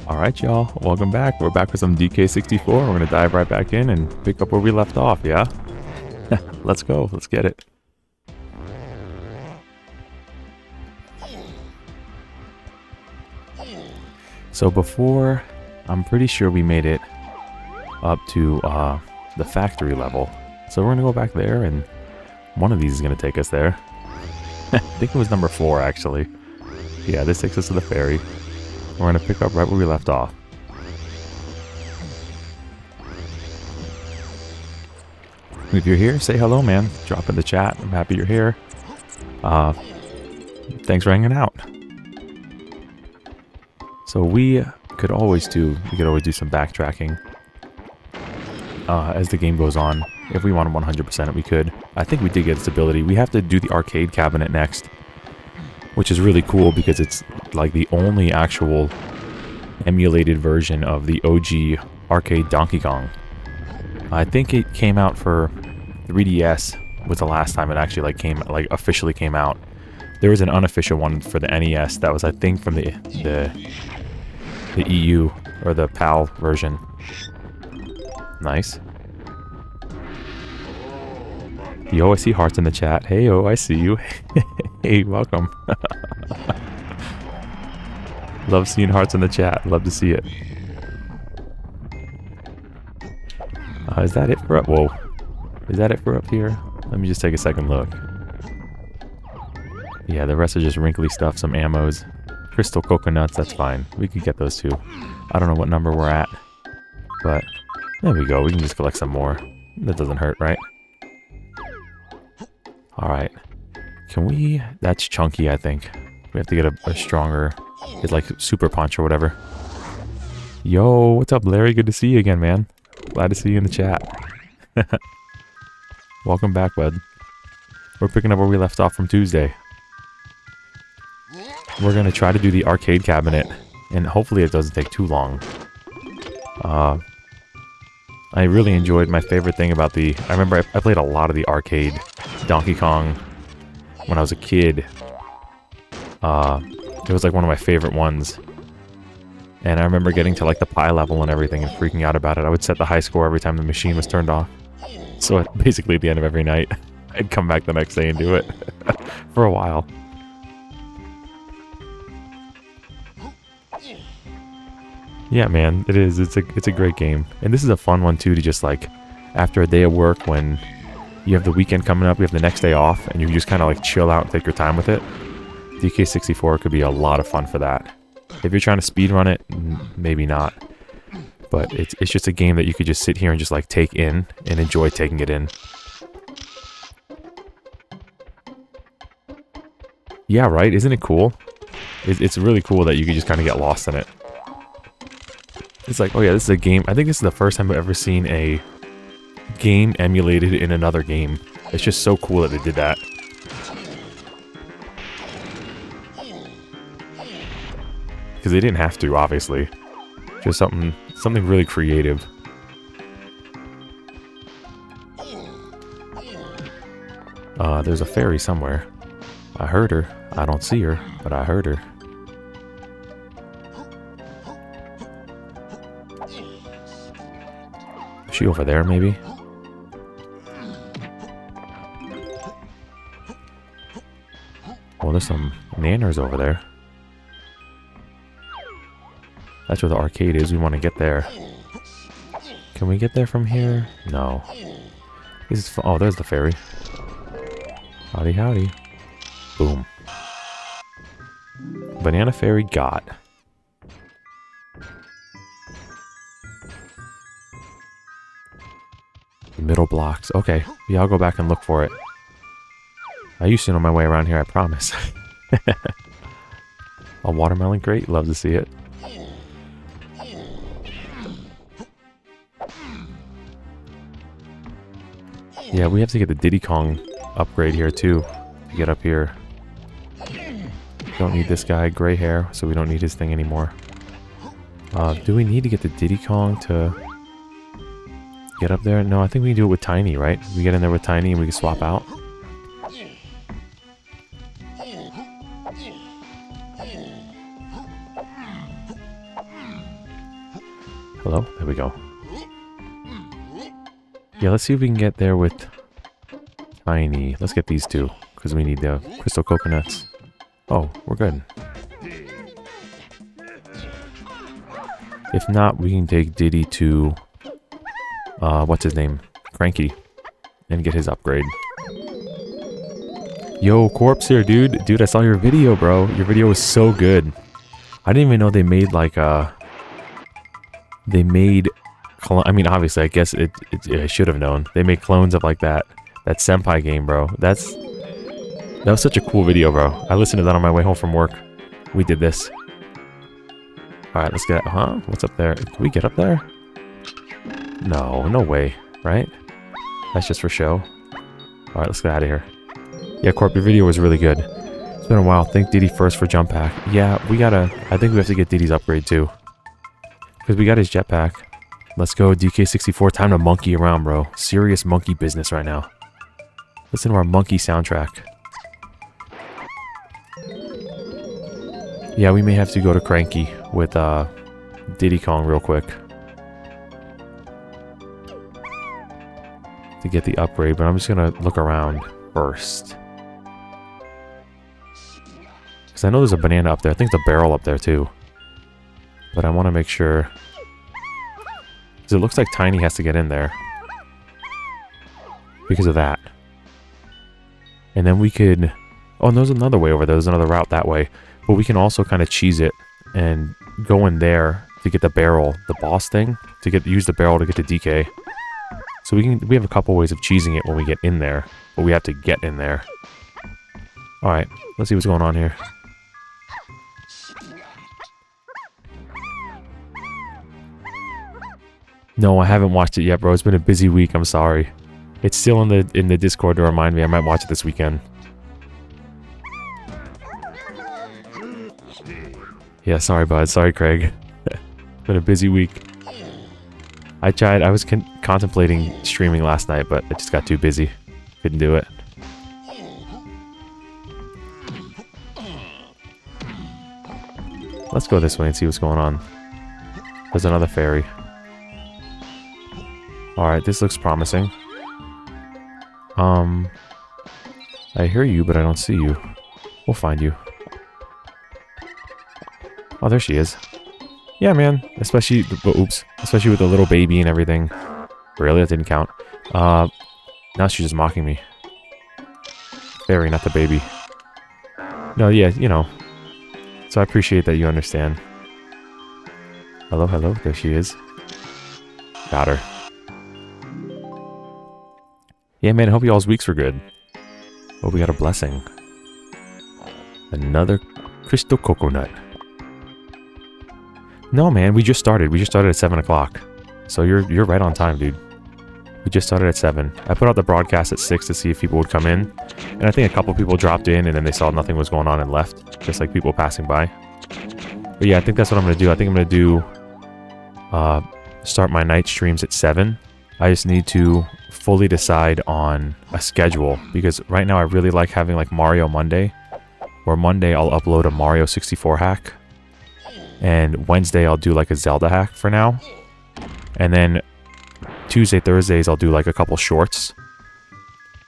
Alright, y'all. Welcome back. We're back with some DK64. We're going to dive right back in and pick up where we left off, yeah? Let's go. Let's get it. So before, I'm pretty sure we made it up to the factory level. So we're going to go back there, and one of these is going to take us there. I think it was number 4, actually. Yeah, this takes us to the ferry. We're going to pick up right where we left off. If you're here, say hello, man. Drop in the chat. I'm happy you're here. Thanks for hanging out. So we could always do some backtracking as the game goes on. If we wanted 100% it, we could. I think we did get this ability. We have to do the arcade cabinet next, which is really cool because it's like the only actual emulated version of the OG arcade Donkey Kong. I think it came out for 3DS was the last time it actually officially came out. There was an unofficial one for the NES that was, I think, from the EU or the PAL version. Nice. Yo, I see hearts in the chat. Hey, oh, I see you. Hey, welcome. Love seeing hearts in the chat. Love to see it. Is that it for up? Whoa. Is that it for up here? Let me just take a second look. Yeah, the rest are just wrinkly stuff. Some ammos. Crystal coconuts, that's fine. We could get those too. I don't know what number we're at. But, there we go. We can just collect some more. That doesn't hurt, right? Alright. Can we... That's chunky, I think. We have to get a stronger... It's like super punch or whatever. Yo, what's up, Larry? Good to see you again, man. Glad to see you in the chat. Welcome back, bud. We're picking up where we left off from Tuesday. We're going to try to do the arcade cabinet, and hopefully it doesn't take too long. I really enjoyed my favorite thing about the... I remember I played a lot of the arcade Donkey Kong when I was a kid. It was like one of my favorite ones. And I remember getting to like the pie level and everything and freaking out about it. I would set the high score every time the machine was turned off. So basically at the end of every night, I'd come back the next day and do it. For a while. Yeah, man, it is. It's a great game. And this is a fun one too to just like, after a day of work when you have the weekend coming up, you have the next day off, and you just kind of like chill out and take your time with it. DK64 could be a lot of fun for that. If you're trying to speedrun it, maybe not. But it's just a game that you could just sit here and just like take in and enjoy taking it in. Yeah, right? Isn't it cool? It's really cool that you could just kind of get lost in it. It's like, oh yeah, this is a game. I think this is the first time I've ever seen a game emulated in another game. It's just so cool that they did that. Because they didn't have to, obviously. Just something really creative. There's a fairy somewhere. I heard her. I don't see her, but I heard her. Is she over there, maybe? Well, there's some nanners over there. That's where the arcade is. We want to get there. Can we get there from here? No. Oh, there's the ferry. Howdy, howdy. Boom. Banana ferry got. Middle blocks. Okay. Yeah, I'll go back and look for it. I used to know my way around here, I promise. A watermelon crate? Love to see it. Yeah, we have to get the Diddy Kong upgrade here too to get up here. Don't need this guy, gray hair, so we don't need his thing anymore. Do we need to get the Diddy Kong to get up there? No, I think we can do it with Tiny, right? We get in there with Tiny and we can swap out. Hello? There we go. Yeah, let's see if we can get there with Tiny. Let's get these two, because we need the crystal coconuts. Oh, we're good. If not, we can take Diddy to, what's his name? Cranky. And get his upgrade. Yo, Corpse here, dude. Dude, I saw your video, bro. Your video was so good. I didn't even know they made, like, they made... I mean, obviously, I guess I should have known. They made clones of, like, that Senpai game, bro. That was such a cool video, bro. I listened to that on my way home from work. We did this. Alright, let's get... Huh? What's up there? Can we get up there? No, no way. Right? That's just for show. Alright, let's get out of here. Yeah, Corp, your video was really good. It's been a while. Think Diddy first for jump pack. Yeah, we gotta... I think we have to get Diddy's upgrade, too. Because we got his jetpack. Let's go, DK64. Time to monkey around, bro. Serious monkey business right now. Listen to our monkey soundtrack. Yeah, we may have to go to Cranky with Diddy Kong real quick to get the upgrade, but I'm just gonna look around first. Because I know there's a banana up there. I think there's a barrel up there too. But I want to make sure. Because it looks like Tiny has to get in there. Because of that. And then we could... Oh, and there's another way over there. There's another route that way. But we can also kind of cheese it and go in there to get the barrel, the boss thing, to use the barrel to get the DK. So we have a couple ways of cheesing it when we get in there, but we have to get in there. All right, let's see what's going on here. No, I haven't watched it yet, bro. It's been a busy week. I'm sorry. It's still in the Discord to remind me. I might watch it this weekend. Yeah, sorry, bud. Sorry, Craig. It's been a busy week. I tried. I was contemplating streaming last night, but I just got too busy. Couldn't do it. Let's go this way and see what's going on. There's another ferry. Alright, this looks promising. I hear you, but I don't see you. We'll find you. Oh, there she is. Yeah, man. Especially, oops. Especially with the little baby and everything. Really? That didn't count. Now she's just mocking me. Fairy, not the baby. No, yeah, you know. So I appreciate that you understand. Hello, hello. There she is. Got her. Yeah, man. I hope y'all's weeks were good. Hope we got a blessing. Another crystal coconut. No, man, we just started. We just started at 7 o'clock. So you're right on time, dude. We just started at 7. I put out the broadcast at 6 to see if people would come in. And I think a couple people dropped in and then they saw nothing was going on and left. Just like people passing by. But yeah, I think that's what I'm going to do. I think I'm going to do... start my night streams at 7. I just need to fully decide on a schedule. Because right now I really like having like Mario Monday. Where Monday I'll upload a Mario 64 hack. And Wednesday I'll do like a Zelda hack for now. And then Tuesday, Thursdays I'll do like a couple shorts.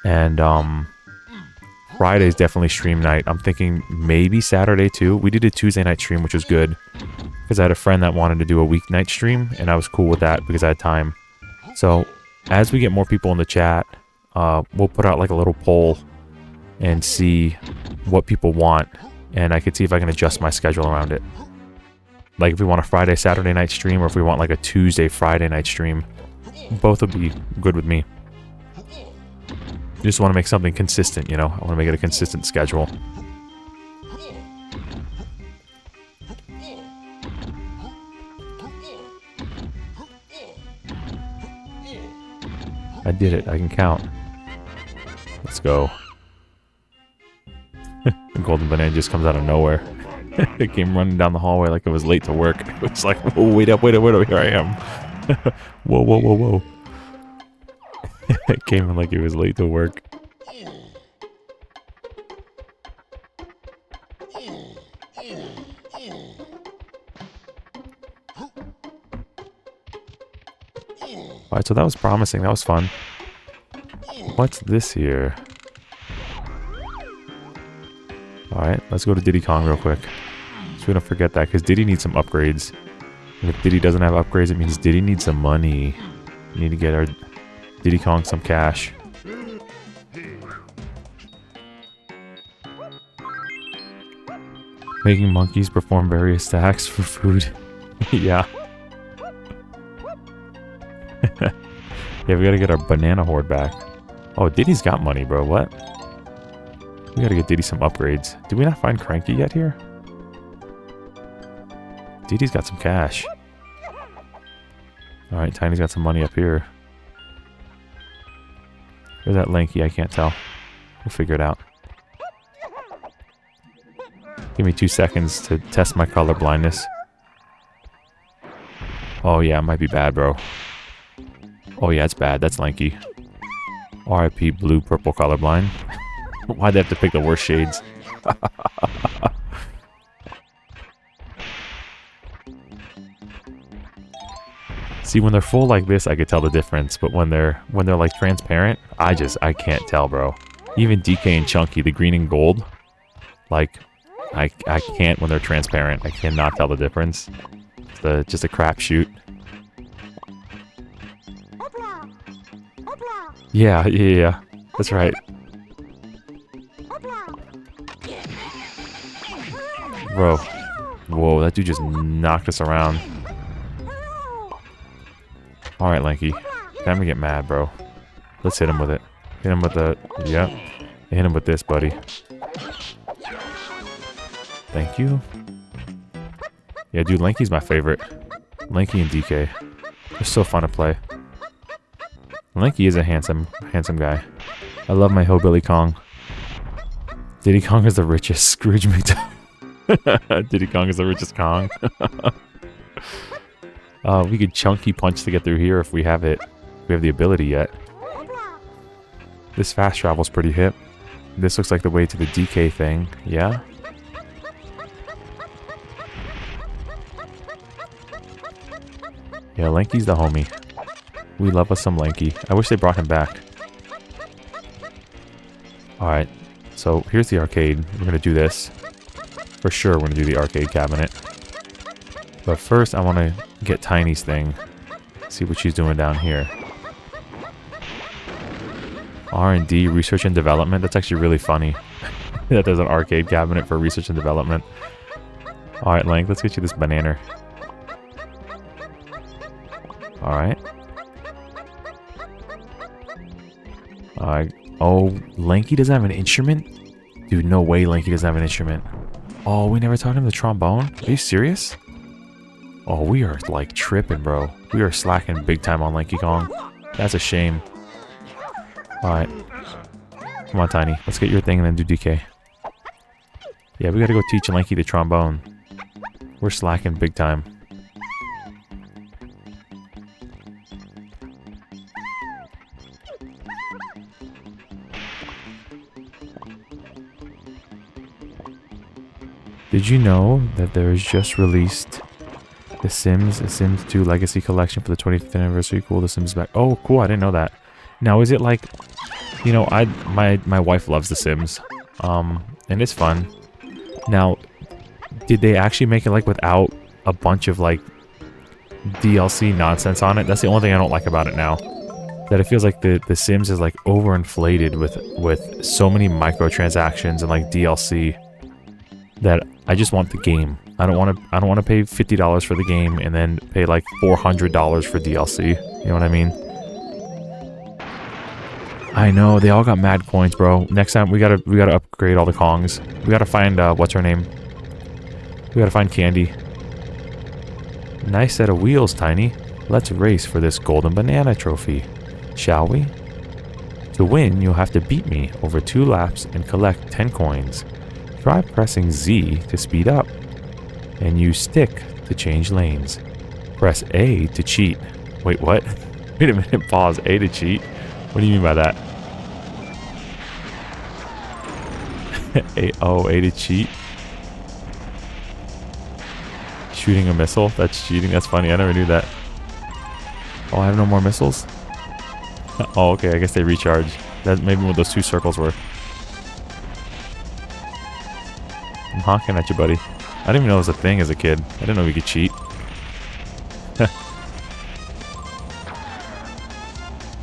And Friday's definitely stream night. I'm thinking maybe Saturday too. We did a Tuesday night stream, which was good. Because I had a friend that wanted to do a weeknight stream. And I was cool with that because I had time. So as we get more people in the chat, we'll put out like a little poll. And see what people want. And I could see if I can adjust my schedule around it. Like if we want a Friday, Saturday night stream, or if we want like a Tuesday, Friday night stream. Both would be good with me. Just want to make something consistent, you know? I want to make it a consistent schedule. I did it. I can count. Let's go. The golden banana just comes out of nowhere. It came running down the hallway like it was late to work. It was like, oh, wait up, here I am. Whoa, whoa, whoa, whoa. It came in like it was late to work. Alright, so that was promising. That was fun. What's this here? Alright, let's go to Diddy Kong real quick. So we don't forget that, because Diddy needs some upgrades. And if Diddy doesn't have upgrades, it means Diddy needs some money. We need to get our Diddy Kong some cash. Making monkeys perform various tasks for food. Yeah. Yeah, we gotta get our banana horde back. Oh, Diddy's got money, bro. What? We gotta get Diddy some upgrades. Did we not find Cranky yet here? Diddy's got some cash. Alright, Tiny's got some money up here. Where's that Lanky? I can't tell. We'll figure it out. Give me 2 seconds to test my color blindness. Oh yeah, it might be bad, bro. Oh yeah, it's bad. That's Lanky. RIP blue, purple colorblind. Why'd they have to pick the worst shades? See, when they're full like this, I could tell the difference. But when they're like transparent, I can't tell, bro. Even DK and Chunky, the green and gold, like I can't when they're transparent. I cannot tell the difference. It's just a crapshoot. Yeah. That's right. Bro. Whoa, that dude just knocked us around. Alright, Lanky. Time to get mad, bro. Let's hit him with it. Hit him with the... Yep. Hit him with this, buddy. Thank you. Yeah, dude, Lanky's my favorite. Lanky and DK. They're so fun to play. Lanky is a handsome guy. I love my Hillbilly Kong. Diddy Kong is the richest. Scrooge McDuck. Diddy Kong is the richest Kong. We could Chunky Punch to get through here if we have it. If we have the ability yet. This fast travel's pretty hip. This looks like the way to the DK thing. Yeah? Yeah, Lanky's the homie. We love us some Lanky. I wish they brought him back. Alright, so here's the arcade. We're gonna do this. For sure, we're gonna do the arcade cabinet. But first, I want to get Tiny's thing. See what she's doing down here. R&D, research and development. That's actually really funny. That there's an arcade cabinet for research and development. Alright, Lank, let's get you this banana. Alright. Oh, Lanky doesn't have an instrument? Dude, no way Lanky doesn't have an instrument. Oh, we never taught him the trombone? Are you serious? Oh, we are like tripping, bro. We are slacking big time on Lanky Kong. That's a shame. Alright. Come on, Tiny. Let's get your thing and then do DK. Yeah, we gotta go teach Lanky the trombone. We're slacking big time. Did you know that there is just released The Sims 2 Legacy Collection for the 25th anniversary? Cool, The Sims back. Oh, cool, I didn't know that. Now, is it like, you know, my wife loves The Sims, and it's fun. Now, did they actually make it like without a bunch of like DLC nonsense on it? That's the only thing I don't like about it now. That it feels like the Sims is like overinflated with so many microtransactions and like DLC that I just want the game. I don't want to pay $50 for the game and then pay like $400 for DLC. You know what I mean? I know, they all got mad coins, bro. Next time we gotta upgrade all the Kongs. We gotta find what's her name? We gotta find Candy. Nice set of wheels, Tiny. Let's race for this golden banana trophy, shall we? To win, you'll have to beat me over 2 laps and collect 10 coins. Try pressing Z to speed up, and use stick to change lanes. Press A to cheat. Wait, what? Wait a minute, pause. A to cheat? What do you mean by that? A to cheat? Shooting a missile? That's cheating? That's funny, I never knew that. Oh, I have no more missiles? Oh, okay, I guess they recharge. That's maybe what those 2 circles were. I'm honking at you, buddy. I didn't even know it was a thing as a kid. I didn't know we could cheat.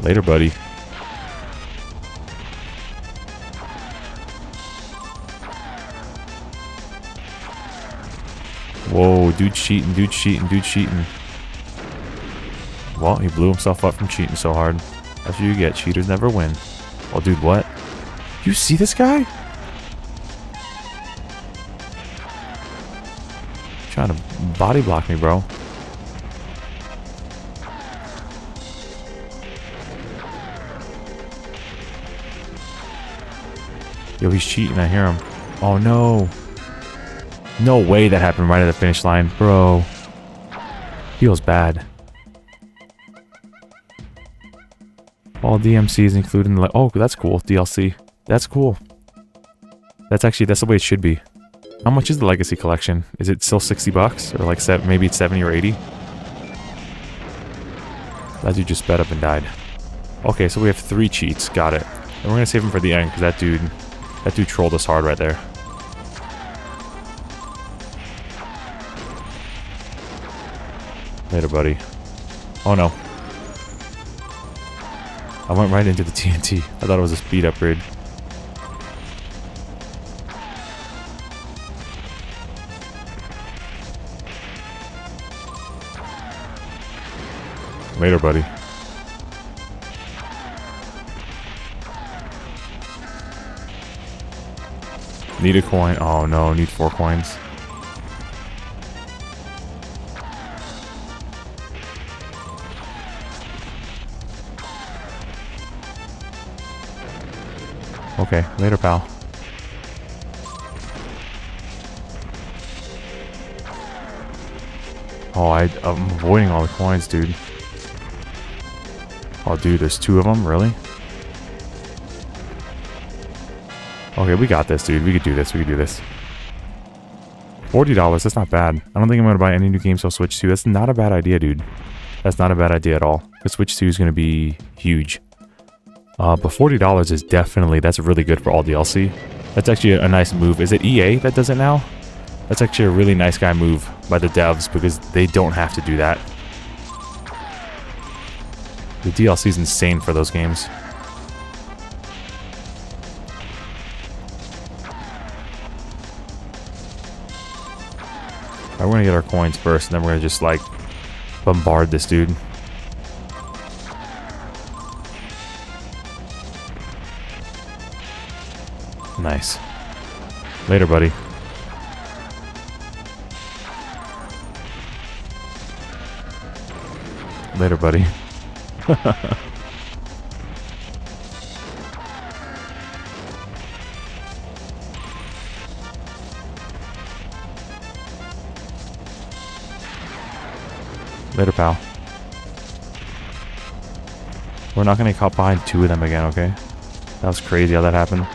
Later, buddy. Whoa, dude cheating, dude cheating, dude cheating. Well, he blew himself up from cheating so hard. That's what you get. Cheaters never win. Oh, dude, what? You see this guy? Trying to body block me, bro. Yo, he's cheating. I hear him. Oh, no. No way that happened right at the finish line. Bro. Feels bad. All DMCs including the... Oh, that's cool. DLC. That's cool. That's the way it should be. How much is the Legacy Collection? Is it still 60 bucks? Or like, maybe it's 70 or 80? That dude just sped up and died. Okay, so we have 3 cheats. Got it. And we're gonna save him for the end, because that dude trolled us hard right there. Later, buddy. Oh, no. I went right into the TNT. I thought it was a speed upgrade. Later, buddy. Need a coin. Oh no, need 4 coins. Okay, later, pal. Oh, I'm avoiding all the coins, dude. Oh, dude, there's 2 of them? Really? Okay, we got this, dude. We could do this. We could do this. $40, that's not bad. I don't think I'm going to buy any new games on Switch 2. That's not a bad idea, dude. That's not a bad idea at all. The Switch 2 is going to be huge. But $40 is definitely... That's really good for all DLC. That's actually a nice move. Is it EA that does it now? That's actually a really nice guy move by the devs because they don't have to do that. The DLC is insane for those games. Alright, we're gonna get our coins first, and then we're gonna just, like, bombard this dude. Nice. Later, buddy. Later, buddy. Later, pal. We're not gonna get caught behind 2 of them again, okay? That was crazy how that happened.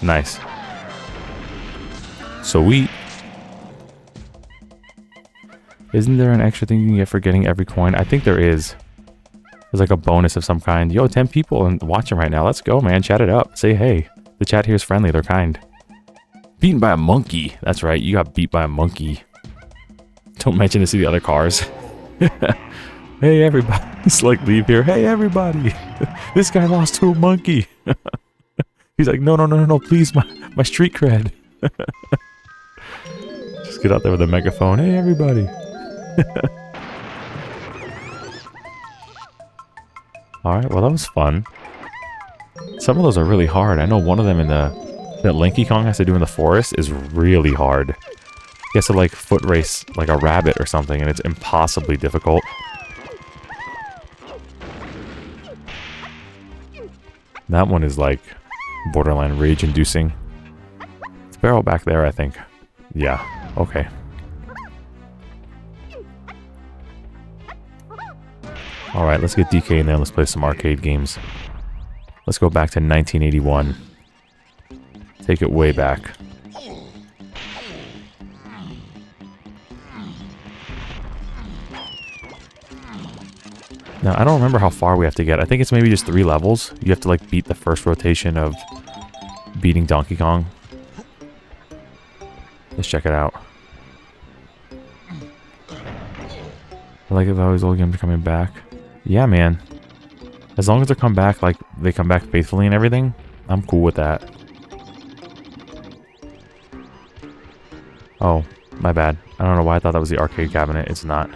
Nice. Sweet. Isn't there an extra thing you can get for getting every coin? I think there is. There's like a bonus of some kind. Yo, 10 people and watching right now. Let's go, man. Chat it up. Say hey. The chat here is friendly. They're kind. Beaten by a monkey. That's right. You got beat by a monkey. Don't mention this to the other cars. Hey, everybody. It's like, leave here. Hey, everybody. This guy lost to a monkey. He's like, no, please, my street cred. Just get out there with a megaphone. Hey, everybody. Alright, well, that was fun. Some of those are really hard. I know one of them in that Linky Kong has to do in the forest is really hard. He has to, like, foot race like a rabbit or something, and it's impossibly difficult. That one is, like, borderline rage-inducing. It's a barrel back there, I think. Yeah, okay. Alright, let's get DK in there. Let's play some arcade games. Let's go back to 1981. Take it way back. Now, I don't remember how far we have to get. I think it's maybe just 3 levels. You have to, like, beat the first rotation of beating Donkey Kong. Let's check it out. I like it how these old games are coming back. Yeah, man. As long as they come back, like, they come back faithfully and everything, I'm cool with that. Oh, my bad. I don't know why I thought that was the arcade cabinet. It's not.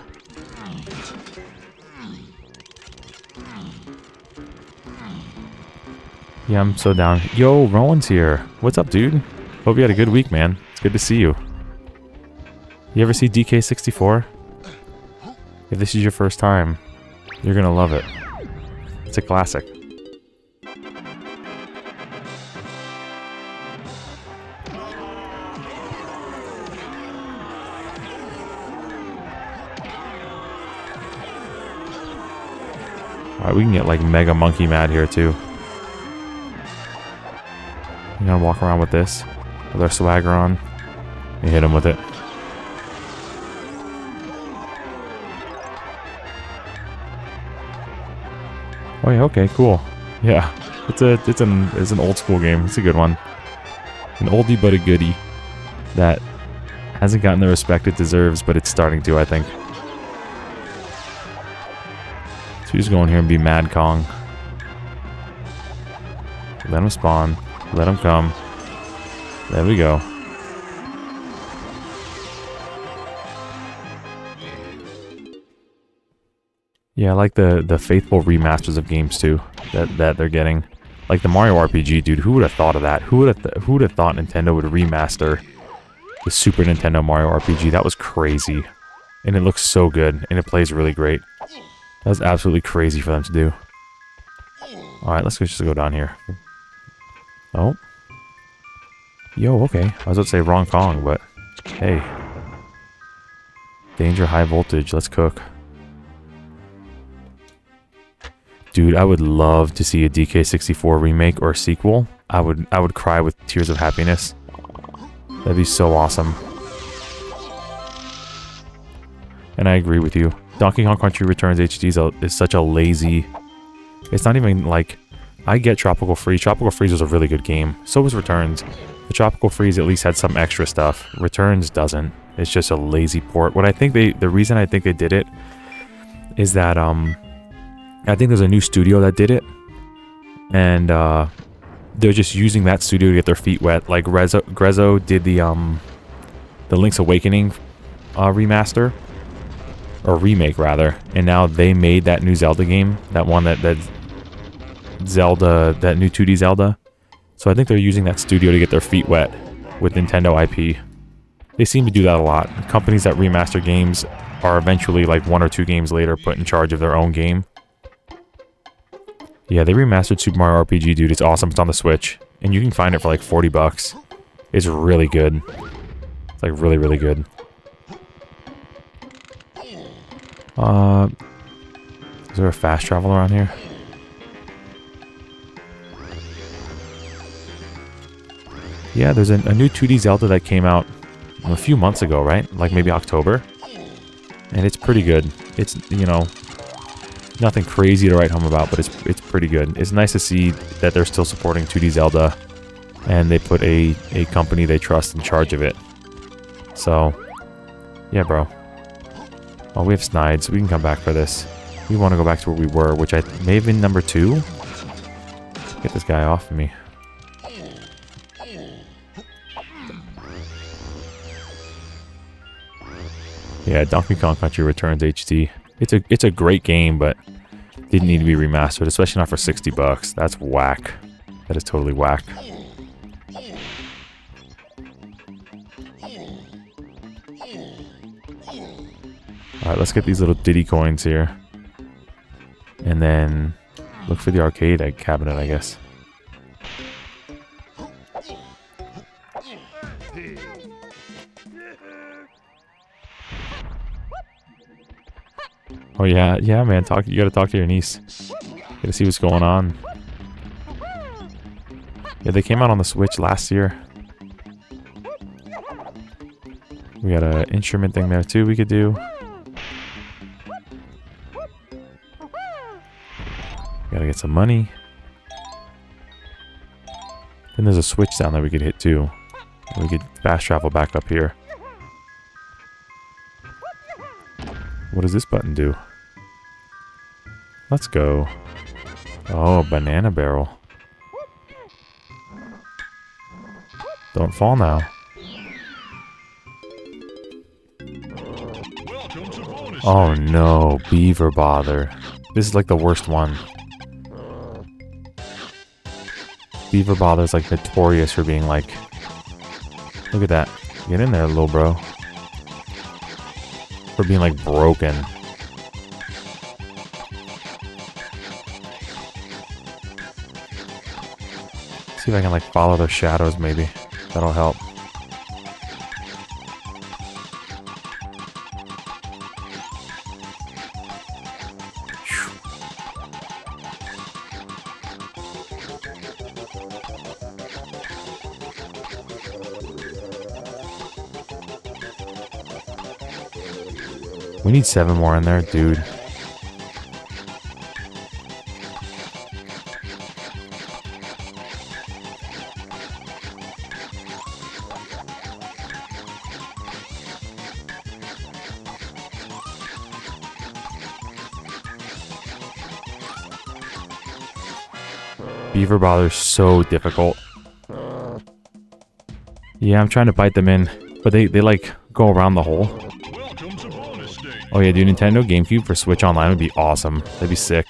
Yeah, I'm so down. Yo, Rowan's here. What's up, dude? Hope you had a good week, man. It's good to see you. You ever see DK64? If this is your first time, you're gonna love it. It's a classic. Alright, we can get like Mega Monkey mad here too. We're gonna walk around with this, with our swagger on, and hit him with it. Oh yeah, okay, cool. Yeah, it's an old school game. It's a good one. An oldie but a goodie that hasn't gotten the respect it deserves, but it's starting to, I think. So we just go in here and be Mad Kong. Let him spawn. Let him come. There we go. Yeah, I like the faithful remasters of games too that they're getting. Like the Mario RPG, dude. Who would have thought of that? Who would have thought Nintendo would remaster the Super Nintendo Mario RPG? That was crazy, and it looks so good, and it plays really great. That was absolutely crazy for them to do. All right, let's just go down here. Oh. Yo, okay. I was about to say wrong Kong, but hey. Danger, high voltage. Let's cook. Dude, I would love to see a DK64 remake or a sequel. I would cry with tears of happiness. That'd be so awesome. And I agree with you. Donkey Kong Country Returns HD is such a lazy... It's not even like... I get Tropical Freeze. Tropical Freeze was a really good game. So was Returns. The Tropical Freeze at least had some extra stuff. Returns doesn't. It's just a lazy port. What I think the reason I think they did it is that I think there's a new studio that did it, and they're just using that studio to get their feet wet. Like Grezzo did the Link's Awakening remaster or remake rather, and now they made that new Zelda game, that one that Zelda, that new 2D Zelda. So I think they're using that studio to get their feet wet with Nintendo IP. They seem to do that a lot. Companies that remaster games are eventually, like 1 or 2 games later, put in charge of their own game. Yeah, they remastered Super Mario RPG, dude. It's awesome. It's on the Switch. And you can find it for like $40. It's really good. It's like really, really good. Is there a fast travel around here? Yeah, there's a new 2D Zelda that came out a few months ago, right? Like maybe October. And it's pretty good. It's, you know, nothing crazy to write home about, but it's pretty good. It's nice to see that they're still supporting 2D Zelda, and they put a company they trust in charge of it. So, yeah, bro. Oh, we have Snides. We can come back for this. We want to go back to where we were, which may have been number 2. Get this guy off of me. Yeah, Donkey Kong Country Returns HD. It's a great game, but didn't need to be remastered, especially not for $60. That's whack. That is totally whack. Alright, let's get these little Diddy coins here. And then look for the arcade cabinet, I guess. Oh yeah, man. You gotta talk to your niece. Gotta see what's going on. Yeah, they came out on the Switch last year. We got an instrument thing there too we could do. get some money. Then there's a switch down there we could hit too. We could fast travel back up here. What does this button do? Let's go. Oh, banana barrel. Don't fall now. Oh no, beaver bother. This is like the worst one. Beaver bother is like notorious for being like... Look at that. Get in there, little bro. For being like broken. See if I can like follow their shadows maybe. That'll help. We need 7 more in there, dude. Beaver bother's so difficult. Yeah, I'm trying to bite them in, but they like go around the hole. Oh yeah, dude, Nintendo GameCube for Switch Online would be awesome. That'd be sick.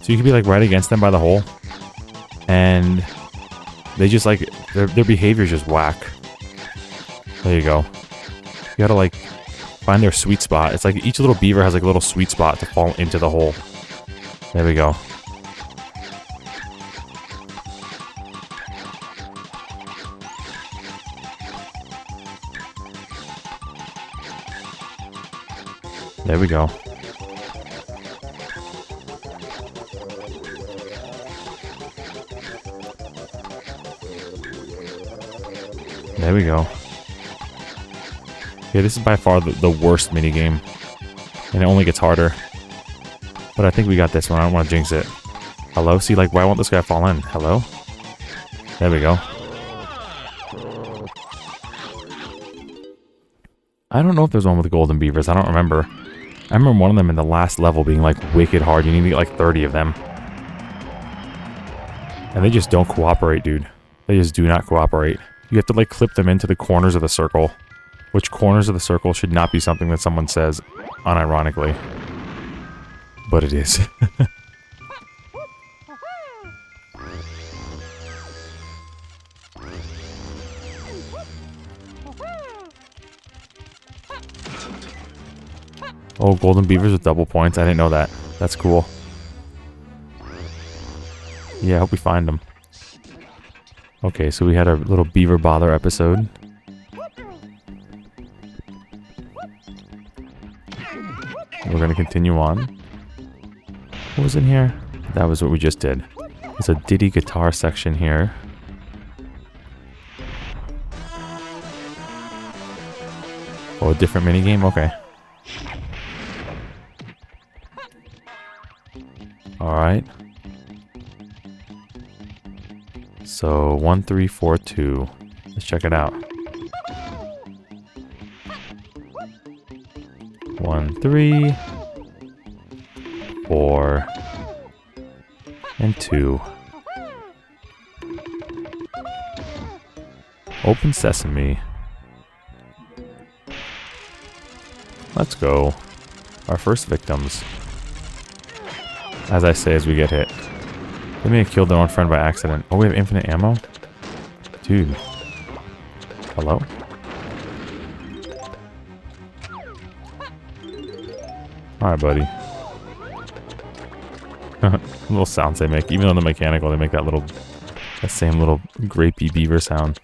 So you could be like right against them by the hole, and they just like their behavior's just whack. There you go. You gotta like find their sweet spot. It's like each little beaver has like a little sweet spot to fall into the hole. There we go. There we go. There we go. Okay, this is by far the worst minigame. And it only gets harder. But I think we got this one. I don't want to jinx it. Hello? See, like, why won't this guy fall in? Hello? There we go. I don't know if there's one with the golden beavers. I don't remember. I remember one of them in the last level being, like, wicked hard. You need to get, like, 30 of them. And they just don't cooperate, dude. They just do not cooperate. You have to, like, clip them into the corners of the circle. Which corners of the circle should not be something that someone says unironically. But it is. Oh, golden beavers with double points. I didn't know that. That's cool. Yeah, I hope we find them. Okay, so we had our little beaver bother episode. We're going to continue on. What was in here? That was what we just did. There's a Diddy guitar section here. Oh, a different minigame? Okay. Alright. So, 1, 3, 4, 2. Let's check it out. 1, 3, 4, and 2. Open sesame. Let's go. Our first victims. As I say as we get hit. They may have killed their own friend by accident. Oh, we have infinite ammo? Dude. Hello? Alright, buddy. Little sounds they make. Even though they're mechanical, they make that same little grapey beaver sound.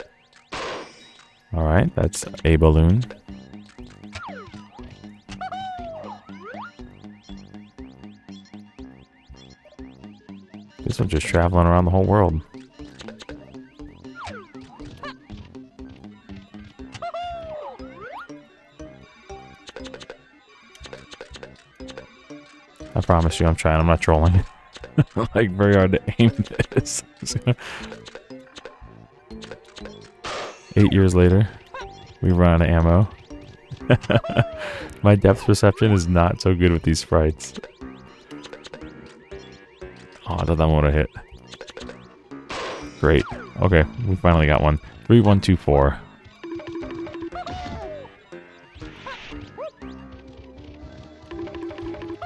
Alright, that's a balloon. This one's just traveling around the whole world. promise you I'm trying. I'm not trolling. Like, very hard to aim this. 8 years later, we run out of ammo. My depth perception is not so good with these sprites. Oh, I thought that one would have hit. Great. Okay, we finally got one. 3, 1, 2, 4.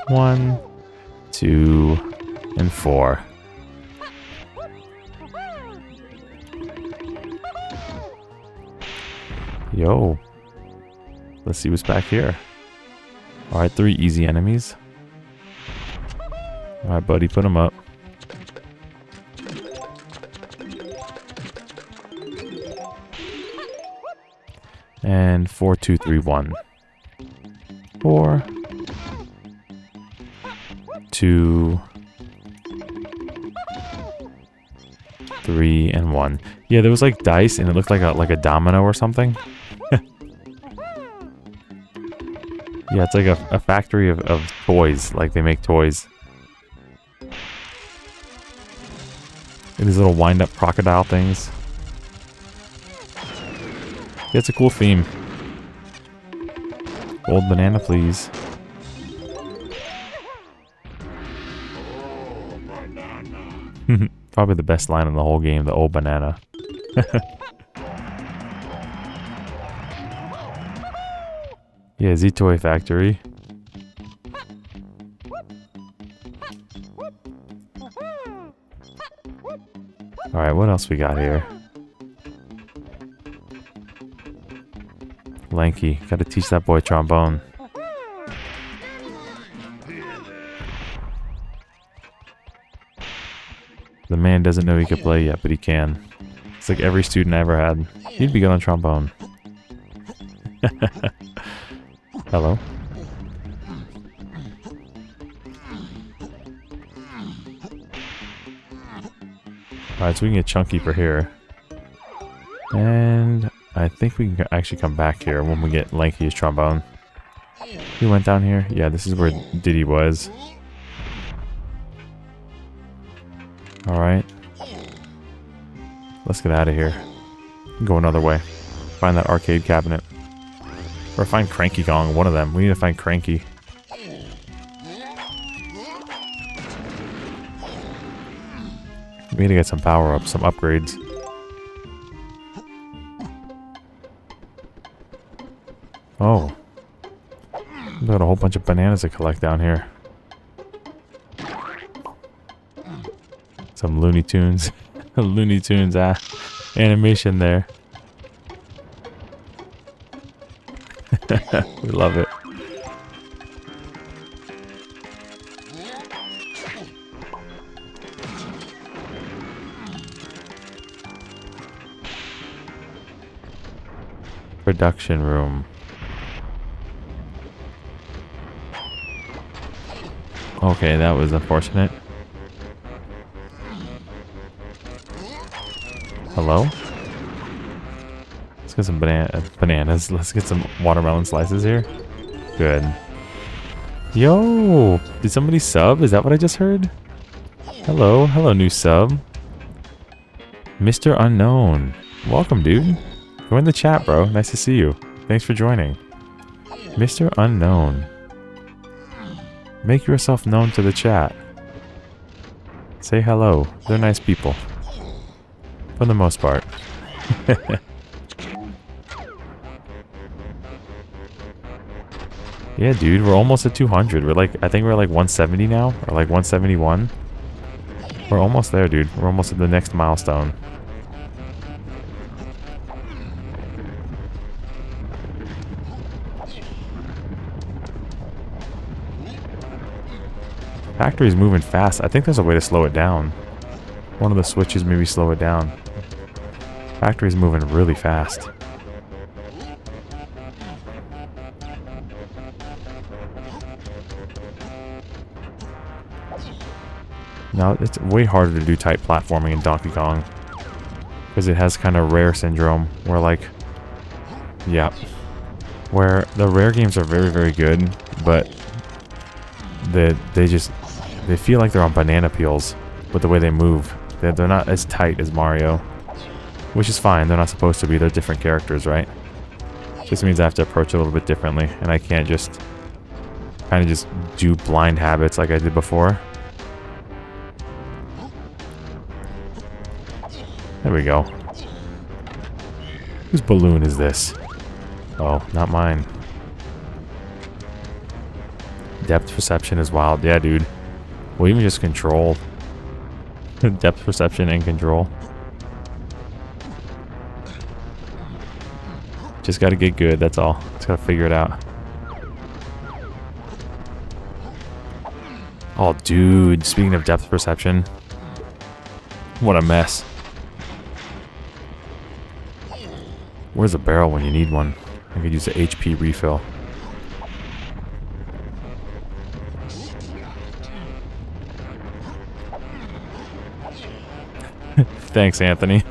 One, 2, and 4. Yo. Let's see what's back here. Alright, 3 easy enemies. Alright, buddy, put them up. And 4, 2, 3, 1. 4, 2, 3, and 1. Yeah, there was like dice, and it looked like a domino or something. Yeah, it's like a factory of toys. Like, they make toys. And these little wind-up crocodile things. Yeah, it's a cool theme. Gold banana, please. Probably the best line in the whole game, the old banana. Yeah, Z-Toy Factory. Alright, what else we got here? Lanky, gotta teach that boy trombone. The man doesn't know he can play yet, but he can. It's like every student I ever had. He'd be good on trombone. Hello? Alright, so we can get Chunky for here. And I think we can actually come back here when we get Lanky's trombone. He went down here? Yeah, this is where Diddy was. Alright. Let's get out of here. Go another way. Find that arcade cabinet. Or find Cranky Kong, one of them. We need to find Cranky. We need to get some power-ups, some upgrades. Oh. We got a whole bunch of bananas to collect down here. Some Looney Tunes. Looney Tunes animation there. We love it. Production room. Okay, that was unfortunate. Hello? Let's get some bananas. Let's get some watermelon slices here. Good. Yo! Did somebody sub? Is that what I just heard? Hello. Hello, new sub. Mr. Unknown. Welcome, dude. Join the chat, bro. Nice to see you. Thanks for joining. Mr. Unknown. Make yourself known to the chat. Say hello. They're nice people. For the most part. Yeah, dude, we're almost at 200. We're like, I think we're like 170 now, or like 171. We're almost there, dude. We're almost at the next milestone. Factory's moving fast. I think there's a way to slow it down. One of the switches maybe slow it down. Factory's moving really fast. Now, it's way harder to do tight platforming in Donkey Kong. Because it has kind of rare syndrome. Where like... Yeah. Where the rare games are very, very good. But they feel like they're on banana peels with the way they move. They're not as tight as Mario, which is fine. They're not supposed to be. They're different characters, right? Just means I have to approach it a little bit differently, and I can't just kind of just do blind habits like I did before. There we go. Whose balloon is this? Oh, not mine. Depth perception is wild. Yeah, dude. Well, even just control. Depth perception and control. Just gotta get good, that's all. Just gotta figure it out. Oh, dude. Speaking of depth perception. What a mess. Where's a barrel when you need one? I could use the HP refill. Thanks, Anthony.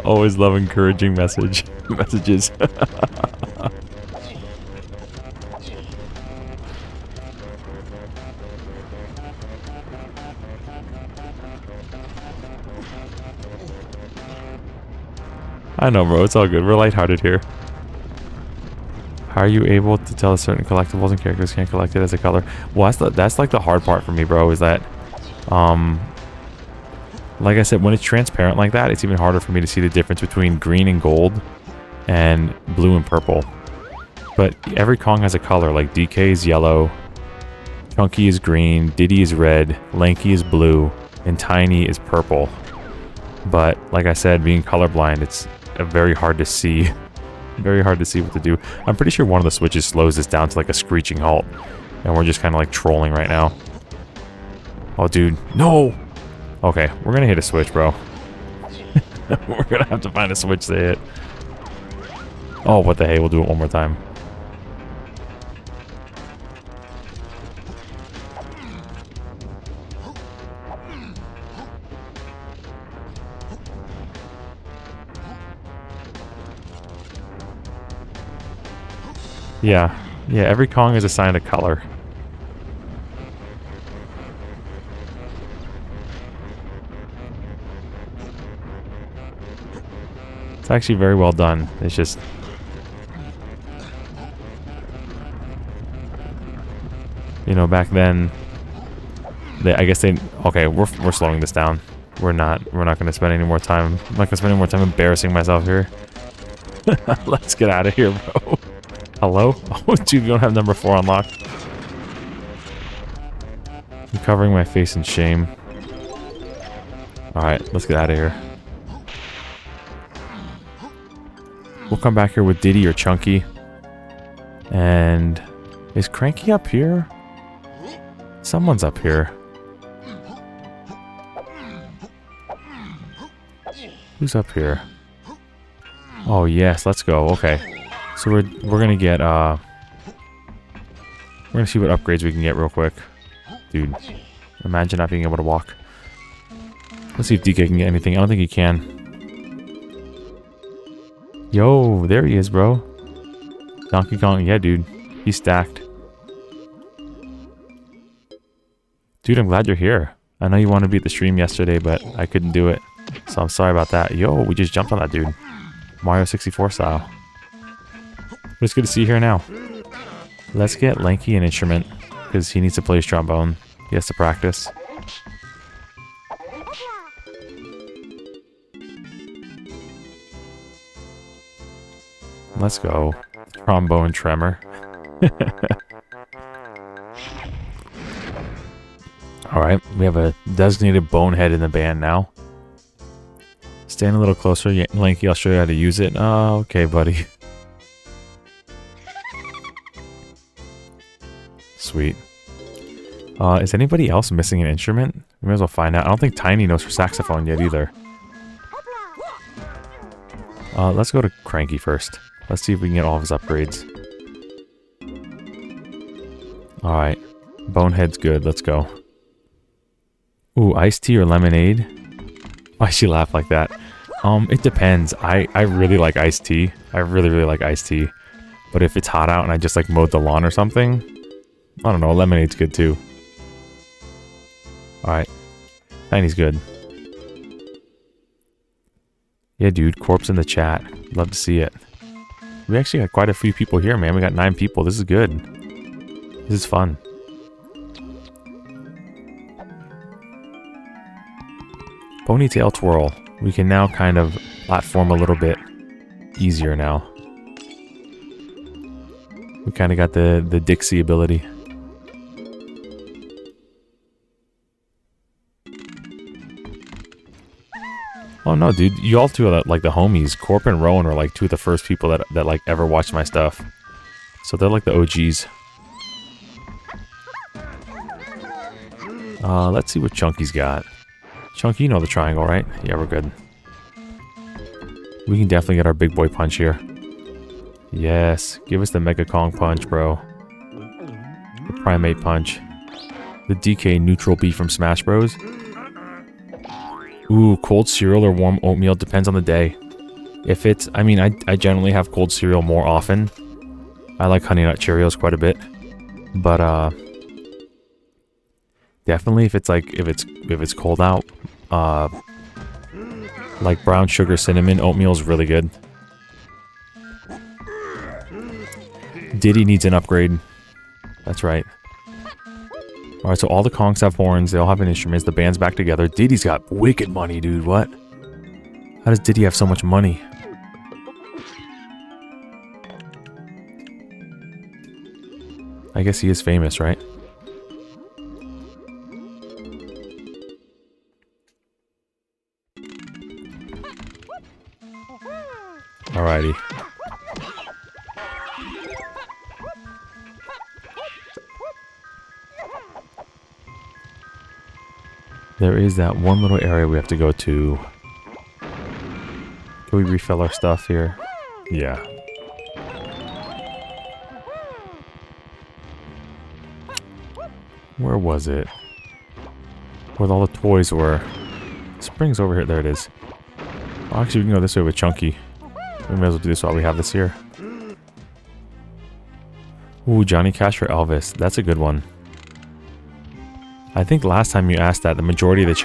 Always love encouraging messages. I know, bro. It's all good. We're lighthearted here. How are you able to tell certain collectibles and characters can't collect it as a color? Well, that's like the hard part for me, bro, is that, like I said, when it's transparent like that, it's even harder for me to see the difference between green and gold and blue and purple. But every Kong has a color, like DK is yellow, Chunky is green, Diddy is red, Lanky is blue, and Tiny is purple. But, like I said, being colorblind, it's very hard to see. Very hard to see what to do. I'm pretty sure one of the switches slows this down to like a screeching halt. And we're just kind of like trolling right now. Oh, dude. No! Okay, we're gonna hit a switch, bro. We're gonna have to find a switch to hit. Oh, what the hey, we'll do it one more time. Yeah, every Kong is assigned a color. It's actually very well done. It's just... You know, back then... I guess they... Okay, we're slowing this down. We're not going to spend any more time... I'm not going to spend any more time embarrassing myself here. Let's get out of here, bro. Hello? Oh, dude, you don't have number 4 unlocked. I'm covering my face in shame. Alright, let's get out of here. We'll come back here with Diddy or Chunky. And... Is Cranky up here? Someone's up here. Who's up here? Oh, yes, let's go. Okay. So we're gonna get we're gonna see what upgrades we can get real quick. Dude, imagine not being able to walk. Let's see if DK can get anything. I don't think he can. Yo, there he is, bro. Donkey Kong, yeah, dude. He's stacked. Dude, I'm glad you're here. I know you wanted to be at the stream yesterday, but I couldn't do it. So I'm sorry about that. Yo, we just jumped on that dude. Mario 64 style. But it's good to see you here now. Let's get Lanky an instrument, because he needs to play his trombone. He has to practice. Let's go. Trombone tremor. Alright, we have a designated bonehead in the band now. Stand a little closer, Lanky, I'll show you how to use it. Oh, okay, buddy. Sweet. Is anybody else missing an instrument? We may as well find out. I don't think Tiny knows her saxophone yet either. Let's go to Cranky first. Let's see if we can get all of his upgrades. Alright. Bonehead's good. Let's go. Ooh, iced tea or lemonade? Why'd she laugh like that? It depends. I really like iced tea. I really, really like iced tea. But if it's hot out and I just like mowed the lawn or something, I don't know, lemonade's good too. Alright. Tiny's good. Yeah, dude, corpse in the chat. Love to see it. We actually got quite a few people here, man. We got 9 people. This is good. This is fun. Ponytail twirl. We can now kind of platform a little bit easier now. We kind of got the Dixie ability. Oh no, dude, you all two are like the homies. Corp and Rowan are like 2 of the first people that like ever watched my stuff. So they're like the OGs. Let's see what Chunky's got. Chunky, you know the triangle, right? Yeah, we're good. We can definitely get our big boy punch here. Yes, give us the Mega Kong punch, bro. The Primate punch. The DK neutral B from Smash Bros. Ooh, cold cereal or warm oatmeal, depends on the day. If it's, I mean, I generally have cold cereal more often. I like Honey Nut Cheerios quite a bit. But, definitely if it's like, if it's cold out, like brown sugar cinnamon oatmeal is really good. Diddy needs an upgrade. That's right. Alright, so all the Kongs have horns. They all have instruments. The band's back together. Diddy's got wicked money, dude. What? How does Diddy have so much money? I guess he is famous, right? Alrighty. There is that one little area we have to go to. Can we refill our stuff here? Yeah. Where was it? Where all the toys were. Spring's over here. There it is. Oh, actually, we can go this way with Chunky. We may as well do this while we have this here. Ooh, Johnny Cash for Elvis. That's a good one. I think last time you asked that, the majority of the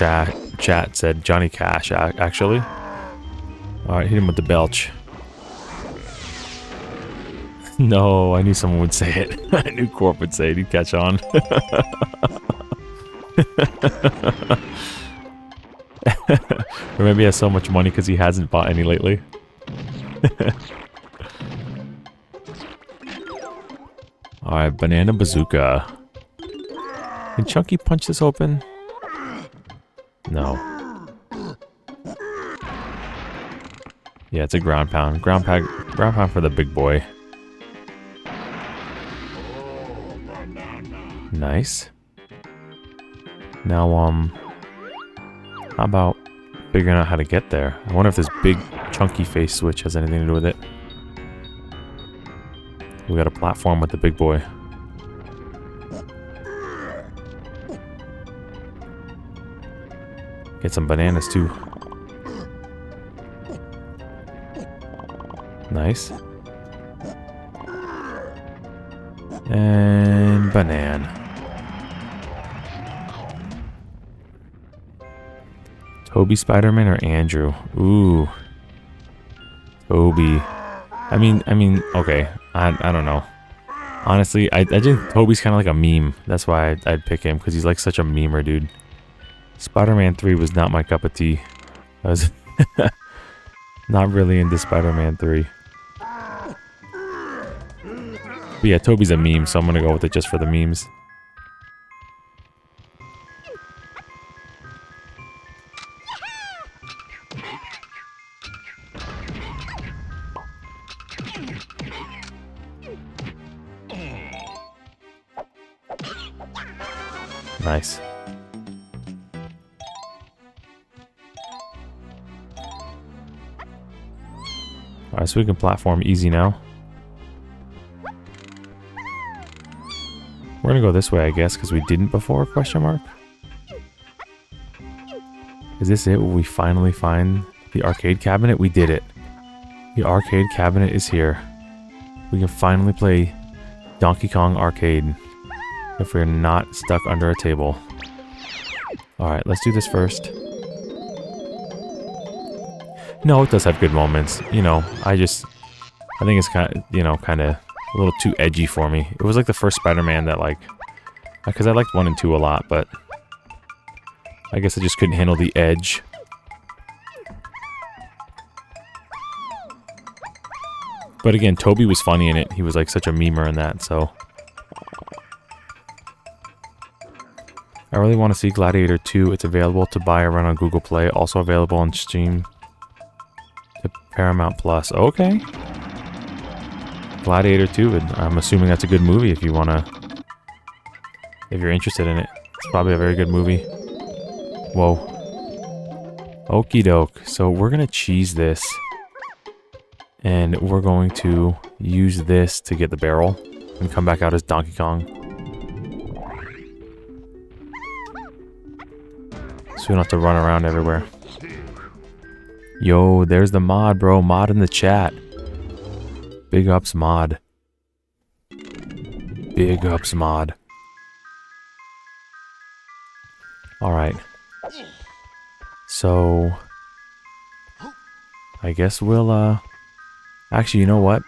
chat said Johnny Cash, actually. Alright, hit him with the belch. No, I knew someone would say it. I knew Corp would say it. He'd catch on. Or maybe he has so much money because he hasn't bought any lately. Alright, Banana Bazooka. Can Chunky punch this open? No. Yeah, it's a ground pound. Ground pound for the big boy. Nice. Now, how about figuring out how to get there? I wonder if this big chunky face switch has anything to do with it. We got a platform with the big boy. Get some bananas too. Nice. And banana. Toby Spider-Man or Andrew? Ooh. Toby. I mean, okay. I don't know. Honestly, I think Toby's kind of like a meme. That's why I'd pick him, because he's like such a memer, dude. Spider-Man 3 was not my cup of tea. I was not really into Spider-Man 3. But yeah, Toby's a meme, so I'm gonna go with it just for the memes. Nice. Alright, so we can platform easy now. We're gonna go this way, I guess, because we didn't before, question mark? Is this it? Will we finally find The arcade cabinet, we did it. The arcade cabinet is here. We can finally play Donkey Kong Arcade if we're not stuck under a table. Alright, let's do this first. No, it does have good moments. You know, I think it's kind of, you know, kind of a little too edgy for me. It was like the first Spider-Man that, like, because I liked 1 and 2 a lot, but I guess I just couldn't handle the edge. But again, Toby was funny in it. He was like such a memer in that, so. I really want to see Gladiator 2. It's available to buy or run on Google Play. Also available on Steam to Paramount Plus. Okay. Gladiator 2, and I'm assuming that's a good movie if you want to... if you're interested in it. It's probably a very good movie. Whoa. Okie doke. So we're going to cheese this. And we're going to use this to get the barrel and come back out as Donkey Kong. So we don't have to run around everywhere. Yo, there's the mod, bro. Mod in the chat. Big ups, mod. Big ups, mod. Alright. So... I guess we'll, actually, you know what?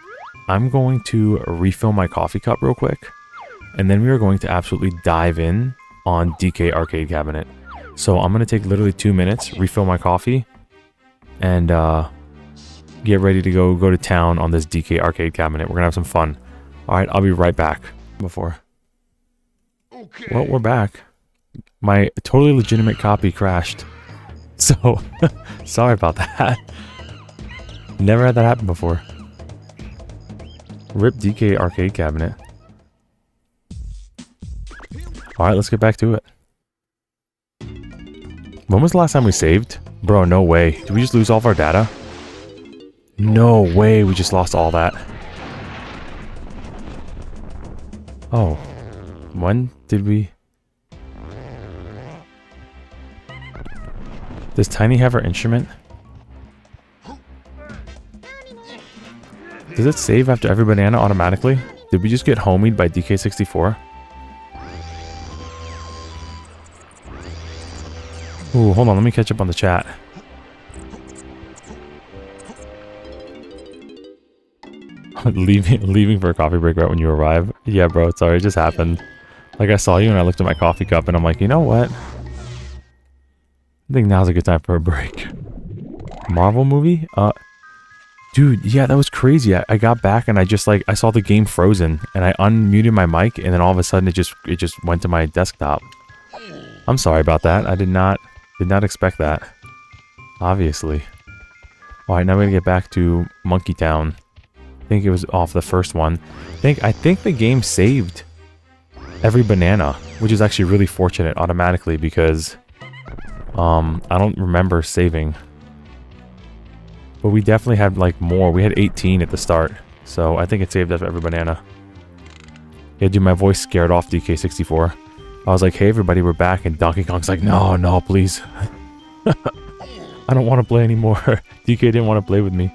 I'm going to refill my coffee cup real quick. And then we are going to absolutely dive in on DK Arcade Cabinet. So I'm going to take literally 2 minutes, refill my coffee, and get ready to go to town on this DK Arcade Cabinet. We're going to have some fun. Alright, I'll be right back. Well, we're back. My totally legitimate copy crashed. So, sorry about that. Never had that happen before. RIP DK Arcade Cabinet. Alright, let's get back to it. When was the last time we saved? Bro, no way. Did we just lose all of our data? No way, we just lost all that. Oh. When did we... Does Tiny have her instrument? Does it save after every banana automatically? Did we just get homied by DK64? Ooh, hold on, let me catch up on the chat. leaving for a coffee break right when you arrive? Yeah, bro, sorry, it just happened. Like, I saw you and I looked at my coffee cup and I'm like, you know what? I think now's a good time for a break. Marvel movie? Dude, yeah, that was crazy. I got back and I just like, I saw the game frozen and I unmuted my mic and then all of a sudden it just went to my desktop. I'm sorry about that. I did not expect that. Obviously. Alright, now we're gonna get back to Monkey Town. I think it was off the first one. I think the game saved every banana, which is actually really fortunate automatically because I don't remember saving. But we definitely had like more. We had 18 at the start. So I think it saved us every banana. Yeah, dude, my voice scared off DK64. I was like, hey everybody, we're back. And Donkey Kong's like, no, please. I don't want to play anymore. DK didn't want to play with me.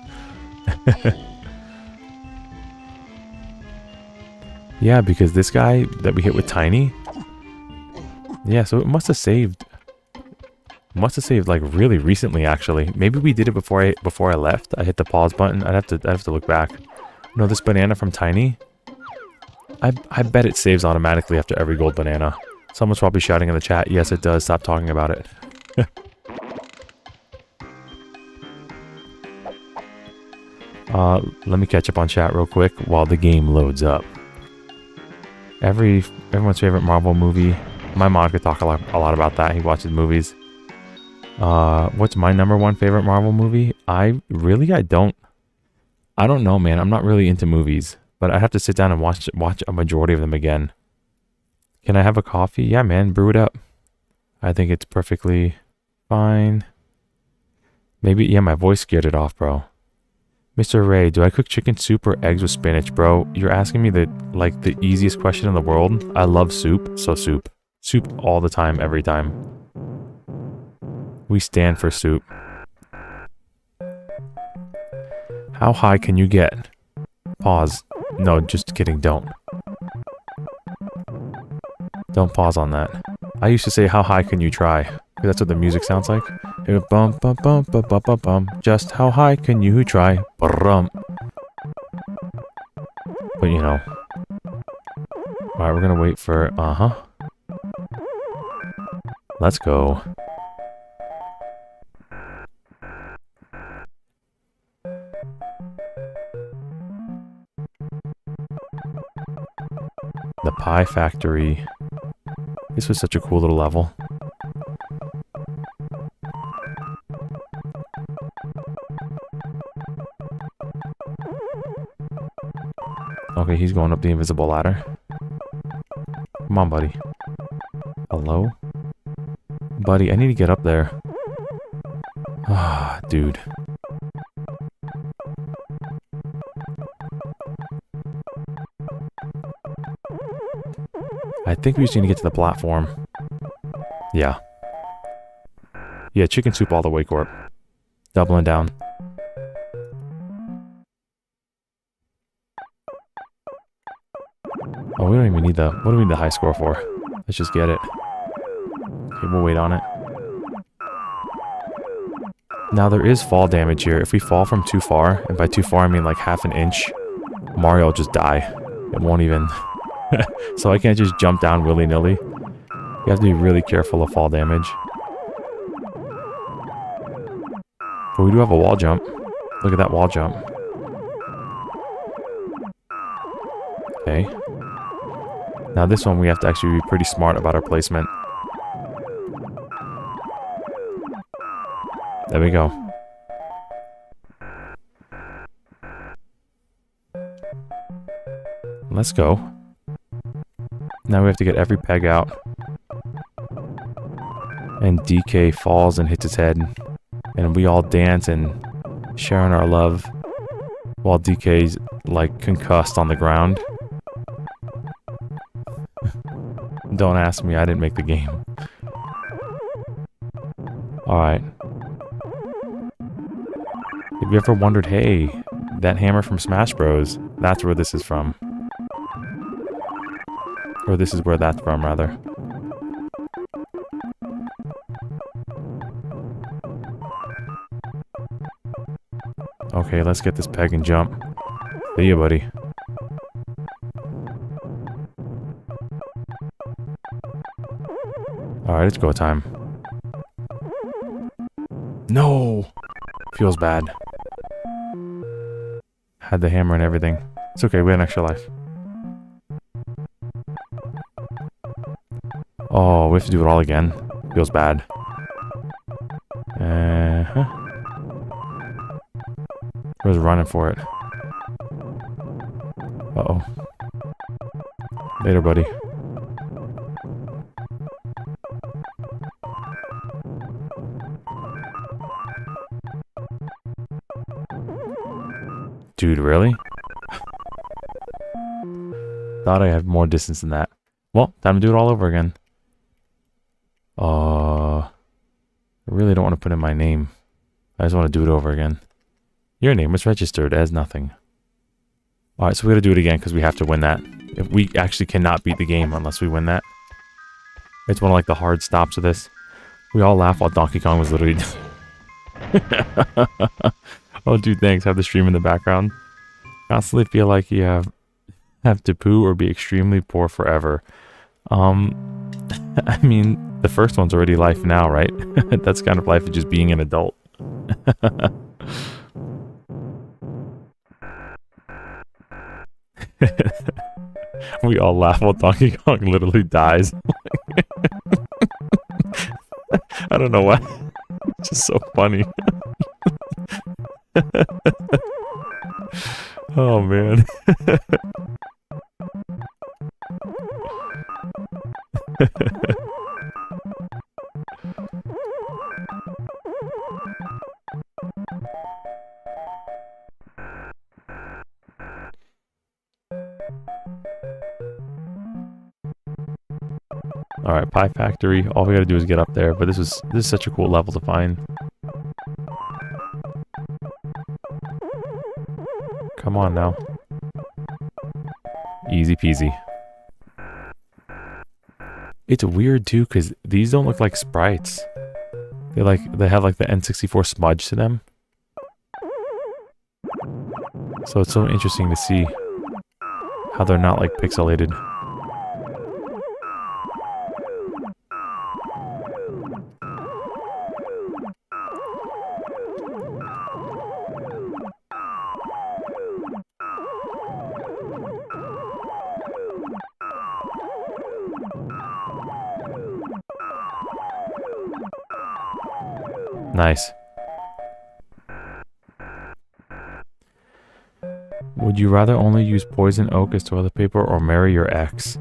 Yeah, because this guy that we hit with Tiny. Yeah, so it must have saved. Must have saved like really recently, actually. Maybe we did it before I left. I hit the pause button. I'd have to look back. No, this banana from Tiny. I bet it saves automatically after every gold banana. Someone's probably shouting in the chat. Yes, it does. Stop talking about it. Let me catch up on chat real quick while the game loads up. Everyone's favorite Marvel movie. My mod could talk a lot about that. He watches movies. What's my #1 favorite Marvel movie? I don't know, man. I'm not really into movies, but I have to sit down and watch a majority of them again. Can I have a coffee? Yeah, man, brew it up. I think it's perfectly fine. Maybe, yeah, my voice scared it off, bro. Mr. Ray, do I cook chicken soup or eggs with spinach? Bro, you're asking me the easiest question in the world. I love soup, so soup. Soup all the time, every time. We stand for soup. How high can you get? Pause. No, just kidding, don't. Don't pause on that. I used to say, how high can you try? 'Cause that's what the music sounds like. It would bum bum bum bum bum bum bum. Just how high can you try? Brum. But you know. Alright, we're gonna wait for... Let's go. The Pie Factory. This was such a cool little level. Okay, he's going up the invisible ladder. Come on, buddy. Hello? Buddy, I need to get up there. Ah, dude. I think we just need to get to the platform. Yeah. Yeah, chicken soup all the way, Corp. Doubling down. Oh, we don't even need the... What do we need the high score for? Let's just get it. Okay, we'll wait on it. Now, there is fall damage here. If we fall from too far, and by too far I mean like half an inch, Mario will just die. It won't even... So I can't just jump down willy-nilly. You have to be really careful of fall damage. But we do have a wall jump. Look at that wall jump. Okay. Now this one we have to actually be pretty smart about our placement. There we go. Let's go. Now we have to get every peg out. And DK falls and hits his head. And we all dance and sharing our love. While DK's like concussed on the ground. Don't ask me, I didn't make the game. Alright. Have you ever wondered, hey, that hammer from Smash Bros, that's where this is from. Or this is where that's from, rather. Okay, let's get this peg and jump. See ya, buddy. Alright, it's go time. No! Feels bad. Had the hammer and everything. It's okay, we had an extra life. Oh, we have to do it all again. Feels bad. I was running for it. Uh-oh. Later, buddy. Dude, really? Thought I had more distance than that. Well, time to do it all over again. I really don't want to put in my name. I just want to do it over again. Your name is registered as nothing. Alright, so we gotta do it again because we have to win that. If we actually cannot beat the game unless we win that. It's one of like the hard stops of this. We all laugh while Donkey Kong was literally... Oh, dude, thanks. Have the stream in the background. Constantly feel like you have to poo or be extremely poor forever. I mean, the first one's already life now, right? That's kind of life of just being an adult. We all laugh while Donkey Kong literally dies. I don't know why. It's just so funny. Oh man. Alright, Pie Factory. All we gotta do is get up there, but this is such a cool level to find. Come on now. Easy peasy. It's weird too, because these don't look like sprites. They have like the N64 smudge to them. So it's so interesting to see how they're not like pixelated. Nice. Would you rather only use poison oak as toilet paper or marry your ex?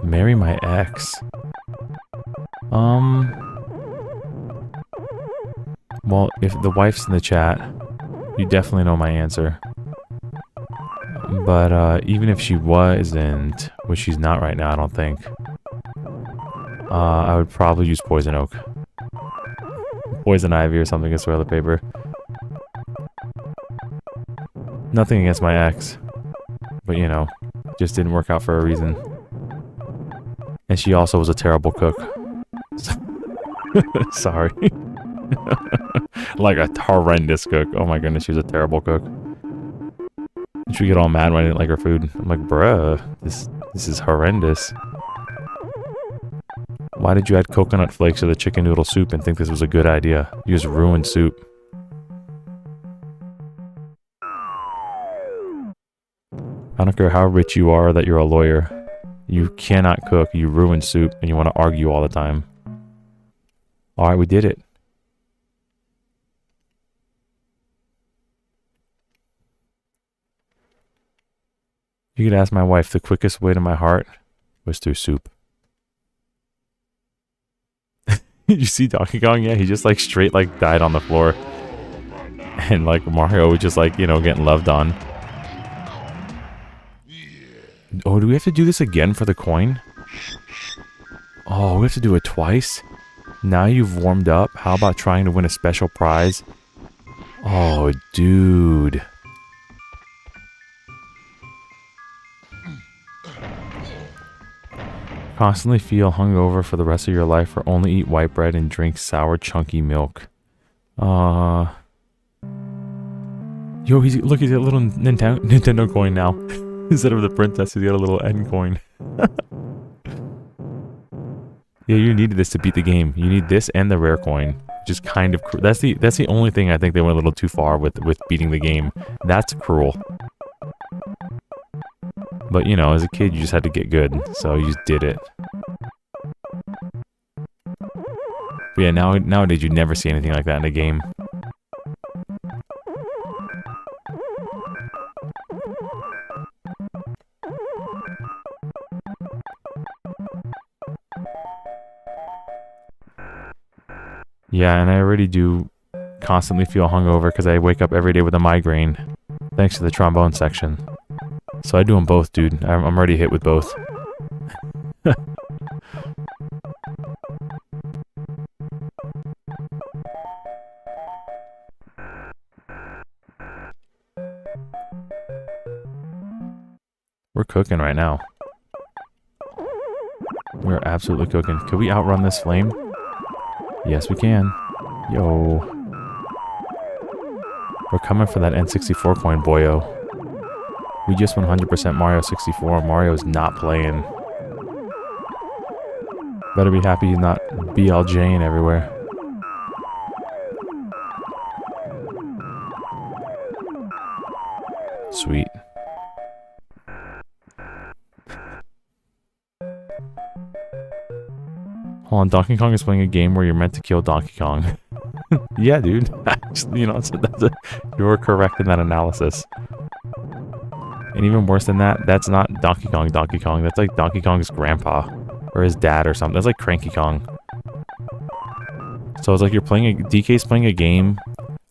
Marry my ex. Well, if the wife's in the chat, you definitely know my answer. But, even if she wasn't, which she's not right now, I don't think. I would probably use poison oak. Poison ivy or something as toilet paper. Nothing against my ex. But, you know, just didn't work out for a reason. And she also was a terrible cook. Sorry. Like a horrendous cook. Oh my goodness, she was a terrible cook. She would get all mad when I didn't like her food. I'm like, bruh, this is horrendous. Why did you add coconut flakes to the chicken noodle soup and think this was a good idea? You just ruined soup. I don't care how rich you are that you're a lawyer. You cannot cook, you ruin soup, and you want to argue all the time. Alright, we did it. You could ask my wife, the quickest way to my heart was through soup. Did you see Donkey Kong? Yeah, he just like straight like died on the floor. And like Mario was just like, you know, getting loved on. Oh, do we have to do this again for the coin? Oh, we have to do it twice? Now you've warmed up. How about trying to win a special prize? Oh, dude. Constantly feel hungover for the rest of your life, or only eat white bread and drink sour chunky milk. Yo, he's got a little Nintendo coin now. Instead of the princess, he's got a little N coin. Yeah, you needed this to beat the game. You need this and the rare coin. Just kind of that's the only thing I think they went a little too far with beating the game. That's cruel. But, you know, as a kid, you just had to get good, so you just did it. But yeah, nowadays you never see anything like that in a game. Yeah, and I already do constantly feel hungover because I wake up every day with a migraine, thanks to the trombone section. So I do them both, dude. I'm already hit with both. We're cooking right now. We're absolutely cooking. Could we outrun this flame? Yes, we can. Yo. We're coming for that N64 coin, boyo. We just 100% Mario 64. Mario's not playing. Better be happy he's not BLJing everywhere. Sweet. Hold on, Donkey Kong is playing a game where you're meant to kill Donkey Kong. Yeah, dude. Actually, you know, you're correct in that analysis. And even worse than that, that's not Donkey Kong. That's like Donkey Kong's grandpa. Or his dad or something. That's like Cranky Kong. So it's like you're playing DK's playing a game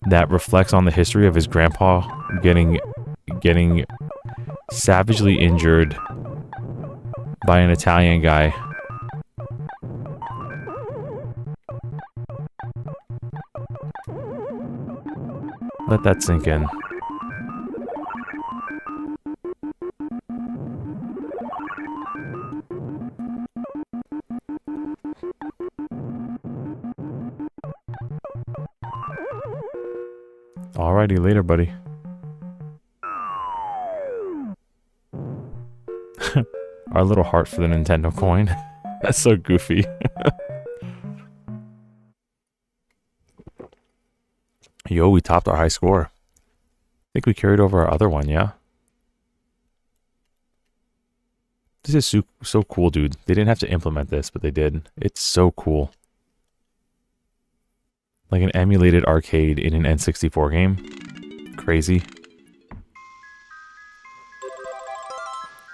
that reflects on the history of his grandpa getting savagely injured by an Italian guy. Let that sink in. Alrighty, later, buddy. Our little heart for the Nintendo coin. That's so goofy. Yo, we topped our high score. I think we carried over our other one, yeah? This is so cool, dude. They didn't have to implement this, but they did. It's so cool. Like an emulated arcade in an N64 game. Crazy.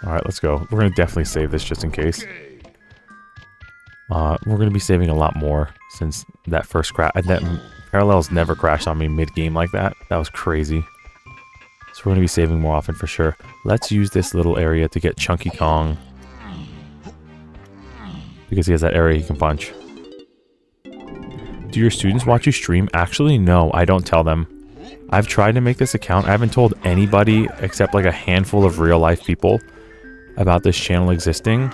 Alright, let's go. We're going to definitely save this just in case. We're going to be saving a lot more since that first crash. That Parallels never crashed on me mid-game like that. That was crazy. So we're going to be saving more often for sure. Let's use this little area to get Chunky Kong. Because he has that area he can punch. Do your students watch you stream? Actually, no. I don't tell them. I've tried to make this account. I haven't told anybody except like a handful of real-life people about this channel existing.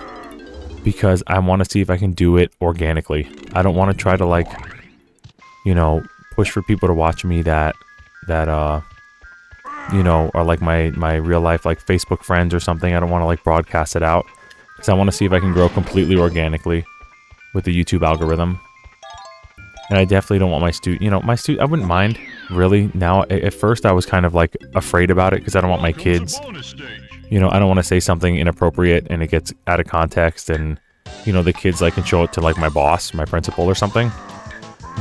Because I want to see if I can do it organically. I don't want to try to like, you know, push for people to watch me that you know, are like my real life like Facebook friends or something. I don't want to like broadcast it out. Because I want to see if I can grow completely organically with the YouTube algorithm. And I definitely don't want my I wouldn't mind, really. Now, at first I was kind of like afraid about it because I don't want my kids, you know, I don't want to say something inappropriate and it gets out of context and, you know, the kids like can show it to like my boss, my principal or something.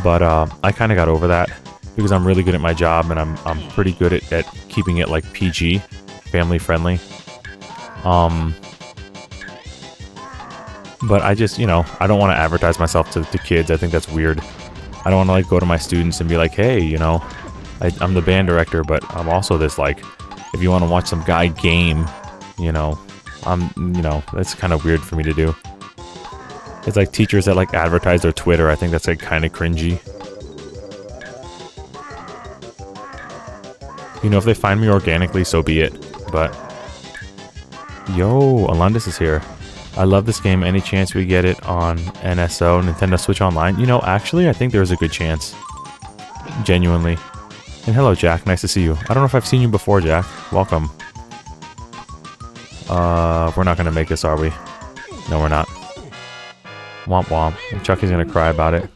But I kind of got over that because I'm really good at my job and I'm pretty good at keeping it like PG, family friendly. But I just, you know, I don't want to advertise myself to kids. I think that's weird. I don't want to like go to my students and be like, hey, you know, I'm the band director, but I'm also this like, if you want to watch some guy game, you know, that's kind of weird for me to do. It's like teachers that like advertise their Twitter. I think that's like kind of cringy. You know, if they find me organically, so be it. But yo, Alundis is here. I love this game. Any chance we get it on NSO, Nintendo Switch Online? You know, actually, I think there's a good chance. Genuinely. And hello, Jack. Nice to see you. I don't know if I've seen you before, Jack. Welcome. We're not going to make this, are we? No, we're not. Womp womp. And Chucky's going to cry about it.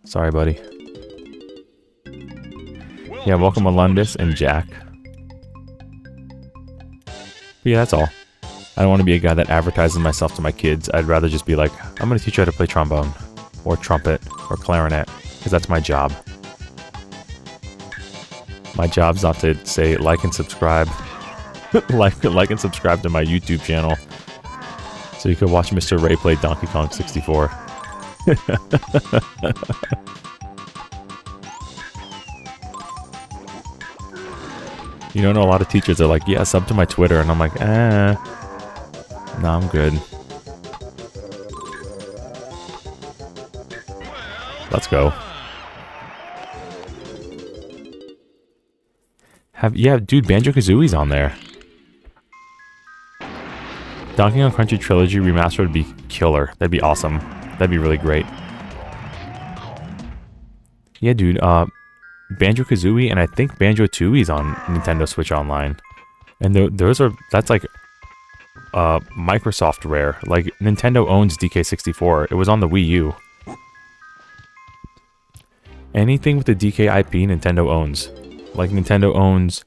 Sorry, buddy. Yeah, welcome, Alundis and Jack. But yeah, that's all. I don't want to be a guy that advertises myself to my kids. I'd rather just be like, I'm going to teach you how to play trombone, or trumpet, or clarinet, because that's my job. My job's not to say like and subscribe. like and subscribe to my YouTube channel. So you can watch Mr. Ray play Donkey Kong 64. You know, a lot of teachers are like, yeah, sub to my Twitter. And I'm like, no, I'm good. Let's go. Yeah, dude, Banjo-Kazooie's on there. Donkey Kong Country Trilogy Remastered would be killer. That'd be awesome. That'd be really great. Yeah, dude, Banjo-Kazooie and I think Banjo-Tooie's on Nintendo Switch Online. And that's like Microsoft Rare. Like, Nintendo owns DK64. It was on the Wii U. Anything with the DK IP, Nintendo owns. Like, Nintendo owns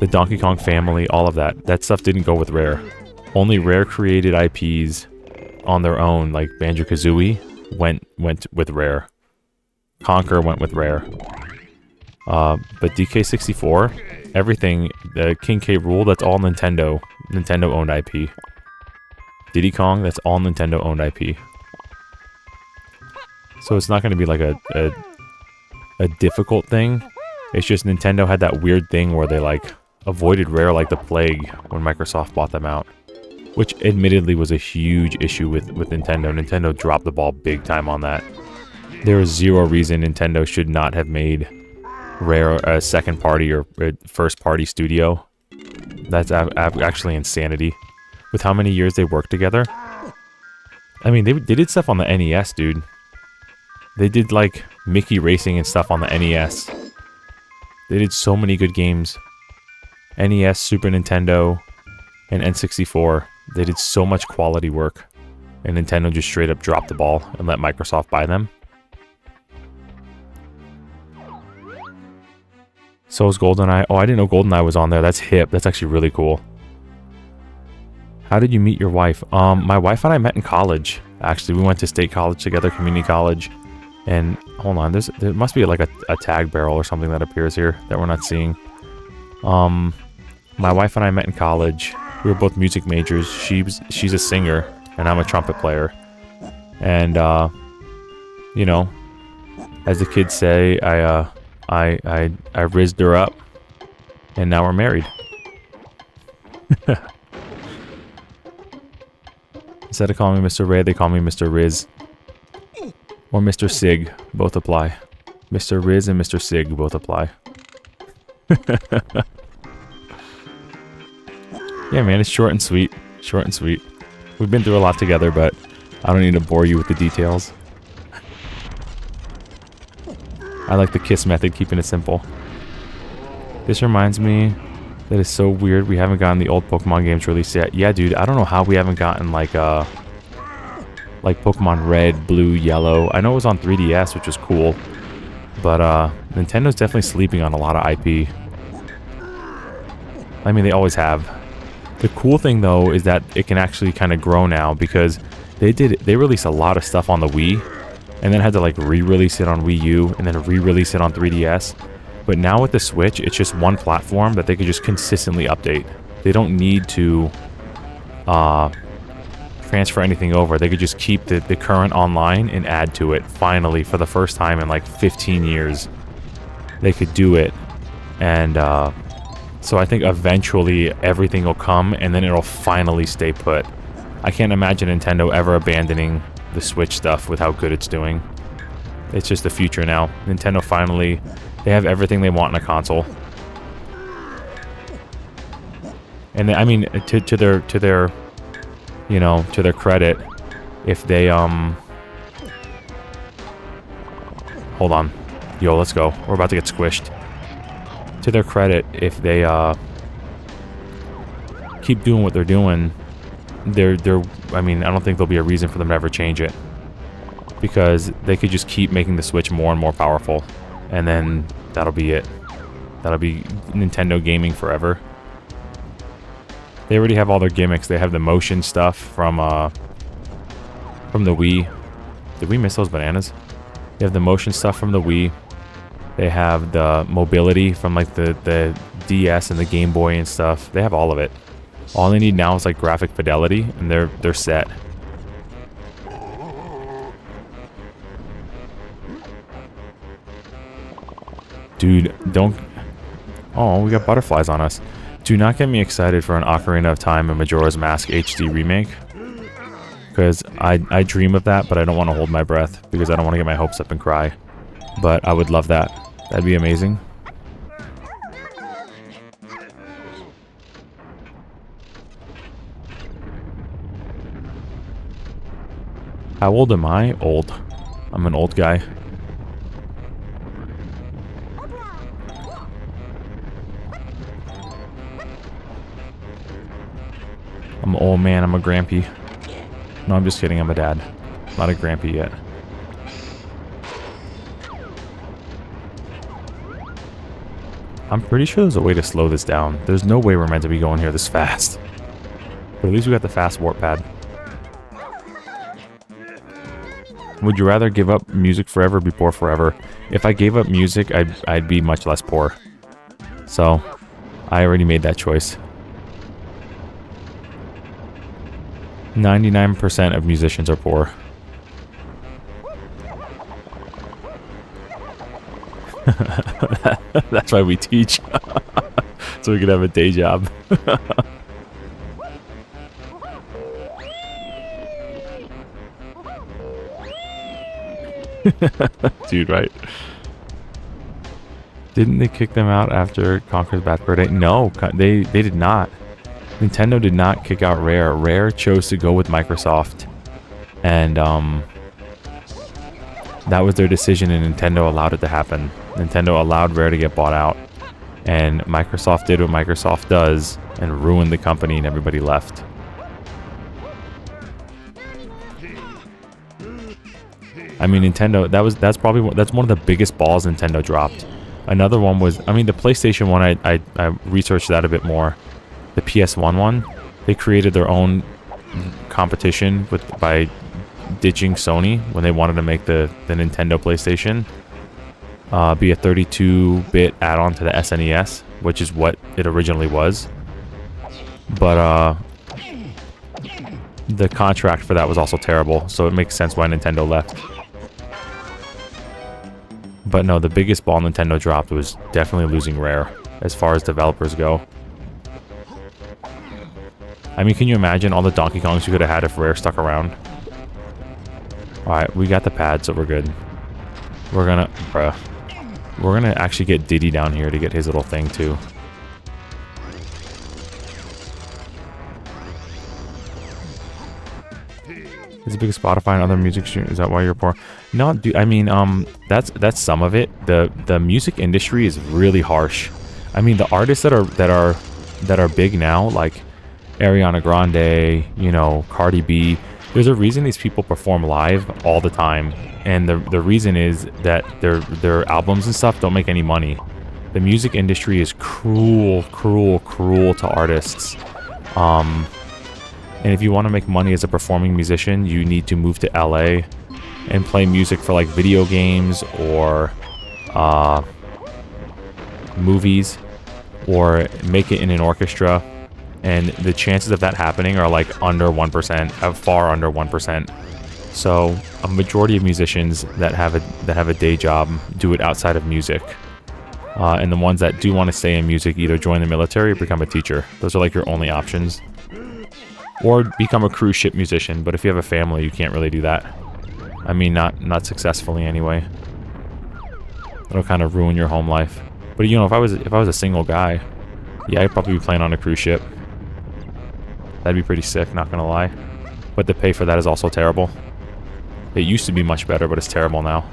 the Donkey Kong family, all of that. That stuff didn't go with Rare. Only Rare created IPs on their own, like Banjo-Kazooie, went with Rare. Conker went with Rare. But DK64, everything, the King K. Rool, that's all Nintendo. Nintendo-owned IP. Diddy Kong, that's all Nintendo-owned IP. So it's not going to be like a difficult thing. It's just Nintendo had that weird thing where they like avoided Rare like the plague when Microsoft bought them out. Which admittedly was a huge issue with Nintendo. Nintendo dropped the ball big time on that. There is zero reason Nintendo should not have made Rare a second party or first party studio. That's actually insanity. With how many years they worked together. I mean, they did stuff on the NES, dude. They did like Mickey Racing and stuff on the NES. They did so many good games. NES, Super Nintendo, and N64. They did so much quality work. And Nintendo just straight up dropped the ball and let Microsoft buy them. So is GoldenEye. Oh, I didn't know GoldenEye was on there. That's hip. That's actually really cool. How did you meet your wife? My wife and I met in college. Actually, we went to state college together, community college. And hold on, there must be like a tag barrel or something that appears here that we're not seeing. My wife and I met in college. We were both music majors. She's a singer, and I'm a trumpet player. And you know, as the kids say, I rizzed her up, and now we're married. Instead of calling me Mr. Ray, they call me Mr. Riz. Or Mr. Sig, both apply. Mr. Riz and Mr. Sig both apply. Yeah, man, it's short and sweet. Short and sweet. We've been through a lot together, but I don't need to bore you with the details. I like the KISS method, keeping it simple. This reminds me that it's so weird we haven't gotten the old Pokemon games released yet. Yeah, dude, I don't know how we haven't gotten like Pokemon Red, Blue, Yellow. I know it was on 3DS, which was cool. But Nintendo's definitely sleeping on a lot of IP. I mean, they always have. The cool thing though is that it can actually kind of grow now, because they released a lot of stuff on the Wii, and then had to like re-release it on Wii U, and then re-release it on 3DS. But now with the Switch, it's just one platform that they could just consistently update. They don't need to transfer anything over. They could just keep the current online and add to it. Finally, for the first time in like 15 years, they could do it. And so I think eventually everything will come, and then it'll finally stay put. I can't imagine Nintendo ever abandoning the Switch stuff with how good it's doing. It's just the future now. Nintendo finally, they have everything they want in a console. And I mean, to their you know, to their credit, if they hold on. Yo, let's go. We're about to get squished. To their credit, if they keep doing what they're doing, I mean, I don't think there'll be a reason for them to ever change it, because they could just keep making the Switch more and more powerful, and then that'll be it. That'll be Nintendo gaming forever. They already have all their gimmicks. They have the motion stuff from the Wii. Did we miss those bananas? They have the motion stuff from the Wii. They have the mobility from like the DS and the Game Boy and stuff. They have all of it. All they need now is like graphic fidelity, and they're set. Dude, don't... Oh, we got butterflies on us. Do not get me excited for an Ocarina of Time and Majora's Mask HD remake. Because I dream of that, but I don't want to hold my breath, because I don't want to get my hopes up and cry. But I would love that. That'd be amazing. How old am I? Old. I'm an old guy. I'm an old man. I'm a grampy. No, I'm just kidding. I'm a dad. Not a grampy yet. I'm pretty sure there's a way to slow this down. There's no way we're meant to be going here this fast. But at least we got the fast warp pad. Would you rather give up music forever or be poor forever? If I gave up music, I'd be much less poor. So, I already made that choice. 99% of musicians are poor. That's why we teach. So we can have a day job. Dude, right? Didn't they kick them out after Conker's Bad Fur Day? No, they did not. Nintendo did not kick out Rare. Rare chose to go with Microsoft. And that was their decision, and Nintendo allowed it to happen. Nintendo allowed Rare to get bought out. And Microsoft did what Microsoft does and ruined the company, and everybody left. I mean, Nintendo, that's one of the biggest balls Nintendo dropped. Another one was, I mean, the PlayStation one, I researched that a bit more. The PS1 one, they created their own competition by ditching Sony when they wanted to make the Nintendo PlayStation be a 32-bit add-on to the SNES, which is what it originally was. But the contract for that was also terrible, so it makes sense why Nintendo left. But no, the biggest ball Nintendo dropped was definitely losing Rare, as far as developers go. I mean, can you imagine all the Donkey Kongs you could have had if Rare stuck around? Alright, we got the pad, so we're good. We're gonna actually get Diddy down here to get his little thing, too. Is it big Spotify and other music streams? Is that why you're poor? No, dude. I mean, that's some of it. The music industry is really harsh. I mean, the artists that are big now, like Ariana Grande, you know, Cardi B. There's a reason these people perform live all the time, and the reason is that their albums and stuff don't make any money. The music industry is cruel to artists. And if you want to make money as a performing musician, you need to move to LA and play music for like video games or movies, or make it in an orchestra. And the chances of that happening are like under 1%, far under 1%. So a majority of musicians that have a day job do it outside of music. And the ones that do want to stay in music either join the military or become a teacher. Those are like your only options. Or become a cruise ship musician, but if you have a family, you can't really do that. I mean, not successfully anyway. It'll kind of ruin your home life. But you know, if I was a single guy, yeah, I'd probably be playing on a cruise ship. That'd be pretty sick, not gonna lie. But the pay for that is also terrible. It used to be much better, but it's terrible now.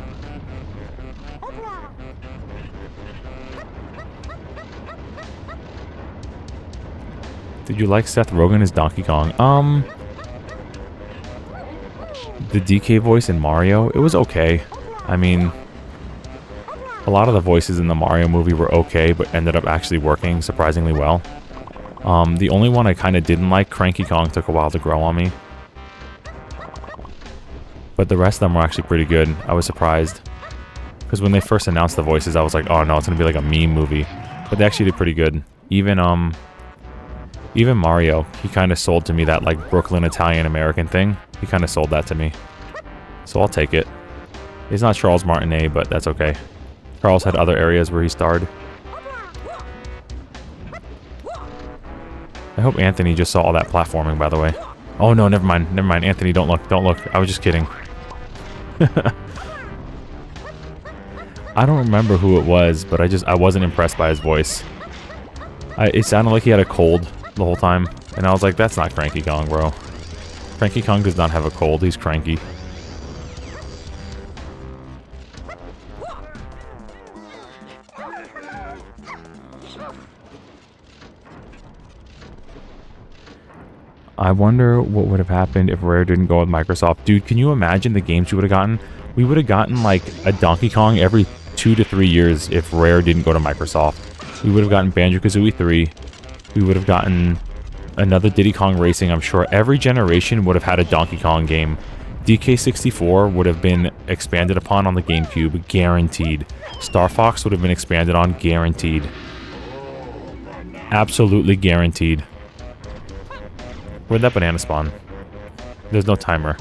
Did you like Seth Rogen as Donkey Kong? The DK voice in Mario, it was okay. I mean, a lot of the voices in the Mario movie were okay, but ended up actually working surprisingly well. The only one I kind of didn't like, Cranky Kong, took a while to grow on me. But the rest of them were actually pretty good. I was surprised. Because when they first announced the voices, I was like, oh no, it's going to be like a meme movie. But they actually did pretty good. Even Mario, he kind of sold to me that like Brooklyn Italian-American thing. He kind of sold that to me. So I'll take it. He's not Charles Martinet, but that's okay. Charles had other areas where he starred. I hope Anthony just saw all that platforming, by the way. Oh no, never mind. Never mind. Anthony, don't look. Don't look. I was just kidding. I don't remember who it was, but I wasn't impressed by his voice. It sounded like he had a cold the whole time, and I was like, that's not Cranky Kong, bro. Cranky Kong does not have a cold, he's cranky. I wonder what would have happened if Rare didn't go with Microsoft. Dude, can you imagine the games we would have gotten? We would have gotten like a Donkey Kong every 2 to 3 years if Rare didn't go to Microsoft. We would have gotten Banjo-Kazooie 3. We would have gotten another Diddy Kong Racing, I'm sure. Every generation would have had a Donkey Kong game. DK64 would have been expanded upon on the GameCube, guaranteed. Star Fox would have been expanded on, guaranteed. Absolutely guaranteed. Where'd that banana spawn? There's no timer.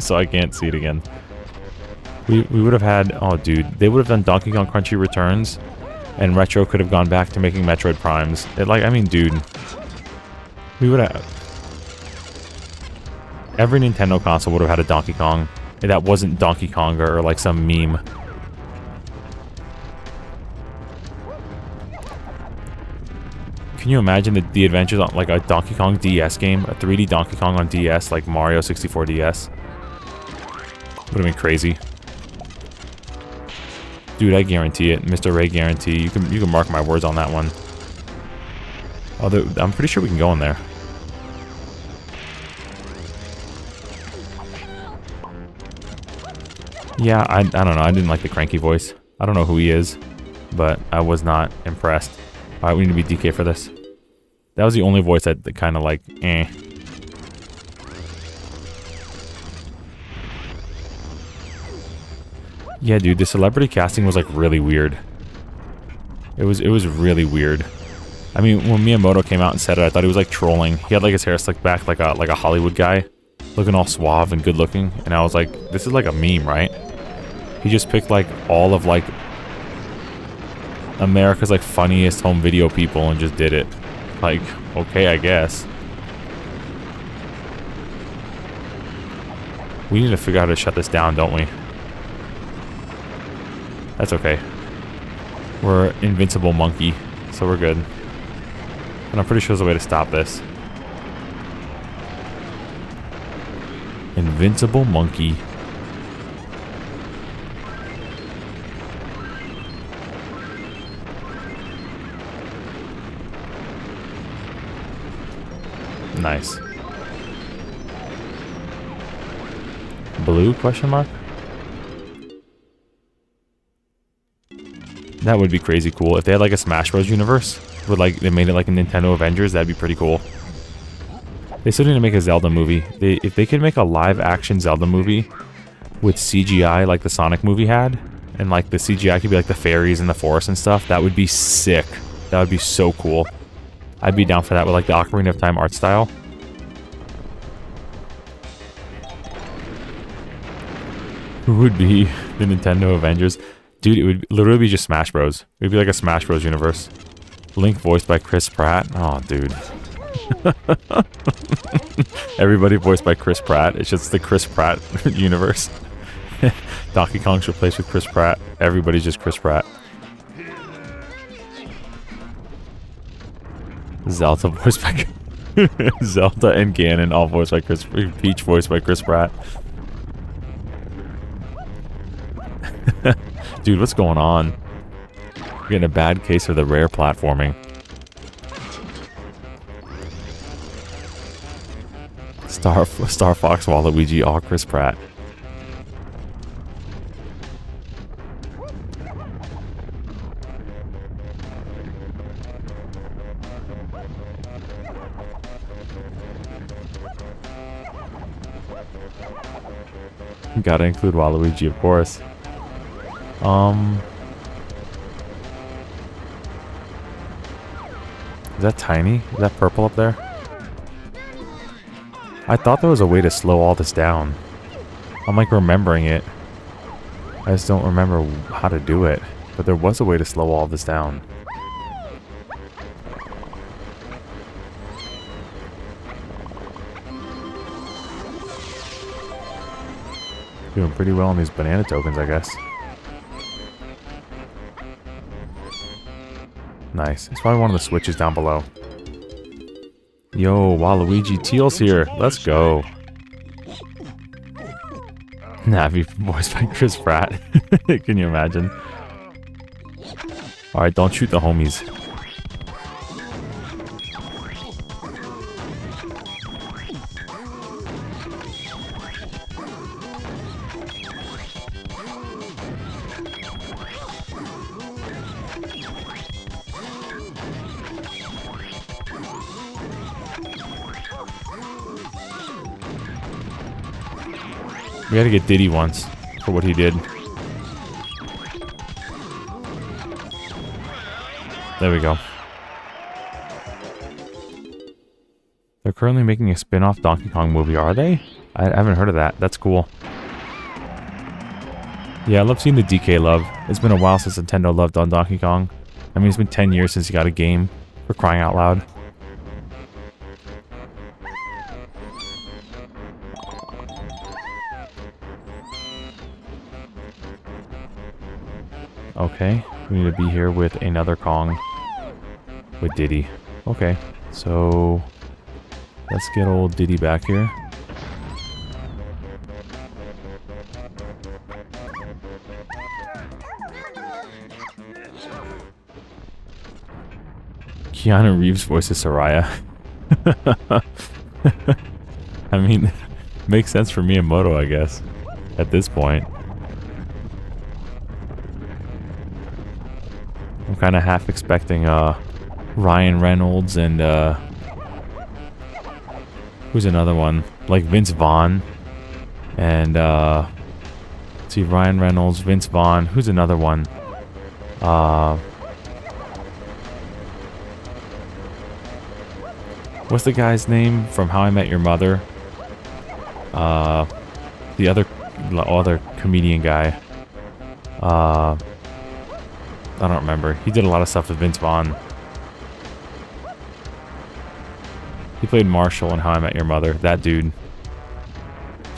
So I can't see it again. We would have had... Oh, dude. They would have done Donkey Kong Country Returns, and Retro could have gone back to making Metroid Primes. I mean, dude. We would have... Every Nintendo console would have had a Donkey Kong. That wasn't Donkey Konga or like some meme. can you imagine the adventures on like a Donkey Kong DS game, a 3D Donkey Kong on DS, like Mario 64 DS? Would have been crazy. Dude, I guarantee it. Mr. Ray guarantee. You can mark my words on that one. Although I'm pretty sure we can go in there. Yeah, I don't know. I didn't like the cranky voice. I don't know who he is, but I was not impressed. Alright, we need to be DK for this. That was the only voice that kind of like, eh. Yeah, dude, the celebrity casting was like really weird. It was really weird. I mean, when Miyamoto came out and said it, I thought he was like trolling. He had like his hair slicked back like a Hollywood guy, looking all suave and good looking, and I was like, this is like a meme, right? He just picked like all of like America's like funniest home video people and just did it. Like, okay, I guess. We need to figure out how to shut this down, don't we? That's okay. We're invincible monkey, so we're good. And I'm pretty sure there's a way to stop this. Invincible monkey. Nice. Blue question mark? That would be crazy cool. If they had like a Smash Bros. Universe, with like they made it like a Nintendo Avengers, that'd be pretty cool. They still need to make a Zelda movie. If they could make a live action Zelda movie with CGI like the Sonic movie had, and like the CGI could be like the fairies and the forest and stuff, that would be sick. That would be so cool. I'd be down for that with like the Ocarina of Time art style. Who would be the Nintendo Avengers? Dude, it would literally be just Smash Bros. It would be like a Smash Bros. Universe. Link voiced by Chris Pratt. Oh, dude. Everybody voiced by Chris Pratt. It's just the Chris Pratt universe. Donkey Kong's replaced with Chris Pratt. Everybody's just Chris Pratt. Zelda voiced by Zelda and Ganon all voiced by Chris. Peach voiced by Chris Pratt. Dude, what's going on? We're getting a bad case of the rare platforming. Star Fox, Waluigi, all Chris Pratt. Gotta include Waluigi, of course. Is that tiny? Is that purple up there? I thought there was a way to slow all this down. I'm like remembering it. I just don't remember how to do it. But there was a way to slow all this down. Doing pretty well on these banana tokens, I guess. Nice. It's probably one of the switches down below. Yo, Waluigi, Teal's here. Let's go. Navi voiced by Chris Pratt. Can you imagine? Alright, don't shoot the homies. We gotta get Diddy once for what he did. There we go. They're currently making a spin-off Donkey Kong movie, are they? I haven't heard of that. That's cool. Yeah, I love seeing the DK love. It's been a while since Nintendo loved on Donkey Kong. I mean, it's been 10 years since he got a game, for crying out loud. Okay, we need to be here with another Kong with Diddy. Okay, so let's get old Diddy back here. Keanu Reeves voices Soraya. I mean, makes sense for Miyamoto, I guess, at this point. I'm kind of half expecting Ryan Reynolds and who's another one? Like Vince Vaughn and let's see, Ryan Reynolds, Vince Vaughn. Who's another one? What's the guy's name from How I Met Your Mother? The other comedian guy. I don't remember. He did a lot of stuff with Vince Vaughn. He played Marshall in How I Met Your Mother. That dude.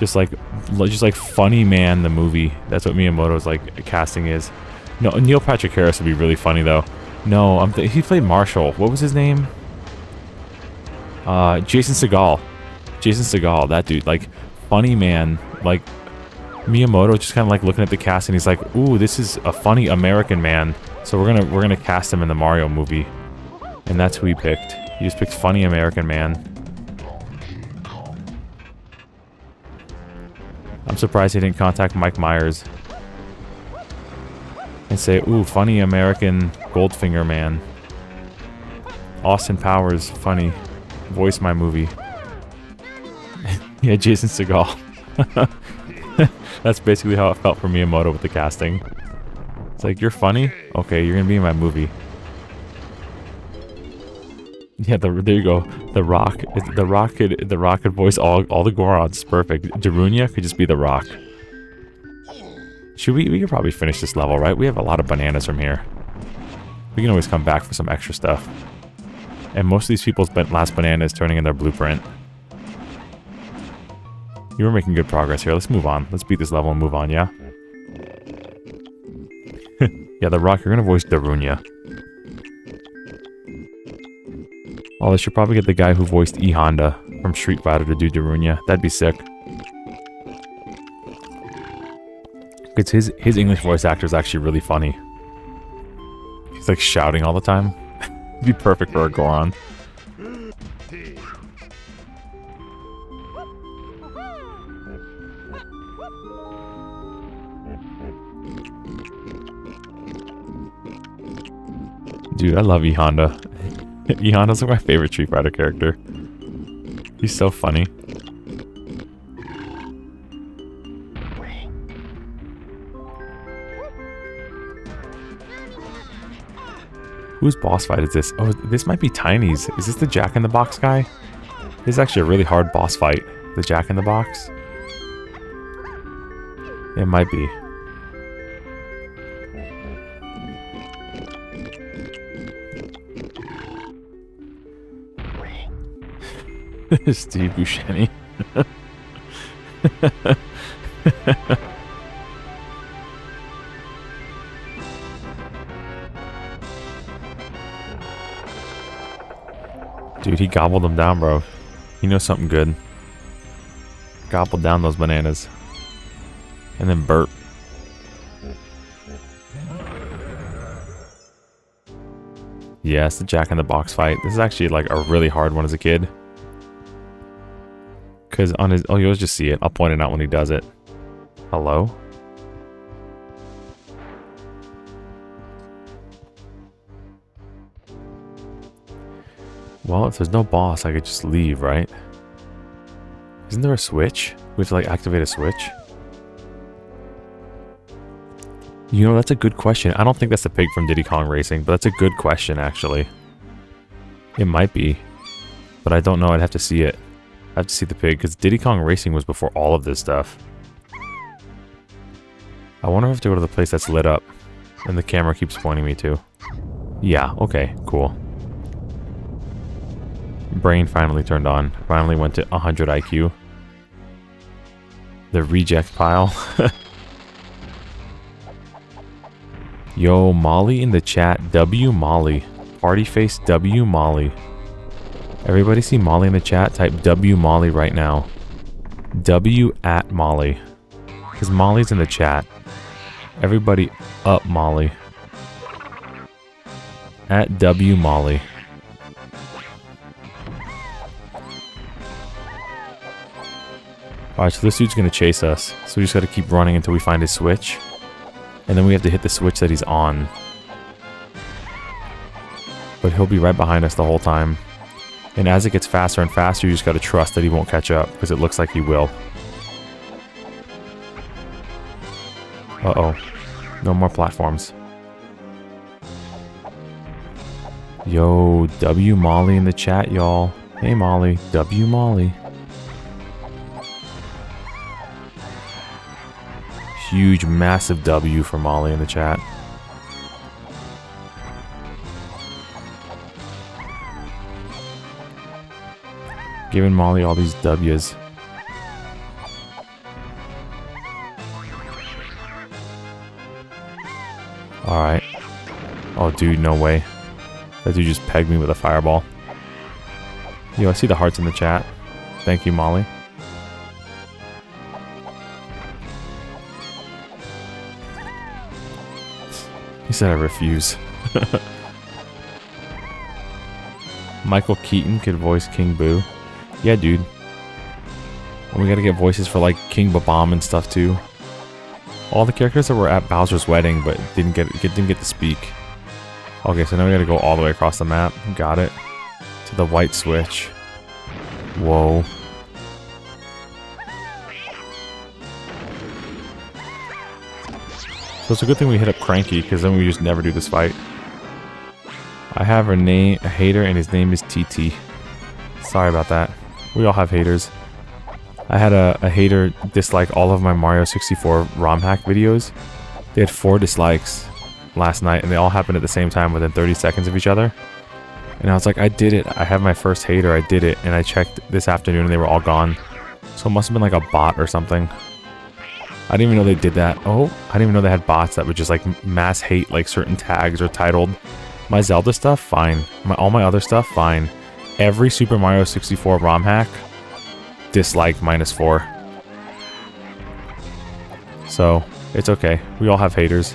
Just like Funny Man, the movie. That's what Miyamoto's like casting is. No, Neil Patrick Harris would be really funny though. No, he played Marshall. What was his name? Jason Segel. Jason Segel, that dude. Like, Funny Man. Like, Miyamoto just kind of like looking at the cast and he's like, ooh, this is a funny American man. So we're gonna cast him in the Mario movie. And that's who he picked. He just picked funny American man. I'm surprised he didn't contact Mike Myers and say, ooh, funny American Goldfinger man. Austin Powers, funny. Voice my movie. Yeah, Jason Segel. That's basically how it felt for Miyamoto with the casting. It's like, you're funny? Okay, you're gonna be in my movie. Yeah, there you go. The Rock could voice all the Gorons. Perfect. Darunia could just be the Rock. We could probably finish this level, right? We have a lot of bananas from here. We can always come back for some extra stuff. And most of these people's last banana is turning in their blueprint. You were making good progress here. Let's move on. Let's beat this level and move on, yeah? Yeah, the Rock, you're gonna voice Darunia. Oh, they should probably get the guy who voiced E Honda from Street Fighter to do Darunia. That'd be sick. Because his English voice actor is actually really funny. He's like shouting all the time. It'd be perfect for a Goron. Dude, I love E Honda. E Honda's like my favorite Street Fighter character. He's so funny. Whose boss fight is this? Oh, this might be Tiny's. Is this the Jack in the Box guy? This is actually a really hard boss fight. The Jack in the Box? It might be. Steve Buscemi. Dude, he gobbled them down, bro. He knows something good. Gobbled down those bananas. And then burp. Yeah, it's the Jack in the Box fight. This is actually like a really hard one as a kid. Because on his... Oh, you'll just see it. I'll point it out when he does it. Hello? Well, if there's no boss, I could just leave, right? Isn't there a switch? We have to, like, activate a switch? You know, that's a good question. I don't think that's the pig from Diddy Kong Racing, but that's a good question, actually. It might be. But I don't know. I'd have to see it. I have to see the pig, because Diddy Kong Racing was before all of this stuff. I wonder if I have to go to the place that's lit up, and the camera keeps pointing me to. Yeah, okay, cool. Brain finally turned on. Finally went to 100 IQ. The reject pile. Yo, Molly in the chat. W Molly. Party face W Molly. Everybody see Molly in the chat? Type W Molly right now. W at Molly. Because Molly's in the chat. Everybody up Molly. At W Molly. Alright, so this dude's gonna chase us. So we just gotta keep running until we find his switch. And then we have to hit the switch that he's on. But he'll be right behind us the whole time. And as it gets faster and faster, you just gotta trust that he won't catch up, because it looks like he will. Uh-oh. No more platforms. Yo, W Molly in the chat, y'all. Hey Molly, W Molly. Huge, massive W for Molly in the chat. Giving Molly all these W's. Alright. Oh, dude, no way. That dude just pegged me with a fireball. Yo, I see the hearts in the chat. Thank you, Molly. He said I refuse. Michael Keaton could voice King Boo. Yeah, dude. And we gotta get voices for like King Babam and stuff too. All the characters that were at Bowser's wedding but didn't get to speak. Okay, so now we gotta go all the way across the map. Got it. To the white switch. Whoa. So it's a good thing we hit up Cranky, because then we just never do this fight. I have a hater, and his name is TT. Sorry about that. We all have haters. I had a hater dislike all of my Mario 64 ROM hack videos. They had 4 dislikes last night, and they all happened at the same time within 30 seconds of each other. And I was like, I did it. I have my first hater. I did it. And I checked this afternoon, and they were all gone. So it must have been like a bot or something. I didn't even know they did that. Oh, I didn't even know they had bots that would just like mass hate like certain tags or titled. My Zelda stuff, fine. All my other stuff, fine. Every Super Mario 64 ROM hack, dislike -4. So, it's okay. We all have haters.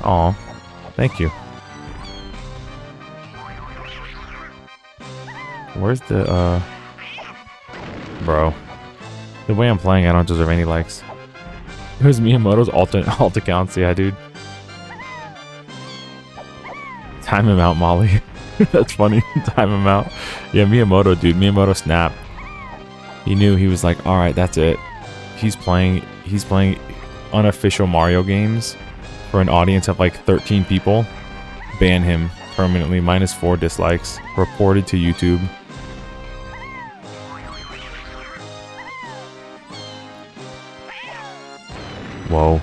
Aw, thank you. Where's the, Bro. The way I'm playing, I don't deserve any likes. It was Miyamoto's alt accounts, yeah, dude. Time him out, Molly. That's funny. Time him out. Yeah, Miyamoto, dude. Miyamoto snapped. He knew, he was like, alright, that's it. He's playing unofficial Mario games for an audience of like 13 people. Ban him permanently. -4 dislikes. Reported to YouTube. Whoa.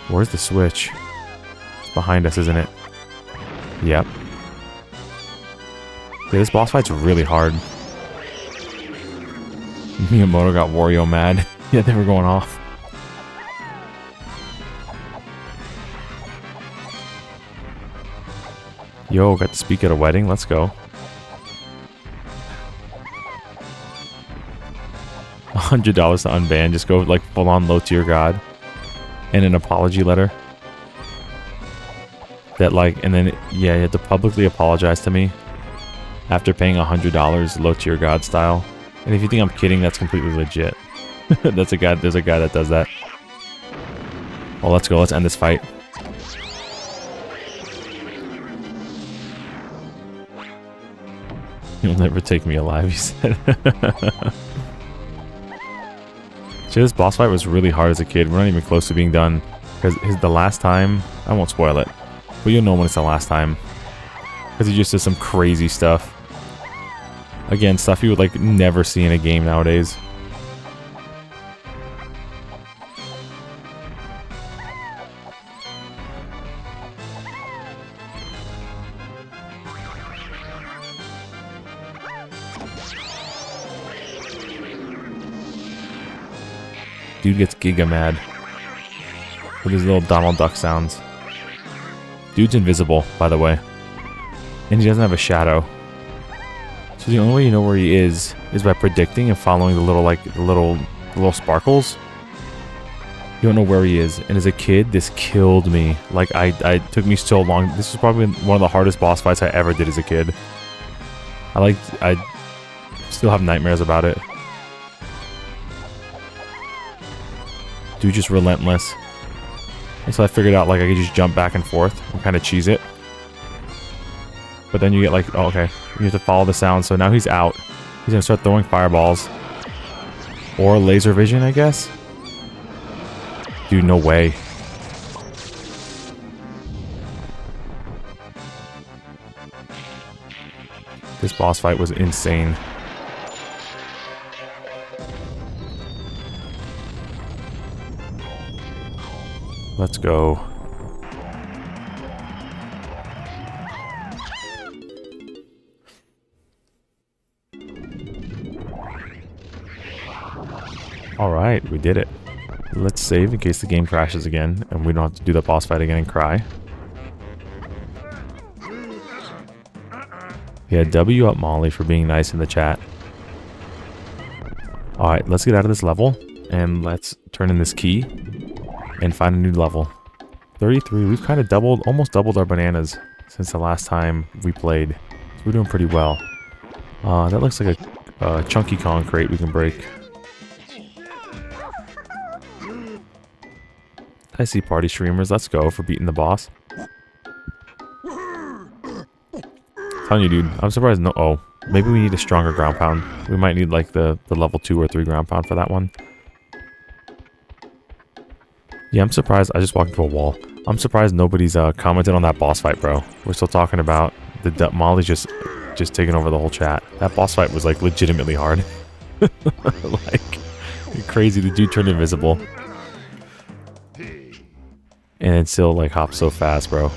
Where's the switch? It's behind us, isn't it? Yep. Yeah, this boss fight's really hard. Miyamoto got Wario mad. Yeah, they were going off. Yo, got to speak at a wedding? Let's go. $100 to unban. Just go like full on low tier god. And an apology letter. That like, and then, yeah, you have to publicly apologize to me. After paying $100 low tier god style. And if you think I'm kidding, that's completely legit. There's a guy that does that. Well, let's go. Let's end this fight. You'll never take me alive, he said. See, this boss fight was really hard as a kid. We're not even close to being done. Because the last time... I won't spoil it. But you'll know when it's the last time. Because he just does some crazy stuff. Again, stuff you would like never see in a game nowadays. Dude gets giga mad with his little Donald Duck sounds. Dude's invisible, by the way. And he doesn't have a shadow. So the only way you know where he is by predicting and following the little sparkles. You don't know where he is. And as a kid, this killed me. Like, it took me so long. This was probably one of the hardest boss fights I ever did as a kid. I still have nightmares about it. Dude, just relentless. And so I figured out, like, I could just jump back and forth and kind of cheese it. But then you get, like, oh, okay. You have to follow the sound. So now he's out. He's going to start throwing fireballs. Or laser vision, I guess. Dude, no way. This boss fight was insane. Let's go. Alright, we did it. Let's save in case the game crashes again and we don't have to do the boss fight again and cry. Yeah, W up Molly for being nice in the chat. Alright, let's get out of this level and let's turn in this key and find a new level. 33, we've kind of almost doubled our bananas since the last time we played. So we're doing pretty well. That looks like a chunky concrete we can break. I see party streamers, let's go for beating the boss. Telling you, dude, I'm surprised maybe we need a stronger ground pound. We might need like the level 2 or 3 ground pound for that one. Yeah, I'm surprised. I just walked into a wall. I'm surprised nobody's commented on that boss fight, bro. We're still talking about Molly's just taking over the whole chat. That boss fight was like legitimately hard. Like crazy. The dude turned invisible. And it still like hops so fast, bro.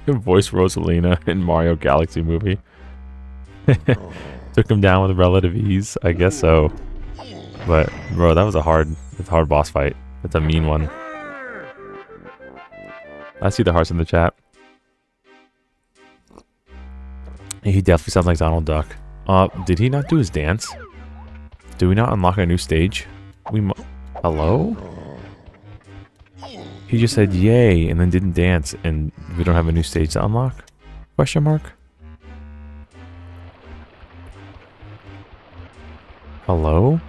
Voice Rosalina in Mario Galaxy movie. Took him down with relative ease, I guess so. But bro, that's a hard boss fight. That's a mean one. I see the hearts in the chat. He definitely sounds like Donald Duck. Did he not do his dance? Did we not unlock a new stage? Hello? He just said yay and then didn't dance and we don't have a new stage to unlock? Question mark? Hello?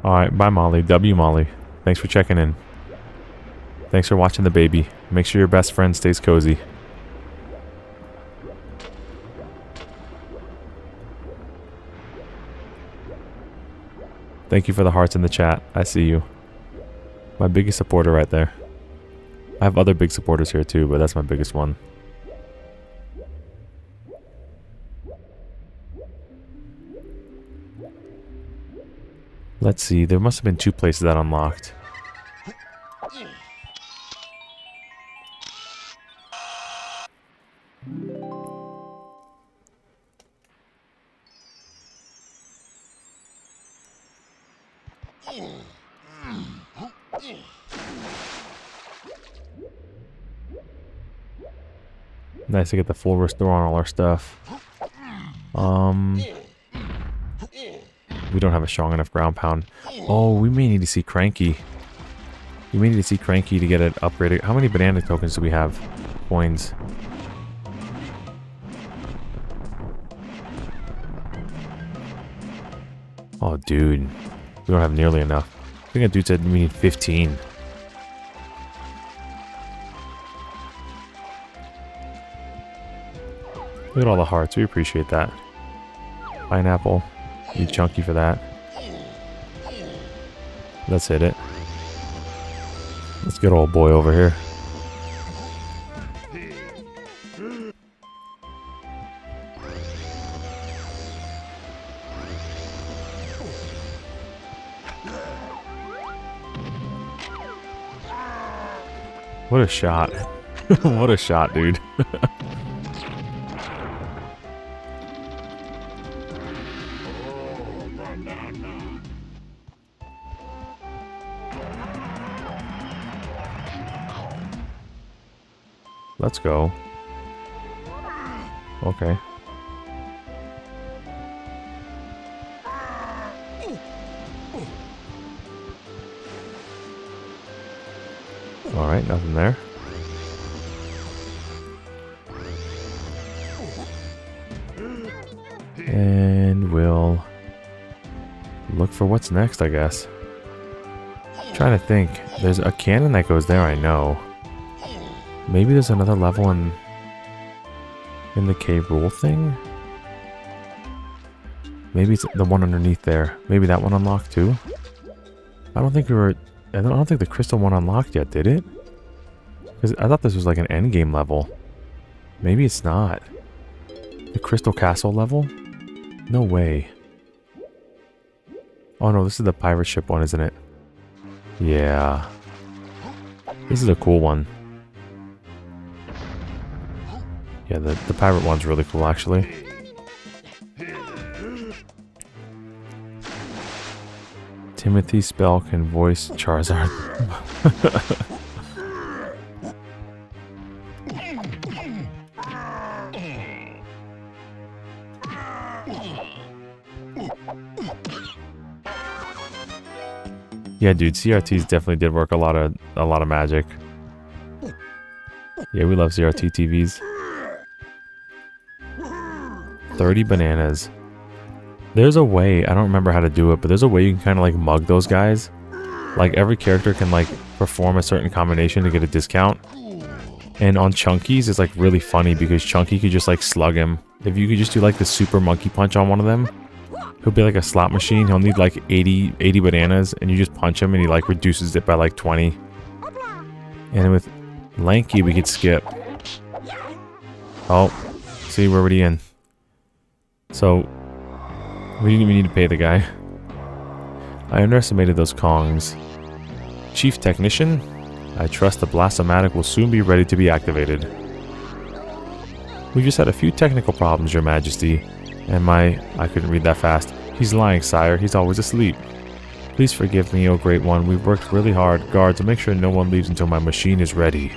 Alright, bye Molly. W Molly. Thanks for checking in. Thanks for watching the baby. Make sure your best friend stays cozy. Thank you for the hearts in the chat. I see you. My biggest supporter right there. I have other big supporters here too, but that's my biggest one. Let's see. There must have been 2 places that unlocked. Nice to get the full restore on all our stuff. We don't have a strong enough ground pound. Oh, we may need to see Cranky. We may need to see Cranky to get it upgraded. How many banana tokens do we have? Coins. Oh, dude. We don't have nearly enough. I think that dude said we need 15. Look at all the hearts. We appreciate that. Pineapple. Need Chunky for that. Let's hit it. Let's get old boy over here. What a shot. What a shot, dude. Let's go. Okay. Alright, nothing there. And we'll look for what's next, I guess. Trying to think. There's a cannon that goes there, I know. Maybe there's another level in the K. Rool thing? Maybe it's the one underneath there. Maybe that one unlocked too? I don't think the crystal one unlocked yet, did it? Because I thought this was like an endgame level. Maybe it's not. The Crystal Castle level? No way. Oh no, this is the pirate ship one, isn't it? Yeah. This is a cool one. Yeah, the pirate one's really cool, actually. Timothy Spell can voice Charizard. Yeah, dude, CRTs definitely did work a lot of magic. Yeah, we love CRT TVs. 30 bananas. There's a way, I don't remember how to do it, but there's a way you can kind of like mug those guys. Like every character can like perform a certain combination to get a discount. And on Chunky's it's like really funny because Chunky could just like slug him. If you could just do like the super monkey punch on one of them, he'll be like a slot machine. He'll need like 80 bananas and you just punch him and he like reduces it by like 20. And with Lanky we could skip. Oh, see, we're already in. So, we didn't even need to pay the guy. I underestimated those Kongs. Chief Technician, I trust the Blastomatic will soon be ready to be activated. We just had a few technical problems, Your Majesty. And I couldn't read that fast. He's lying, sire. He's always asleep. Please forgive me, O Great One. We've worked really hard, guard, to make sure no one leaves until my machine is ready.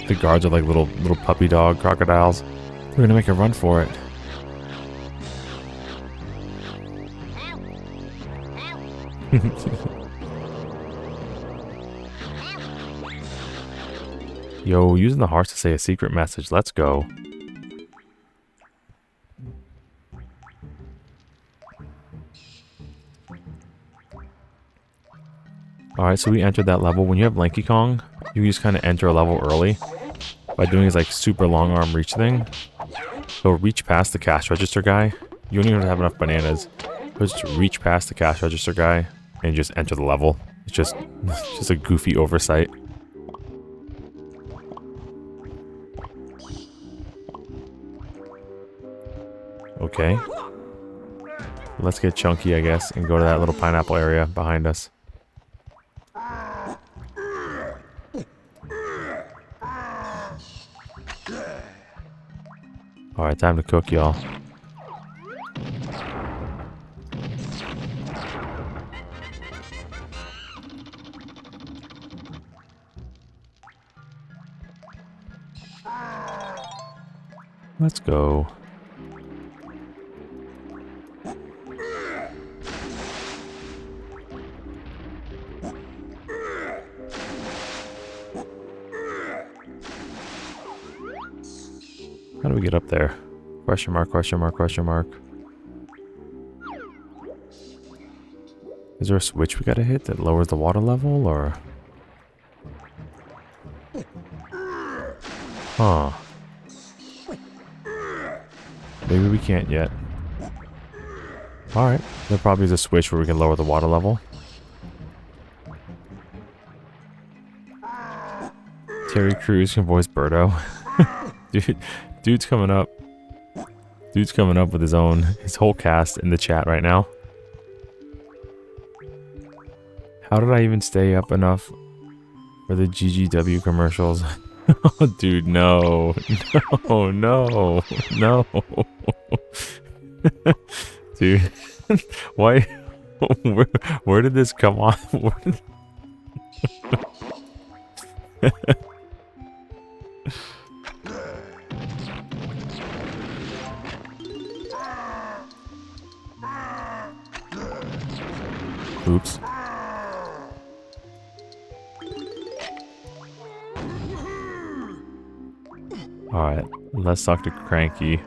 The guards are like little puppy dog crocodiles. We're gonna make a run for it. Yo, using the hearts to say a secret message. Let's go. Alright, so we entered that level. When you have Lanky Kong, you just kind of enter a level early by doing his like super long arm reach thing. He'll reach past the cash register guy. You don't even have enough bananas. He'll just reach past the cash register guy and just enter the level. It's just a goofy oversight. Okay. Let's get Chunky, I guess, and go to that little pineapple area behind us. Alright, time to cook, y'all. Let's go. How do we get up there? Question mark, question mark, question mark. Is there a switch we gotta hit that lowers the water level, or? Huh. Maybe we can't yet. Alright, there probably is a switch where we can lower the water level. Terry Crews can voice Birdo. Dude's coming up. Dude's coming up with his whole cast in the chat right now. How did I even stay up enough For the GGW commercials. Oh, dude, no. No, no, no. Dude, why? Where did this come on? Oops. Alright, let's talk to Cranky.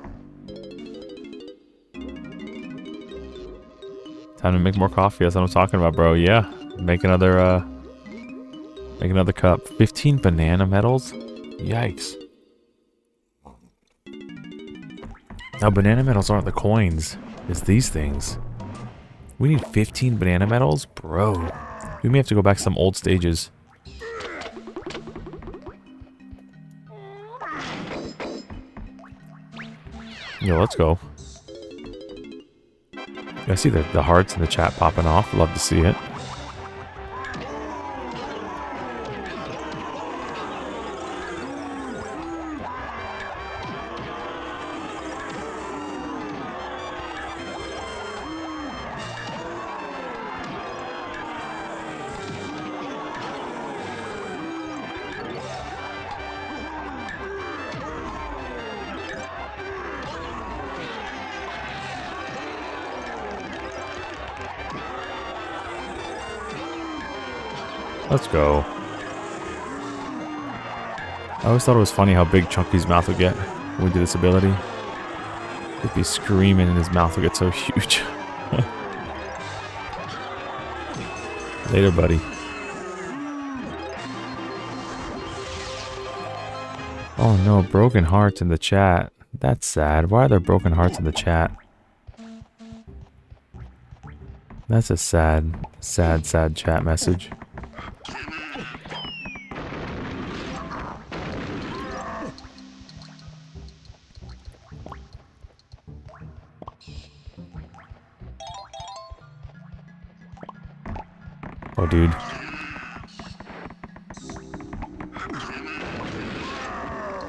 Time to make more coffee, that's what I'm talking about, bro. Yeah. Make another cup. 15 banana medals? Yikes. Now banana medals aren't the coins, it's these things. We need 15 banana medals? Bro. We may have to go back to some old stages. Yo, let's go. I see the hearts in the chat popping off. Love to see it. Let's go. I always thought it was funny how big Chunky's mouth would get when we did this ability. He'd be screaming and his mouth would get so huge. Later, buddy. Oh no, broken hearts in the chat. That's sad. Why are there broken hearts in the chat? That's a sad chat message. Oh, dude.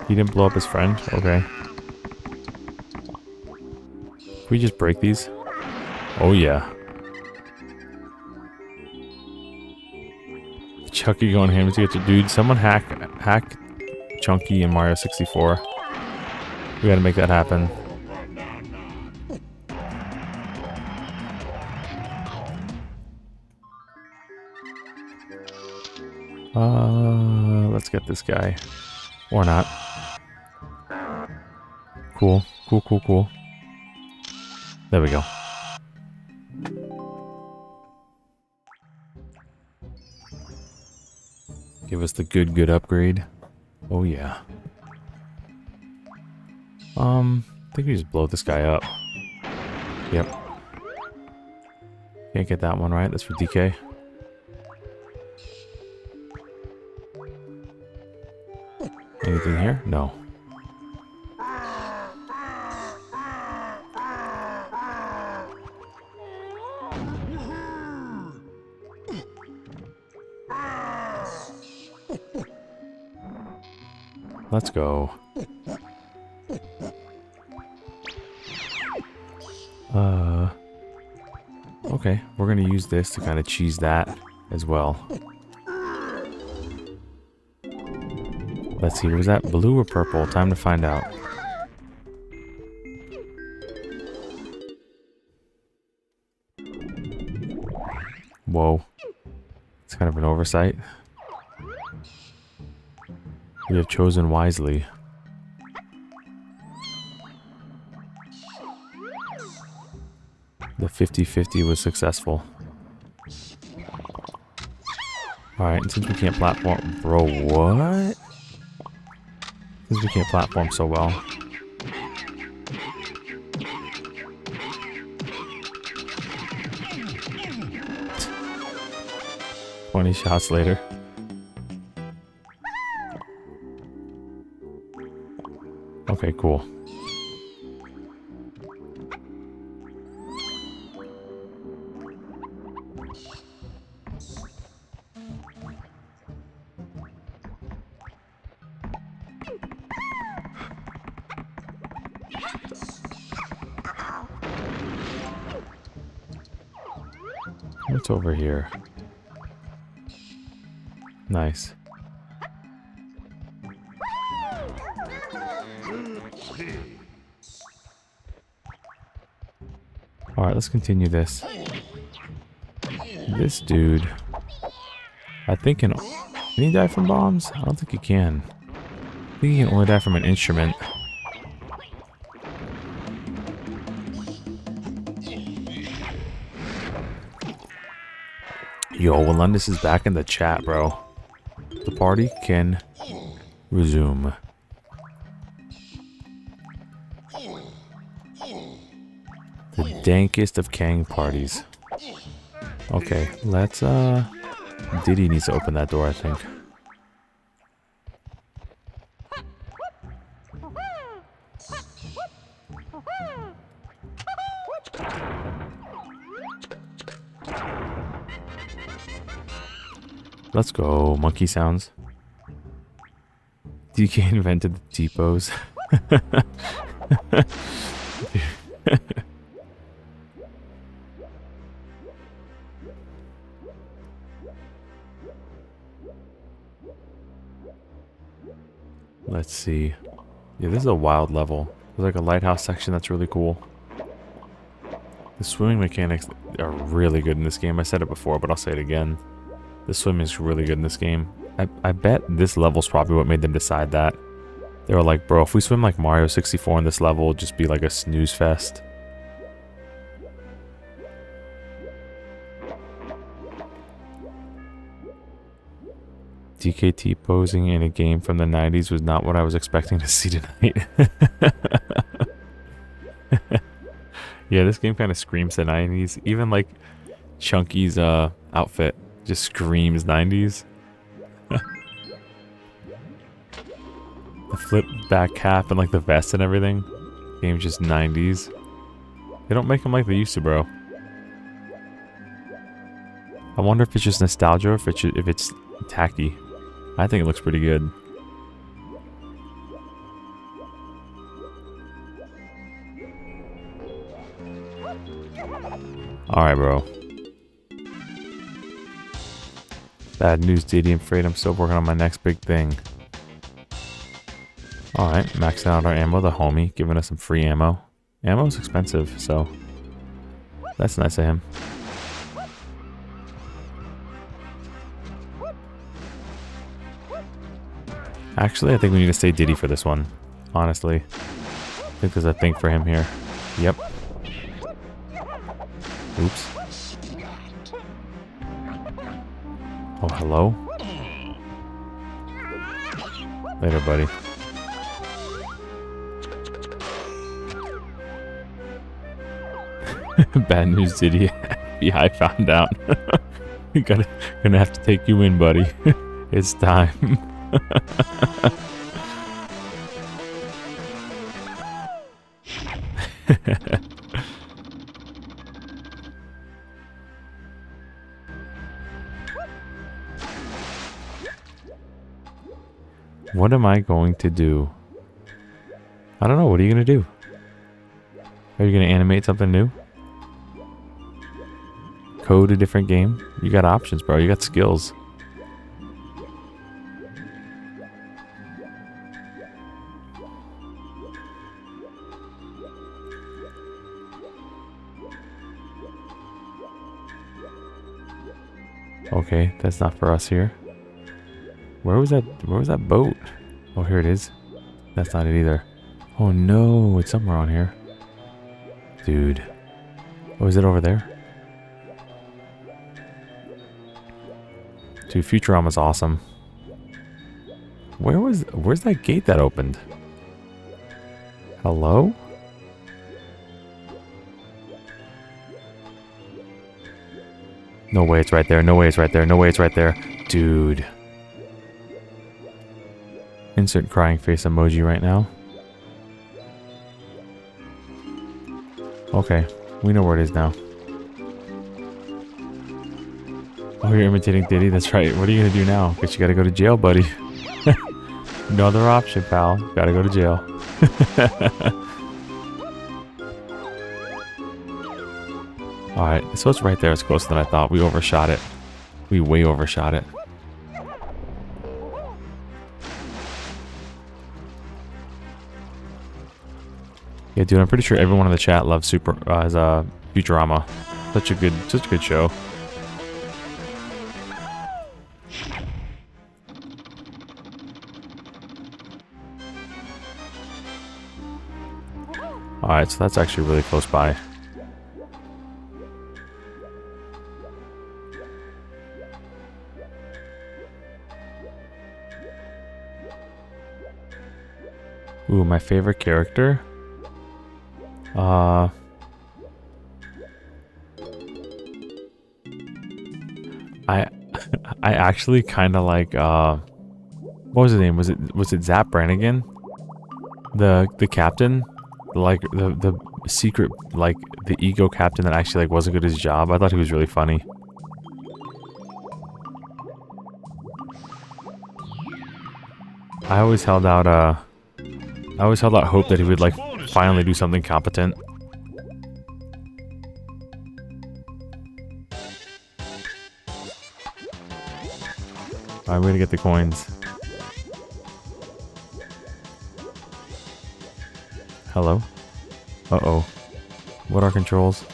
He didn't blow up his friend? Okay. Can we just break these? Oh, yeah. Chucky going ham to get your dude. Someone hack Chunky in Mario 64. We gotta make that happen. Let's get this guy. Or not. Cool. Cool. There we go. Give us the good upgrade. Oh yeah. I think we just blow this guy up. Yep. Can't get that one right. That's for DK. Anything here? No. Let's go. Okay, we're gonna use this to kind of cheese that as well. Let's see, was that blue or purple? Time to find out. Whoa. It's kind of an oversight. We have chosen wisely. The 50-50 was successful. Alright, and since we can't platform... Bro, what? Since we can't platform so well. "20 shots later." Okay, cool. What's over here? Nice. Alright, let's continue this. This dude... I think can he die from bombs? I don't think he can. I think he can only die from an instrument. Yo, Walundis is back in the chat, bro. The party can resume. The dankest of Kang parties. Okay, let's, Diddy needs to open that door, I think. Let's go, monkey sounds. DK invented the T-pose. Let's see. Yeah, this is a wild level. There's like a lighthouse section that's really cool. The swimming mechanics are really good in this game. I said it before, but I'll say it again. The swimming is really good in this game. I bet this level's probably what made them decide that. They were like, bro, if we swim like Mario 64 in this level, it'll just be like a snooze fest. DKT posing in a game from the 90s was not what I was expecting to see tonight. Yeah, this game kind of screams the 90s. Even like Chunky's outfit just screams 90s. The flip back cap and like the vest and everything. Game's just 90s. They don't make them like they used to, bro. I wonder if it's just nostalgia or if it's tacky. I think it looks pretty good. Alright, bro. Bad news, Diddy. I'm afraid I'm still working on my next big thing. Alright, maxing out our ammo. The homie giving us some free ammo. Ammo's expensive, so that's nice of him. Actually, I think we need to stay Diddy for this one. Honestly. I think there's a thing for him here. Yep. Oops. Oh, hello? Later, buddy. Bad news, Diddy. FBI found out. Gonna have to take you in, buddy. It's time. What am I going to do? I don't know. What are you going to do? Are you going to animate something new? Code a different game? You got options, bro. You got skills. Okay, that's not for us here. Where was that boat? Oh, here it is. That's not it either. Oh no, it's somewhere on here. Dude. Oh, is it over there? Dude, Futurama's awesome. Where's that gate that opened? Hello? No way it's right there. No way it's right there. No way it's right there. Dude. Insert crying face emoji right now. Okay. We know where it is now. Oh, you're imitating Diddy? That's right. What are you going to do now? Guess you got to go to jail, buddy. No other option, pal. Got to go to jail. Alright, so it's right there. It's closer than I thought. We overshot it. We way overshot it. Yeah, dude, I'm pretty sure everyone in the chat loves Futurama. Such a good show. Alright, so that's actually really close by. Ooh, my favorite character? I I actually kind of like what was his name? Was it Zap Brannigan? The captain, like the secret, like the ego captain that actually like wasn't good at his job. I thought he was really funny. I always held out hope that he would like finally do something competent. Alright, we're gonna get the coins. Hello? Uh-oh. What are controls?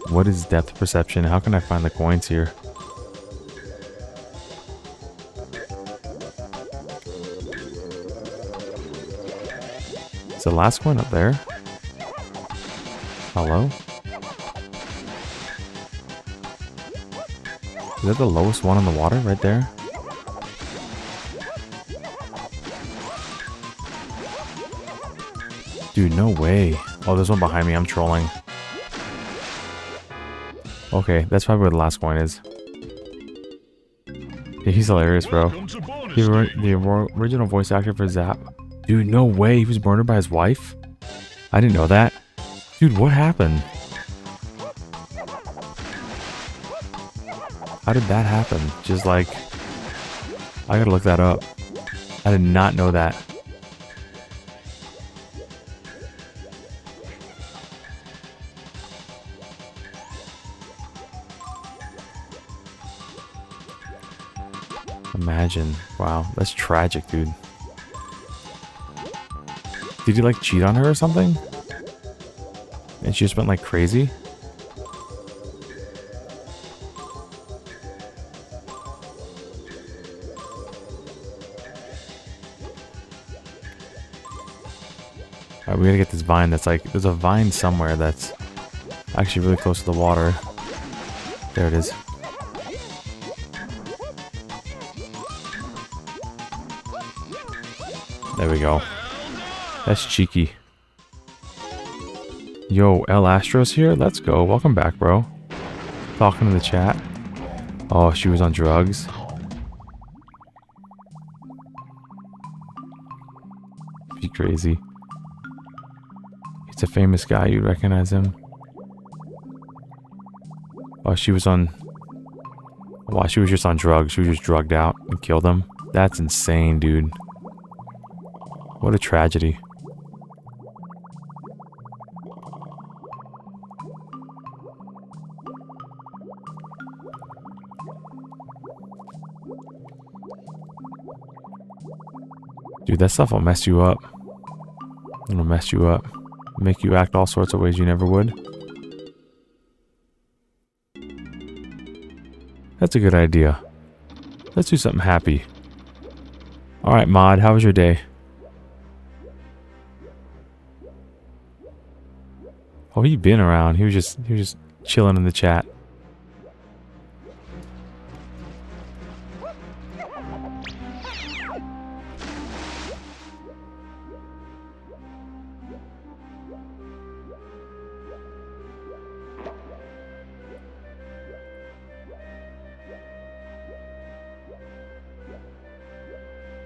What is depth perception? How can I find the coins here? Is the last coin up there? Hello? Is that the lowest one in the water right there? Dude, no way. Oh, there's one behind me. I'm trolling. Okay, that's probably where the last coin is. Yeah, he's hilarious, bro. The original voice actor for Zap. Dude, no way. He was murdered by his wife? I didn't know that. Dude, what happened? How did that happen? Just like... I gotta look that up. I did not know that. Imagine. Wow, that's tragic, dude. Did he like cheat on her or something? And she just went like crazy? Alright, we gotta get this vine that's like... There's a vine somewhere that's actually really close to the water. There it is. There we go. That's cheeky. Yo, El Astro's here? Let's go. Welcome back, bro. Talking to the chat. Oh, she was on drugs. Be crazy. He's a famous guy. You'd recognize him. Oh, she was on... Wow, she was just on drugs. She was just drugged out and killed him. That's insane, dude. What a tragedy. Dude, that stuff will mess you up. It'll mess you up. Make you act all sorts of ways you never would. That's a good idea. Let's do something happy. Alright, Mod, how was your day? Oh, he'd been around. He was just chilling in the chat.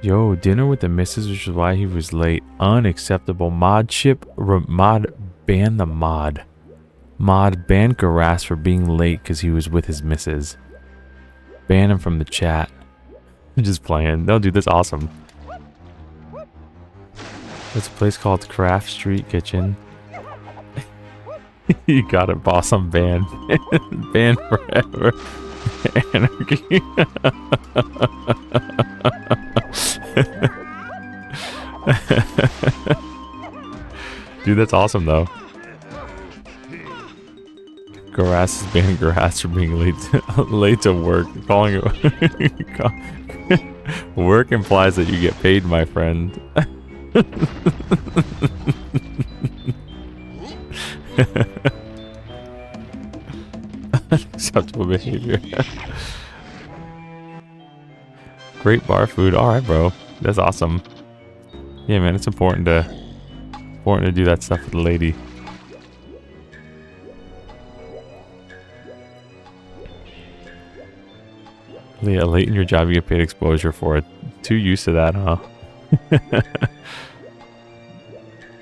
Yo, dinner with the missus, which is why he was late. Unacceptable. Mod Ban the mod. Mod, ban Garas for being late because he was with his missus. Ban him from the chat. I'm just playing. No, dude, that's awesome. There's a place called Craft Street Kitchen. You got it, boss. I'm banned. Banned forever. Anarchy. Dude, that's awesome though. Garas is banning Garas for being late to work. Calling it work implies that you get paid, my friend. Acceptable behavior. Great bar food. Alright, bro. That's awesome. Yeah, man, it's important to do that stuff with the lady. Yeah, late in your job you get paid exposure for it. Too used to that, huh?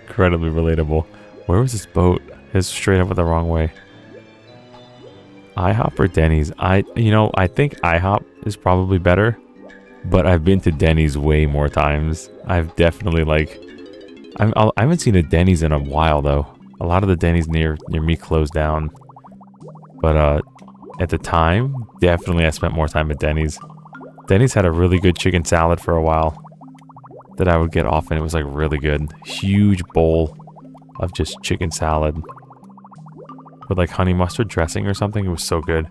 Incredibly relatable. Where was this boat? It's straight up the wrong way. IHOP or Denny's? I think IHOP is probably better, but I've been to Denny's way more times. I've definitely I haven't seen a Denny's in a while though. A lot of the Denny's near me closed down. But at the time, definitely I spent more time at Denny's. Denny's had a really good chicken salad for a while that I would get often. It was like really good. Huge bowl of just chicken salad with like honey mustard dressing or something. It was so good.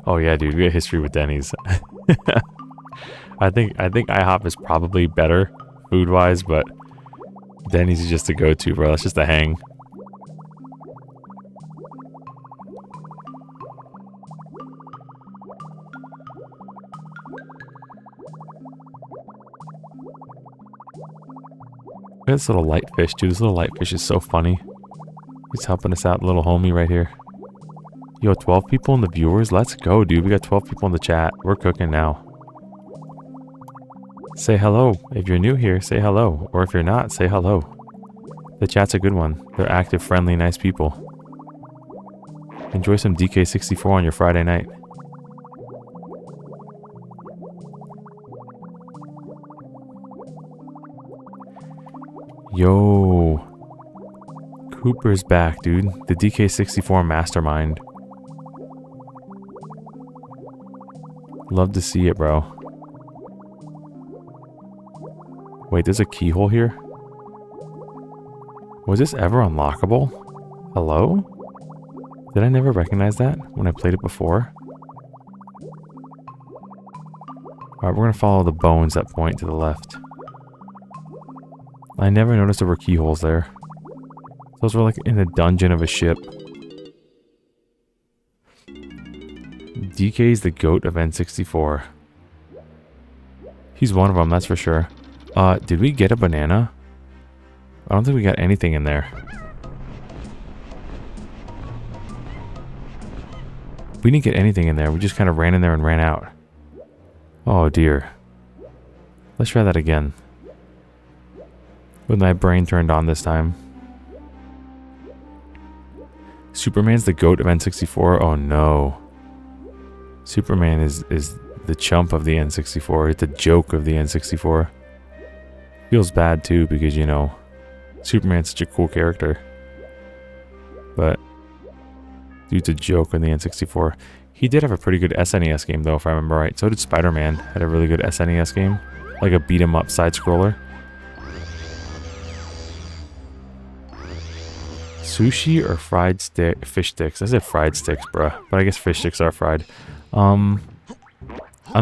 Oh yeah, dude, we got history with Denny's. I think IHOP is probably better food-wise, but Denny's is just a go-to, bro. That's just a hang. This little light fish, dude. This little light fish is so funny. He's helping us out, little homie right here. Yo, 12 people in the viewers? Let's go, dude. We got 12 people in the chat. We're cooking now. Say hello. If you're new here, say hello. Or if you're not, say hello. The chat's a good one. They're active, friendly, nice people. Enjoy some DK64 on your Friday night. Yo. Cooper's back, dude. The DK64 mastermind. Love to see it, bro. Wait, there's a keyhole here? Was this ever unlockable? Hello? Did I never recognize that when I played it before? Alright, we're gonna follow the bones that point to the left. I never noticed there were keyholes there. Those were like in a dungeon of a ship. DK's the GOAT of N64. He's one of them, that's for sure. Did we get a banana? I don't think we got anything in there. We didn't get anything in there. We just kind of ran in there and ran out. Oh dear. Let's try that again. With my brain turned on this time. Superman's the GOAT of N64? Oh no. Superman is the chump of the N64. It's the joke of the N64. Feels bad too because, you know, Superman's such a cool character. But dude's a joke on the N64. He did have a pretty good SNES game though, if I remember right. So did Spider-Man. Had a really good SNES game. Like a beat-em-up side-scroller. Sushi or fried fish sticks? I said fried sticks, bruh. But I guess fish sticks are fried. I'm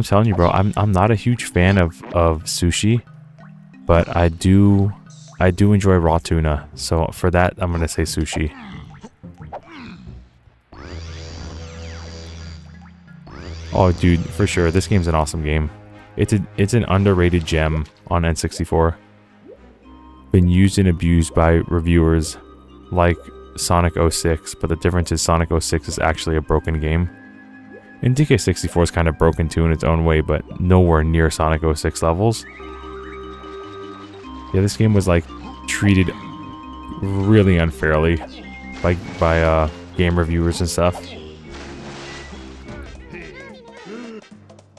telling you, bro, I'm not a huge fan of sushi. But I do enjoy raw tuna. So for that, I'm gonna say sushi. Oh, dude, for sure. This game's an awesome game. It's an underrated gem on N64. Been used and abused by reviewers like Sonic 06, but the difference is Sonic 06 is actually a broken game. And DK64 is kind of broken too in its own way, but nowhere near Sonic 06 levels. Yeah, this game was like treated really unfairly by game reviewers and stuff.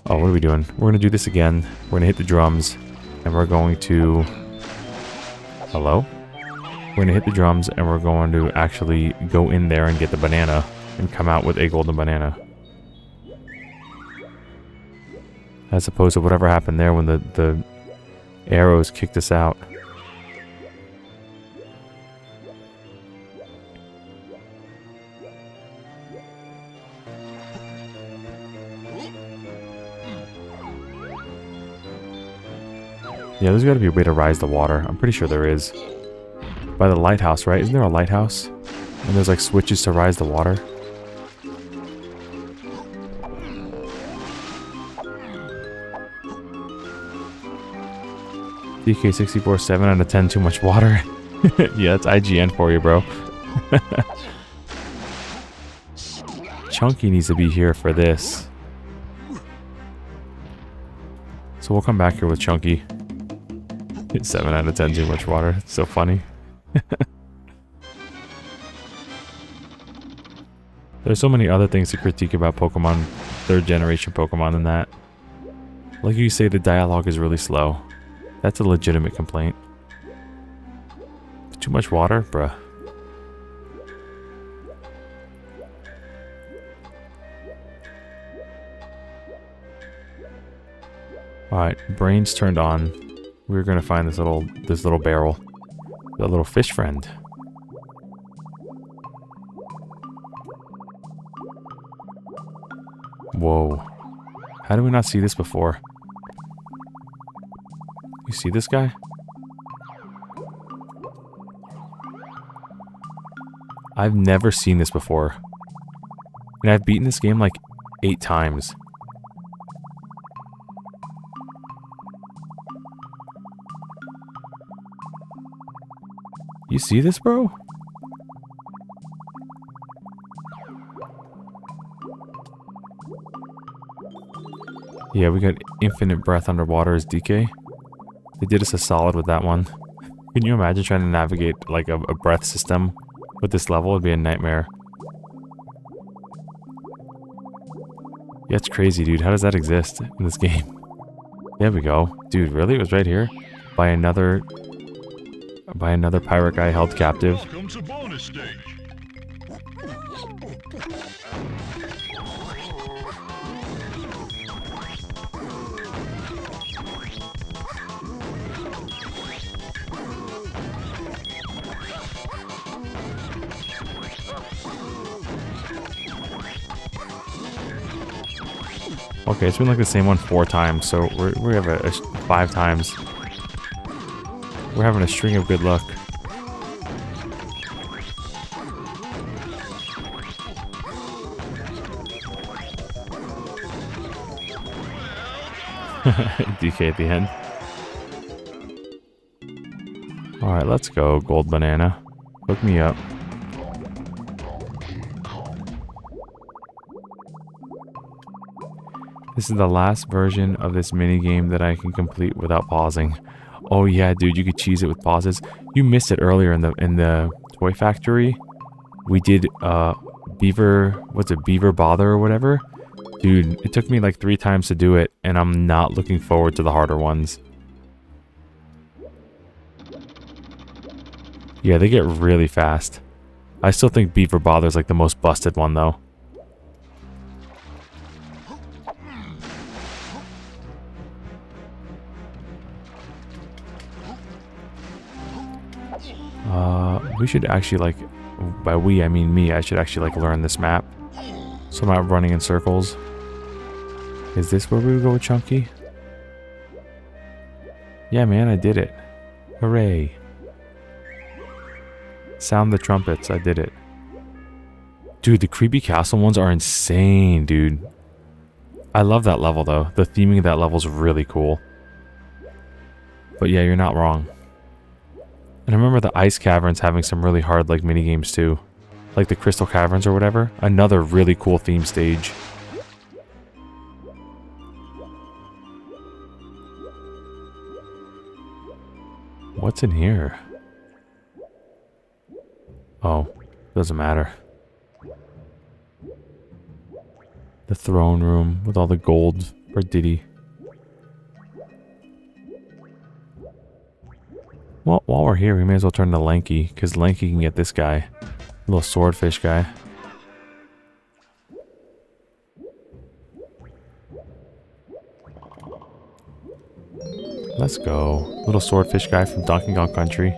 Oh, what are we doing? We're gonna do this again. We're gonna hit the drums, and we're going to... Hello? We're gonna hit the drums, and we're going to actually go in there and get the banana, and come out with a golden banana. As opposed to whatever happened there when the arrows kicked us out. Yeah, there's got to be a way to rise the water. I'm pretty sure there is. By the lighthouse, right? Isn't there a lighthouse? And there's like switches to rise the water. DK64 7 out of 10 too much water. Yeah, that's IGN for you, bro. Chunky needs to be here for this. So we'll come back here with Chunky. 7 out of 10 too much water. It's so funny. There's so many other things to critique about Pokemon, 3rd generation Pokemon than that. Like you say, the dialogue is really slow. That's a legitimate complaint. Too much water? Bruh. Alright, brains turned on. We're gonna find this little barrel. That little fish friend. Whoa. How do we not see this before? You see this guy? I've never seen this before. And I've beaten this game like 8 times. You see this, bro? Yeah, we got infinite breath underwater as DK. They did us a solid with that one. Can you imagine trying to navigate like a breath system with this level? It'd be a nightmare. Yeah, it's crazy, dude. How does that exist in this game? There we go. Dude, really? It was right here? By another pirate guy held captive. Welcome to bonus stage. Okay, it's been like the same one 4 times, so we have a 5 times. We're having a string of good luck. DK at the end. Alright, let's go, Gold Banana. Hook me up. This is the last version of this minigame that I can complete without pausing. Oh yeah, dude, you could cheese it with pauses. You missed it earlier in the Toy Factory. We did Beaver, what's it, Beaver Bother or whatever? Dude, it took me like 3 times to do it, and I'm not looking forward to the harder ones. Yeah, they get really fast. I still think Beaver Bother is like the most busted one though. We should actually like, by we I mean me, I should actually like learn this map. So I'm not running in circles. Is this where we would go with Chunky? Yeah, man, I did it. Hooray. Sound the trumpets, I did it. Dude, the creepy castle ones are insane, dude. I love that level though. The theming of that level is really cool. But yeah, you're not wrong. And I remember the ice caverns having some really hard like mini games too. Like the crystal caverns or whatever. Another really cool theme stage. what's in here? Oh, doesn't matter. The throne room with all the gold for Diddy. Well, while we're here, we may as well turn to Lanky, because Lanky can get this guy. Little swordfish guy. Let's go. Little swordfish guy from Donkey Kong Country.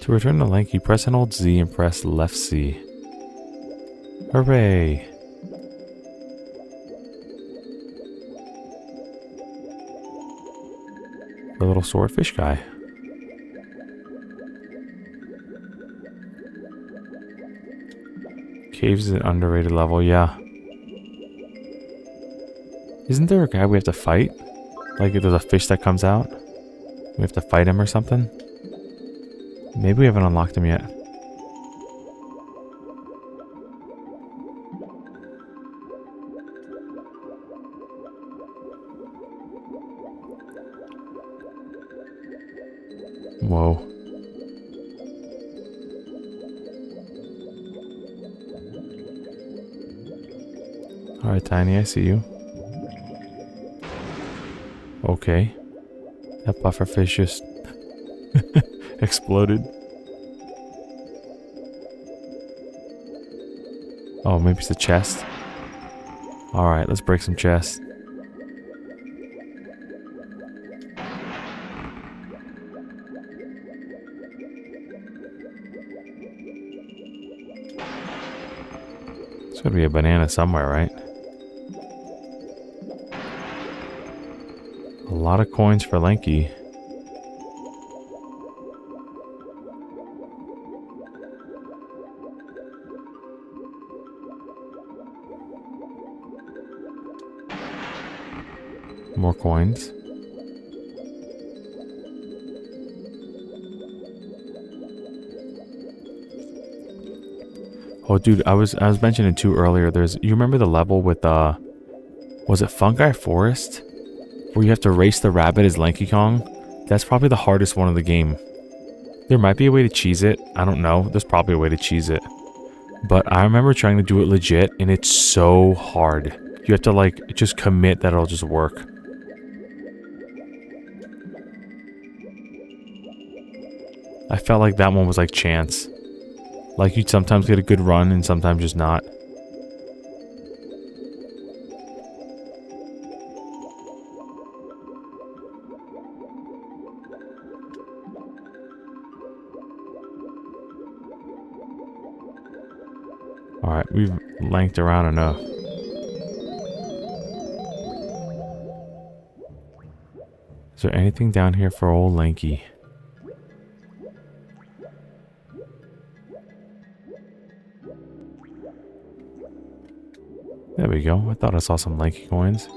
To return to Lanky, press and hold Z and press left C. Hooray! The little swordfish guy. Caves is an underrated level, yeah. Isn't there a guy we have to fight? Like if there's a fish that comes out? We have to fight him or something? Maybe we haven't unlocked him yet. Whoa. Alright, Tiny, I see you. Okay. That pufferfish just exploded. Oh, maybe it's the chest. Alright, let's break some chests. There's gotta be a banana somewhere, right? A lot of coins for Lanky. More coins. Oh, dude, I was mentioning too earlier. You remember the level with was it Fungi Forest, where you have to race the rabbit as Lanky Kong? That's probably the hardest one of the game. There might be a way to cheese it. I don't know. There's probably a way to cheese it. But I remember trying to do it legit, and it's so hard. You have to, like, just commit that it'll just work. I felt like that one was like chance. Like you'd sometimes get a good run and sometimes just not. Alright, we've lanked around enough. Is there anything down here for old Lanky? There we go. I thought I saw some Lanky coins.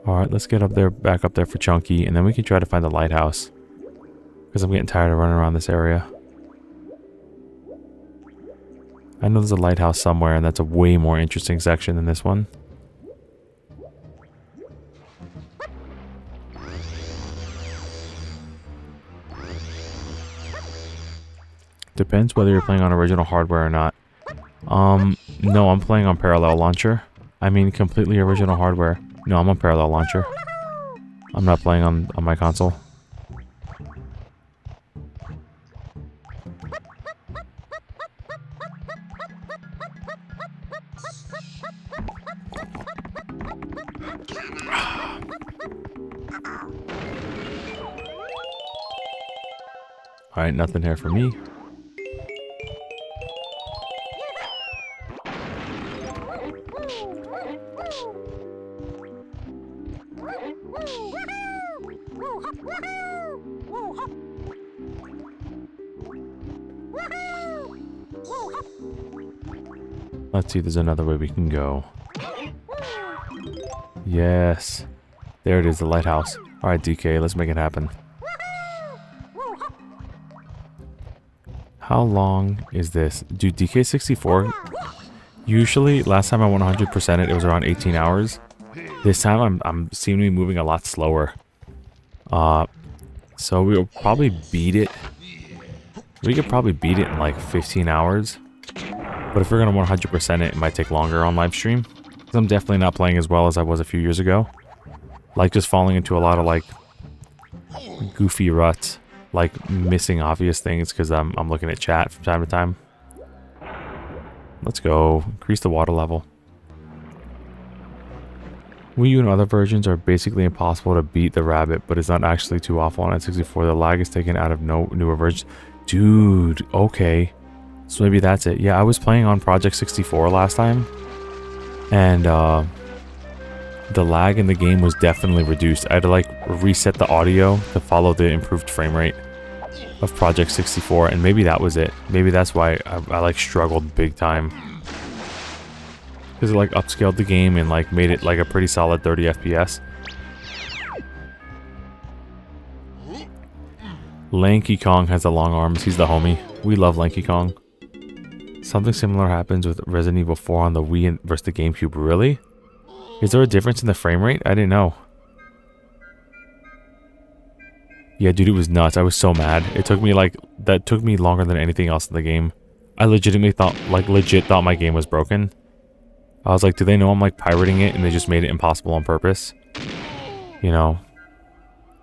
Alright, let's get up there, back up there for Chunky, and then we can try to find the lighthouse. Because I'm getting tired of running around this area. I know there's a lighthouse somewhere, and that's a way more interesting section than this one. Depends whether you're playing on original hardware or not. No, I'm playing on Parallel Launcher. I mean completely original hardware. No, I'm on Parallel Launcher. I'm not playing on my console. Alright, nothing here for me. Let's see, there's another way we can go. Yes. There it is, the lighthouse. Alright, DK, let's make it happen. How long is this? Dude, DK64, usually, last time I 100%ed it was around 18 hours. This time I'm seem to be moving a lot slower. So we'll probably beat it. We could probably beat it in like 15 hours. But if we're gonna 100% it, it might take longer on live stream. 'Cause I'm definitely not playing as well as I was a few years ago. Like just falling into a lot of like goofy ruts, like missing obvious things because I'm looking at chat from time to time. Let's go. Increase the water level. Wii U and other versions are basically impossible to beat the rabbit, but it's not actually too awful on N64. The lag is taken out of no newer versions. Dude, okay. So maybe that's it. Yeah, I was playing on Project 64 last time. And the lag in the game was definitely reduced. I had to like reset the audio to follow the improved frame rate of Project 64. And maybe that was it. Maybe that's why I like struggled big time. Because it like upscaled the game and like made it like a pretty solid 30 FPS. Lanky Kong has the long arms. He's the homie. We love Lanky Kong. Something similar happens with Resident Evil 4 on the Wii versus the GameCube. Really? Is there a difference in the frame rate? I didn't know. Yeah, dude, it was nuts. I was so mad. It took me like... That took me longer than anything else in the game. I legitimately thought... Like, legit thought my game was broken. I was like, do they know I'm like pirating it and they just made it impossible on purpose? You know...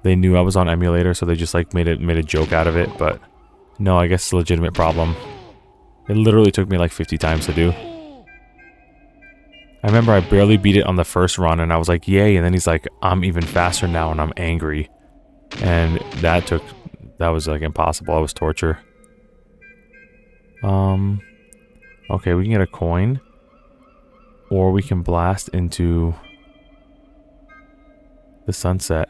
They knew I was on emulator, so they just like made a joke out of it, but... No, I guess it's a legitimate problem. It literally took me like 50 times to do. I remember I barely beat it on the first run and I was like, yay, and then he's like, I'm even faster now and I'm angry. And that was like impossible. It was torture. Okay, we can get a coin. Or we can blast into the sunset.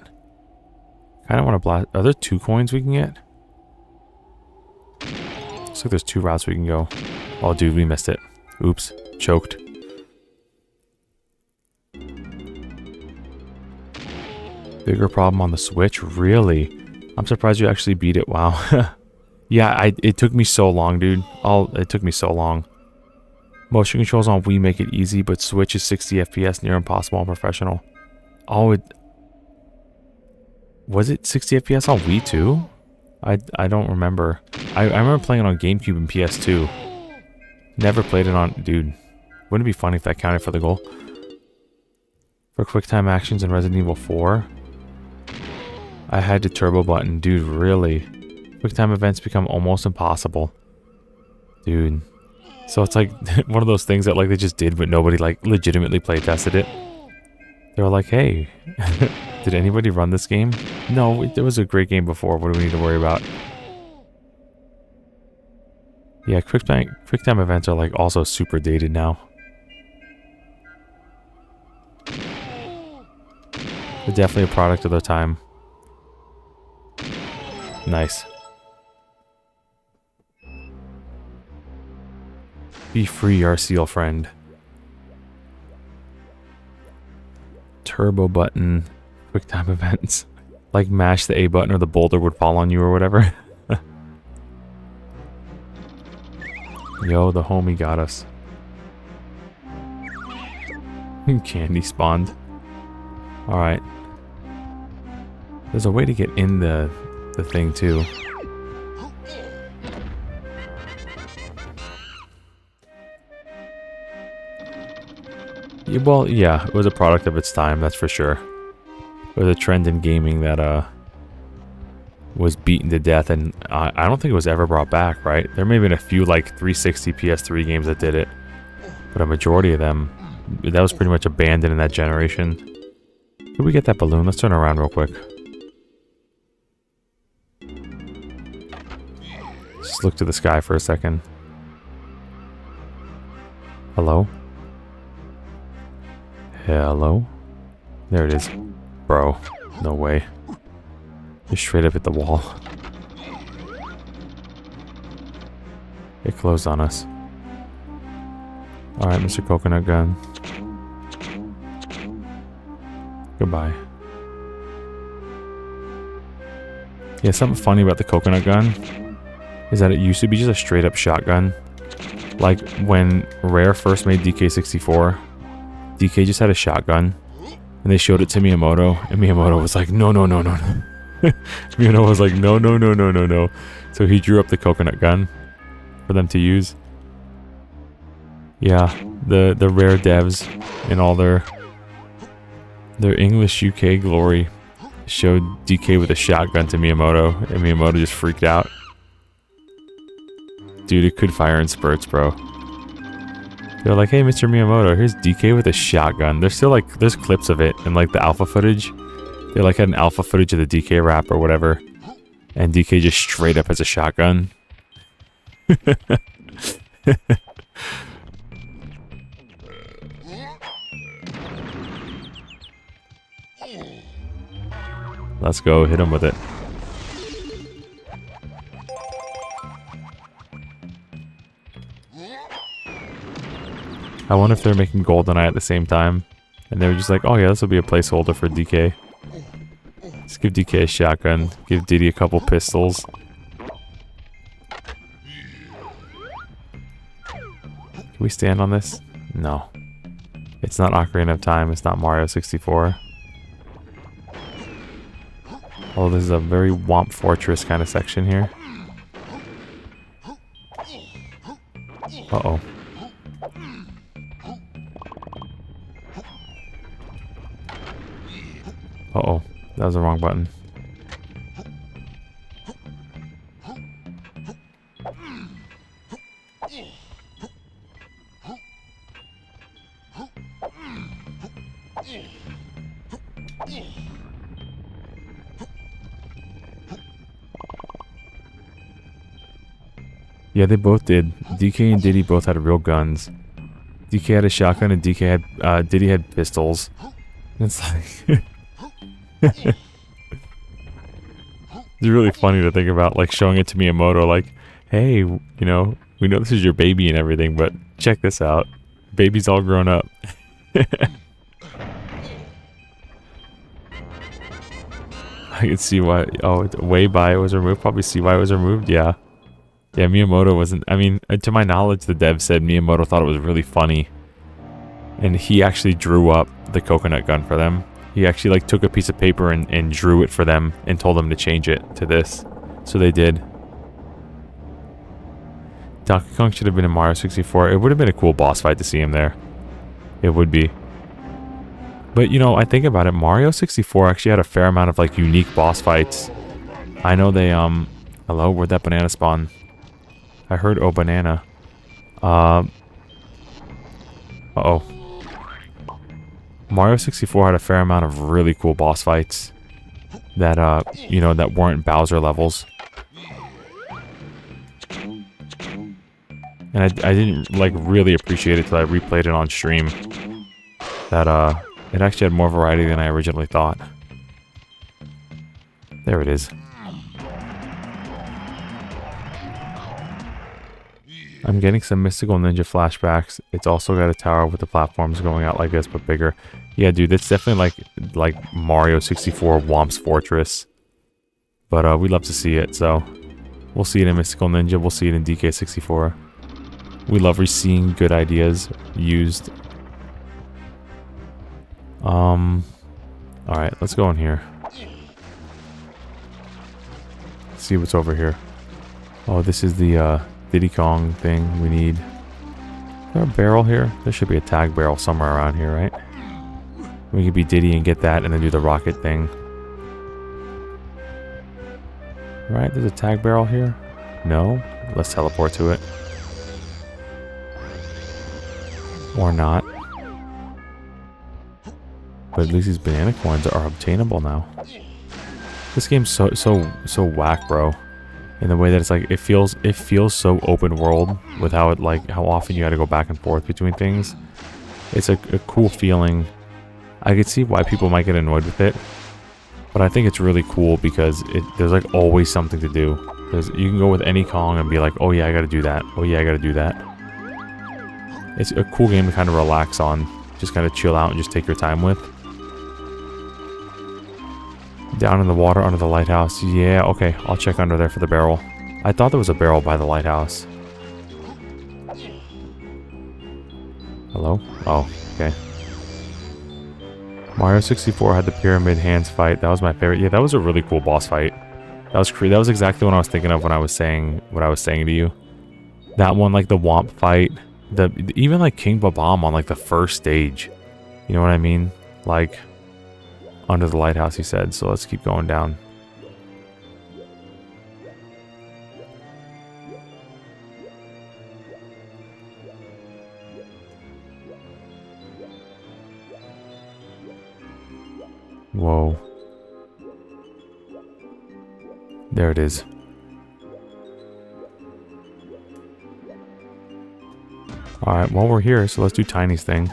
I don't want to blast. Are there 2 coins we can get? Looks like there's 2 routes we can go. Oh, dude, we missed it. Oops. Choked. Bigger problem on the Switch? Really? I'm surprised you actually beat it. Wow. Yeah, it took me so long, dude. It took me so long. Motion controls on Wii make it easy, but Switch is 60 FPS, near impossible on professional. Oh, was it 60 FPS on Wii too? I don't remember. I remember playing it on GameCube and PS2. Never played it on... Dude, wouldn't it be funny if that counted for the goal? For QuickTime actions in Resident Evil 4, I had to turbo button. Dude, really? QuickTime events become almost impossible. Dude. So it's like one of those things that like they just did, but nobody like legitimately play tested it. They were like, hey, did anybody run this game? No, it was a great game before. What do we need to worry about? Yeah, QuickTime events are like also super dated now. They're definitely a product of their time. Nice. Be free, our seal friend. Turbo button. QuickTime events. Like mash the A button or the boulder would fall on you or whatever. Yo, the homie got us. Candy spawned. Alright. There's a way to get in the thing too. Yeah, well, yeah, it was a product of its time, that's for sure. It was a trend in gaming that was beaten to death, and I don't think it was ever brought back, right? There may have been a few like 360 PS3 games that did it, but a majority of them, that was pretty much abandoned in that generation. Did we get that balloon? Let's turn around real quick. Just look to the sky for a second. Hello? Hello? There it is. Bro, no way. Just straight up at the wall. It closed on us. Alright, Mr. Coconut Gun. Goodbye. Yeah, something funny about the Coconut Gun is that it used to be just a straight up shotgun. Like when Rare first made DK64, DK just had a shotgun And they showed it to Miyamoto, and Miyamoto was like, no, no, no, no, no. Miyamoto was like, no, no, no, no, no, no. So he drew up the coconut gun for them to use. Yeah, the rare devs in all their English UK glory showed DK with a shotgun to Miyamoto, and Miyamoto just freaked out. Dude, it could fire in spurts, bro. They're like, hey, Mr. Miyamoto, here's DK with a shotgun. There's still like, there's clips of it in like the alpha footage. They like had an alpha footage of the DK rap or whatever. And DK just straight up has a shotgun. Let's go, hit him with it. I wonder if they're making GoldenEye at the same time. And they were just like, oh yeah, this will be a placeholder for DK. Let's give DK a shotgun. Give Diddy a couple pistols. Can we stand on this? No. It's not Ocarina of Time. It's not Mario 64. Oh, this is a very Womp Fortress kind of section here. Uh-oh. Uh-oh. That was the wrong button. Yeah, they both did. DK and Diddy both had real guns. DK had a shotgun and DK had, Diddy had pistols. It's like... It's really funny to think about, like, showing it to Miyamoto, like, hey, you know, we know this is your baby and everything, but check this out. Baby's all grown up. I can see why, oh, way by it was removed, probably see why it was removed, yeah. Yeah, Miyamoto wasn't, I mean, to my knowledge, the dev said Miyamoto thought it was really funny. And he actually drew up the coconut gun for them. He actually like took a piece of paper and drew it for them and told them to change it to this. So they did. Donkey Kong should have been in Mario 64. It would have been a cool boss fight to see him there. It would be. But you know, I think about it, Mario 64 actually had a fair amount of like unique boss fights. I know they, hello, where'd that banana spawn? I heard oh banana. Uh-oh. Mario 64 had a fair amount of really cool boss fights that, you know, that weren't Bowser levels. And I didn't, like, really appreciate it till I replayed it on stream. That, it actually had more variety than I originally thought. There it is. I'm getting some Mystical Ninja flashbacks. It's also got a tower with the platforms going out like this, but bigger. Yeah, dude, that's definitely like Mario 64 Womp's Fortress. But we'd love to see it, so we'll see it in Mystical Ninja. We'll see it in DK64. We love seeing good ideas used. Alright, let's go in here. Let's see what's over here. Oh, this is the Diddy Kong thing we need. Is there a barrel here? There should be a tag barrel somewhere around here, right? We could be Diddy and get that and then do the rocket thing. Right, there's a tag barrel here? No? Let's teleport to it. Or not. But at least these banana coins are obtainable now. This game's so whack, bro. In the way that it's like, it feels so open world with how it like, how often you had to go back and forth between things. It's a cool feeling. I could see why people might get annoyed with it. But I think it's really cool because there's like always something to do. You can go with any Kong and be like, oh yeah, I gotta do that. Oh yeah, I gotta do that. It's a cool game to kind of relax on. Just kind of chill out and just take your time with. Down in the water under the lighthouse. Yeah, okay. I'll check under there for the barrel. I thought there was a barrel by the lighthouse. Hello? Oh, okay. Mario 64 had the Pyramid Hands fight. That was my favorite. Yeah, that was a really cool boss fight. That was exactly what I was thinking of when I was saying what I was saying to you. That one, like the Womp fight, even like King Bob-omb on like the first stage. You know what I mean? Like under the lighthouse, he said. So let's keep going down. Whoa. There it is. Alright, well we're here, so let's do Tiny's thing.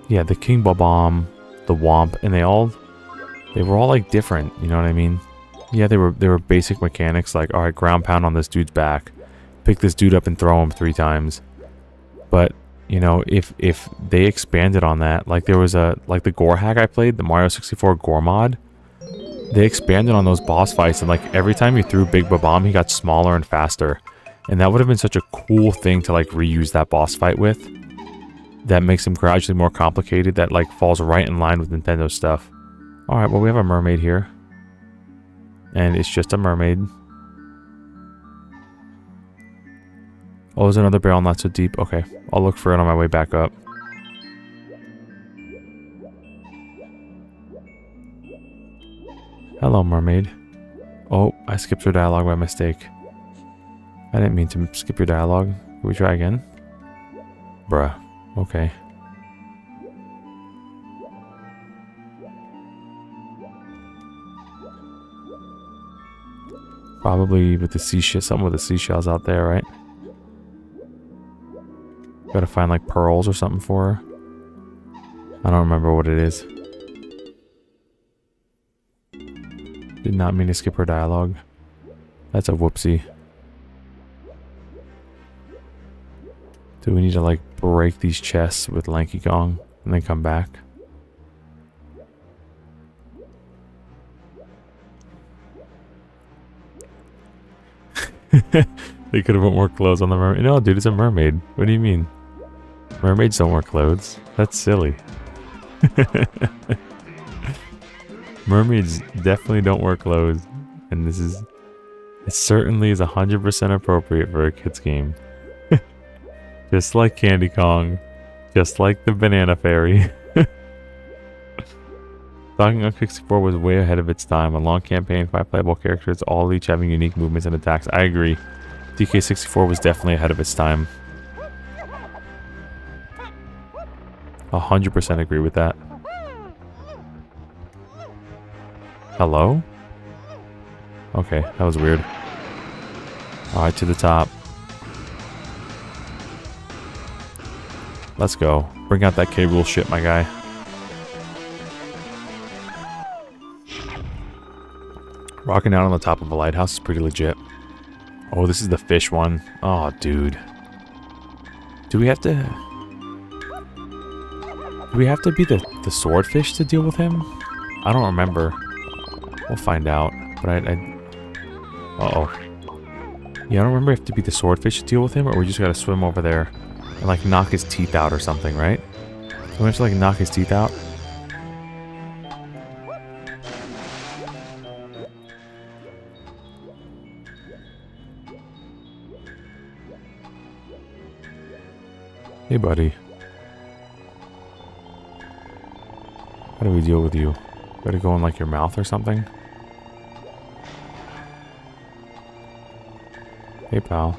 Yeah, the King Bob-omb, the Womp, and they were all like different, you know what I mean? Yeah, they were basic mechanics like, alright, ground pound on this dude's back. Pick this dude up and throw him 3 times. But you know, if they expanded on that, like there was like the Gore hack I played, the Mario 64 Gore mod, they expanded on those boss fights, and like every time you threw Big Bob-omb, he got smaller and faster. And that would have been such a cool thing to like reuse that boss fight with. That makes him gradually more complicated, that like falls right in line with Nintendo stuff. Alright, well we have a mermaid here. And it's just a mermaid. Oh, there's another barrel not so deep. Okay, I'll look for it on my way back up. Hello, mermaid. Oh, I skipped your dialogue by mistake. I didn't mean to skip your dialogue. Can we try again? Bruh. Okay. Probably with the seashells, something with the seashells out there, right? Gotta find like pearls or something for her. I don't remember what it is. Did not mean to skip her dialogue. That's a whoopsie. Do we need to like break these chests with Lanky Kong and then come back? They could have put more clothes on the mermaid. No, dude, it's a mermaid. What do you mean? Mermaids don't wear clothes. That's silly. Mermaids definitely don't wear clothes. And it certainly is 100% appropriate for a kid's game. Just like Candy Kong. Just like the Banana Fairy. Donkey Kong 64 was way ahead of its time. A long campaign, 5 playable characters, all each having unique movements and attacks. I agree. DK64 was definitely ahead of its time. 100% agree with that. Hello? Okay, that was weird. Alright, to the top. Let's go. Bring out that K-Rool shit, my guy. Rocking out on the top of a lighthouse is pretty legit. Oh, this is the fish one. Oh, dude. Do we have to be the swordfish to deal with him? I don't remember. We'll find out. But uh-oh. Yeah, I don't remember if to be the swordfish to deal with him, or we just gotta swim over there and like knock his teeth out or something, right? Do we have to like knock his teeth out? Hey, buddy. How do we deal with you? Gotta go in like your mouth or something? Hey, pal.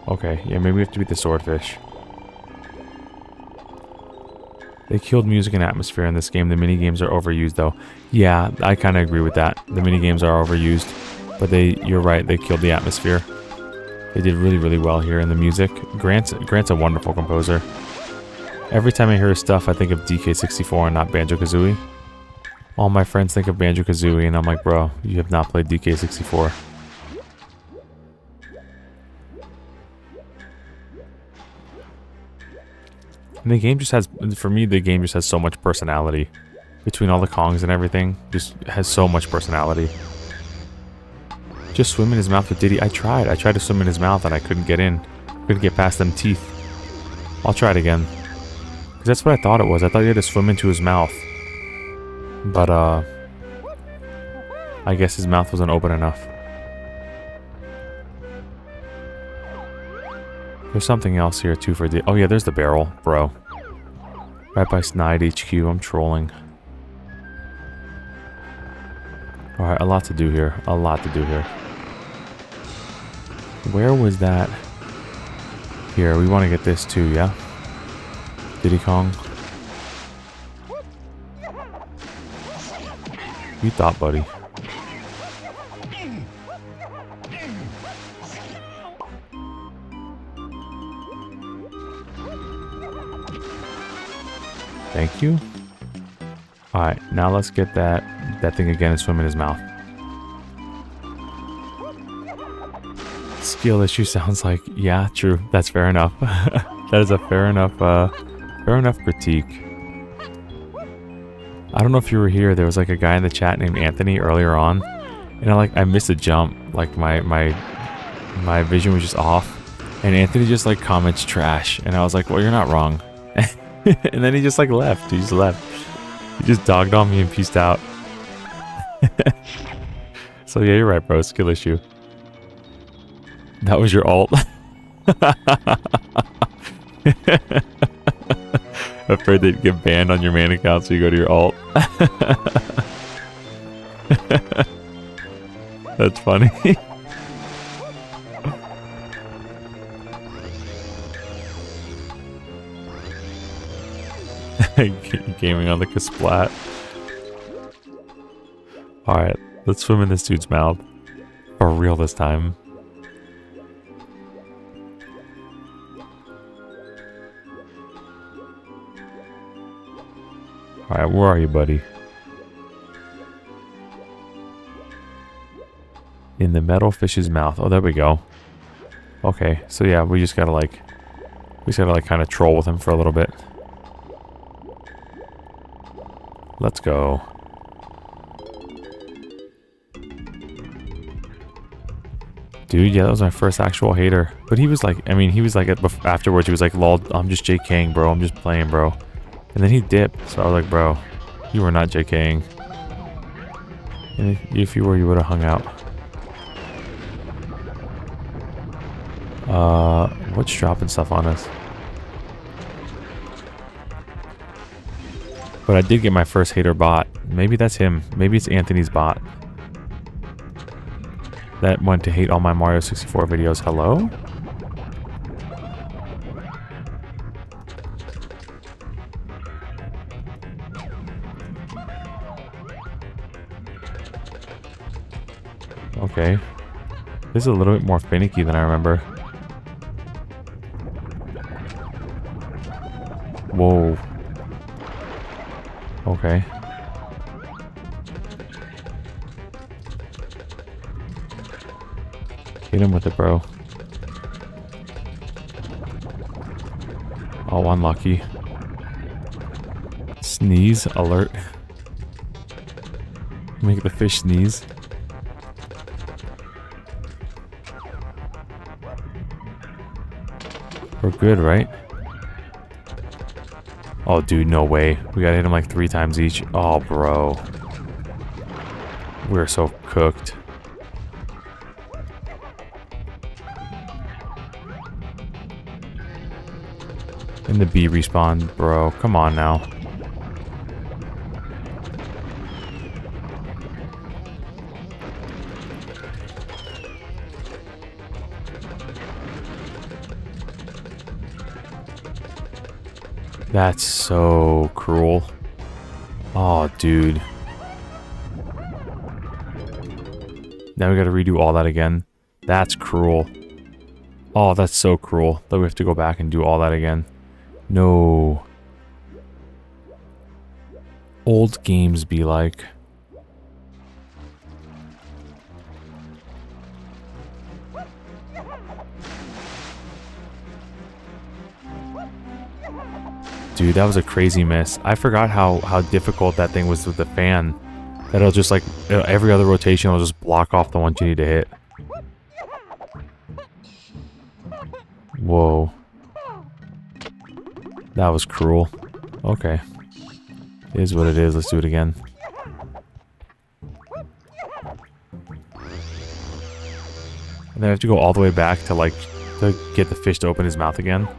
Okay, yeah, maybe we have to beat the swordfish. They killed music and atmosphere in this game. The minigames are overused, though. Yeah, I kind of agree with that. The minigames are overused. But you're right, they killed the atmosphere. They did really, really well here in the music. Grant's a wonderful composer. Every time I hear his stuff, I think of DK64 and not Banjo-Kazooie. All my friends think of Banjo-Kazooie, and I'm like, bro, you have not played DK64. And the game just has, for me, the game just has so much personality. Between all the Kongs and everything, just has so much personality. Just swim in his mouth with Diddy. I tried to swim in his mouth and I couldn't get in. Couldn't get past them teeth. I'll try it again. Because that's what I thought it was. I thought you had to swim into his mouth. But, I guess his mouth wasn't open enough. There's something else here, too, for the... Oh, yeah, there's the barrel, bro. Right by Snide HQ. I'm trolling. Alright, a lot to do here. A lot to do here. Where was that? Here, we want to get this, too, yeah? Diddy Kong. You thought, buddy. Thank you. Alright, now let's get that thing again and swim in his mouth. Skill issue sounds like, yeah, true. That's fair enough. That is a fair enough critique. I don't know if you were here. There was like a guy in the chat named Anthony earlier on, and I missed a jump. Like my vision was just off, and Anthony just like comments trash, and I was like, well, you're not wrong. And then he just like left. He just left. He just dogged on me and peaced out. So yeah, you're right, bro. Skill issue. That was your alt. Afraid they'd get banned on your main account, so you go to your alt. That's funny. Gaming on the Kasplat. Alright, let's swim in this dude's mouth. For real this time. Alright, where are you, buddy? In the metal fish's mouth. Oh, there we go. Okay, so yeah, we just gotta like kind of troll with him for a little bit. Let's go. Dude, yeah, that was my first actual hater. But he was like, I mean, he was like, afterwards, he was like, lol, I'm just JKing, bro. I'm just playing, bro. And then he dipped. So I was like, bro, you were not JKing. And if you were, you would have hung out. What's dropping stuff on us? But I did get my first hater bot. Maybe that's him. Maybe it's Anthony's bot. That went to hate all my Mario 64 videos. Hello? Okay. This is a little bit more finicky than I remember. Whoa. Okay. Hit him with it, bro. Oh, unlucky. Sneeze alert. Make the fish sneeze. We're good, right? Oh, dude, no way. We gotta hit him like 3 times each. Oh, bro. We're so cooked. And the bee respawn, bro. Come on now. That's so cruel. Oh, dude. Now we gotta redo all that again. That's cruel. Oh, that's so cruel that we have to go back and do all that again. No. Old games be like. Dude, that was a crazy miss. I forgot how difficult that thing was with the fan. That it'll just like, every other rotation will just block off the ones you need to hit. Whoa. That was cruel. Okay. It is what it is. Let's do it again. And then I have to go all the way back to like to get the fish to open his mouth again.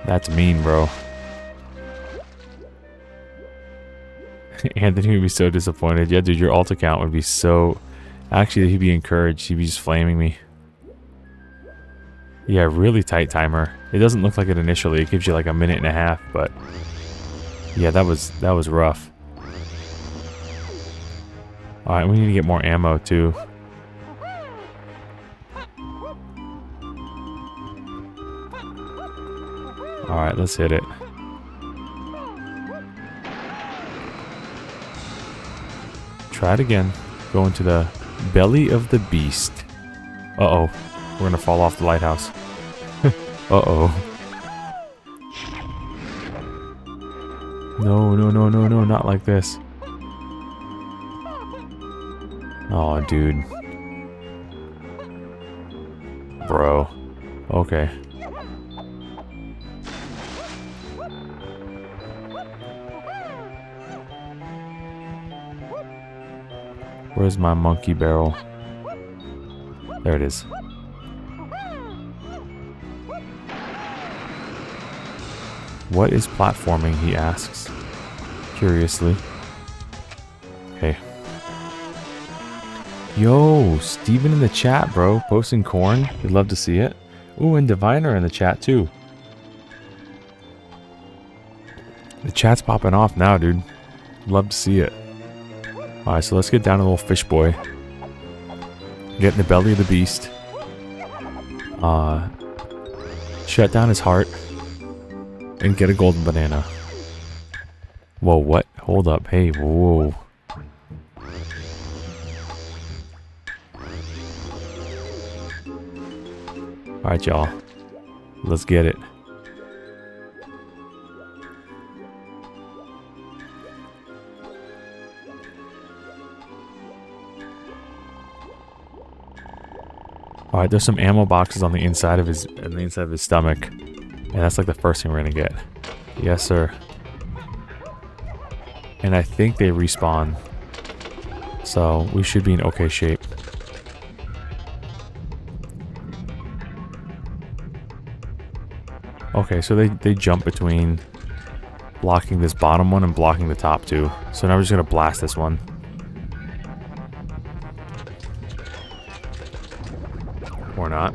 That's mean, bro. Anthony would be so disappointed. Yeah, dude, your alt account would be so... Actually, he'd be encouraged. He'd be just flaming me. Yeah, really tight timer. It doesn't look like it initially. It gives you like a minute and a half, but... Yeah, that was rough. Alright, we need to get more ammo, too. Alright, let's hit it. Try it again. Go into the belly of the beast. Uh-oh. We're gonna fall off the lighthouse. Uh-oh. No, no, no, no, no, not like this. Oh, dude. Bro. Okay. Where's my monkey barrel? There it is. What is platforming, he asks, curiously. Okay. Yo, Steven in the chat, bro. Posting corn. We'd love to see it. Ooh, and Diviner in the chat, too. The chat's popping off now, dude. Love to see it. Alright, so let's get down to little fish boy. Get in the belly of the beast. Shut down his heart. And get a golden banana. Whoa, what? Hold up. Hey, whoa. Alright, y'all. Let's get it. Alright, there's some ammo boxes on the inside of his stomach. And that's like the first thing we're gonna get. Yes, sir. And I think they respawn. So we should be in okay shape. Okay, so they jump between blocking this bottom one and blocking the top two. So now we're just gonna blast this one. Or not.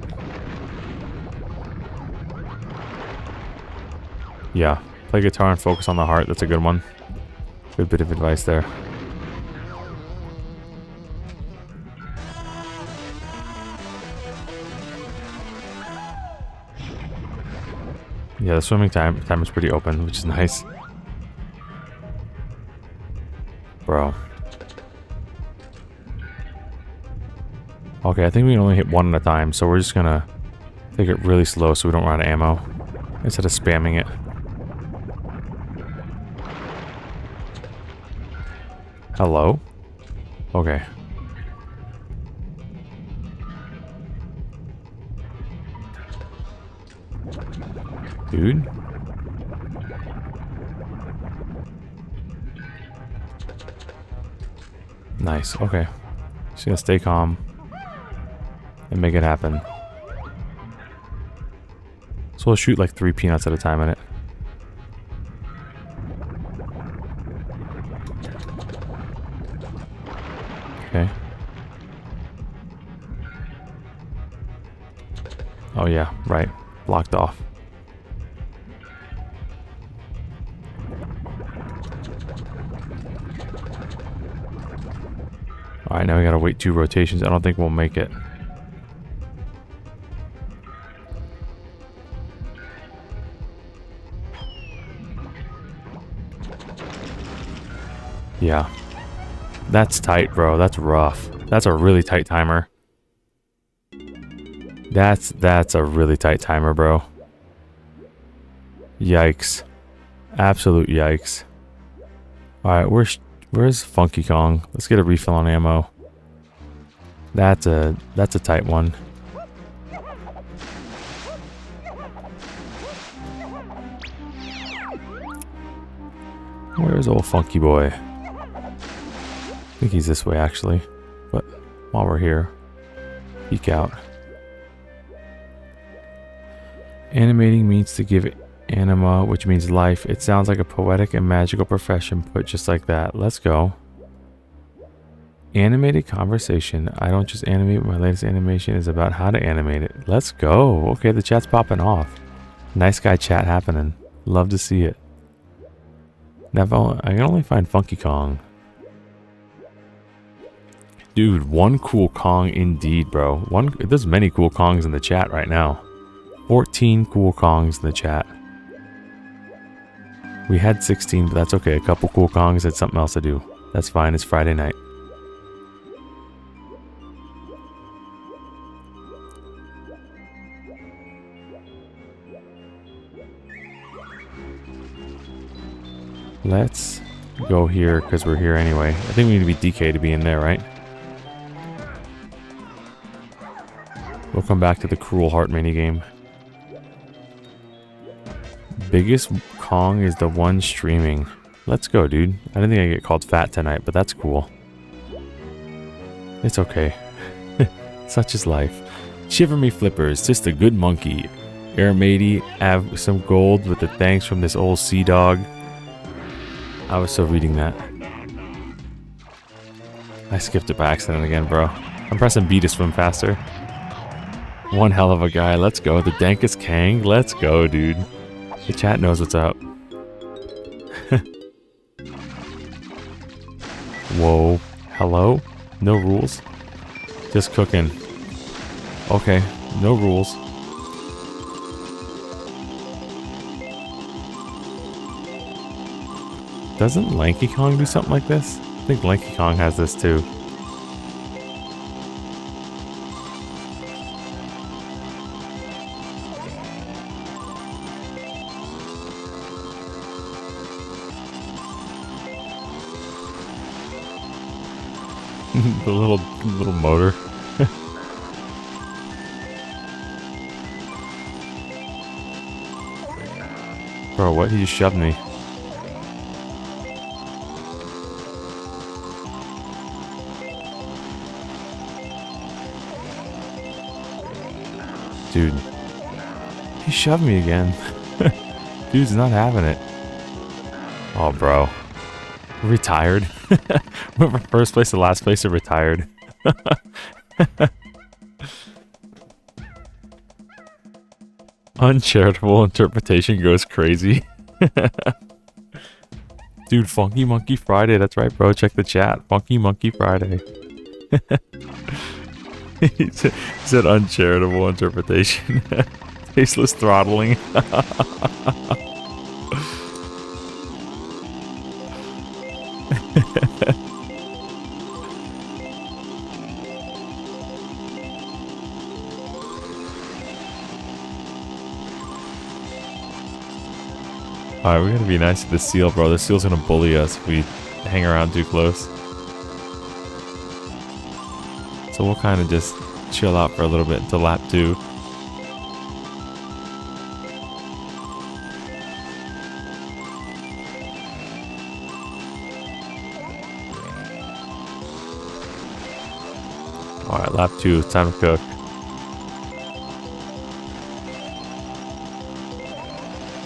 Yeah, play guitar and focus on the heart. That's a good one. Good bit of advice there. Yeah, the swimming time is pretty open, which is nice. Bro. Okay, I think we can only hit one at a time, so we're just gonna take it really slow so we don't run out of ammo. Instead of spamming it. Hello? Okay. Dude? Nice, okay. Just gonna stay calm. And make it happen. So we'll shoot like 3 peanuts at a time in it. Okay. Oh yeah, right. Blocked off. Alright, now we gotta wait 2 rotations. I don't think we'll make it. Yeah. That's tight, bro. That's rough. That's a really tight timer. That's a really tight timer, bro. Yikes. Absolute yikes. Alright, where's Funky Kong? Let's get a refill on ammo. That's a tight one. Where's old funky boy? I think he's this way actually. But while we're here, peek out. Animating means to give anima, which means life. It sounds like a poetic and magical profession put just like that. Let's go. Animated conversation. I don't just animate. My latest animation is about how to animate it. Let's go. Okay, the chat's popping off. Nice guy chat happening. Love to see it. Now, I can only find Funky Kong. Dude, one cool Kong indeed, bro. There's many cool Kongs in the chat right now. 14 cool Kongs in the chat. We had 16, but that's okay. A couple cool Kongs had something else to do. That's fine. It's Friday night. Let's go here because we're here anyway. I think we need to be DK to be in there, right? We'll come back to the Cruel Heart minigame. Biggest Kong is the one streaming. Let's go, dude. I didn't think I get called fat tonight, but that's cool. It's okay. Such is life. Shiver me flippers, just a good monkey. Aramady, have some gold with the thanks from this old sea dog. I was still reading that. I skipped it by accident again, bro. I'm pressing B to swim faster. One hell of a guy. Let's go. The dankest Kang. Let's go, dude. The chat knows what's up. Whoa. Hello? No rules? Just cooking. Okay. No rules. Doesn't Lanky Kong do something like this? I think Lanky Kong has this too. The little motor. Bro, what? He just shoved me. Dude. He shoved me again. Dude's not having it. Oh, bro. Retired. Went from first place to last place to retired. Uncharitable interpretation goes crazy. Dude, Funky Monkey Friday. That's right, bro. Check the chat. Funky Monkey Friday. He said uncharitable interpretation. Tasteless throttling. Alright, we gotta be nice to the seal, bro. The seal's gonna bully us if we hang around too close. So we'll kind of just chill out for a little bit until lap 2. Alright, lap 2. It's time to cook.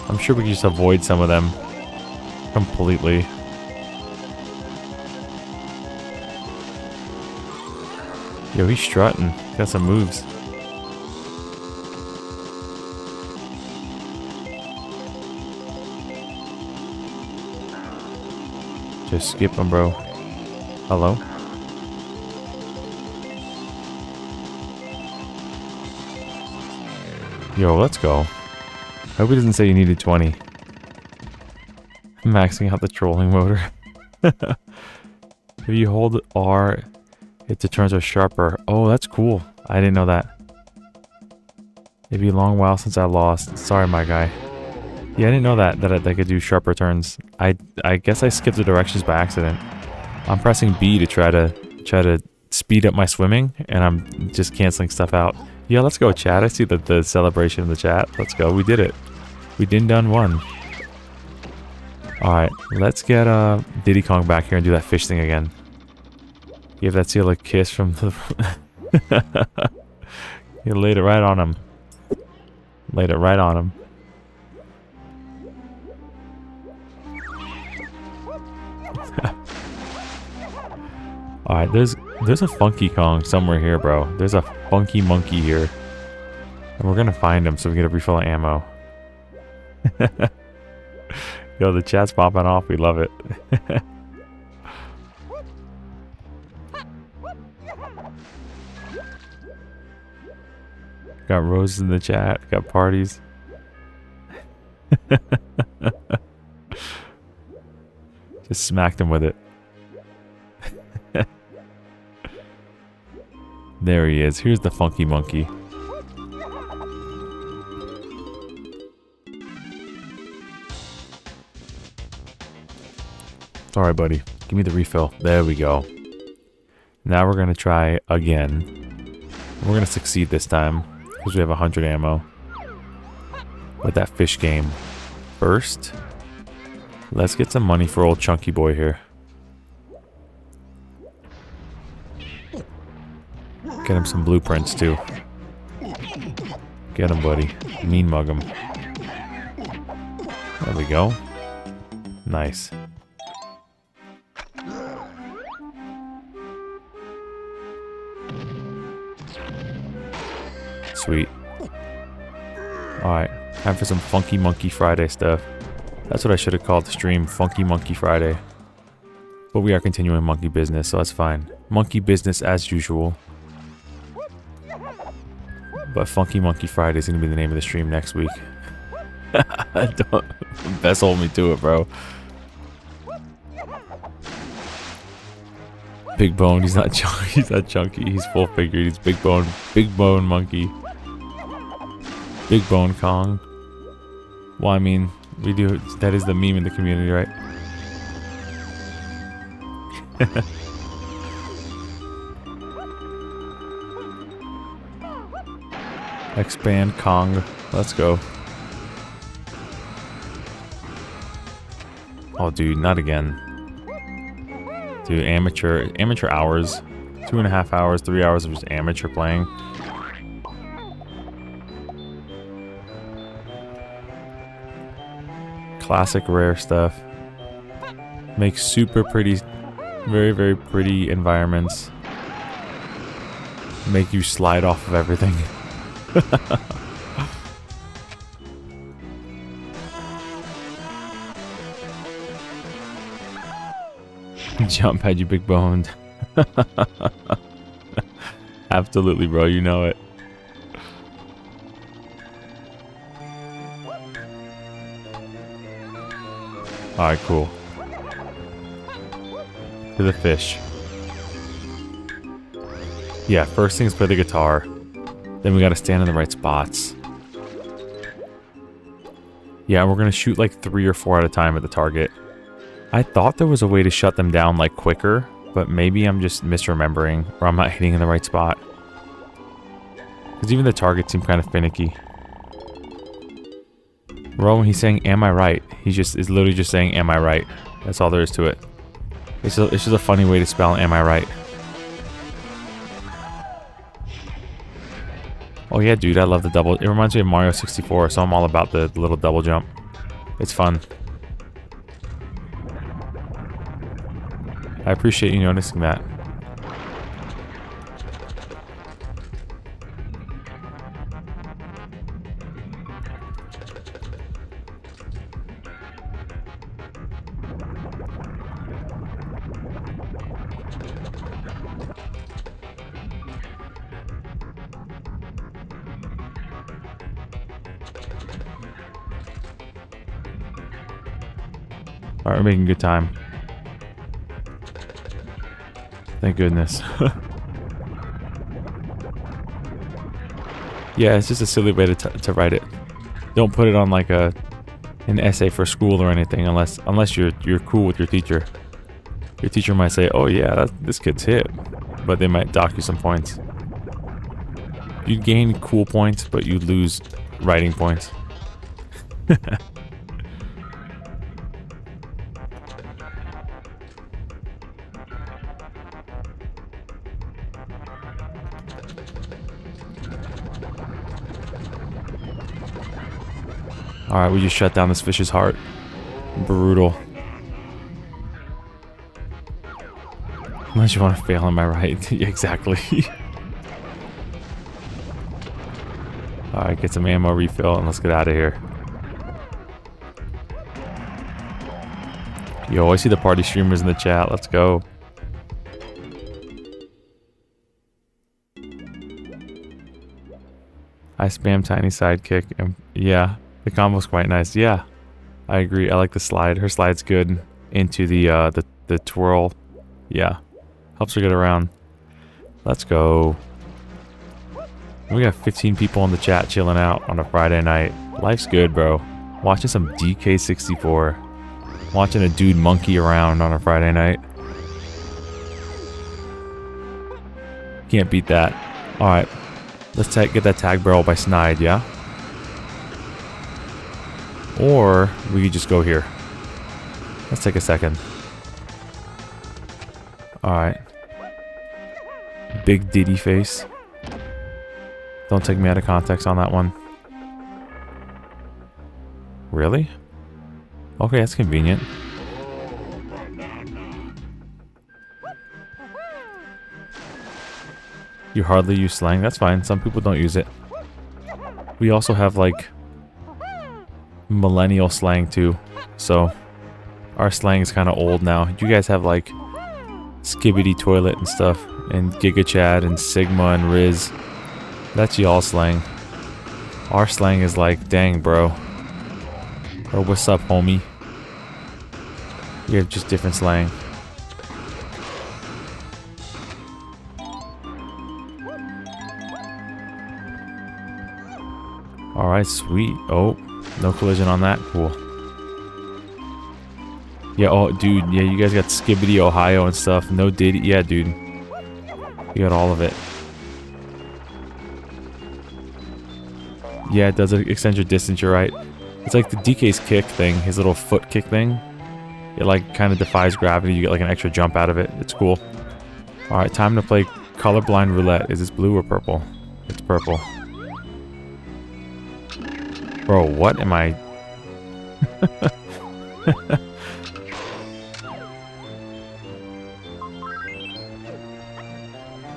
I'm sure we can just avoid some of them completely. Yo, he's strutting. Got some moves. Just skip him, bro. Hello? Yo, let's go. Hope he doesn't say you needed 20. Maxing out the trolling motor. If you hold R, it turns are sharper. Oh, that's cool. I didn't know that. It'd be a long while since I lost. Sorry, my guy. Yeah, I didn't know that I could do sharper turns. I guess I skipped the directions by accident. I'm pressing B to try to speed up my swimming, and I'm just canceling stuff out. Yeah, let's go, chat. I see the celebration in the chat. Let's go. We did it. We done one. Alright, let's get Diddy Kong back here and do that fish thing again. Give that seal a kiss from the... You laid it right on him. Laid it right on him. Alright, there's a Funky Kong somewhere here, bro. There's a funky monkey here. And we're gonna find him so we get a refill of ammo. Yo, the chat's popping off. We love it. Got roses in the chat. Got parties. Just smacked him with it. There he is. Here's the funky monkey. Alright, buddy. Give me the refill. There we go. Now we're going to try again. We're going to succeed this time because we have 100 ammo. With that fish game. First, let's get some money for old Chunky Boy here. Get him some blueprints too. Get him, buddy. Mean mug him. There we go. Nice. Sweet. Alright, time for some Funky Monkey Friday stuff. That's what I should have called the stream, Funky Monkey Friday. But we are continuing monkey business, so that's fine. Monkey business as usual. But Funky Monkey Friday is going to be the name of the stream next week. Don't best hold me to it, bro. Big Bone, he's not chunky, he's not chunky, he's full figured, he's big bone monkey. Big Bone Kong. Well, I mean, we do, that is the meme in the community, right? Expand Kong. Let's go. Oh, dude, not again. Dude, amateur hours. 2.5 hours, 3 hours of just amateur playing. Classic rare stuff. Makes super pretty, very, very pretty environments. Make you slide off of everything. Jump had you big boned. Absolutely, bro, you know it. Alright, cool. To the fish. Yeah, first things play the guitar. Then we gotta stand in the right spots. Yeah, we're gonna shoot like 3 or 4 at a time at the target. I thought there was a way to shut them down like quicker, but maybe I'm just misremembering or I'm not hitting in the right spot. Because even the targets seem kind of finicky. Rowan, he's saying, am I right? He just is literally just saying, am I right? That's all there is to it. It's just a funny way to spell am I right? Oh yeah, dude, I love the double. It reminds me of Mario 64, so I'm all about the little double jump. It's fun. I appreciate you noticing that. Alright, we're making good time. Thank goodness. Yeah, it's just a silly way to write it. Don't put it on like an essay for school or anything unless you're cool with your teacher. Your teacher might say, "Oh yeah, this kid's hip," but they might dock you some points. You'd gain cool points, but you'd lose writing points. Alright, we just shut down this fish's heart. Brutal. Unless you want to fail, am I right? Yeah, exactly. Alright, get some ammo refill and let's get out of here. Yo, I see the party streamers in the chat. Let's go. I spam tiny sidekick. And yeah, the combo's quite nice. Yeah, I agree. I like the slide. Her slide's good into the twirl. Yeah, helps her get around. Let's go. We got 15 people in the chat chilling out on a Friday night. Life's good, bro. Watching some DK64. Watching a dude monkey around on a Friday night. Can't beat that. Alright. Let's get that tag barrel by Snide, yeah? Or we could just go here. Let's take a second. Alright. Big Diddy face. Don't take me out of context on that one. Really? Okay, that's convenient. You hardly use slang. That's fine. Some people don't use it. We also have, like, millennial slang, too. So, our slang is kind of old now. You guys have, like, skibbity toilet and stuff. And Giga Chad and Sigma and Riz. That's y'all slang. Our slang is like, dang, bro. Or what's up, homie? We have just different slang. Alright, sweet. Oh, no collision on that. Cool. Yeah, oh, dude. Yeah, you guys got Skibbity, Ohio and stuff. No Diddy. Yeah, dude. You got all of it. Yeah, it does extend your distance, you're right. It's like the DK's kick thing, his little foot kick thing. It like kind of defies gravity. You get like an extra jump out of it. It's cool. Alright, time to play colorblind roulette. Is this blue or purple? It's purple. Bro, what am I...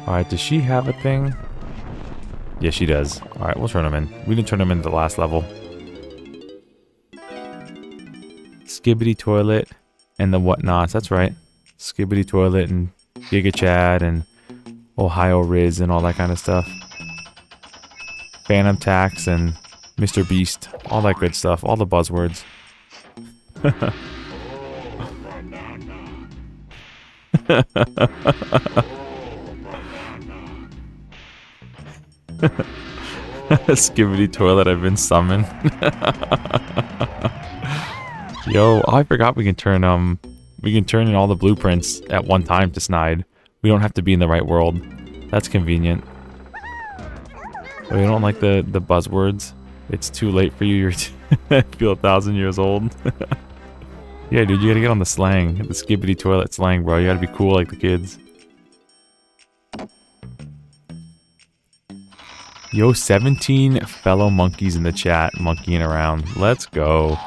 Alright, does she have a thing? Yeah, she does. Alright, we'll turn them in. We didn't turn them in the last level. Skibbity Toilet and the whatnots. That's right. Skibbity Toilet and Giga Chad and Ohio Riz and all that kind of stuff. Phantom Tax and Mr. Beast. All that good stuff. All the buzzwords. Skibbity Toilet, I've been summoned. Yo, I forgot we can turn in all the blueprints at one time to Snide. We don't have to be in the right world. That's convenient. Oh, you don't like the buzzwords? It's too late for you. You're feel 1,000 years old. Yeah, dude, you gotta get on the slang. The Skibbity Toilet slang, bro. You gotta be cool like the kids. Yo, 17 fellow monkeys in the chat monkeying around. Let's go.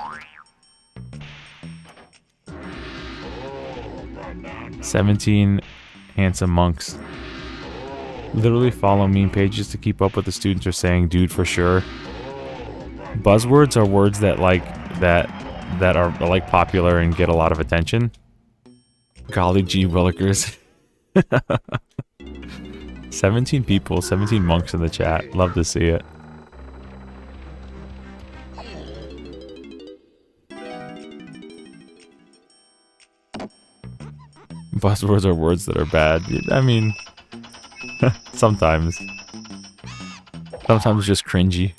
17 handsome monks. Literally follow meme pages to keep up what the students are saying, dude, for sure. Buzzwords are words that that are like popular and get a lot of attention. Golly gee willikers. 17 people, 17 monks in the chat. Love to see it. Buzzwords are words that are bad. I mean, sometimes. Sometimes just cringy.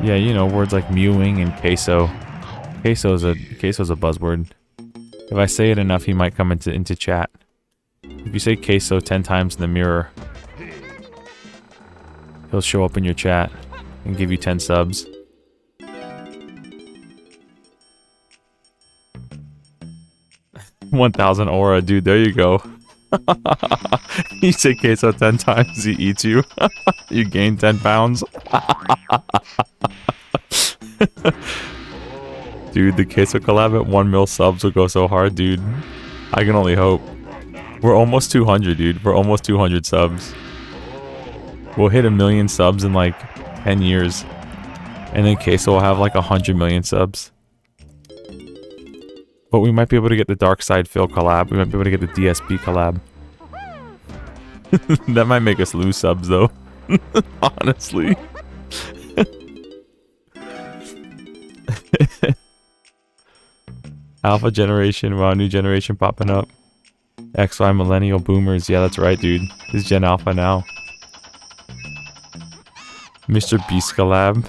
Yeah, you know, words like mewing and queso. Queso's a buzzword. If I say it enough, he might come into chat. If you say queso 10 times in the mirror, he'll show up in your chat and give you 10 subs. $1,000 aura, dude. There you go. You say queso 10 times, he eats you. You gain 10 pounds. Dude, the queso collab at 1 mil subs will go so hard, dude. I can only hope. We're almost 200, dude. We're almost 200 subs. We'll hit 1 million subs in like 10 years. And then queso will have like 100 million subs. But we might be able to get the Dark Side Phil collab. We might be able to get the DSP collab. That might make us lose subs though. Honestly. Alpha generation, wow, new generation popping up. XY millennial boomers, yeah, that's right, dude. This is Gen Alpha now. Mr. Beast collab.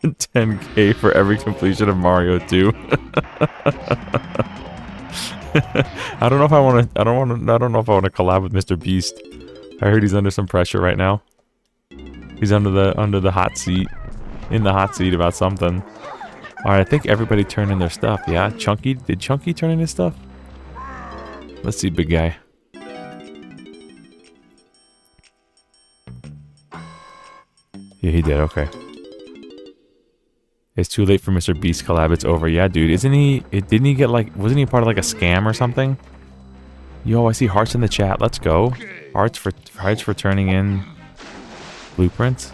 10k for every completion of Mario 2. I don't know if I want to. I don't know if I want to collab with Mr. Beast. I heard he's under some pressure right now. He's under the hot seat, in the hot seat about something. All right, I think everybody turned in their stuff. Yeah, Chunky, did Chunky turn in his stuff? Let's see, big guy. Yeah, he did. Okay. It's too late for Mr. Beast collab. It's over. Yeah, dude. Isn't he? Didn't he get like? Wasn't he part of like a scam or something? Yo, I see hearts in the chat. Let's go. Hearts for turning in blueprints.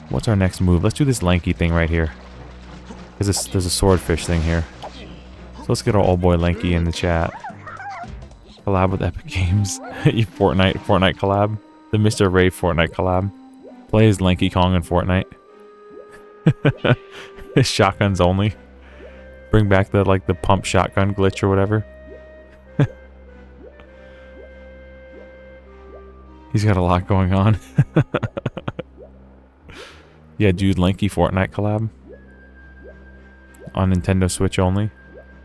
What's our next move? Let's do this lanky thing right here. There's a swordfish thing here. So let's get our old boy Lanky in the chat. Collab with Epic Games. Fortnite collab. The Mr. Ray Fortnite collab. Play as Lanky Kong in Fortnite. Shotguns only. Bring back the the pump shotgun glitch or whatever. He's got a lot going on. Yeah, dude, Lanky Fortnite collab. On Nintendo Switch only.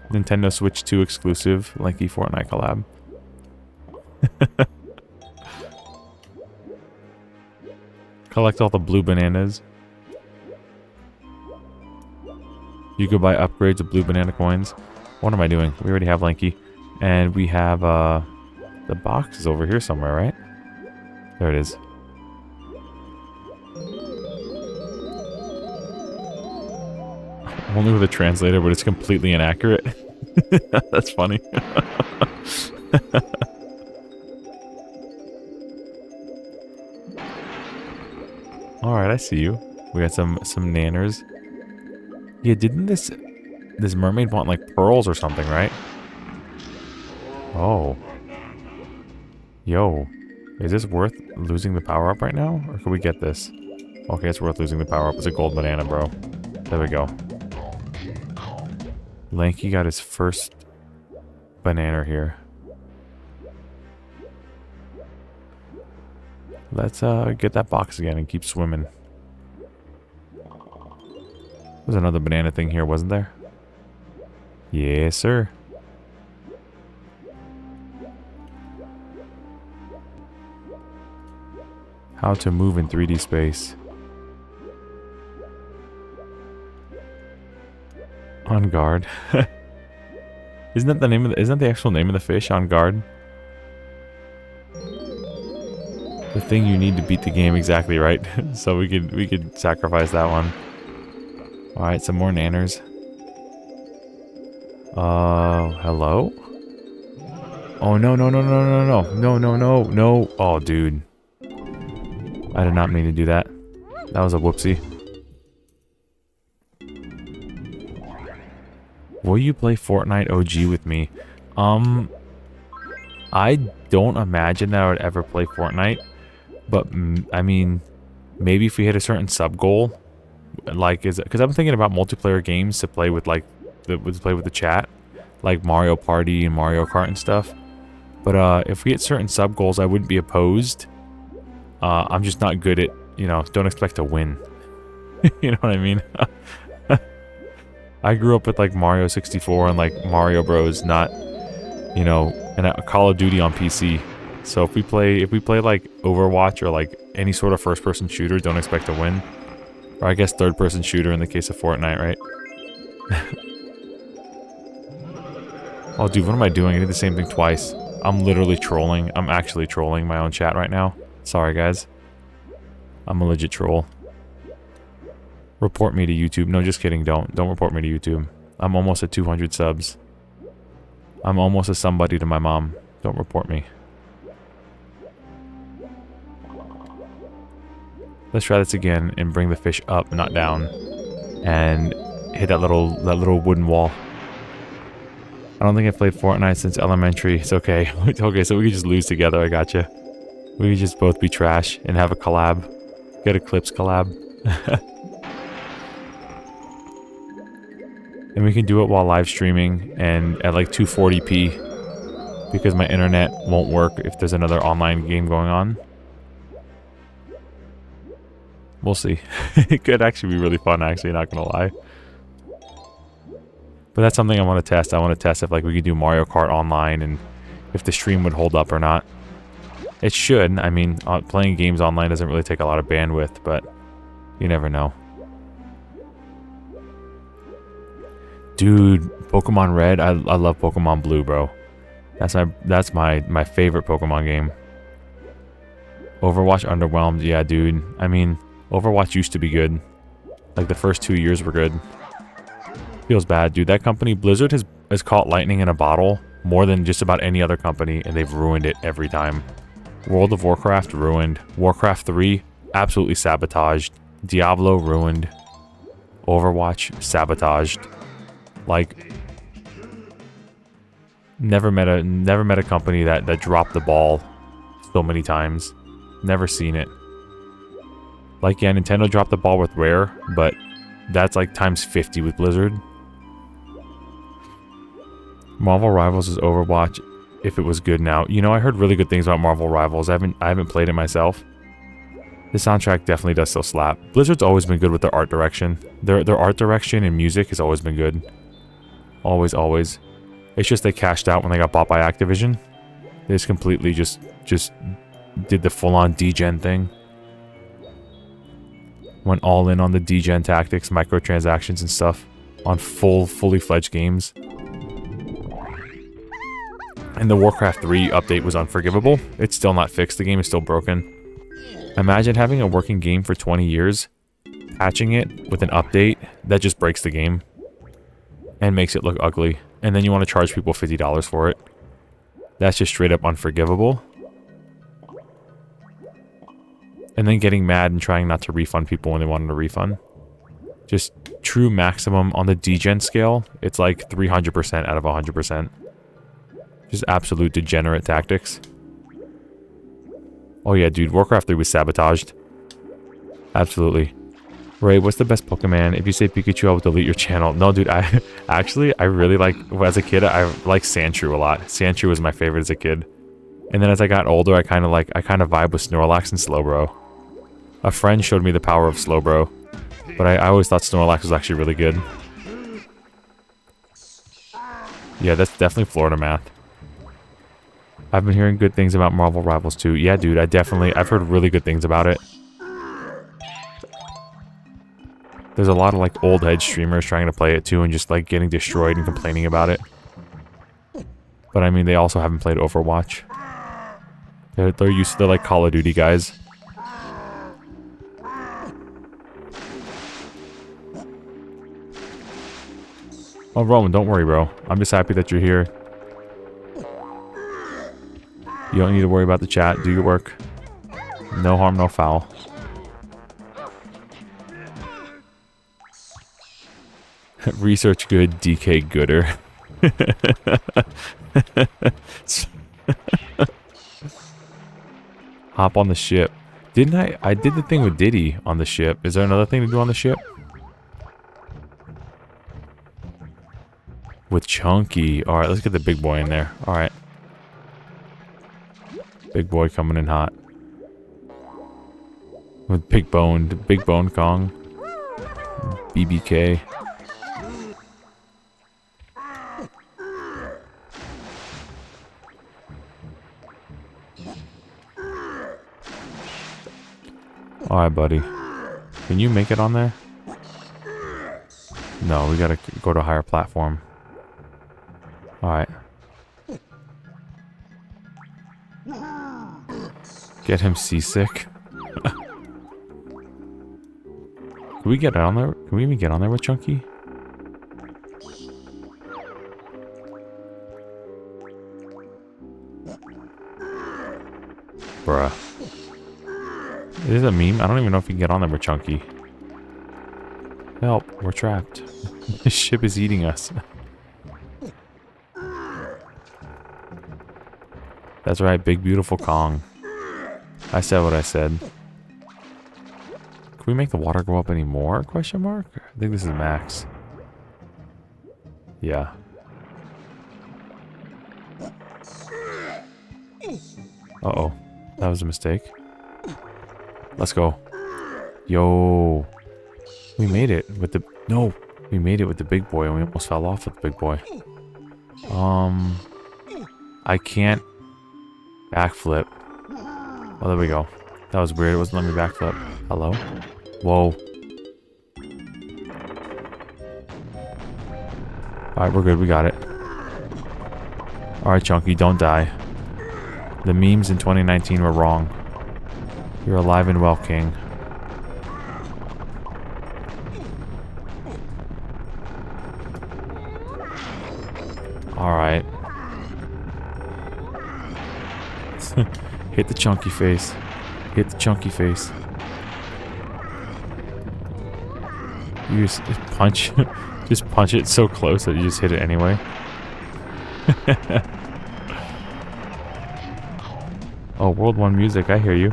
Nintendo Switch 2 exclusive Lanky Fortnite collab. Collect all the blue bananas. You could buy upgrades of blue banana coins. What am I doing? We already have Lanky. And we have, the box is over here somewhere, right? There it is. Only with a translator, but it's completely inaccurate. That's funny. Alright, I see you. We got some nanners. Yeah, didn't this mermaid want like pearls or something, right? Oh. Yo. Is this worth losing the power up right now? Or can we get this? Okay, it's worth losing the power up. It's a gold banana, bro. There we go. Lanky got his first banana here. Let's get that box again and keep swimming. There's another banana thing here, wasn't there? Yes, sir. How to move in 3D space. On guard. Isn't that the name of the, isn't that the actual name of the fish? On guard. The thing you need to beat the game, exactly right. So we could sacrifice that one. All right, some more nanners. Hello? Oh no. Oh, dude. I did not mean to do that. That was a whoopsie. Will you play Fortnite OG with me? I don't imagine that I would ever play Fortnite. But, I mean, maybe if we hit a certain sub-goal. Like, because I'm thinking about multiplayer games to play with, like, play with the chat. Like Mario Party and Mario Kart and stuff. But, if we hit certain sub-goals, I wouldn't be opposed. I'm just not good at, you know, don't expect to win. You know what I mean? I grew up with like Mario 64 and like Mario Bros, not, you know, and a Call of Duty on PC. So if we play like Overwatch or like any sort of first-person shooter, don't expect to win. Or I guess third-person shooter in the case of Fortnite, right? Oh, dude, what am I doing? I did the same thing twice. I'm literally trolling. I'm actually trolling my own chat right now. Sorry, guys. I'm a legit troll. Report me to YouTube. No, just kidding. Don't report me to YouTube. I'm almost at 200 subs. I'm almost a somebody to my mom. Don't report me. Let's try this again and bring the fish up, not down. And hit that little wooden wall. I don't think I've played Fortnite since elementary. It's okay. Okay, so we could just lose together. I gotcha. We could just both be trash and have a collab. Get a Clips collab. And we can do it while live streaming and at like 240p. Because my internet won't work if there's another online game going on. We'll see. It could actually be really fun, actually, not gonna lie. But that's something I want to test. I want to test if like we could do Mario Kart online and if the stream would hold up or not. It should. I mean, playing games online doesn't really take a lot of bandwidth, but you never know. Dude, Pokemon Red. I love Pokemon Blue, bro. That's my favorite Pokemon game. Overwatch underwhelmed. Yeah, dude. I mean, Overwatch used to be good. Like the first 2 years were good. Feels bad, dude. That company, Blizzard, has caught lightning in a bottle more than just about any other company, and they've ruined it every time. World of Warcraft ruined. Warcraft 3 absolutely sabotaged. Diablo ruined. Overwatch sabotaged. Like, never met a company that dropped the ball so many times. Never seen it. Like, yeah, Nintendo dropped the ball with Rare, but that's like times 50 with Blizzard. Marvel Rivals is Overwatch if it was good now. You know, I heard really good things about Marvel Rivals. I haven't played it myself. The soundtrack definitely does still slap. Blizzard's always been good with their art direction. Their art direction and music has always been good. Always, always. It's just they cashed out when they got bought by Activision. They just completely just did the full-on degen thing. Went all in on the degen tactics, microtransactions and stuff on fully fledged games. And the Warcraft 3 update was unforgivable. It's still not fixed. The game is still broken. Imagine having a working game for 20 years, patching it with an update that just breaks the game and makes it look ugly. And then you want to charge people $50 for it. That's just straight up unforgivable. And then getting mad and trying not to refund people when they wanted a refund. Just true maximum on the degen scale. It's like 300% out of 100%. Just absolute degenerate tactics. Oh yeah, dude, Warcraft 3 was sabotaged. Absolutely. Ray, what's the best Pokemon? If you say Pikachu, I will delete your channel. No, dude, I really like, as a kid, I like Sandshrew a lot. Sandshrew was my favorite as a kid. And then as I got older, I kind of vibe with Snorlax and Slowbro. A friend showed me the power of Slowbro, but I always thought Snorlax was actually really good. Yeah, that's definitely Florida math. I've been hearing good things about Marvel Rivals too. Yeah, dude, I've heard really good things about it. There's a lot of like old head streamers trying to play it too and just like getting destroyed and complaining about it. But I mean, they also haven't played Overwatch. They're used to, they're like Call of Duty guys. Oh, Roman, don't worry, bro. I'm just happy that you're here. You don't need to worry about the chat. Do your work. No harm, no foul. Research good, DK gooder. Hop on the ship. Didn't I? I did the thing with Diddy on the ship. Is there another thing to do on the ship? With Chunky. Alright, let's get the big boy in there. Alright. Big boy coming in hot. With Big Bone Kong. BBK. Alright, buddy. Can you make it on there? No, we gotta go to a higher platform. Alright. Get him seasick. Can we get on there? Can we even get on there with Chunky? Bruh. Is it a meme? I don't even know if we can get on there with Chunky. Help, we're trapped. This ship is eating us. That's right, big beautiful Kong. I said what I said. Can we make the water go up any more? Question mark? I think this is max. Yeah. Uh-oh. That was a mistake. Let's go. Yo. We made it with the... No. We made it with the big boy and we almost fell off with the big boy. I can't backflip. Oh, there we go. That was weird. It wasn't letting me backflip. Hello? Whoa. Alright, we're good. We got it. Alright, Chunky. Don't die. The memes in 2019 were wrong. You're alive and well, King. Alright. Hit the chunky face. Hit the chunky face. You just punch. Just punch it so close that you just hit it anyway. Oh, World 1 music. I hear you.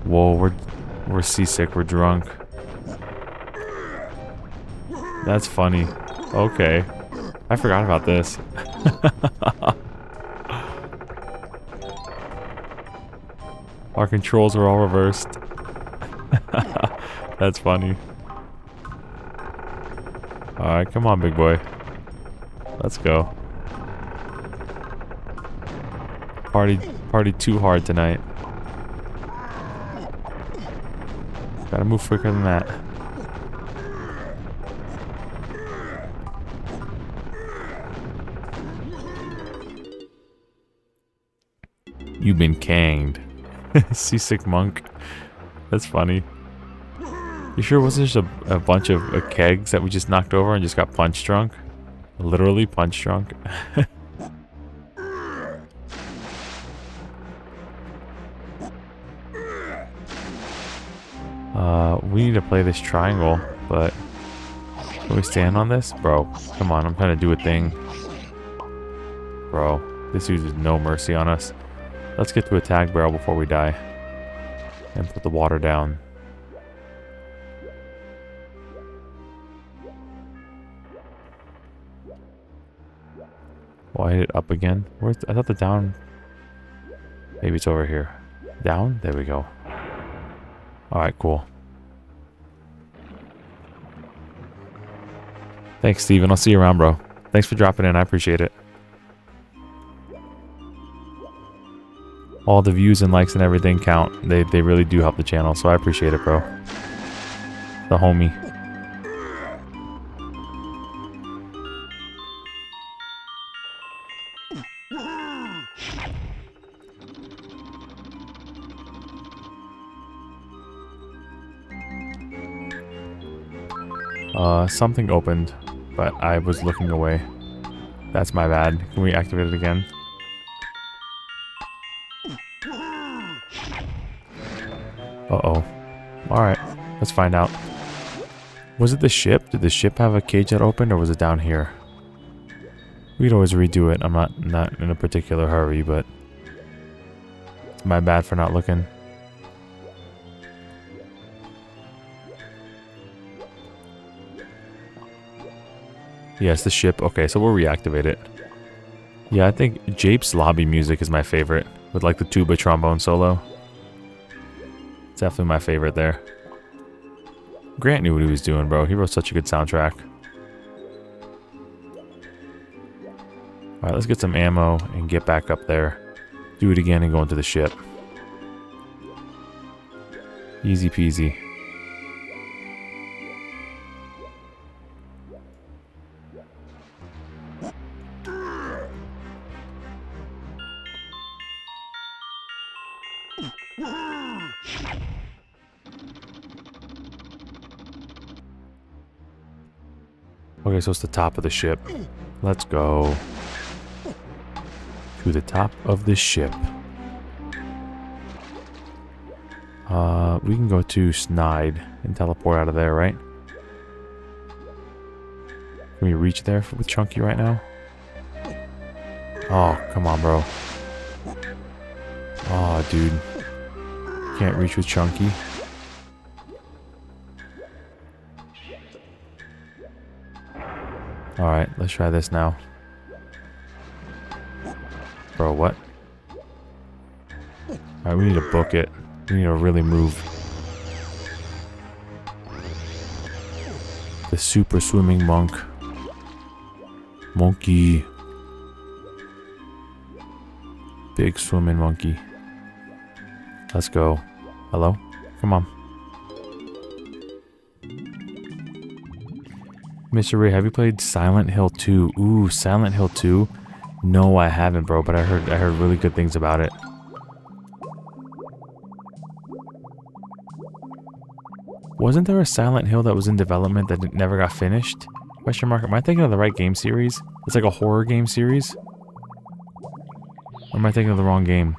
Whoa, we're seasick. We're drunk. That's funny. Okay. I forgot about this. Our controls are all reversed. That's funny. Alright, come on, big boy. Let's go. Party too hard tonight. Gotta move quicker than that. You've been canged. Seasick monk. That's funny. You sure it wasn't just a bunch of kegs that we just knocked over and just got punch drunk? Literally punch drunk. We need to play this triangle, but can we stand on this? Bro, come on, I'm trying to do a thing. Bro, this uses no mercy on us. Let's get to a tag barrel before we die. And put the water down. Oh, I hit it up again. Where's I thought the down... Maybe it's over here. Down? There we go. Alright, cool. Thanks, Steven. I'll see you around, bro. Thanks for dropping in. I appreciate it. All the views and likes and everything count. They really do help the channel, so I appreciate it, bro. The homie. Something opened, but I was looking away. That's my bad. Can we activate it again? Uh-oh. Alright, let's find out. Was it the ship? Did the ship have a cage that opened, or was it down here? We'd always redo it. I'm not in a particular hurry, but... It's my bad for not looking. Yes, the ship. Okay, so we'll reactivate it. Yeah, I think Jape's lobby music is my favorite. With like the tuba trombone solo. It's definitely my favorite there. Grant knew what he was doing, bro. He wrote such a good soundtrack. Alright, let's get some ammo and get back up there. Do it again and go into the ship. Easy peasy. Okay, so it's the top of the ship. Let's go. To the top of the ship. We can go to Snide and teleport out of there, right? Can we reach there with Chunky right now? Oh, come on, bro. Oh, dude. Can't reach with Chunky. Alright, let's try this now. Bro, what? Alright, we need to book it. We need to really move. The super swimming monk. Monkey. Big swimming monkey. Let's go. Hello? Come on. Mr. Ray, have you played Silent Hill 2? Ooh, Silent Hill 2? No, I haven't, bro, but I heard really good things about it. Wasn't there a Silent Hill that was in development that never got finished? Question mark. Am I thinking of the right game series? It's like a horror game series? Or am I thinking of the wrong game?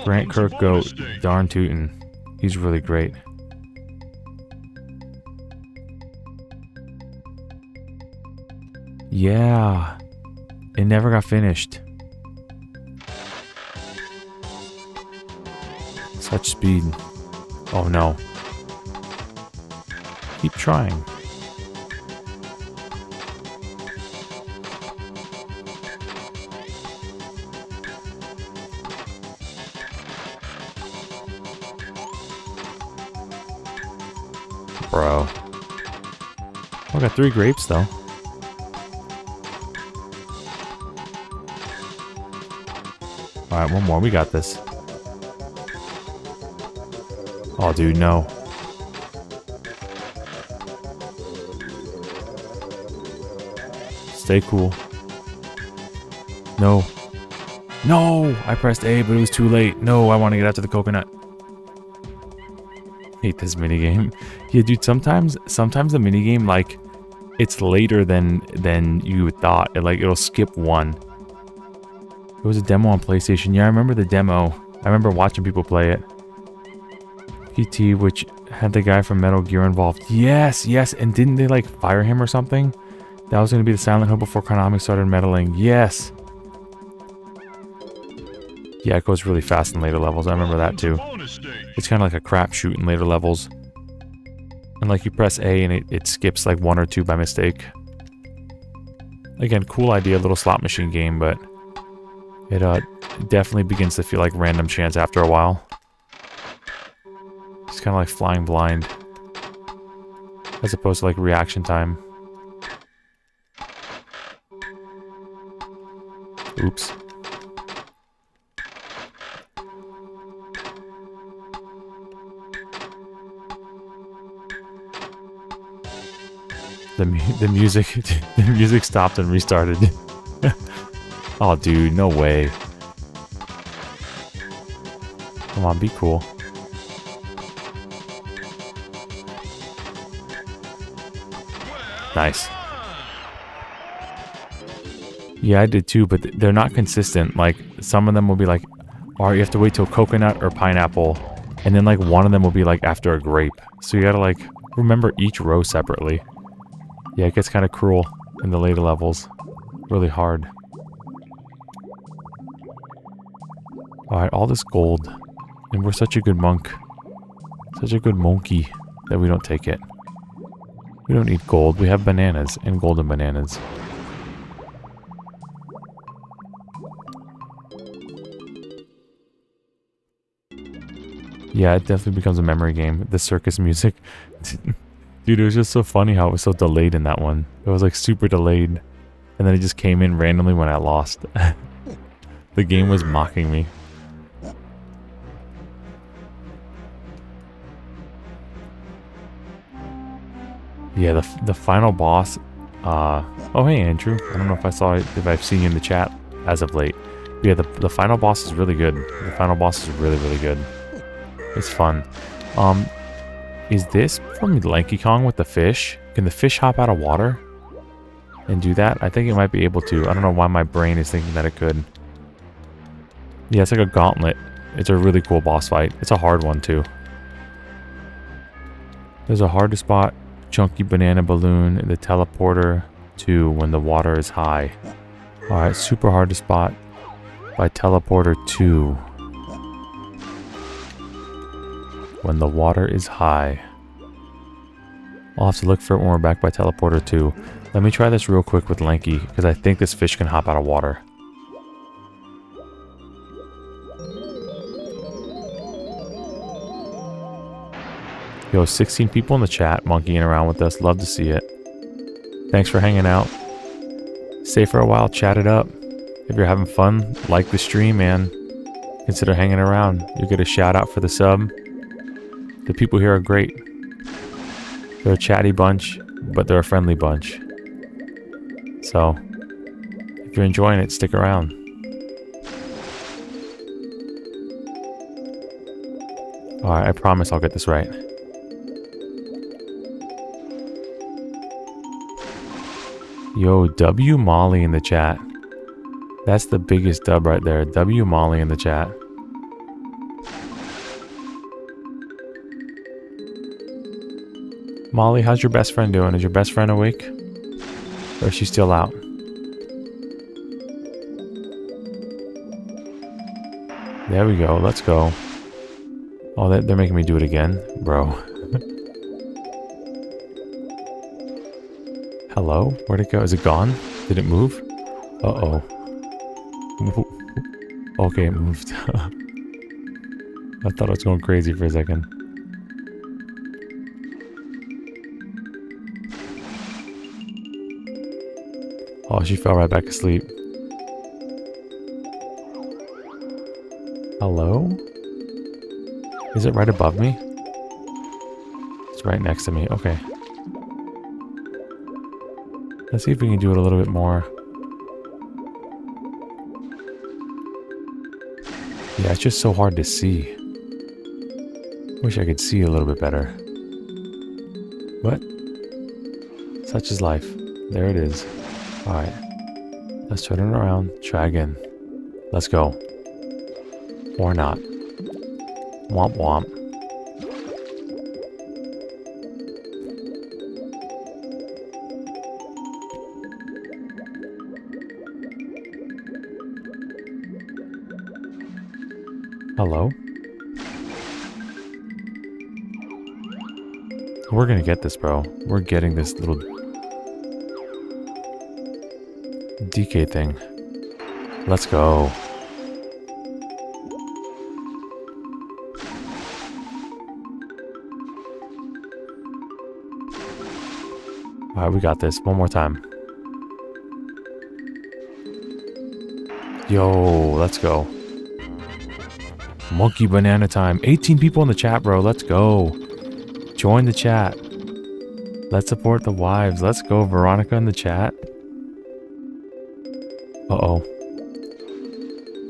Grant Kirkgoat, darn tootin'. He's really great. Yeah. It never got finished. Such speed. Oh no. Keep trying. Bro. I got 3 grapes though. Alright, one more. We got this. Oh, dude, no. Stay cool. No. No! I pressed A, but it was too late. No, I want to get after the coconut. Hate this minigame. Yeah, dude, sometimes the minigame, like, it's later than you thought. It'll skip one. It was a demo on PlayStation. Yeah, I remember the demo. I remember watching people play it. PT, which had the guy from Metal Gear involved. Yes, yes. And didn't they, like, fire him or something? That was going to be the Silent Hill before Konami started meddling. Yes. Yeah, it goes really fast in later levels. I remember that, too. It's kind of like a crapshoot in later levels. And, like, you press A and it skips, like, 1 or 2 by mistake. Again, cool idea, little slot machine game, but it definitely begins to feel like random chance after a while. It's kind of like flying blind. As opposed to like reaction time. Oops. The music stopped and restarted. Oh dude, no way. Come on, be cool. Nice. Yeah, I did too, but they're not consistent. Like, some of them will be like, alright, you have to wait till coconut or pineapple. And then, like, one of them will be, like, after a grape. So you gotta, like, remember each row separately. Yeah, it gets kind of cruel in the later levels. Really hard. Alright, all this gold. And we're such a good monk. Such a good monkey that we don't take it. We don't need gold. We have bananas and golden bananas. Yeah, it definitely becomes a memory game. The circus music. Dude, it was just so funny how it was so delayed in that one. It was like super delayed. And then it just came in randomly when I lost. The game was mocking me. Yeah, the final boss. Oh, hey, Andrew. I don't know if I've seen you in the chat as of late. Yeah, the final boss is really good. The final boss is really, really good. It's fun. Is this from Lanky Kong with the fish? Can the fish hop out of water and do that? I think it might be able to. I don't know why my brain is thinking that it could. Yeah, it's like a gauntlet. It's a really cool boss fight. It's a hard one too. There's a hard to spot chunky banana balloon in the teleporter 2 when the water is high. Alright, super hard to spot by teleporter 2 when the water is high. I'll have to look for it when we're back by teleporter 2. Let me try this real quick with Lanky, because I think this fish can hop out of water. Yo, 16 people in the chat monkeying around with us. Love to see it. Thanks for hanging out. Stay for a while, chat it up. If you're having fun, like the stream, man. Consider hanging around. You'll get a shout out for the sub. The people here are great. They're a chatty bunch, but they're a friendly bunch. So, if you're enjoying it, stick around. Alright, I promise I'll get this right. Yo, W Molly in the chat. That's the biggest dub right there. W Molly in the chat. Molly, how's your best friend doing? Is your best friend awake? Or is she still out? There we go. Let's go. Oh, they're making me do it again? Bro. Hello? Where'd it go? Is it gone? Did it move? Uh-oh. Okay, it moved. I thought I was going crazy for a second. Oh, she fell right back asleep. Hello? Is it right above me? It's right next to me. Okay. Let's see if we can do it a little bit more. Yeah, it's just so hard to see. Wish I could see a little bit better. What? Such is life. There it is. Alright. Let's turn it around. Try again. Let's go. Or not. Womp womp. Hello? We're gonna get this, bro. We're getting this little DK thing. Let's go. Alright, we got this. One more time. Yo, let's go. Monkey banana time. 18 people in the chat, bro. Let's go. Join the chat. Let's support the wives. Let's go. Veronica in the chat. Uh-oh.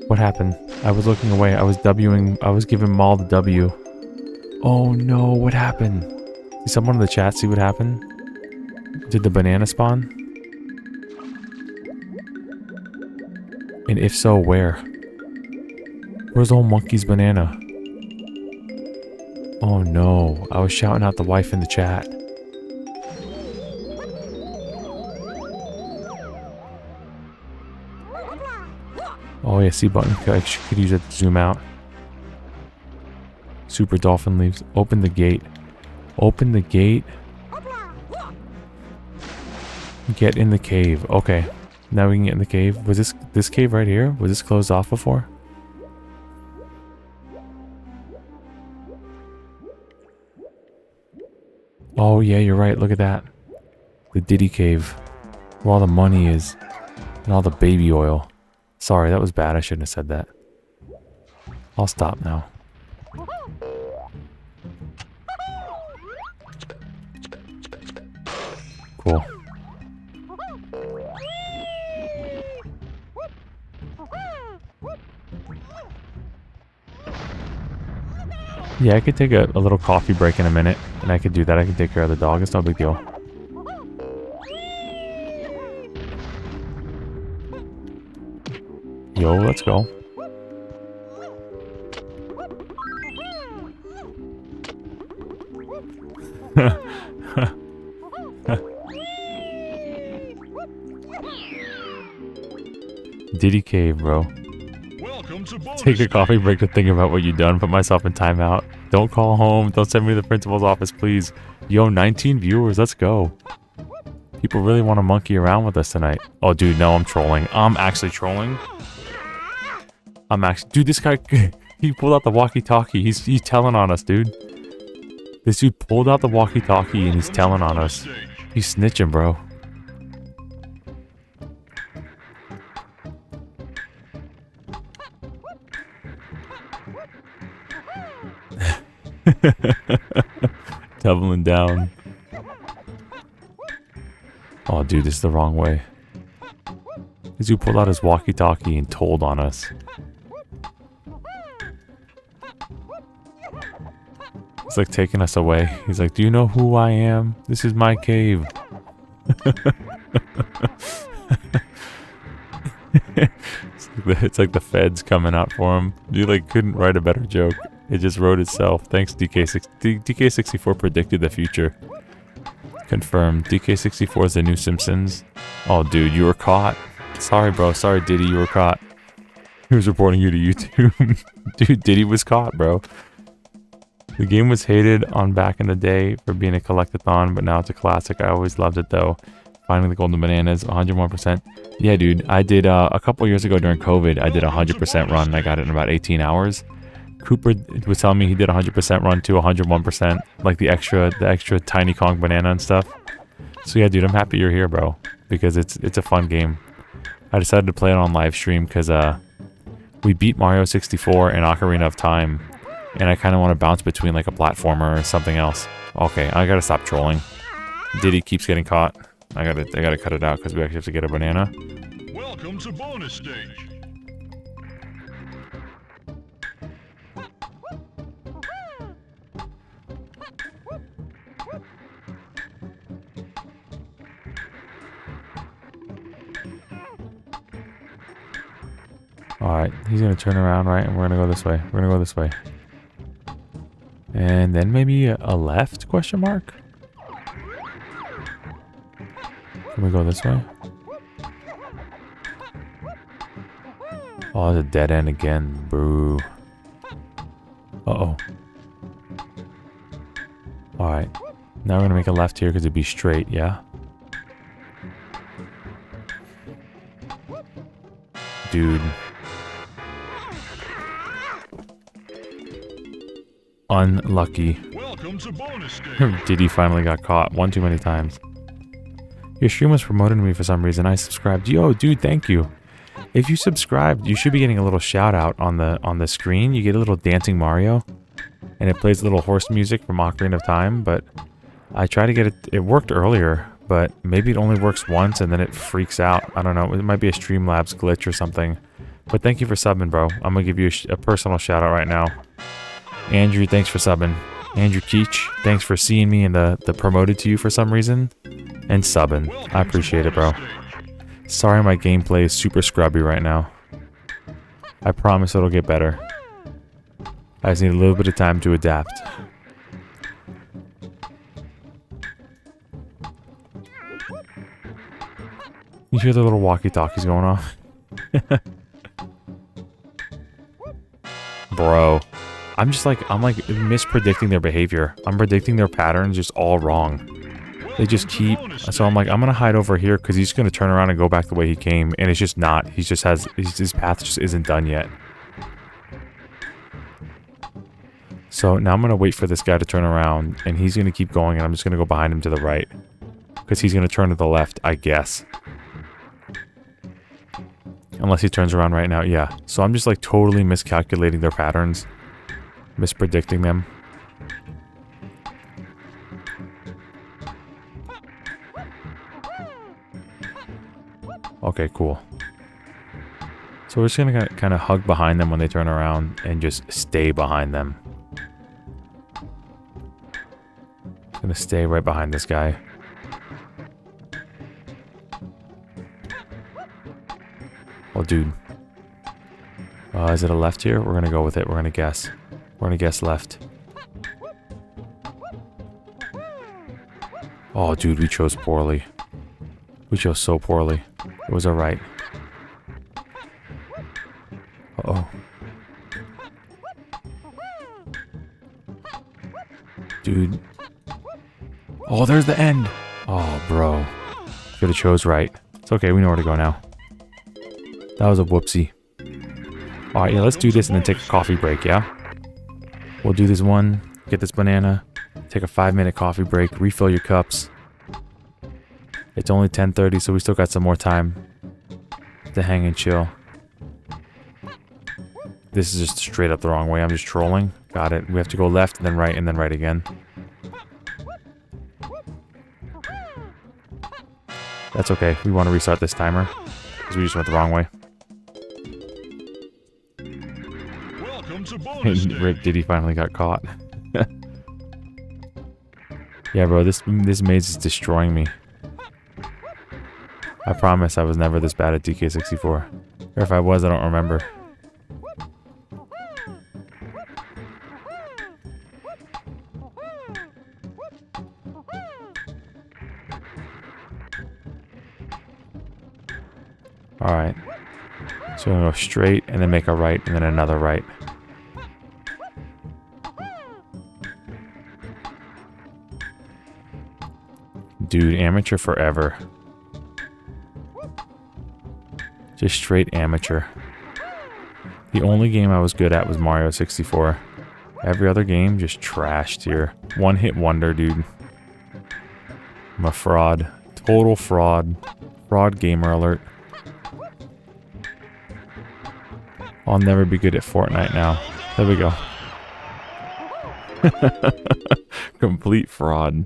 What happened? I was looking away. I was giving Maul the W. Oh no, what happened? Did someone in the chat see what happened? Did the banana spawn? And if so, where? Where's old monkey's banana? Oh no, I was shouting out the wife in the chat. Oh yeah, C button. I could use it to zoom out. Super dolphin leaves. Open the gate. Open the gate. Get in the cave. Okay. Now we can get in the cave. Was this cave right here? Was this closed off before? Oh yeah, you're right. Look at that. The Diddy cave. Where all the money is. And all the baby oil. Sorry, that was bad. I shouldn't have said that. I'll stop now. Cool. Yeah, I could take a little coffee break in a minute, and I could do that. I can take care of the dog. It's no big deal. Yo, let's go. Diddy Cave, bro. Take a coffee break to think about what you've done. Put myself in timeout. Don't call home. Don't send me to the principal's office, please. Yo, 19 viewers. Let's go. People really want to monkey around with us tonight. Oh, dude, no, I'm trolling. I'm actually trolling. Dude, this guy, he pulled out the walkie-talkie. He's telling on us, dude. This dude pulled out the walkie-talkie and he's telling on us. He's snitching, bro. Doubling down. Oh, dude, this is the wrong way. This dude pulled out his walkie-talkie and told on us. He's like taking us away. He's like, do you know who I am? This is my cave. It's like the feds coming out for him. You like couldn't write a better joke. It just wrote itself. Thanks, DK64 predicted the future. Confirmed. DK64 is the new Simpsons. Oh, dude, you were caught. Sorry, bro. Sorry, Diddy, you were caught. He was reporting you to YouTube. Dude, Diddy was caught, bro. The game was hated on back in the day for being a collectathon, but now it's a classic. I always loved it, though. Finding the golden bananas, 101%. Yeah, dude, I did, a couple years ago during COVID, I did a 100% run, and I got it in about 18 hours. Cooper was telling me he did a 100% run to 101%, like the extra Tiny Kong banana and stuff. So yeah, dude, I'm happy you're here, bro, because it's a fun game. I decided to play it on live stream because we beat Mario 64 and Ocarina of Time, and I kind of want to bounce between like a platformer or something else. Okay, I gotta stop trolling. Diddy keeps getting caught. I gotta cut it out because we actually have to get a banana. Welcome to bonus stage. Alright, he's gonna turn around, right? And we're gonna go this way. We're gonna go this way. And then maybe a left, question mark? Can we go this way? Oh, it's a dead end again. Boo. Uh-oh. Alright. Now we're gonna make a left here because it'd be straight, yeah? Dude. Unlucky. Welcome to bonus stage. Diddy finally got caught one too many times. Your stream was promoted to me for some reason. I subscribed. Yo, dude, thank you. If you subscribed, you should be getting a little shout out on the screen. You get a little dancing Mario, and it plays a little horse music from Ocarina of Time. But I tried to get it. It worked earlier, but maybe it only works once and then it freaks out. I don't know. It might be a Streamlabs glitch or something. But thank you for subbing, bro. I'm gonna give you a personal shout out right now. Andrew, thanks for subbing. Andrew Keach, thanks for seeing me in the promoted to you for some reason. And subbing. I appreciate it, bro. Sorry my gameplay is super scrubby right now. I promise it'll get better. I just need a little bit of time to adapt. You hear the little walkie-talkies going off? Bro. I'm mispredicting their behavior. I'm predicting their patterns just all wrong. They just keep... So I'm like, I'm gonna hide over here because he's gonna turn around and go back the way he came. And it's just not. He just has... His path just isn't done yet. So now I'm gonna wait for this guy to turn around. And he's gonna keep going. And I'm just gonna go behind him to the right. Because he's gonna turn to the left, I guess. Unless he turns around right now. Yeah. So I'm just like totally miscalculating their patterns. Mispredicting them. Okay, cool. So we're just gonna kind of hug behind them when they turn around and just stay behind them. Gonna stay right behind this guy. Oh, dude. Is it a left here? We're gonna go with it. We're gonna guess. We're gonna guess left. Oh, dude, we chose poorly. We chose so poorly. It was our right. Uh-oh. Dude. Oh, there's the end. Oh, bro. Should have chose right. It's okay. We know where to go now. That was a whoopsie. Alright, yeah, let's do this and then take a coffee break, yeah? We'll do this one. Get this banana. Take a 5-minute coffee break. Refill your cups. It's only 10:30, so we still got some more time to hang and chill. This is just straight up the wrong way. I'm just trolling. Got it. We have to go left and then right again. That's okay. We want to restart this timer because we just went the wrong way. Welcome to bonus stage. Rip Diddy finally got caught. Yeah, bro, this maze is destroying me. I promise I was never this bad at DK64. Or if I was, I don't remember. Alright. So we're gonna go straight and then make a right and then another right. Dude, amateur forever. Just straight amateur. The only game I was good at was Mario 64. Every other game just trashed here. One hit wonder, dude. I'm a fraud. Total fraud. Fraud gamer alert. I'll never be good at Fortnite now. There we go. Complete fraud.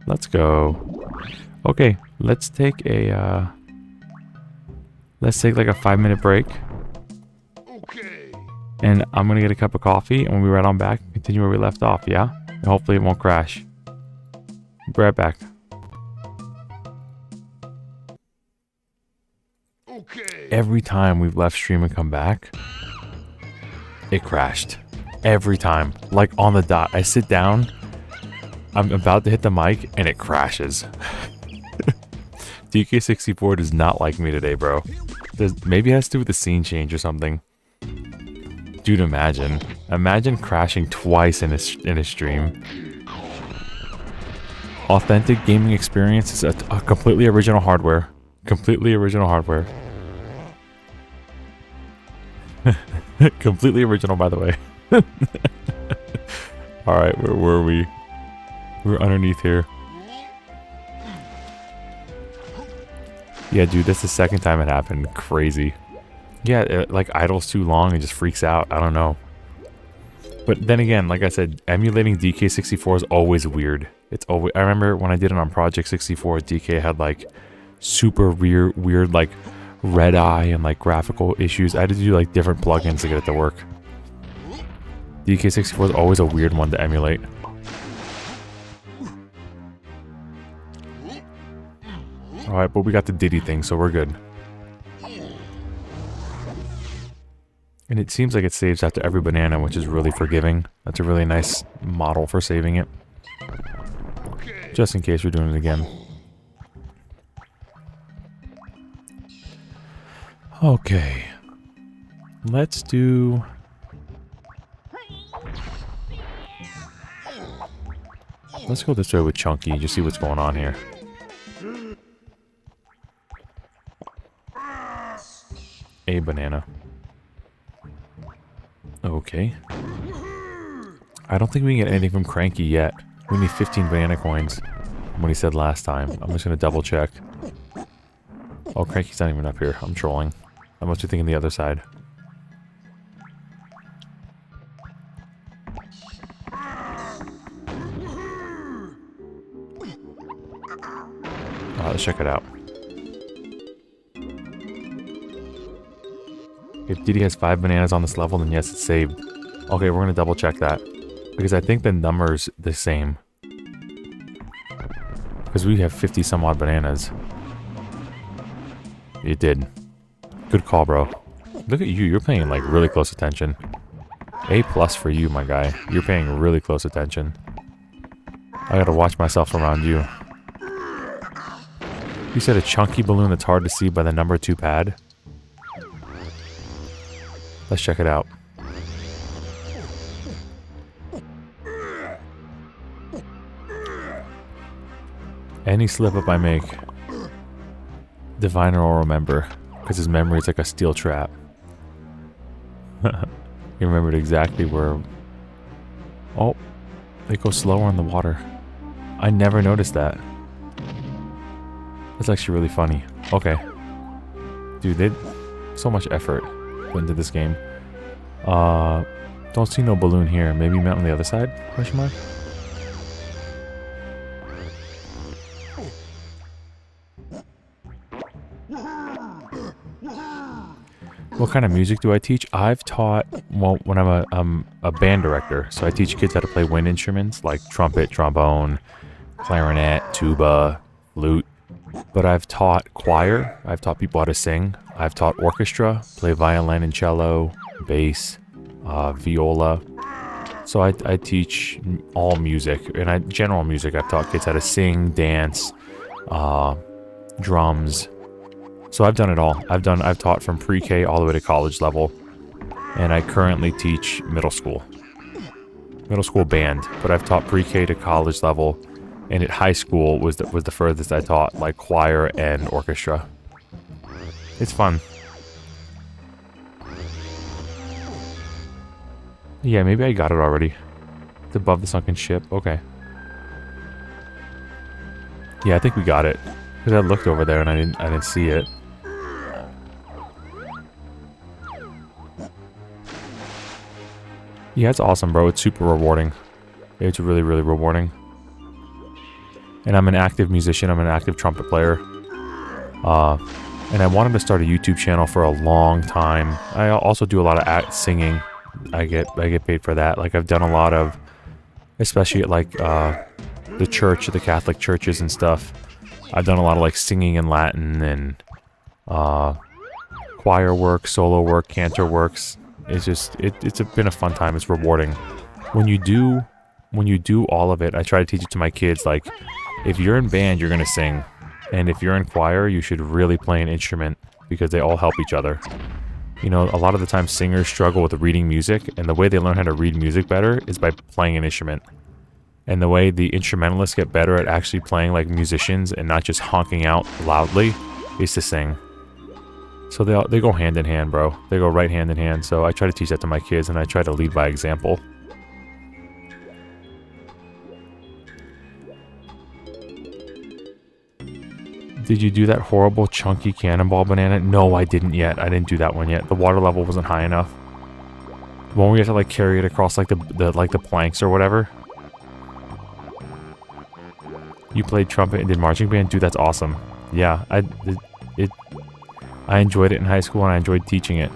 Let's go. Okay, let's take like a 5-minute break. Okay. And I'm gonna get a cup of coffee and when we right on back, continue where we left off, yeah? And hopefully it won't crash. Be right back. Okay. Every time we've left stream and come back, it crashed. Every time. Like on the dot. I sit down, I'm about to hit the mic, and it crashes. DK64 does not like me today, bro. Maybe it has to do with the scene change or something. Dude, imagine. Imagine crashing twice in a stream. Authentic gaming experience is a completely original hardware. Completely original hardware. Completely original, by the way. Alright, where were we? We're underneath here. Yeah, dude, that's the second time it happened. Crazy. Yeah, it, like, idles too long and just freaks out. I don't know. But then again, like I said, emulating DK64 is always weird. It's always. I remember when I did it on Project 64, DK had, like, super weird, like, red eye and, like, graphical issues. I had to do, like, different plugins to get it to work. DK64 is always a weird one to emulate. Alright, but we got the Diddy thing, so we're good. And it seems like it saves after every banana, which is really forgiving. That's a really nice model for saving it. Just in case we're doing it again. Okay. Let's do... Let's go this way with Chunky and just see what's going on here. A banana. Okay. I don't think we can get anything from Cranky yet. We need 15 banana coins. What he said last time. I'm just gonna double check. Oh, Cranky's not even up here. I'm trolling. I must be thinking the other side. Let's check it out. If Diddy has 5 bananas on this level, then yes, it's saved. Okay, we're gonna double check that. Because I think the number's the same. Because we have 50 some odd bananas. It did. Good call, bro. Look at you, you're paying like really close attention. A+ for you, my guy. You're paying really close attention. I gotta watch myself around you. You said a chunky balloon that's hard to see by the number 2 pad? Let's check it out. Any slip up I make, Diviner will remember, because his memory is like a steel trap. He remembered exactly where... Oh, they go slower in the water. I never noticed that. That's actually really funny. Okay. Dude, they... So much effort went into this game. Don't see no balloon here. Maybe you meant on the other side? Question mark? What kind of music do I teach? I've taught, well, when I'm a band director, so I teach kids how to play wind instruments like trumpet, trombone, clarinet, tuba, flute. But I've taught choir, I've taught people how to sing, I've taught orchestra, play violin and cello, bass, viola. So I teach all music, and general music. I've taught kids how to sing, dance, drums. So I've done it all. I've taught from pre-K all the way to college level, and I currently teach middle school band. But I've taught pre-K to college level, and at high school was the furthest I taught, like choir and orchestra. It's fun. Yeah, maybe I got it already. It's above the sunken ship. Okay. Yeah, I think we got it. Because I looked over there and I didn't see it. Yeah, it's awesome, bro. It's super rewarding. It's really, really rewarding. And I'm an active musician. I'm an active trumpet player. And I wanted to start a YouTube channel for a long time. I also do a lot of singing. I get paid for that. Like, I've done a lot of, especially at like the church, the Catholic churches and stuff. I've done a lot of like singing in Latin and choir work, solo work, cantor works. It's just it's been a fun time. It's rewarding. When you do all of it, I try to teach it to my kids. Like, if you're in band, you're gonna sing, and if you're in choir, you should really play an instrument because they all help each other. You know, a lot of the time singers struggle with reading music, and the way they learn how to read music better is by playing an instrument. And the way the instrumentalists get better at actually playing like musicians and not just honking out loudly is to sing. So they go hand in hand, bro. They go right hand in hand. So I try to teach that to my kids, and I try to lead by example. Did you do that horrible chunky cannonball banana? No, I didn't yet. I didn't do that one yet. The water level wasn't high enough. The one where you have to like carry it across like the planks or whatever. You played trumpet and did marching band? Dude, that's awesome. Yeah, I enjoyed it in high school and I enjoyed teaching it.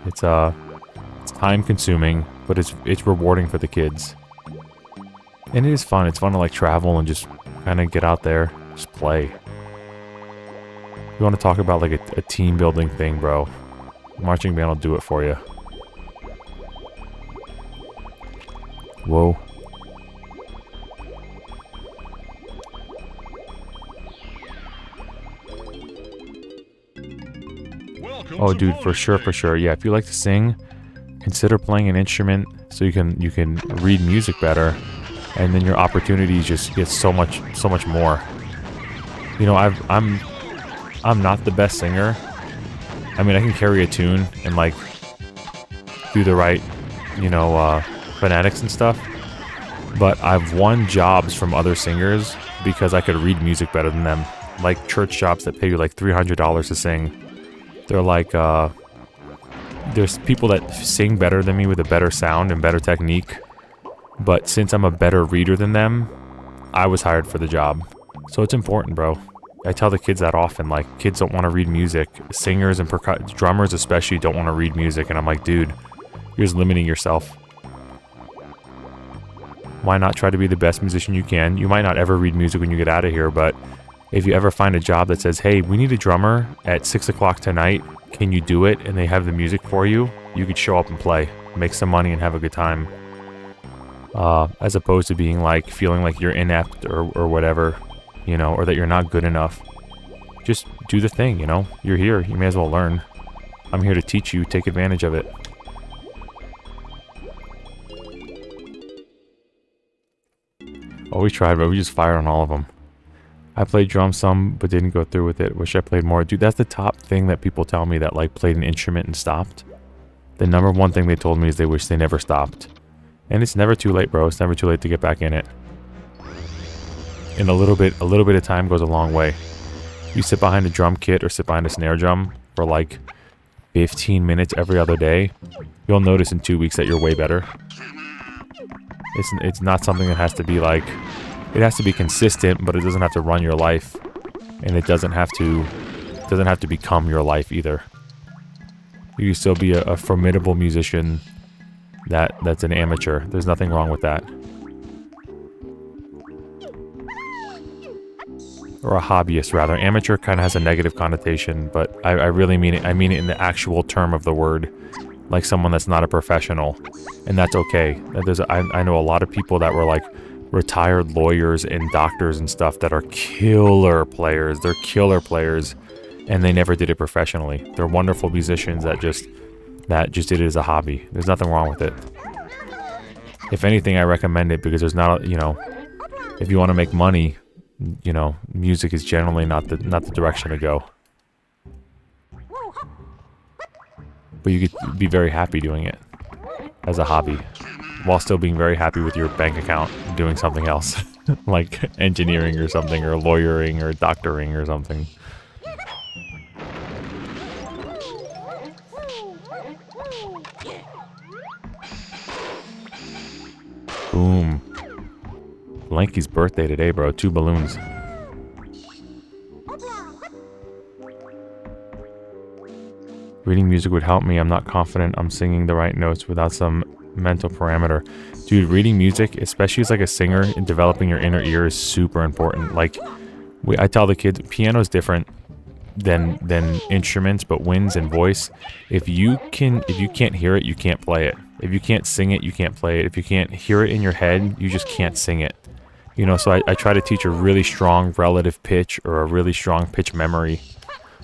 It's time consuming, but it's rewarding for the kids. And it is fun. It's fun to like travel and just kind of get out there, just play. You want to talk about like a team building thing, bro? Marching band will do it for you. Whoa. Oh, dude, for sure. Yeah, if you like to sing, consider playing an instrument so you can read music better, and then your opportunities just get so much more. You know, I'm not the best singer. I mean, I can carry a tune and like do the right, you know, phonetics and stuff. But I've won jobs from other singers because I could read music better than them. Like church jobs that pay you like $300 to sing. They're like, there's people that sing better than me with a better sound and better technique. But since I'm a better reader than them, I was hired for the job. So it's important, bro. I tell the kids that often, like, kids don't want to read music. Singers and drummers especially don't want to read music. And I'm like, dude, you're just limiting yourself. Why not try to be the best musician you can? You might not ever read music when you get out of here, but if you ever find a job that says, hey, we need a drummer at 6 o'clock tonight, can you do it? And they have the music for you, you could show up and play, make some money and have a good time. As opposed to being like, feeling like you're inept or whatever, you know, or that you're not good enough. Just do the thing, you know? You're here, you may as well learn. I'm here to teach you, take advantage of it. Oh, we tried, but we just fired on all of them. I played drums some, but didn't go through with it. Wish I played more. Dude, that's the top thing that people tell me that, like, played an instrument and stopped. The number one thing they told me is they wish they never stopped. And it's never too late, bro. It's never too late to get back in it. And a little bit of time goes a long way. You sit behind a drum kit or sit behind a snare drum for, like, 15 minutes every other day, you'll notice in 2 weeks that you're way better. It's not something that has to be like, it has to be consistent, but it doesn't have to run your life, and it doesn't have to become your life either. You can still be a formidable musician that's an amateur. There's nothing wrong with that. Or a hobbyist, rather. Amateur kind of has a negative connotation, but I really mean it. I mean it in the actual term of the word. Like someone that's not a professional, and that's okay. I know a lot of people that were like retired lawyers and doctors and stuff that are killer players. They're killer players, and they never did it professionally. They're wonderful musicians that just did it as a hobby. There's nothing wrong with it. If anything, I recommend it because there's not, you know, if you want to make money, you know, music is generally not the direction to go. But you could be very happy doing it as a hobby while still being very happy with your bank account doing something else like engineering or something, or lawyering or doctoring or something. Boom. Blanky's birthday today, bro. 2 balloons. Reading music would help me. I'm not confident I'm singing the right notes without some mental parameter. Dude, reading music, especially as like a singer, and developing your inner ear is super important. Like, I tell the kids, piano is different than instruments, but winds and voice. If you can't hear it, you can't play it. If you can't sing it, you can't play it. If you can't hear it in your head, you just can't sing it. You know, so I try to teach a really strong relative pitch or a really strong pitch memory,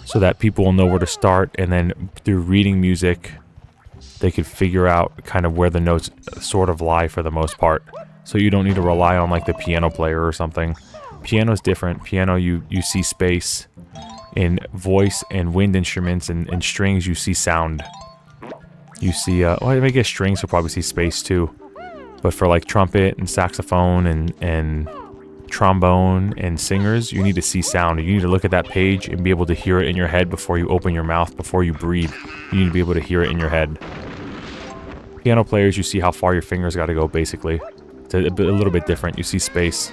so that people will know where to start, and then through reading music, they could figure out kind of where the notes sort of lie for the most part. So you don't need to rely on like the piano player or something. Piano's different. Piano, you see space. In voice and wind instruments and strings, you see sound. You see, I guess strings will probably see space too. But for like trumpet and saxophone and trombone and singers, you need to see sound. You need to look at that page and be able to hear it in your head before you open your mouth, before you breathe. You need to be able to hear it in your head. Piano players, you see how far your fingers got to go, basically. It's a little bit different. You see space.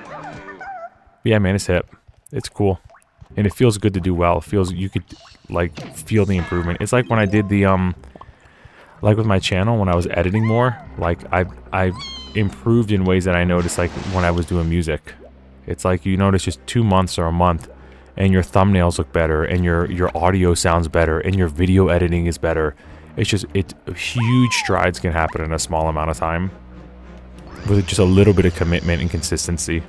But yeah, man, it's hip. It's cool. And it feels good to do well. It feels, you could like feel the improvement. It's like when I did the like with my channel, when I was editing more, like I improved in ways that I noticed like when I was doing music. It's like you notice just 2 months or a month and your thumbnails look better and your audio sounds better and your video editing is better. It's just, huge strides can happen in a small amount of time with just a little bit of commitment and consistency.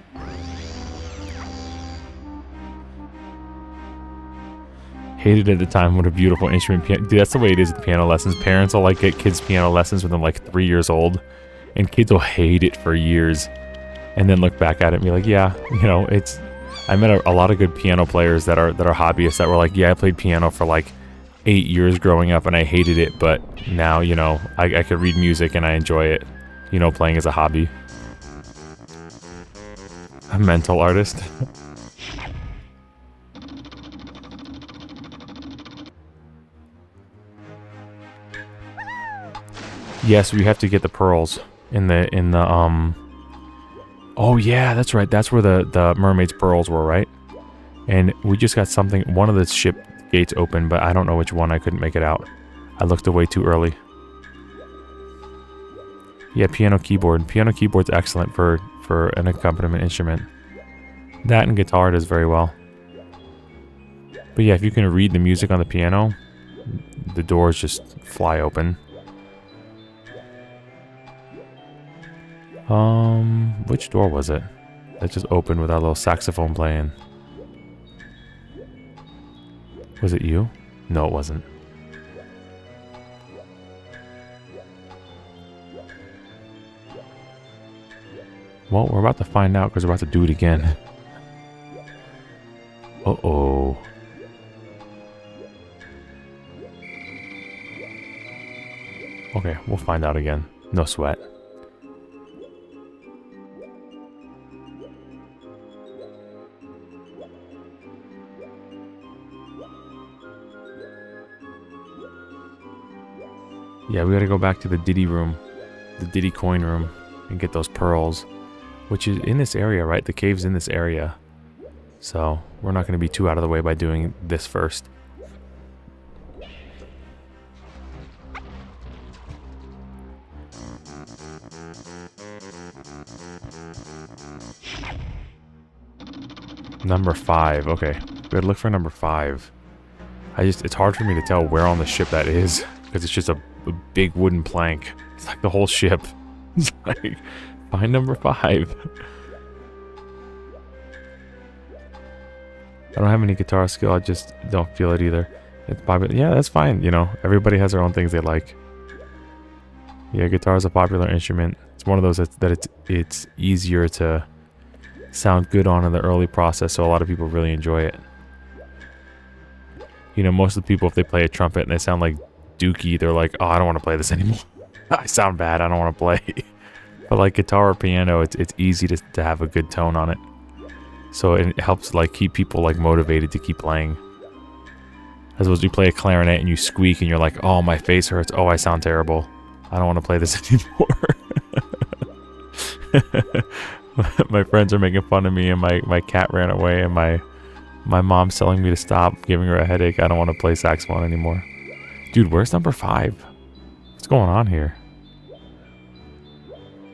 Hated at the time. What a beautiful instrument. Dude, that's the way it is with piano lessons. Parents will like get kids piano lessons when they're like 3 years old, and kids will hate it for years, and then look back at it and be like, yeah, you know, it's. I met a lot of good piano players that are hobbyists that were like, yeah, I played piano for like 8 years growing up and I hated it, but now, you know, I could read music and I enjoy it, you know, playing as a hobby. A mental artist. Yes, we have to get the pearls in the Oh yeah, that's right. That's where the mermaid's pearls were, right? And we just got something. One of the ship gates open, but I don't know which one. I couldn't make it out. I looked away too early. Yeah, piano keyboard. Piano keyboard's excellent for an accompaniment instrument. That and guitar does very well. But yeah, if you can read the music on the piano, the doors just fly open. Which door was it? That just opened with that little saxophone playing. Was it you? No, it wasn't. Well, we're about to find out because we're about to do it again. Uh-oh. Okay, we'll find out again. No sweat. Yeah, we gotta go back to the Diddy room. The Diddy coin room. And get those pearls. Which is in this area, right? The cave's in this area. So, we're not gonna be too out of the way by doing this first. Number 5, okay. We gotta look for number 5. It's hard for me to tell where on the ship that is. Because it's just a big wooden plank. It's like the whole ship. It's like, find number 5. I don't have any guitar skill, I just don't feel it either. It's popular. Yeah, that's fine, you know. Everybody has their own things they like. Yeah, guitar is a popular instrument. It's one of those that it's easier to sound good on in the early process, so a lot of people really enjoy it. You know, most of the people, if they play a trumpet and they sound like Dookie, they're like, oh, I don't want to play this anymore. I sound bad, I don't want to play. But like guitar or piano, it's easy to have a good tone on it. So it helps like keep people like motivated to keep playing. As opposed to you play a clarinet and you squeak and you're like, oh, my face hurts. Oh, I sound terrible. I don't want to play this anymore. My friends are making fun of me and my cat ran away and my mom's telling me to stop, giving her a headache. I don't want to play saxophone anymore. Dude, where's number 5? What's going on here?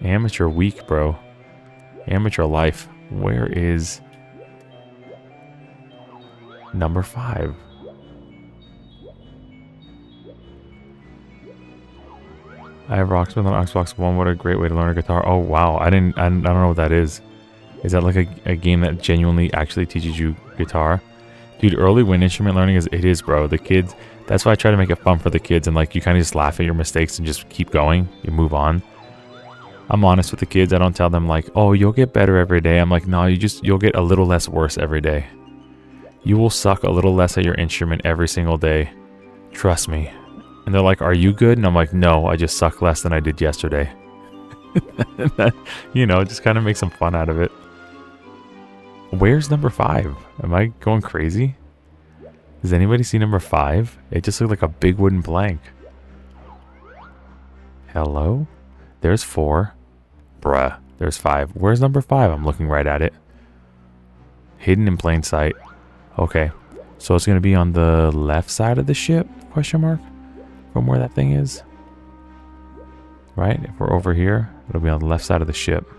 Amateur week, bro. Amateur life. Where is number 5? I have Rocksmith on Xbox One. What a great way to learn a guitar. Oh wow, I don't know what that is. Is that like a game that genuinely actually teaches you guitar? Dude, early wind instrument learning it is, bro. The kids, that's why I try to make it fun for the kids, and like you kind of just laugh at your mistakes and just keep going. You move on. I'm honest with the kids. I don't tell them like, oh, you'll get better every day. I'm like, no, you'll get a little less worse every day. You will suck a little less at your instrument every single day. Trust me. And they're like, are you good? And I'm like, no, I just suck less than I did yesterday. You know, just kind of make some fun out of it. Where's number 5? Am I going crazy? Does anybody see number 5? It just looked like a big wooden plank. Hello? There's 4. Bruh, there's 5. Where's number 5? I'm looking right at it. Hidden in plain sight. Okay, so it's going to be on the left side of the ship? Question mark? From where that thing is. Right? If we're over here, it'll be on the left side of the ship.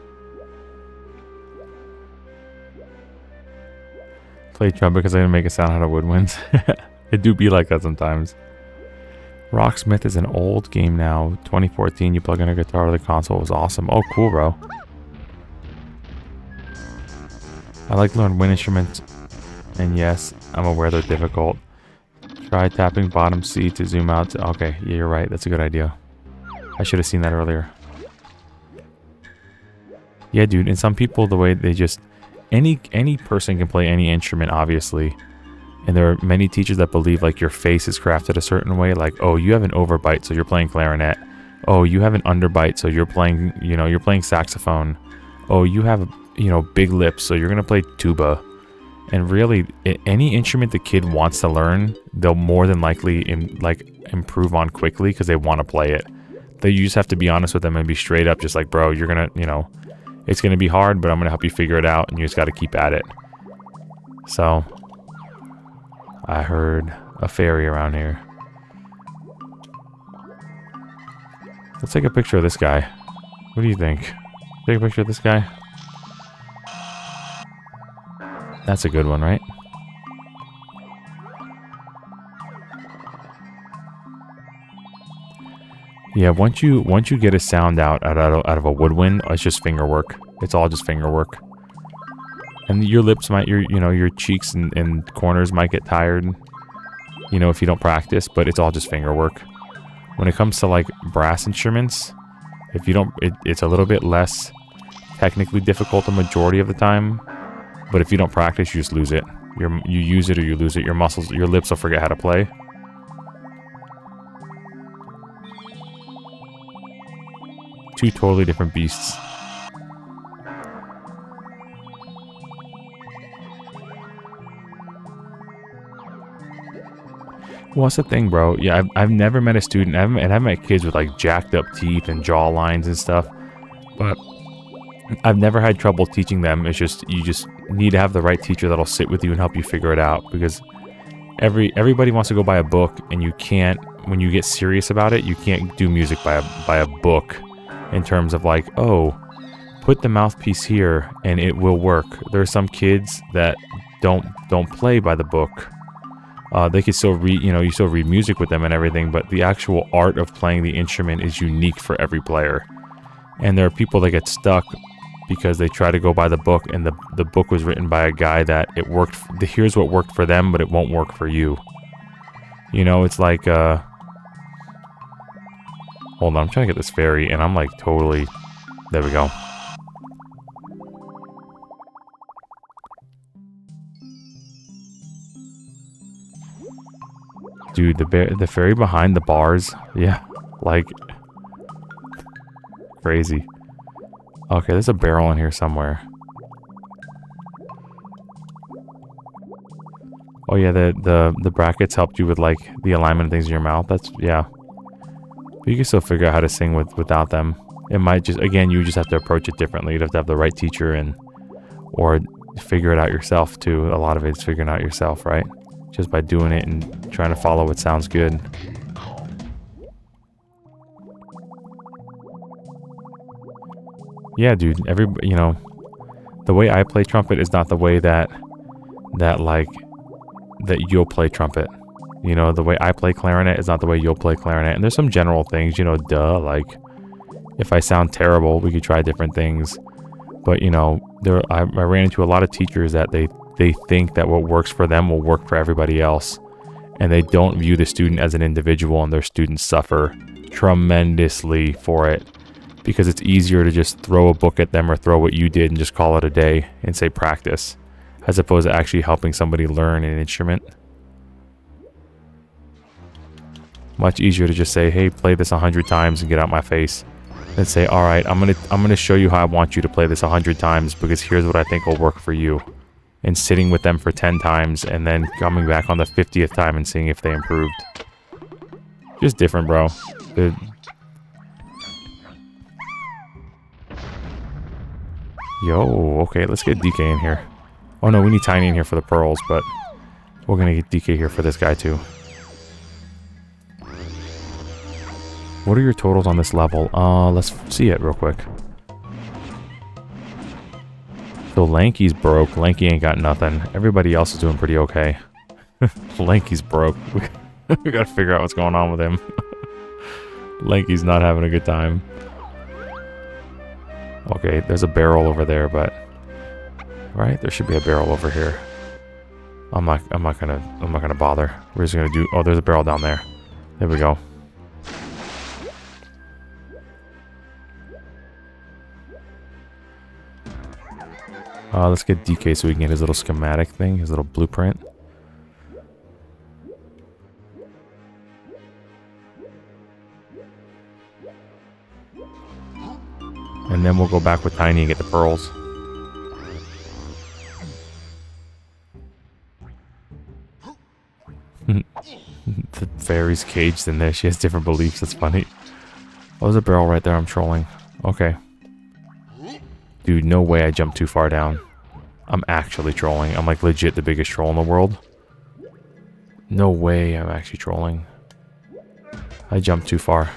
Play trumpet because I'm going to make it sound out of woodwinds. It do be like that sometimes. Rocksmith is an old game now. 2014, you plug in a guitar to the console. It was awesome. Oh, cool, bro. I like to learn wind instruments. And yes, I'm aware they're difficult. Try tapping bottom C to zoom out. Okay, yeah, you're right. That's a good idea. I should have seen that earlier. Yeah, dude. And some people, the way they just... Any person can play any instrument, obviously. And there are many teachers that believe, like, your face is crafted a certain way. Like, oh, you have an overbite, so you're playing clarinet. Oh, you have an underbite, so you're playing, you know, you're playing saxophone. Oh, you have, you know, big lips, so you're going to play tuba. And really, any instrument the kid wants to learn, they'll more than likely improve on quickly because they want to play it. You just have to be honest with them and be straight up, just like, bro, you're gonna, you know, It's going to be hard, but I'm going to help you figure it out, and you just got to keep at it. So, I heard a fairy around here. Let's take a picture of this guy. What do you think? Take a picture of this guy? That's a good one, right? Yeah, once you get a sound out of a woodwind, it's just finger work. It's all just finger work. And your lips might, your cheeks and corners might get tired, if you don't practice, but it's all just finger work. When it comes to like brass instruments, if you don't, it's a little bit less technically difficult the majority of the time, but if you don't practice, you just lose it. You use it or you lose it. Your muscles, your lips will forget how to play. Two totally different beasts. Well, that's the thing, bro. Yeah, I've never met a student, I've met kids with like jacked up teeth and jaw lines and stuff, but I've never had trouble teaching them. It's just, you just need to have the right teacher that'll sit with you and help you figure it out, because everybody wants to go buy a book, and you can't, when you get serious about it, you can't do music by a book. In terms of like, oh, put the mouthpiece here and it will work. There are some kids that don't play by the book. They can still read, you still read music with them and everything, but the actual art of playing the instrument is unique for every player. And there are people that get stuck because they try to go by the book, and the book was written by a guy that it worked. Here's what worked for them, but it won't work for you. It's like, hold on, I'm trying to get this fairy, and I'm like totally... There we go. Dude, the fairy behind the bars, yeah, like... Crazy. Okay, there's a barrel in here somewhere. Oh yeah, the brackets helped you with like the alignment of things in your mouth. That's, yeah. You can still figure out how to sing without them. It might just, again, you just have to approach it differently. You'd have to have the right teacher or figure it out yourself too. A lot of it's figuring out yourself, right? Just by doing it and trying to follow what sounds good. Yeah, dude, the way I play trumpet is not the way that you'll play trumpet. The way I play clarinet is not the way you'll play clarinet. And there's some general things, like if I sound terrible, we could try different things. But, I ran into a lot of teachers that they think that what works for them will work for everybody else. And they don't view the student as an individual, and their students suffer tremendously for it. Because it's easier to just throw a book at them or throw what you did and just call it a day and say practice, as opposed to actually helping somebody learn an instrument. Much easier to just say, hey, play this 100 times and get out my face. Than say, all right, I'm gonna show you how I want you to play this 100 times, because here's what I think will work for you. And sitting with them for 10 times and then coming back on the 50th time and seeing if they improved. Just different, bro. Yo, okay, let's get DK in here. Oh no, we need Tiny in here for the pearls, but we're gonna get DK here for this guy too. What are your totals on this level? Let's see it real quick. So Lanky's broke. Lanky ain't got nothing. Everybody else is doing pretty okay. Lanky's broke. We gotta figure out what's going on with him. Lanky's not having a good time. Okay, there's a barrel over there, but... Right? There should be a barrel over here. I'm not gonna bother. We're just gonna do... Oh, there's a barrel down there. There we go. Let's get DK so we can get his little schematic thing, his little blueprint. And then we'll go back with Tiny and get the pearls. The fairy's caged in there. She has different beliefs. That's funny. Oh, there's a barrel right there. I'm trolling. Okay. Dude, no way I jumped too far down. I'm actually trolling. I'm like legit the biggest troll in the world. No way I'm actually trolling. I jumped too far.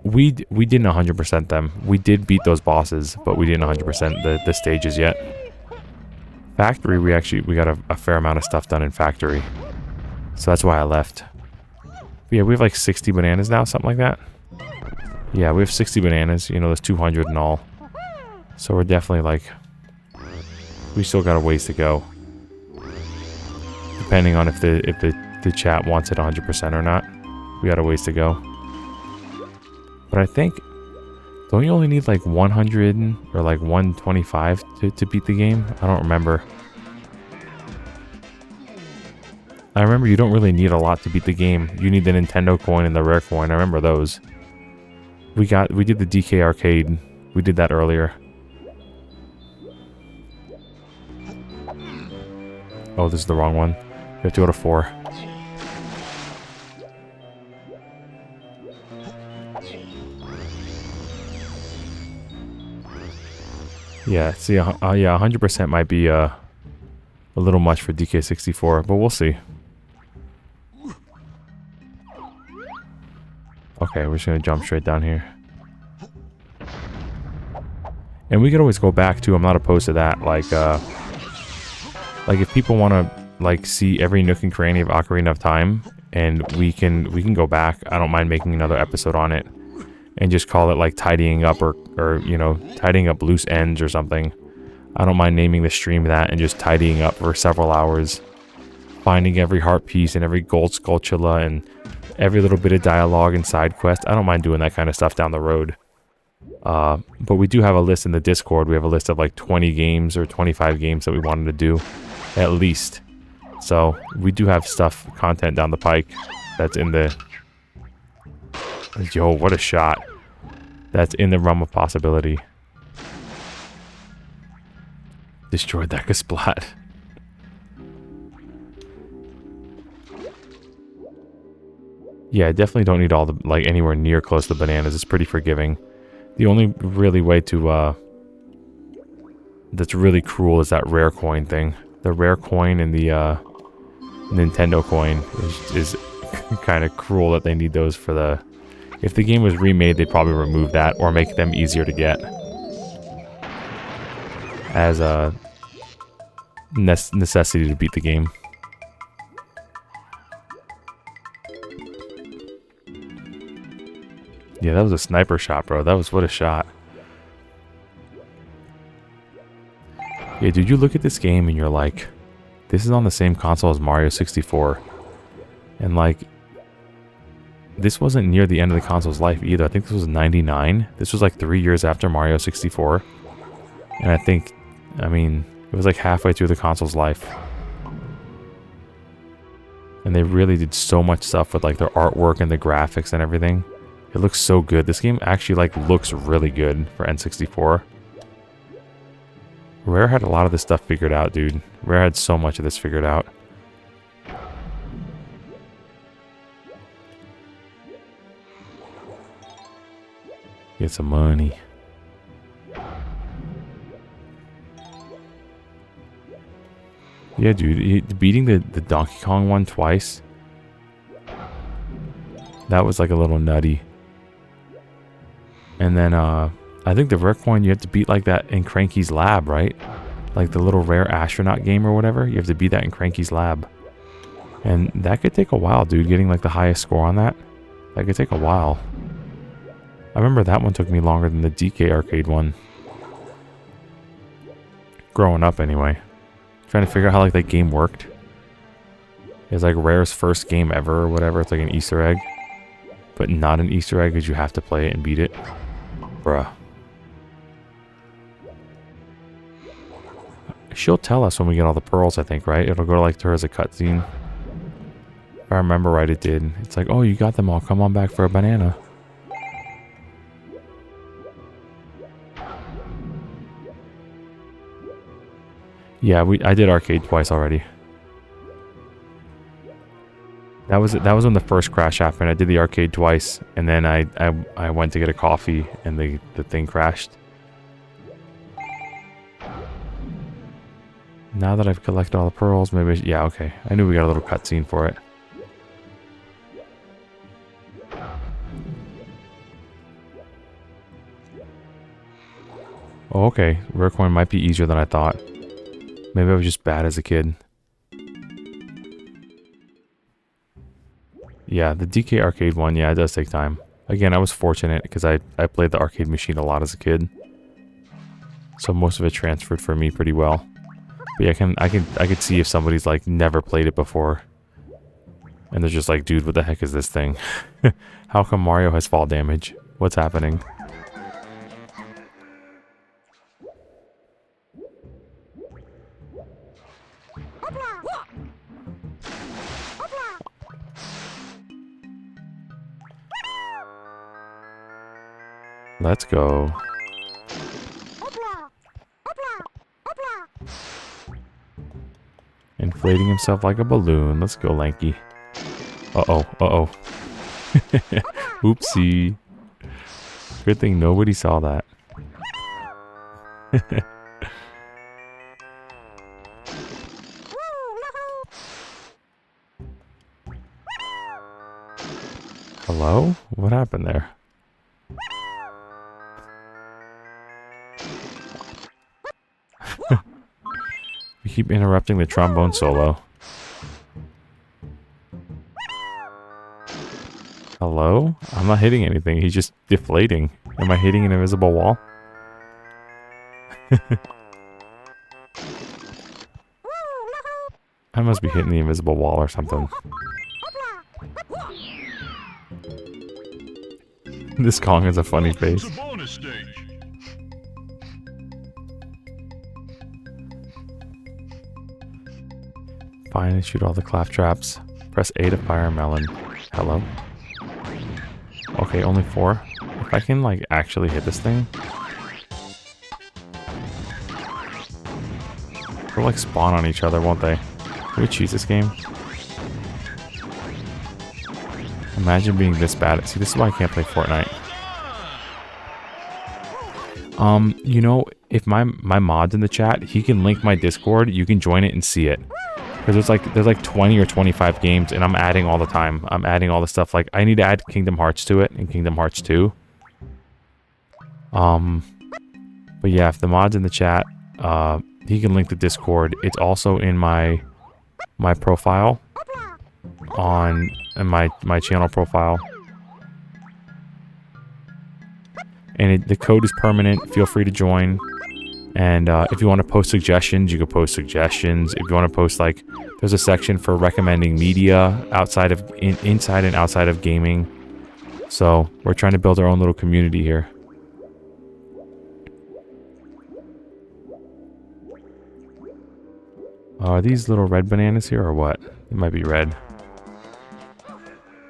We didn't 100% them. We did beat those bosses, but we didn't 100% the stages yet. Factory, we got a fair amount of stuff done in factory. So that's why I left. But yeah, we have like 60 bananas now, something like that. Yeah, we have 60 bananas. You know, there's 200 in all. So we're definitely like... We still got a ways to go. Depending on if the chat wants it 100% or not. We got a ways to go. But I think... Don't you only need like 100 or like 125 to beat the game? I don't remember. I remember you don't really need a lot to beat the game. You need the Nintendo coin and the rare coin. I remember those. We did the DK arcade. We did that earlier. Oh, this is the wrong one. We have to go to 4. Yeah, see, yeah, 100% might be a little much for DK64, but we'll see. Okay, we're just gonna jump straight down here. And we could always go back too. I'm not opposed to that. Like if people want to like see every nook and cranny of Ocarina of Time, and we can go back. I don't mind making another episode on it, and just call it like tidying up or you know, tidying up loose ends or something. I don't mind naming the stream that and just tidying up for several hours, finding every heart piece and every gold skulltula and every little bit of dialogue and side quest. I don't mind doing that kind of stuff down the road. But we do have a list in the Discord. We have a list of like 20 games or 25 games that we wanted to do, at least. So we do have content down the pike that's in the... Yo, what a shot. That's in the realm of possibility. Destroyed that Kasplat. Yeah, I definitely don't need all the, like, anywhere near close to the bananas. It's pretty forgiving. The only really way to, that's really cruel is that rare coin thing. The rare coin and the, Nintendo coin is kind of cruel that they need those for the... If the game was remade, they'd probably remove that or make them easier to get. As a necessity to beat the game. Yeah, that was a sniper shot, bro. That was what a shot. Yeah, dude, you look at this game and you're like, this is on the same console as Mario 64. And like, this wasn't near the end of the console's life either. I think this was 99. This was like 3 years after Mario 64. And I think, I mean, it was like halfway through the console's life. And they really did so much stuff with like their artwork and the graphics and everything. It looks so good. This game actually like looks really good for N64. Rare had a lot of this stuff figured out, dude. Rare had so much of this figured out. Get some money. Yeah, dude. Beating the Donkey Kong one twice. That was like a little nutty. And then, I think the rare coin you have to beat like that in Cranky's lab, right? Like the little rare astronaut game or whatever. You have to beat that in Cranky's lab. And that could take a while, dude. Getting like the highest score on that. That could take a while. I remember that one took me longer than the DK arcade one. Growing up anyway. Trying to figure out how like that game worked. It's like Rare's first game ever or whatever. It's like an Easter egg. But not an Easter egg because you have to play it and beat it. Bruh. She'll tell us when we get all the pearls, I think, right? It'll go like to her as a cutscene. If I remember right, it did. It's like, oh, you got them all. Come on back for a banana. Yeah, I did arcade twice already. That was when the first crash happened. I did the arcade twice, and then I went to get a coffee, and the thing crashed. Now that I've collected all the pearls, maybe... Yeah, okay. I knew we got a little cutscene for it. Oh, okay. Rare coin might be easier than I thought. Maybe I was just bad as a kid. Yeah, the DK arcade one, yeah, it does take time. Again, I was fortunate because I played the arcade machine a lot as a kid. So most of it transferred for me pretty well. But yeah, I could see if somebody's like never played it before. And they're just like, dude, what the heck is this thing? How come Mario has fall damage? What's happening? Let's go. Inflating himself like a balloon. Let's go, Lanky. Uh-oh, uh-oh. Oopsie. Good thing nobody saw that. Hello? What happened there? We keep interrupting the trombone solo. Hello? I'm not hitting anything. He's just deflating. Am I hitting an invisible wall? I must be hitting the invisible wall or something. This Kong has a funny face. Fine, and shoot all the claptraps. Press A to fire a melon. Hello? Okay, only 4. If I can, like, actually hit this thing... They'll, like, spawn on each other, won't they? Can we cheese this game? Imagine being this bad. See, this is why I can't play Fortnite. You know, if my mod's in the chat, he can link my Discord. You can join it and see it. Because there's like 20 or 25 games, and I'm adding all the time. I'm adding all the stuff. Like, I need to add Kingdom Hearts to it, and Kingdom Hearts 2. But yeah, if the mod's in the chat, he can link the Discord. It's also in my profile on my channel profile. And the code is permanent. Feel free to join. And if you want to post suggestions, you can post suggestions. If you want to post, like, there's a section for recommending media inside and outside of gaming. So we're trying to build our own little community here. Are these little red bananas here or what? It might be red.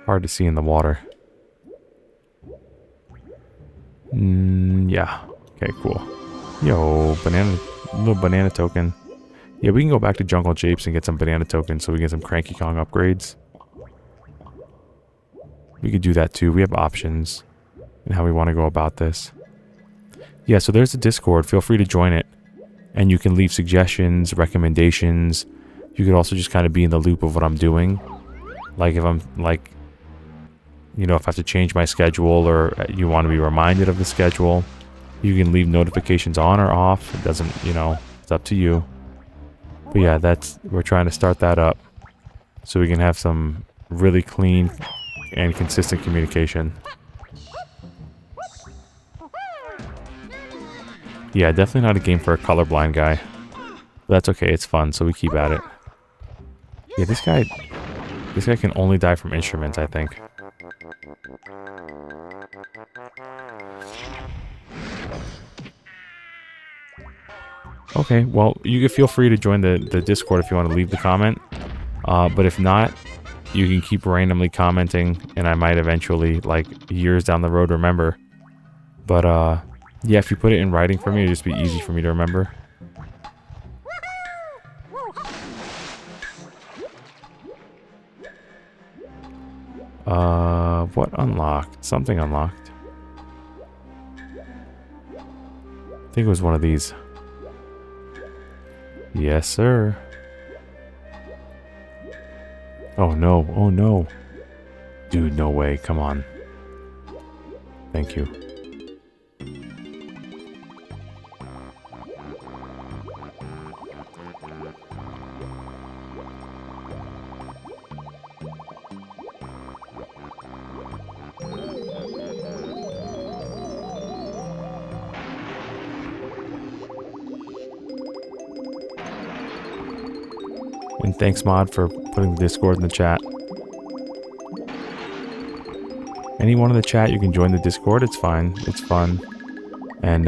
Hard to see in the water. Yeah. Okay, cool. Yo, little banana token. Yeah, we can go back to Jungle Japes and get some banana tokens so we get some Cranky Kong upgrades. We could do that too. We have options in how we want to go about this. Yeah, so there's the Discord. Feel free to join it. And you can leave suggestions, recommendations. You could also just kind of be in the loop of what I'm doing. Like if I'm like, you know, if I have to change my schedule or you want to be reminded of the schedule. You can leave notifications on or off. It doesn't, you know, it's up to you. But yeah, we're trying to start that up so we can have some really clean and consistent communication. Yeah, definitely not a game for a colorblind guy. But that's okay, it's fun, so we keep at it. Yeah, this guy can only die from instruments, I think. Okay, well, you can feel free to join the Discord if you want to leave the comment. But if not, you can keep randomly commenting, and I might eventually, like, years down the road, remember. But, yeah, if you put it in writing for me, it'd just be easy for me to remember. What unlocked? Something unlocked. I think it was one of these. Yes, sir. Oh no, oh no. Dude, no way, come on. Thank you. And thanks, Mod, for putting the Discord in the chat. Anyone in the chat, you can join the Discord. It's fine. It's fun. And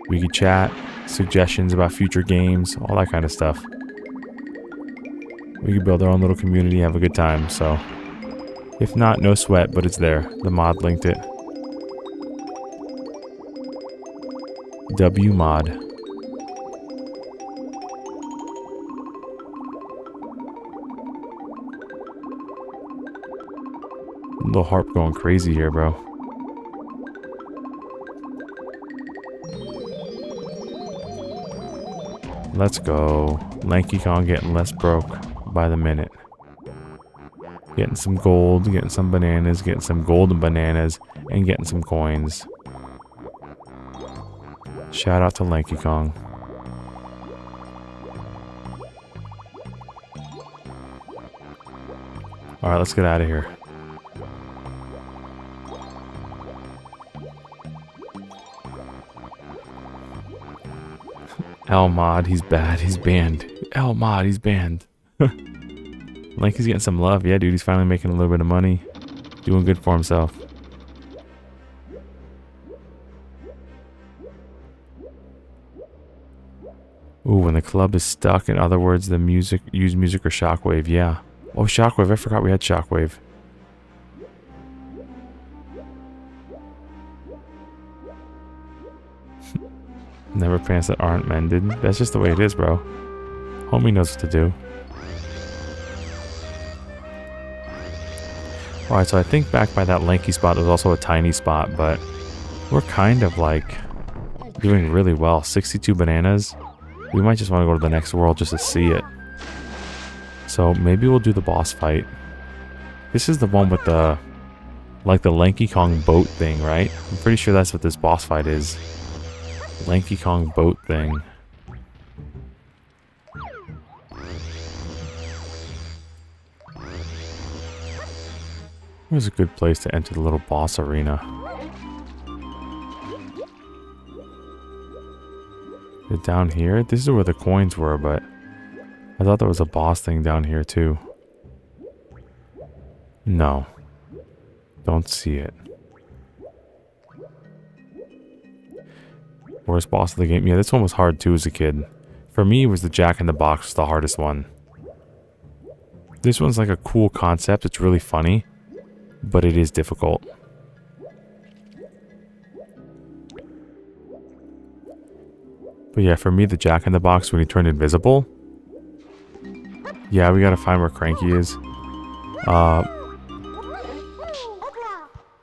we can chat, suggestions about future games, all that kind of stuff. We can build our own little community, have a good time. So, if not, no sweat, but it's there. The Mod linked it. W Mod. Little harp going crazy here, bro. Let's go. Lanky Kong getting less broke by the minute. Getting some gold, getting some bananas, getting some golden bananas, and getting some coins. Shout out to Lanky Kong. Alright, let's get out of here. L Mod, he's bad. He's banned. L Mod, he's banned. Lanky's getting some love. Yeah, dude, he's finally making a little bit of money. Doing good for himself. Ooh, when the club is stuck, in other words, the music, use music or shockwave. Yeah. Oh, shockwave. I forgot we had shockwave. Never pants that aren't mended. That's just the way it is, bro. Homie knows what to do. Alright, so I think back by that lanky spot, there was also a tiny spot, but we're kind of like doing really well. 62 bananas. We might just want to go to the next world just to see it. So maybe we'll do the boss fight. This is the one with the, like the Lanky Kong boat thing, right? I'm pretty sure that's what this boss fight is. Lanky Kong boat thing. Where's a good place to enter the little boss arena? Is it down here? This is where the coins were, but I thought there was a boss thing down here too. No. Don't see it. Worst boss of the game. Yeah, this one was hard too as a kid. For me, it was the Jack in the Box was the hardest one. This one's like a cool concept. It's really funny, but it is difficult. But yeah, for me, the Jack in the Box when he turned invisible. Yeah, we gotta find where Cranky is.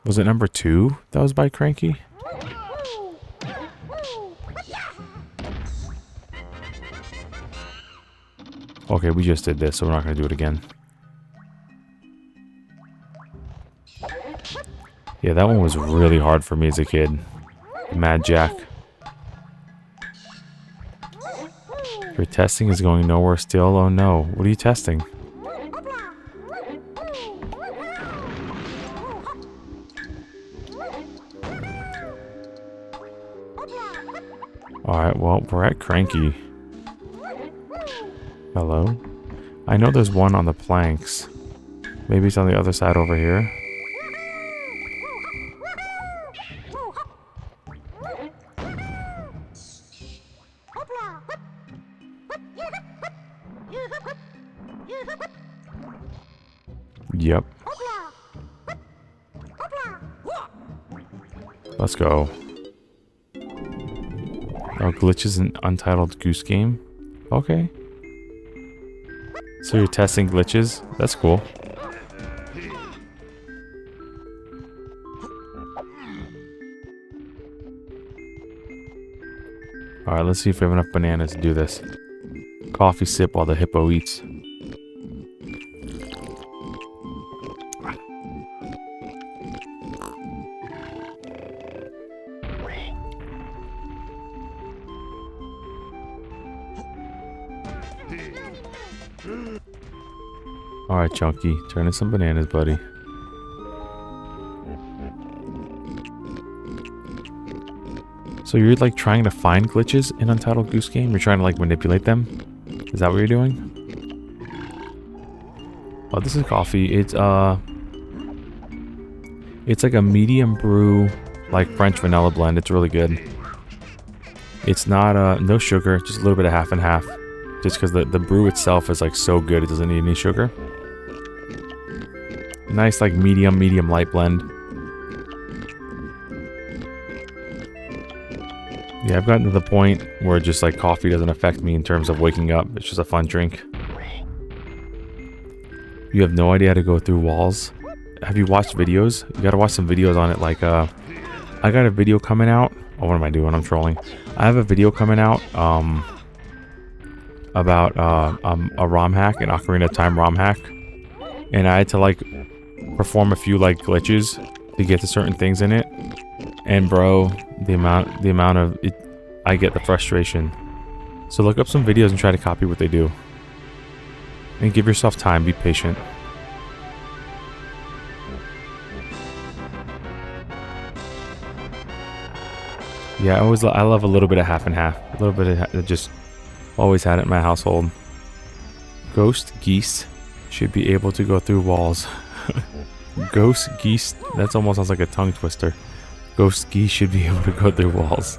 Was it number 2 that was by Cranky? Okay, we just did this, so we're not going to do it again. Yeah, that one was really hard for me as a kid. Mad Jack. Your testing is going nowhere still. Oh no. What are you testing? Alright, well, we're at Cranky. Hello? I know there's one on the planks. Maybe it's on the other side over here. Yep. Let's go. Oh, glitches in Untitled Goose Game? Okay. So you're testing glitches? That's cool. Alright, let's see if we have enough bananas to do this. Coffee sip while the hippo eats. Alright, Chunky. Turn in some bananas, buddy. So you're like trying to find glitches in Untitled Goose Game? You're trying to like manipulate them? Is that what you're doing? Oh, this is coffee. It's like a medium brew, like French vanilla blend. It's really good. It's not no sugar, just a little bit of half and half. Just because the brew itself is like so good, it doesn't need any sugar. Nice like medium light blend. Yeah, I've gotten to the point where just like coffee doesn't affect me in terms of waking up. It's just a fun drink. You have no idea how to go through walls. Have you watched videos? You gotta watch some videos on it. Like, I got a video coming out. Oh, what am I doing? I'm trolling. I have a video coming out about a ROM hack, an Ocarina of Time ROM hack. And I had to like perform a few like glitches to get to certain things in it. And bro, the amount of it, I get the frustration. So look up some videos and try to copy what they do. And give yourself time, be patient. Yeah, I love a little bit of half and half. A little bit of just always had it in my household. Ghost geese should be able to go through walls. Ghost geese, that almost sounds like a tongue twister. Ghost geese should be able to go through walls.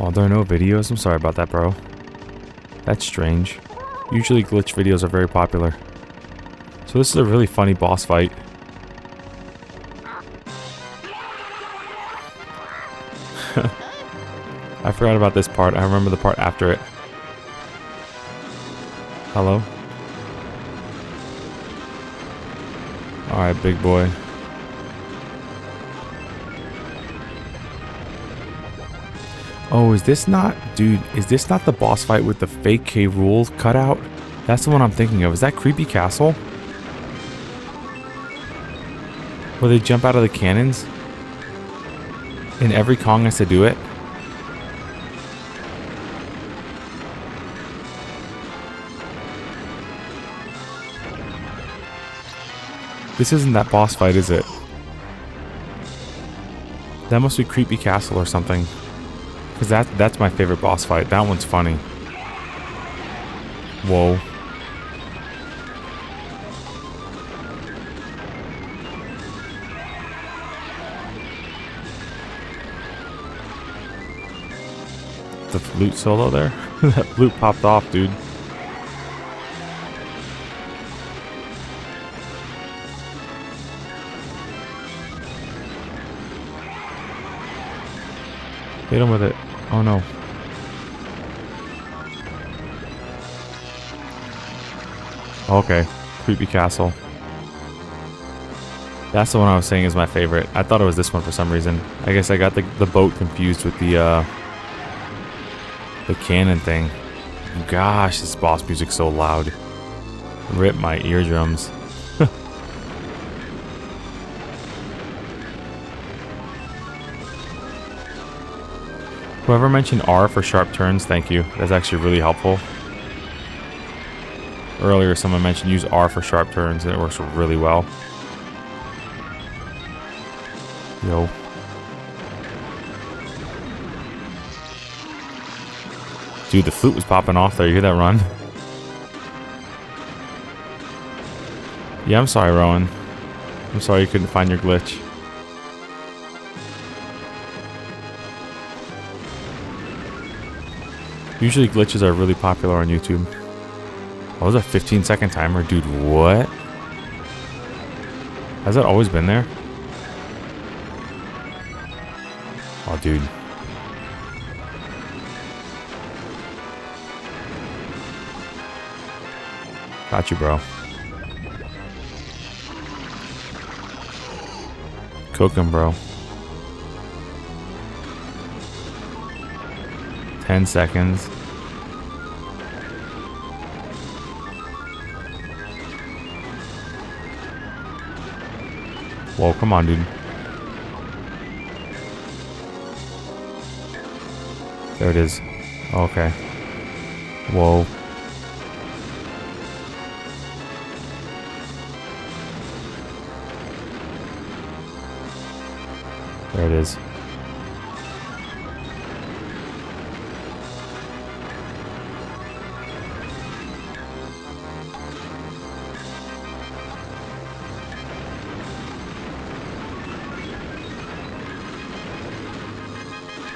Oh, there are no videos? I'm sorry about that, bro. That's strange. Usually glitch videos are very popular. So this is a really funny boss fight. I forgot about this part. I remember the part after it. Hello? Alright, big boy. Oh, is this not... Dude, is this not the boss fight with the fake K. Rool cutout? That's the one I'm thinking of. Is that Creepy Castle? Where they jump out of the cannons? And every Kong has to do it? This isn't that boss fight, is it? That must be Creepy Castle or something. Because that's my favorite boss fight. That one's funny. Whoa. The flute solo there? That flute popped off, dude. Hit him with it. Oh no. Okay. Creepy Castle. That's the one I was saying is my favorite. I thought it was this one for some reason. I guess I got the boat confused with the cannon thing. Gosh, this boss music's so loud. Rip my eardrums. Whoever mentioned R for sharp turns, thank you. That's actually really helpful. Earlier, someone mentioned use R for sharp turns, and it works really well. Yo. Dude, the flute was popping off there. You hear that run? Yeah, I'm sorry, Rowan. I'm sorry you couldn't find your glitch. Usually glitches are really popular on YouTube. Oh, was a 15-second timer? Dude, what? Has that always been there? Oh, dude. Got you, bro. Cook him, bro. 10 seconds. Whoa, come on, dude. There it is. Okay. Whoa. There it is.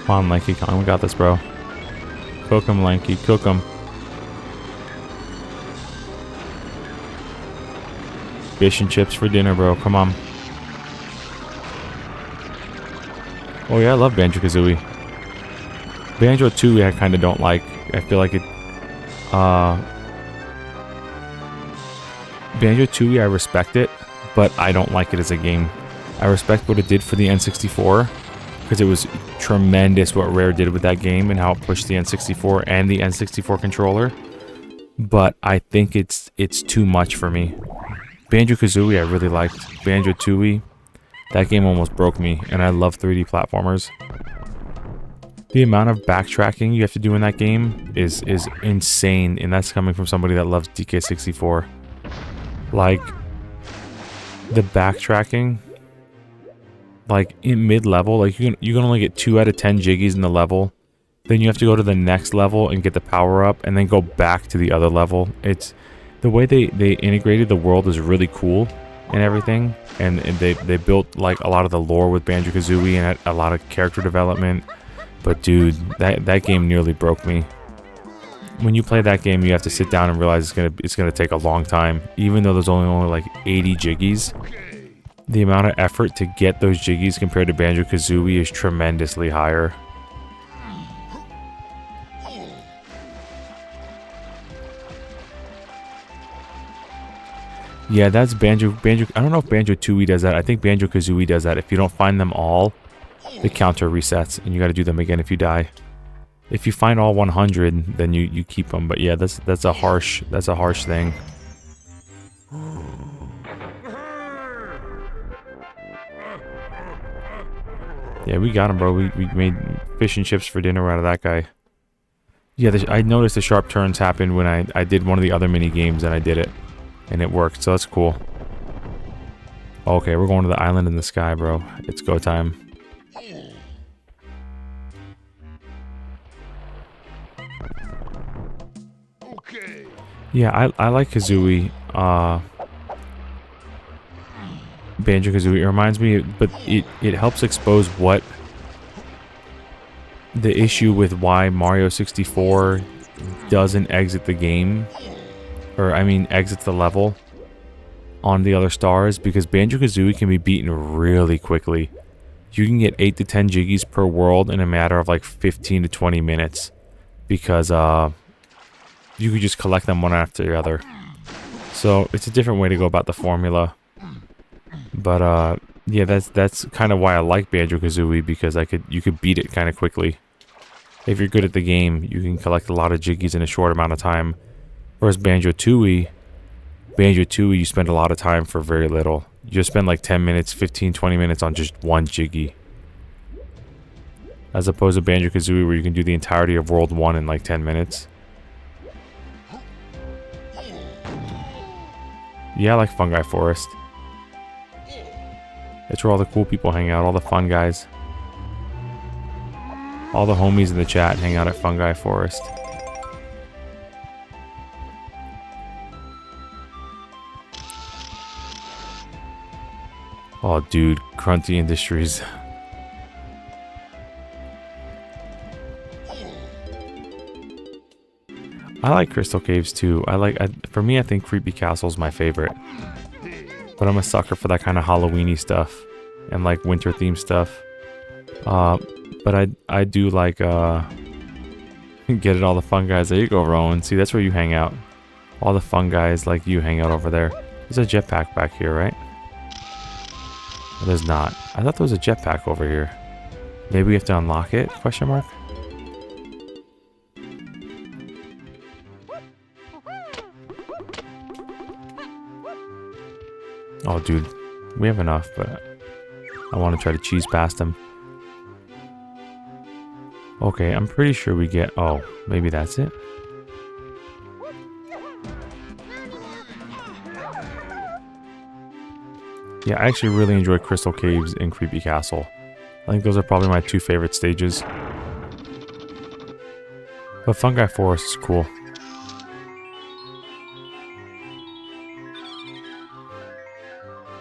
Come on, Lanky. Come on, we got this, bro. Cook him, Lanky. Cook him. Fish and chips for dinner, bro. Come on. Oh yeah, I love Banjo-Kazooie. Banjo-Tooie I kind of don't like. I feel like it... Banjo-Tooie, I respect it, but I don't like it as a game. I respect what it did for the N64, because it was tremendous what Rare did with that game and how it pushed the N64 and the N64 controller. But I think it's too much for me. Banjo-Kazooie I really liked. Banjo-Tooie, that game almost broke me, and I love 3D platformers. The amount of backtracking you have to do in that game is insane, and that's coming from somebody that loves DK64. Like, the backtracking, like in mid-level, like you can only get 2 out of 10 jiggies in the level. Then you have to go to the next level and get the power up, and then go back to the other level. It's the way they integrated the world is really cool and everything, and they built like a lot of the lore with Banjo-Kazooie and a lot of character development. But dude, that game nearly broke me. When you play that game, you have to sit down and realize it's gonna take a long time, even though there's only like 80 jiggies. The amount of effort to get those jiggies compared to Banjo-Kazooie is tremendously higher. Yeah, that's Banjo. I don't know if Banjo-Tooie does that. I think Banjo-Kazooie does that. If you don't find them all, the counter resets, and you got to do them again if you die. If you find all 100, then you keep them. But yeah, that's a harsh thing. Yeah, we got him, bro. We made fish and chips for dinner out of that guy. Yeah, I noticed the sharp turns happened when I did one of the other mini games, and I did it. And it worked, so that's cool. Okay, we're going to the island in the sky, bro. It's go time. Okay. Yeah, I like Kazooie. Banjo-Kazooie. It reminds me, but it helps expose what the issue with why Mario 64 doesn't exit the game. Or, I mean, exits the level on the other stars, because Banjo-Kazooie can be beaten really quickly. You can get 8 to 10 jiggies per world in a matter of like 15 to 20 minutes, because you can just collect them one after the other. So it's a different way to go about the formula. But yeah, that's kind of why I like Banjo-Kazooie, because you could beat it kind of quickly. If you're good at the game, you can collect a lot of jiggies in a short amount of time. Whereas Banjo-Tooie, you spend a lot of time for very little. You just spend like 10 minutes, 15, 20 minutes on just one jiggy. As opposed to Banjo-Kazooie, where you can do the entirety of World 1 in like 10 minutes. Yeah, I like Fungi Forest. It's where all the cool people hang out, all the fun guys. All the homies in the chat hang out at Fungi Forest. Oh, dude, Grunty Industries. I like Crystal Caves too. For me, I think Creepy Castle's my favorite. But I'm a sucker for that kind of Halloween-y stuff and like winter themed stuff. But I do like get it all the fun guys. There you go, Rowan. See, that's where you hang out. All the fun guys like you hang out over there. There's a jetpack back here, right? There's not. I thought there was a jetpack over here. Maybe we have to unlock it? Question mark? Oh, dude. We have enough, but I want to try to cheese past him. Okay, I'm pretty sure we get... Oh, maybe that's it? Yeah, I actually really enjoy Crystal Caves and Creepy Castle. I think those are probably my 2 favorite stages. But Fungi Forest is cool.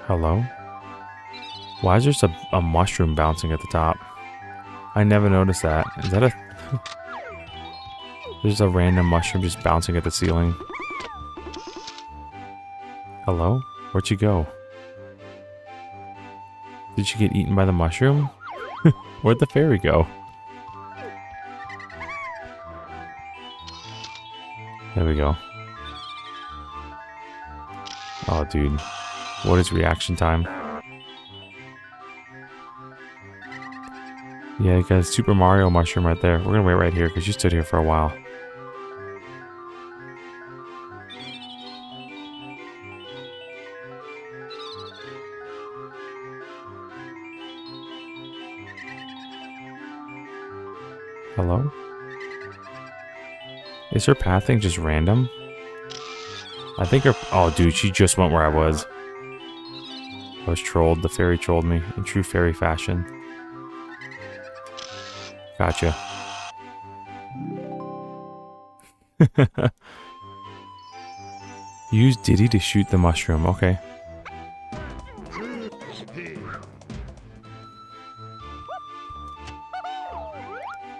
Hello? Why is there a mushroom bouncing at the top? I never noticed that. Is that a... There's a random mushroom just bouncing at the ceiling. Hello? Where'd you go? Did she get eaten by the mushroom? Where'd the fairy go? There we go. Oh, dude. What is reaction time? Yeah, you got a Super Mario mushroom right there. We're gonna wait right here because you stood here for a while. Hello? Is her pathing just random? I think her... Oh, dude, she just went where I was. I was trolled. The fairy trolled me in true fairy fashion. Gotcha. Use Diddy to shoot the mushroom. Okay.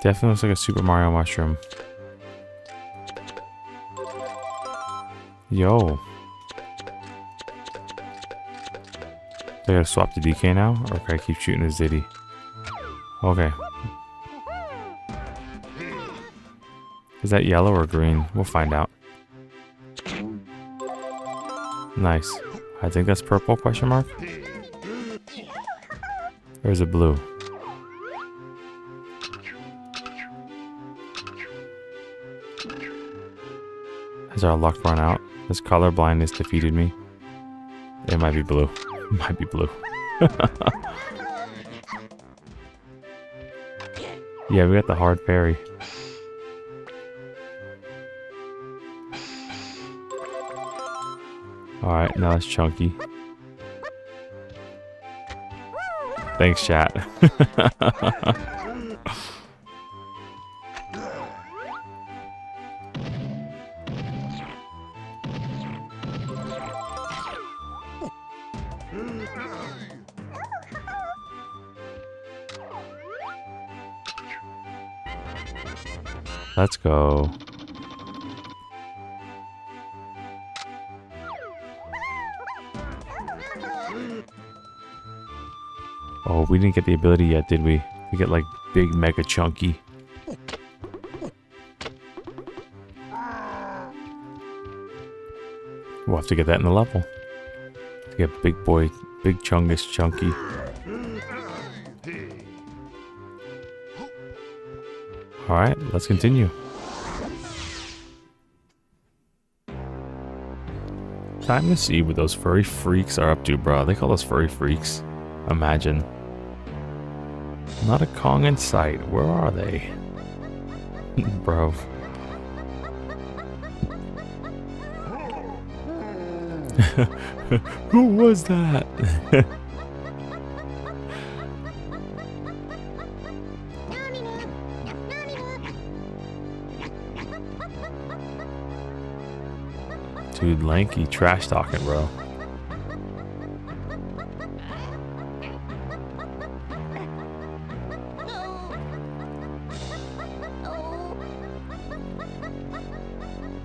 Definitely looks like a Super Mario mushroom. Yo. I gotta swap to DK now? Or can I keep shooting his Diddy? Okay. Is that yellow or green? We'll find out. Nice. I think that's purple, question mark? Or is it blue? Has our luck run out? Has color blindness defeated me? It might be blue. It might be blue. Yeah, we got the hard fairy. Alright, now that's Chunky. Thanks, chat. Let's go. Oh, we didn't get the ability yet, did we? We get like big mega chunky. We'll have to get that in the level. To get big boy, big chungus chunky. Alright, let's continue. Time to see what those furry freaks are up to, bro. They call us furry freaks. Imagine. Not a Kong in sight. Where are they? Bro. Who was that? Dude, Lanky trash talking, bro.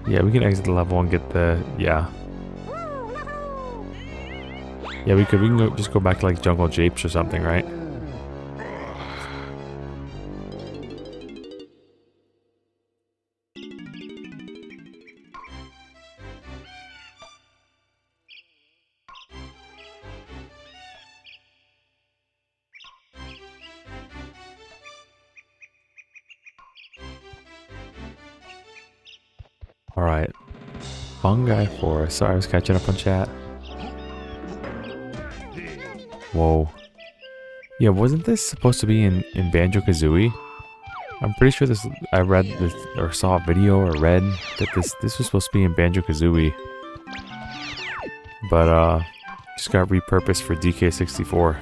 Yeah, we can exit the level and get the... Yeah. Yeah, we could. We can go, just go back to like Jungle Japes or something, right? Alright. Fungi Forest. Sorry, I was catching up on chat. Whoa. Yeah, wasn't this supposed to be in Banjo-Kazooie? I'm pretty sure this. I read this or saw a video or read that this was supposed to be in Banjo-Kazooie, but just got repurposed for DK64.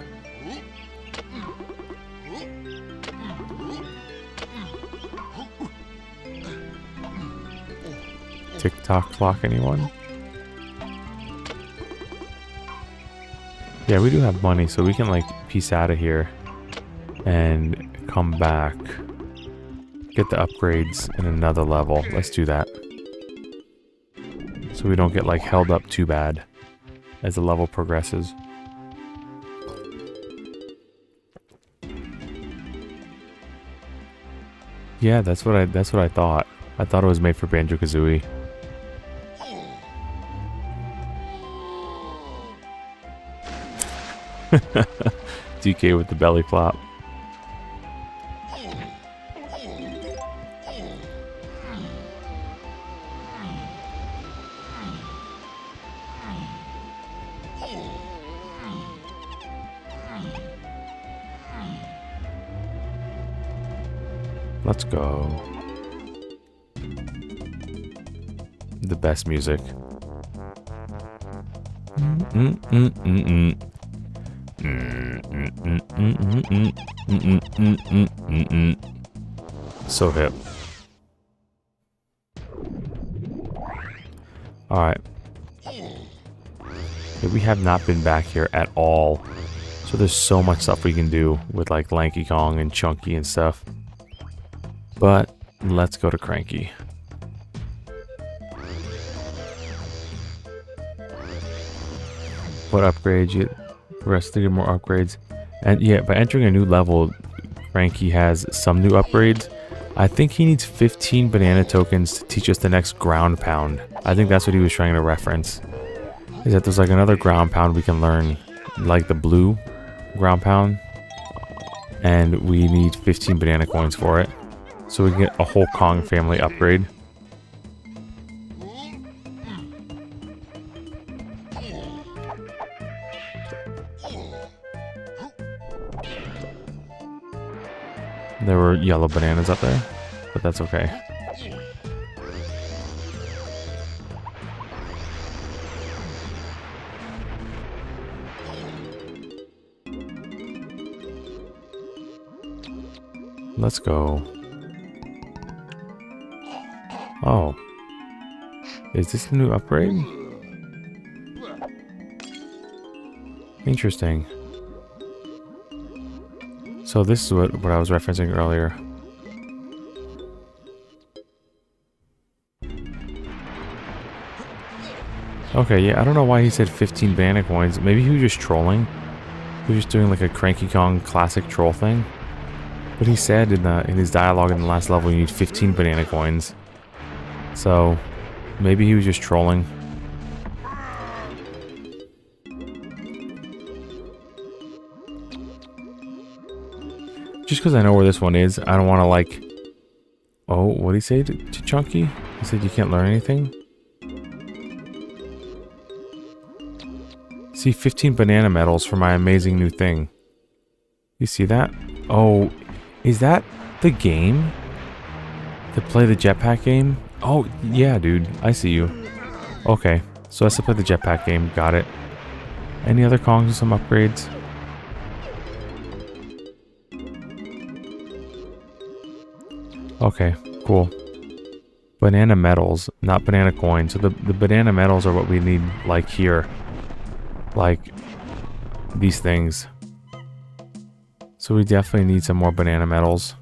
TikTok clock, anyone? Yeah, we do have money, so we can like piece out of here and come back. Get the upgrades in another level. Let's do that. So we don't get like held up too bad as the level progresses. Yeah, that's what I thought. I thought it was made for Banjo-Kazooie. DK with the belly flop. Let's go. The best music. So hip. Alright. Yeah, we have not been back here at all. So there's so much stuff we can do with like Lanky Kong and Chunky and stuff. But let's go to Cranky. What upgrades? You rest to get more upgrades. And yeah, by entering a new level, Cranky has some new upgrades. I think he needs 15 banana tokens to teach us the next ground pound. I think that's what he was trying to reference. Is that there's like another ground pound we can learn, like the blue ground pound. And we need 15 banana coins for it. So we can get a whole Kong family upgrade. There were yellow bananas up there, but that's okay. Let's go. Oh. Is this a new upgrade? Interesting. So this is what I was referencing earlier. Okay, yeah, I don't know why he said 15 banana coins. Maybe he was just trolling. He was just doing like a Cranky Kong classic troll thing. But he said in his dialogue in the last level you need 15 banana coins. So maybe he was just trolling. Just because I know where this one is, I don't want to like... Oh, what did he say to Chunky? He said you can't learn anything? See, 15 banana medals for my amazing new thing. You see that? Oh, is that the game? To play the jetpack game? Oh, yeah, dude. I see you. Okay, so that's to play the jetpack game. Got it. Any other Kongs with some upgrades? Okay, cool. Banana medals, not banana coins. So the banana medals are what we need, like here. Like these things. So we definitely need some more banana medals.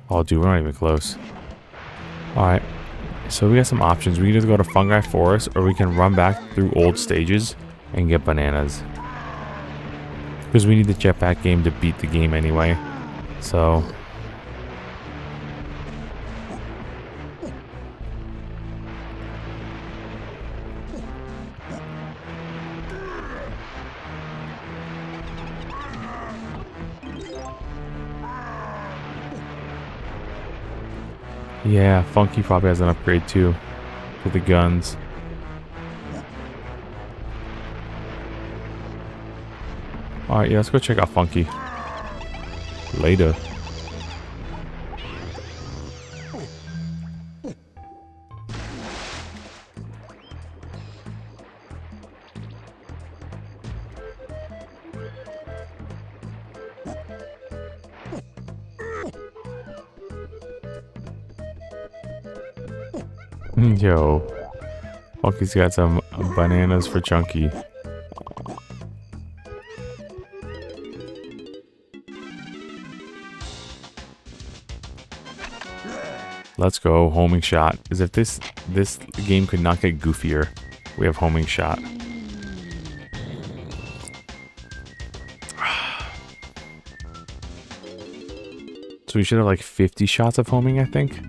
Oh, dude, we're not even close. Alright, so we got some options. We can either go to Fungi Forest or we can run back through old stages and get bananas. Because we need the jetpack game to beat the game anyway. So... Yeah, Funky probably has an upgrade too to the guns. Alright, yeah, let's go check out Funky. Later. Yo, Funky's got some bananas for Chunky. Let's go, homing shot. As if this game could not get goofier. We have homing shot. So we should have like 50 shots of homing, I think.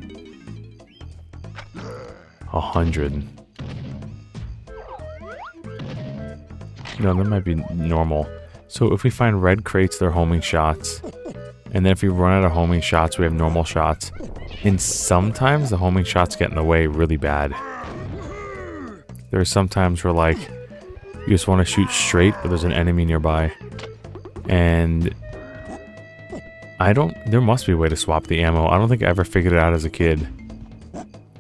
100. No, that might be normal. So if we find red crates, they're homing shots. And then if we run out of homing shots, we have normal shots. And sometimes the homing shots get in the way really bad. There are some times where like you just want to shoot straight, but there's an enemy nearby. And there must be a way to swap the ammo. I don't think I ever figured it out as a kid.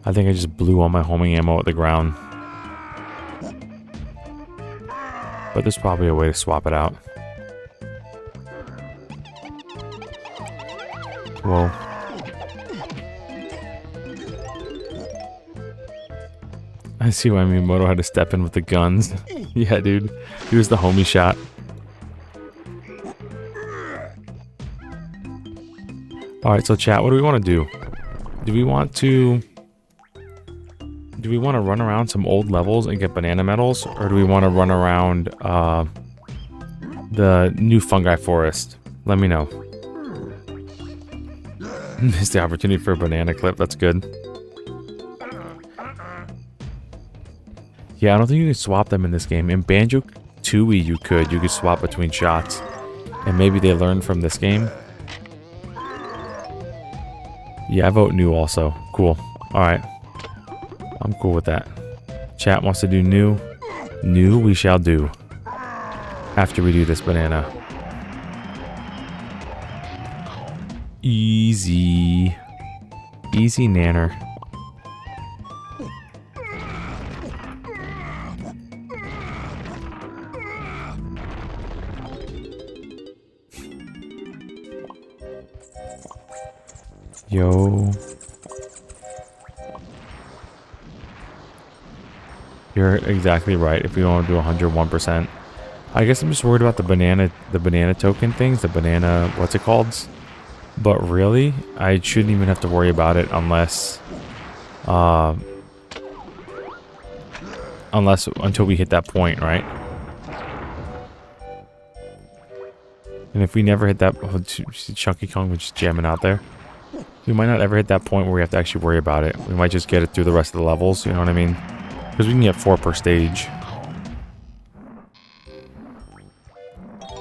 I think I just blew all my homing ammo at the ground. But there's probably a way to swap it out. Whoa. I see why Miyamoto had to step in with the guns. Yeah, dude. He was the homie shot. Alright, so chat, what do we want to do? Do we want to run around some old levels and get banana medals? Or do we want to run around the new fungi forest? Let me know. Missed the opportunity for a banana clip. That's good. Yeah, I don't think you can swap them in this game. In Banjo-Tooie, you could swap between shots. And maybe they learned from this game. Yeah, I vote new also. Cool. Alright. I'm cool with that. Chat wants to do new. New we shall do. After we do this banana. Easy. Easy nanner. Yo. You're exactly right. If we want to do 101%. I guess I'm just worried about the banana token things, the banana, what's it called? But really, I shouldn't even have to worry about it unless until we hit that point, right? And if we never hit that, oh, Chunky Kong was just jamming out there. We might not ever hit that point where we have to actually worry about it. We might just get it through the rest of the levels, you know what I mean? Because we can get 4 per stage.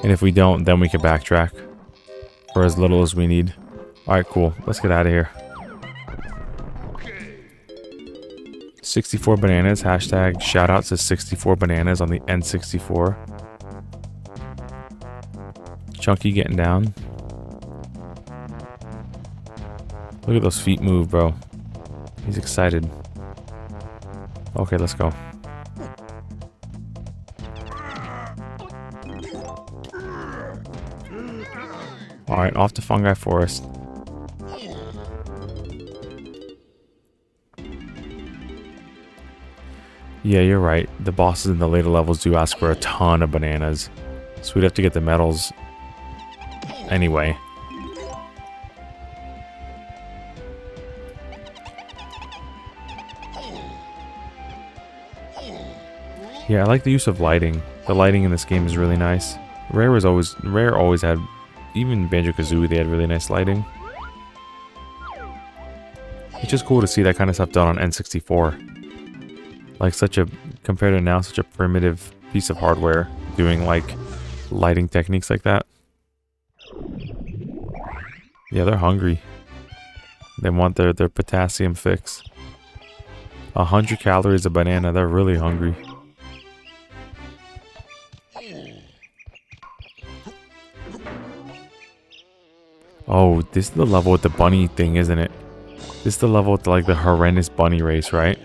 And if we don't, then we can backtrack. For as little as we need. Alright, cool. Let's get out of here. 64 bananas. Hashtag shout out to 64 bananas on the N64. Chunky getting down. Look at those feet move, bro. He's excited. Okay, let's go. Alright, off to Fungi Forest. Yeah, you're right. The bosses in the later levels do ask for a ton of bananas. So we'd have to get the medals anyway. Yeah, I like the use of lighting. The lighting in this game is really nice. Rare always had, even Banjo-Kazooie, they had really nice lighting. It's just cool to see that kind of stuff done on N64. Like compared to now, such a primitive piece of hardware doing like lighting techniques like that. Yeah, they're hungry. They want their potassium fix. 100 calories a banana. They're really hungry. Oh, this is the level with the bunny thing, isn't it? This is the level with like the horrendous bunny race, right?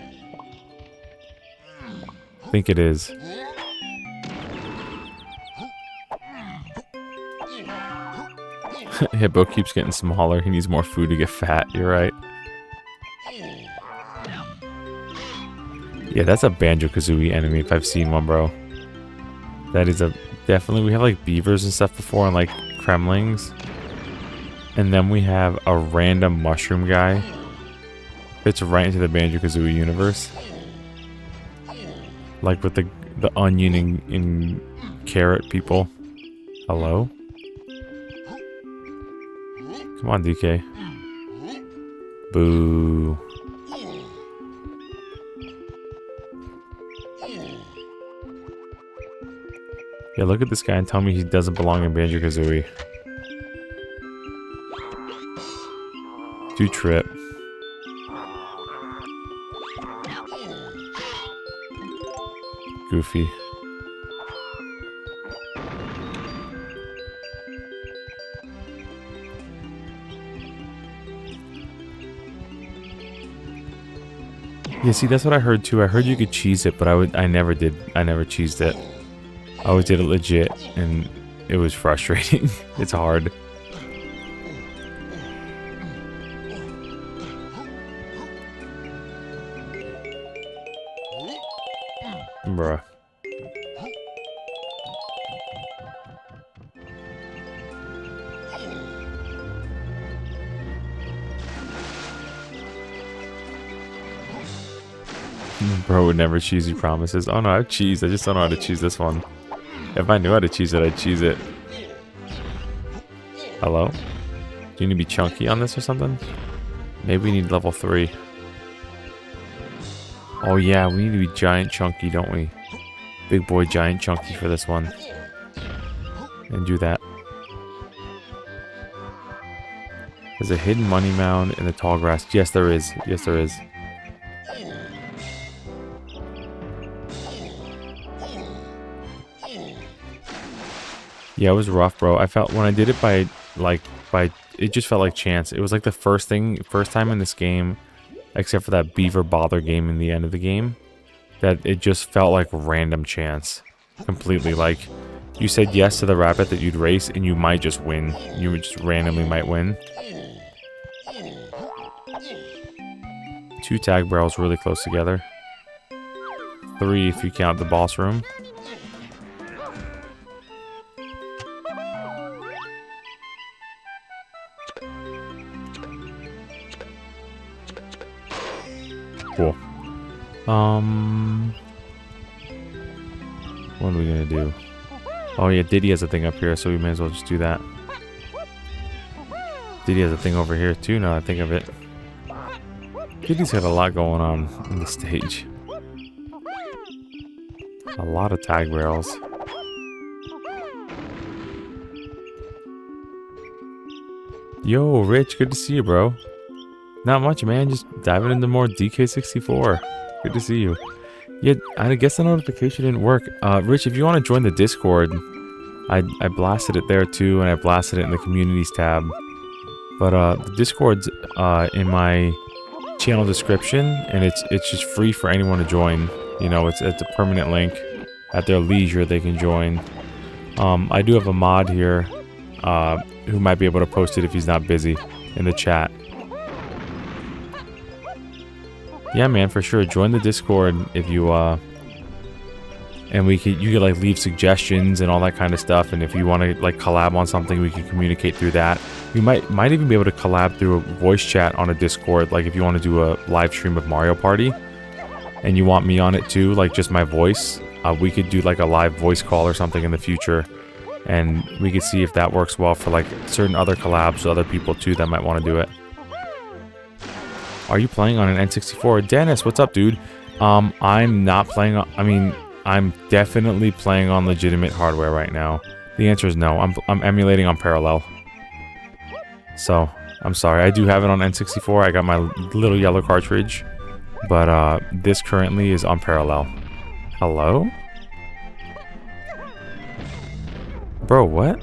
I think it is. Hippo keeps getting smaller. He needs more food to get fat. You're right. Yeah, that's a Banjo-Kazooie enemy if I've seen one, bro. That is a... Definitely, we have like beavers and stuff before and like Kremlings. And then we have a random mushroom guy. Fits right into the Banjo-Kazooie universe. Like with the onion and carrot people. Hello? Come on, DK. Boo. Yeah, look at this guy and tell me he doesn't belong in Banjo-Kazooie. Do trip. Goofy. Yeah, see, that's what I heard too. I heard you could cheese it, but I never did. I never cheesed it. I always did it legit, and it was frustrating. It's hard. Bruh. Bro would never cheese you promises. Oh no, I've cheesed. I just don't know how to cheese this one. If I knew how to cheese it, I'd cheese it. Hello? Do you need to be chunky on this or something? Maybe we need level 3. Oh yeah, we need to be giant chunky, don't we? Big boy giant chunky for this one. And do that. There's a hidden money mound in the tall grass. Yes, there is. Yes, there is. Yeah, it was rough, bro. I felt when I did it by it just felt like chance. It was like the first time in this game, except for that beaver bother game in the end of the game, that it just felt like random chance. Completely. Like, you said yes to the rabbit that you'd race, and you might just win. You just randomly might win. 2 tag barrels really close together. 3 if you count the boss room. Cool. What are we gonna do? Oh yeah, Diddy has a thing up here, so we may as well just do that. Diddy has a thing over here too, now that I think of it. Diddy's got a lot going on the stage. A lot of tag barrels. Yo, Rich, good to see you, bro. Not much, man. Just diving into more DK64. Good to see you. Yeah, I guess the notification didn't work. Rich, if you want to join the Discord, I blasted it there too, and I blasted it in the communities tab. But the Discord's in my channel description, and it's just free for anyone to join. You know, it's a permanent link. At their leisure, they can join. I do have a mod here who might be able to post it if he's not busy in the chat. Yeah, man, for sure. Join the Discord if you and you could like leave suggestions and all that kind of stuff. And if you want to like collab on something, we can communicate through that. We might even be able to collab through a voice chat on a Discord. Like if you want to do a live stream of Mario Party, and you want me on it too, like just my voice, we could do like a live voice call or something in the future, and we could see if that works well for like certain other collabs with other people too that might want to do it. Are you playing on an N64? Dennis, what's up, dude? I'm not playing on... I mean, I'm definitely playing on legitimate hardware right now. The answer is no. I'm emulating on Parallel. So, I'm sorry, I do have it on N64. I got my little yellow cartridge. But this currently is on Parallel. Hello? Bro, what?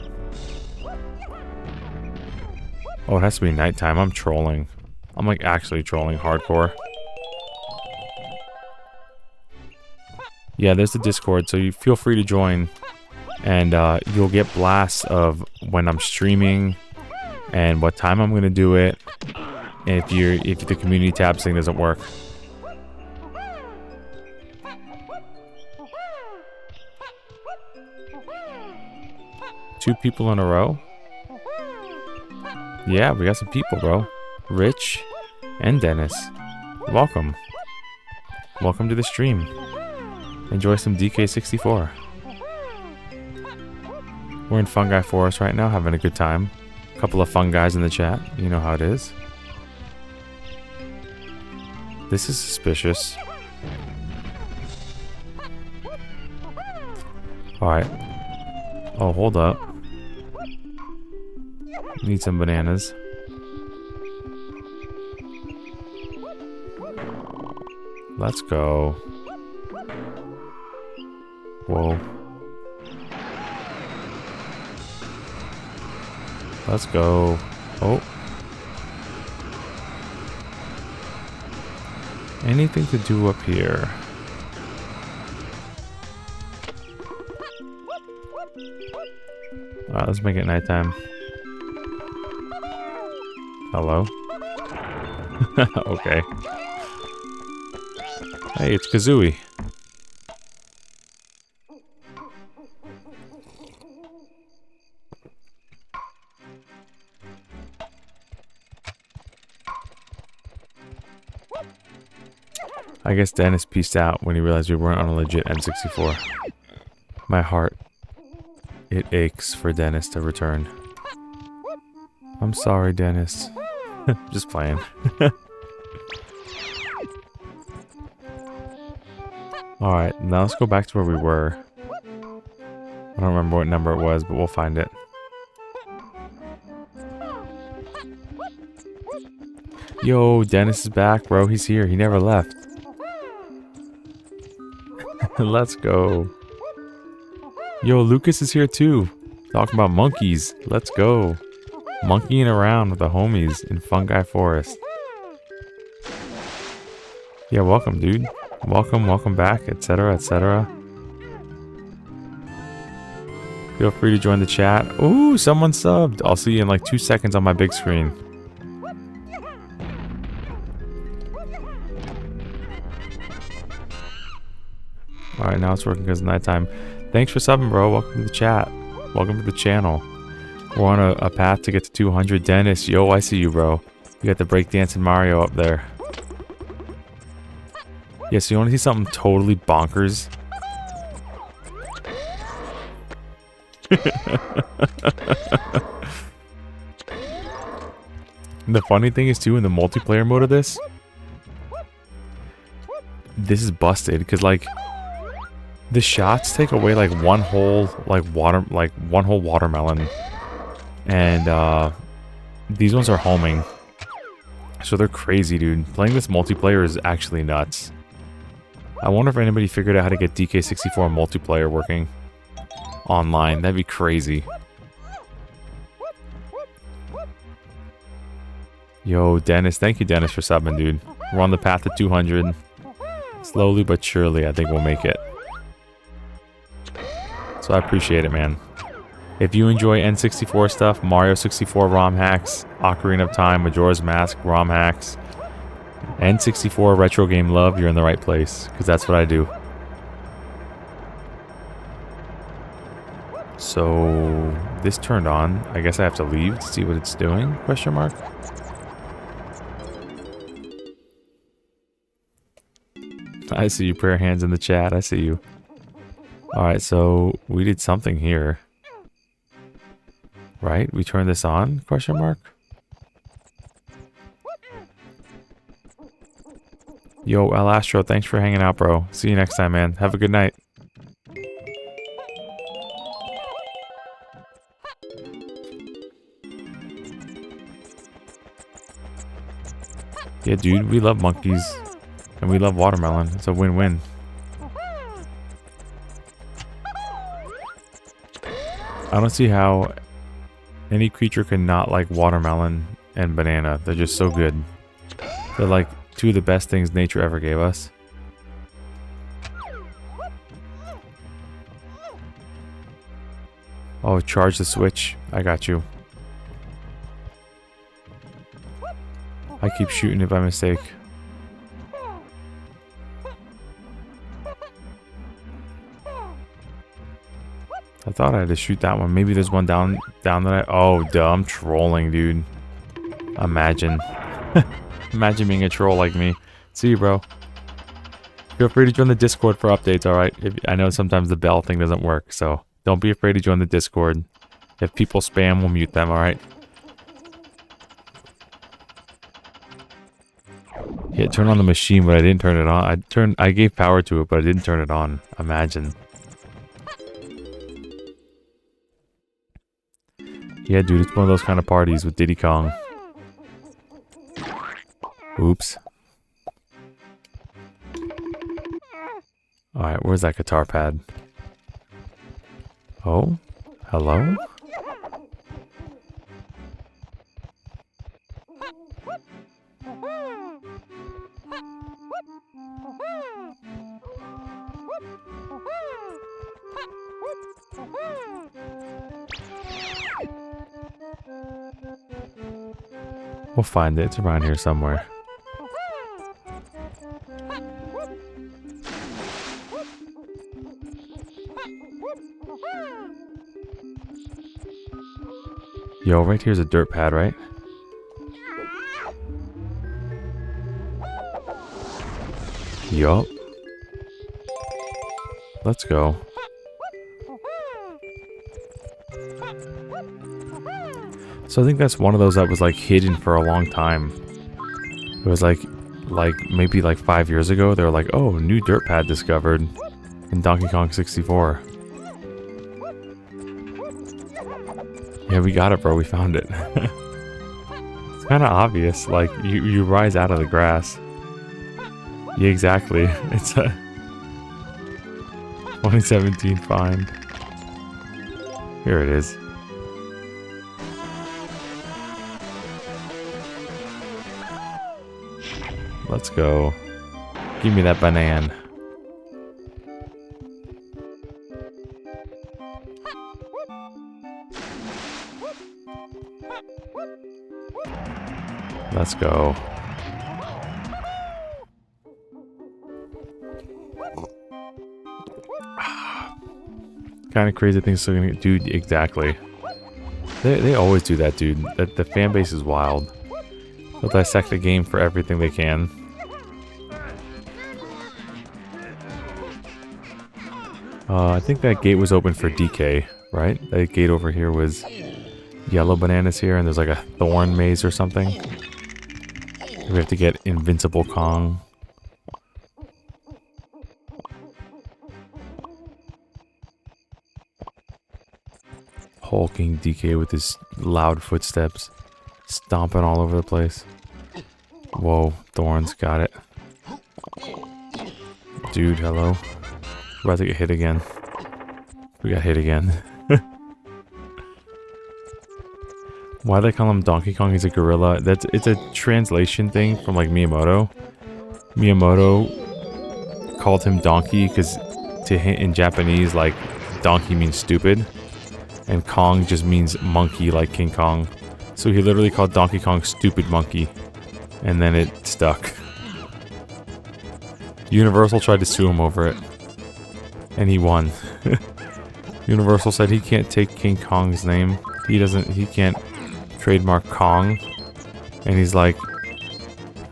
Oh, it has to be nighttime. I'm trolling. I'm like actually trolling hardcore. Yeah, there's the Discord, so you feel free to join. And you'll get blasts of when I'm streaming and what time I'm gonna do it. And if the community tab thing doesn't work. Two people in a row? Yeah, we got some people, bro. Rich and Dennis. Welcome. Welcome to the stream. Enjoy some DK64. We're in Fungi Forest right now, having a good time. A couple of fun guys in the chat. You know how it is. This is suspicious. Alright. Oh, hold up. Need some bananas. Let's go. Whoa. Let's go. Oh. Anything to do up here? Alright, let's make it nighttime. Hello? Okay. Hey, it's Kazooie. I guess Dennis pieced out when he realized we weren't on a legit N64. My heart, it aches for Dennis to return. I'm sorry, Dennis. Just playing. Alright, now let's go back to where we were. I don't remember what number it was, but we'll find it. Yo, Dennis is back, bro. He's here. He never left. Let's go. Yo, Lucas is here too. Talking about monkeys. Let's go. Monkeying around with the homies in Fungi Forest. Yeah, welcome, dude. Welcome back, etc., etc. Feel free to join the chat. Ooh, someone subbed. I'll see you in like 2 seconds on my big screen. Alright, now it's working because it's nighttime. Thanks for subbing, bro. Welcome to the chat. Welcome to the channel. We're on a path to get to 200. Dennis, yo, I see you, bro. You got the breakdancing Mario up there. Yeah, so you want to see something totally bonkers? The funny thing is, too, in the multiplayer mode of this is busted, because, like, the shots take away, like, one whole watermelon. And, these ones are homing. So they're crazy, dude. Playing this multiplayer is actually nuts. I wonder if anybody figured out how to get DK64 multiplayer working online. That'd be crazy. Yo, Dennis. Thank you, Dennis, for subbing, dude. We're on the path to 200. Slowly but surely, I think we'll make it. So I appreciate it, man. If you enjoy N64 stuff, Mario 64 ROM hacks, Ocarina of Time, Majora's Mask ROM hacks, N64 retro game love, you're in the right place, because that's what I do. So this turned on. I guess I have to leave to see what it's doing? Question mark. I see you, prayer hands in the chat. I see you. Alright, so we did something here. Right? We turned this on? Question mark. Yo, El Astro, thanks for hanging out, bro. See you next time, man. Have a good night. Yeah, dude, we love monkeys. And we love watermelon. It's a win-win. I don't see how any creature could not like watermelon and banana. They're just so good. They're like two of the best things nature ever gave us. Oh, charge the switch. I got you. I keep shooting it by mistake. I thought I had to shoot that one. Maybe there's one down that I... Oh, duh. I'm trolling, dude. Imagine. Imagine being a troll like me. See you, bro. Feel free to join the Discord for updates, alright? I know sometimes the bell thing doesn't work, so don't be afraid to join the Discord. If people spam, we'll mute them, alright? Yeah, turn on the machine, but I didn't turn it on. I gave power to it, but I didn't turn it on. Imagine. Yeah, dude, it's one of those kind of parties with Diddy Kong. Oops. Alright, where's that guitar pad? Oh? Hello? We'll find it. It's around here somewhere. Yo, right here's a dirt pad, right? Yup. Let's go. So I think that's one of those that was like hidden for a long time. It was like maybe like 5 years ago. They were like, oh, new dirt pad discovered in Donkey Kong 64. Yeah, we got it, bro. We found it. It's kind of obvious. Like, you rise out of the grass. Yeah, exactly. It's a 2017 find. Here it is. Let's go. Give me that banana. Let's go. Kind of crazy things still gonna dude, exactly. They always do that, dude. The fan base is wild. They'll dissect the game for everything they can. I think that gate was open for DK, right? That gate over here was yellow bananas here, and there's like a thorn maze or something. We have to get Invincible Kong. Hulking DK with his loud footsteps, stomping all over the place. Whoa, thorns, got it. Dude, hello. We're about to get hit again. We got hit again. Why they call him Donkey Kong? He's a gorilla. It's a translation thing from like Miyamoto. Miyamoto called him Donkey because to him in Japanese, like donkey means stupid, and Kong just means monkey, like King Kong. So he literally called Donkey Kong Stupid Monkey, and then it stuck. Universal tried to sue him over it, and he won. Universal said he can't take King Kong's name. He can't trademark Kong. And he's like,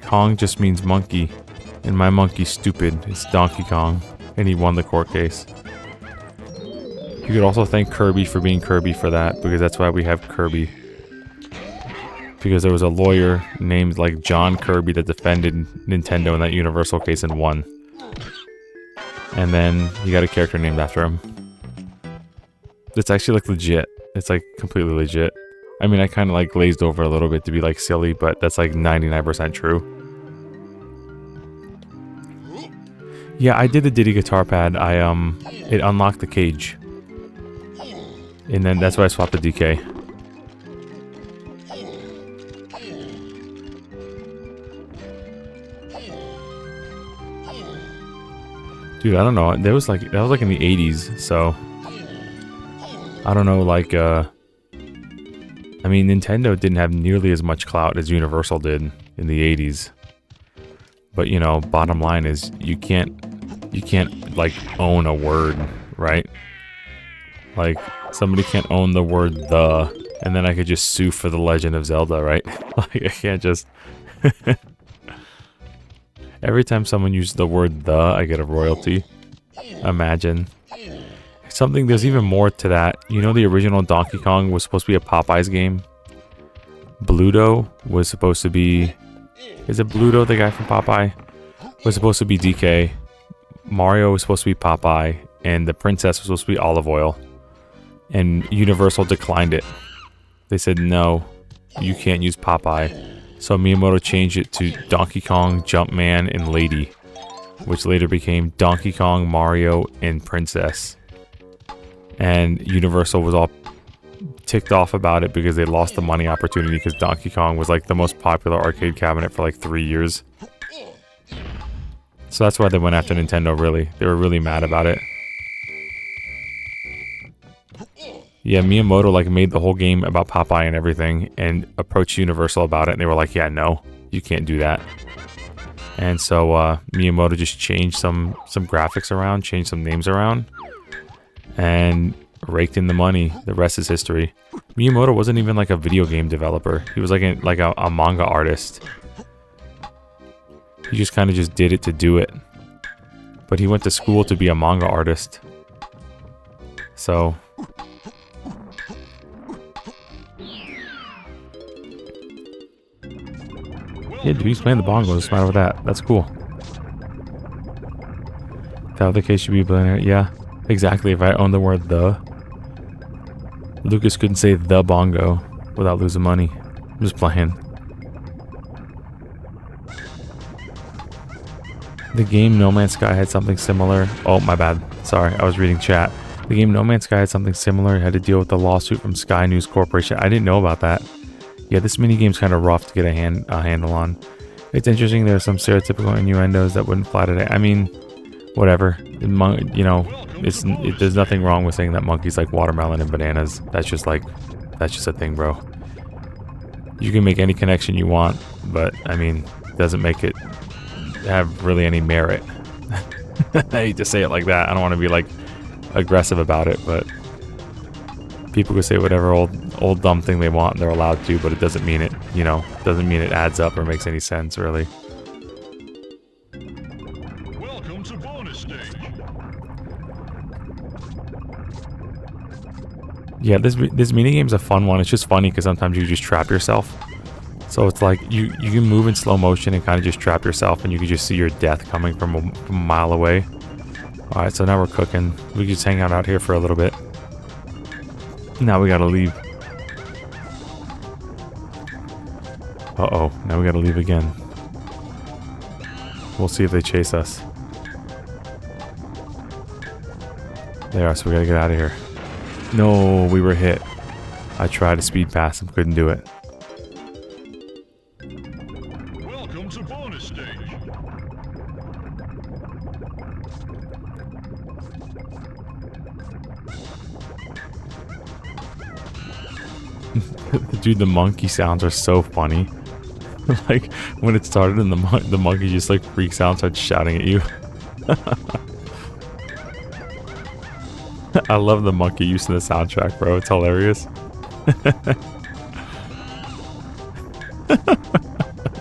Kong just means monkey, and my monkey's stupid. It's Donkey Kong. And he won the court case. You could also thank Kirby for being Kirby for that, because that's why we have Kirby. Because there was a lawyer named like John Kirby that defended Nintendo in that Universal case and won. And then he got a character named after him. It's actually like legit. It's like completely legit. I mean, I kind of like glazed over a little bit to be like silly, but that's like 99% true. Yeah, I did the Diddy guitar pad. It unlocked the cage. And then that's why I swapped the DK. Dude, I don't know. That was like in the 80s, so I don't know, like I mean, Nintendo didn't have nearly as much clout as Universal did in the 80s. But, you know, bottom line is you can't like own a word, right? Like somebody can't own the word the, and then I could just sue for The Legend of Zelda, right? Like I can't just every time someone uses the word the, I get a royalty. Imagine. There's even more to that. You know, the original Donkey Kong was supposed to be a Popeyes game. Bluto was supposed to be... Is it Bluto, the guy from Popeye? Was supposed to be DK. Mario was supposed to be Popeye. And the princess was supposed to be Olive Oil. And Universal declined it. They said, no, you can't use Popeye. So Miyamoto changed it to Donkey Kong, Jumpman, and Lady, which later became Donkey Kong, Mario, and Princess. And Universal was all ticked off about it because they lost the money opportunity because Donkey Kong was like the most popular arcade cabinet for like 3 years. So that's why they went after Nintendo, really. They were really mad about it. Yeah, Miyamoto like made the whole game about Popeye and everything and approached Universal about it, and they were like, yeah, no, you can't do that. And so Miyamoto just changed some graphics around, changed some names around, and raked in the money. The rest is history. Miyamoto wasn't even like a video game developer. He was like a manga artist. He just kind of just did it to do it. But he went to school to be a manga artist. So... yeah, dude, he's playing the bongos. What's the matter with that? That's cool. That the case should be a billionaire. Yeah, exactly. If I owned the word the, Lucas couldn't say the bongo without losing money. I'm just playing. The game No Man's Sky had something similar. Oh, my bad. Sorry, I was reading chat. The game No Man's Sky had something similar. It had to deal with the lawsuit from Sky News Corporation. I didn't know about that. Yeah, this minigame's kind of rough to get a handle on. It's interesting. There are some stereotypical innuendos that wouldn't fly today. I mean, whatever. You know, there's nothing wrong with saying that monkeys like watermelon and bananas. That's just a thing, bro. You can make any connection you want, but I mean, it doesn't make it have really any merit. I hate to say it like that. I don't want to be like aggressive about it, but people can say whatever old dumb thing they want and they're allowed to, but it doesn't mean it, you know, doesn't mean it adds up or makes any sense, really. Welcome to bonus stage. Yeah, this minigame's a fun one. It's just funny because sometimes you just trap yourself. So it's like you can move in slow motion and kind of just trap yourself, and you can just see your death coming from a mile away. All right, so now we're cooking. We can just hang out here for a little bit. Now we gotta leave. Uh-oh, now we gotta leave again. We'll see if they chase us. They are, so we gotta get out of here. No, we were hit. I tried to speed past them, couldn't do it. Welcome to bonus stage. Dude, the monkey sounds are so funny. Like, when it started and the monkey just like freaks out and starts shouting at you. I love the monkey use in the soundtrack, bro. It's hilarious.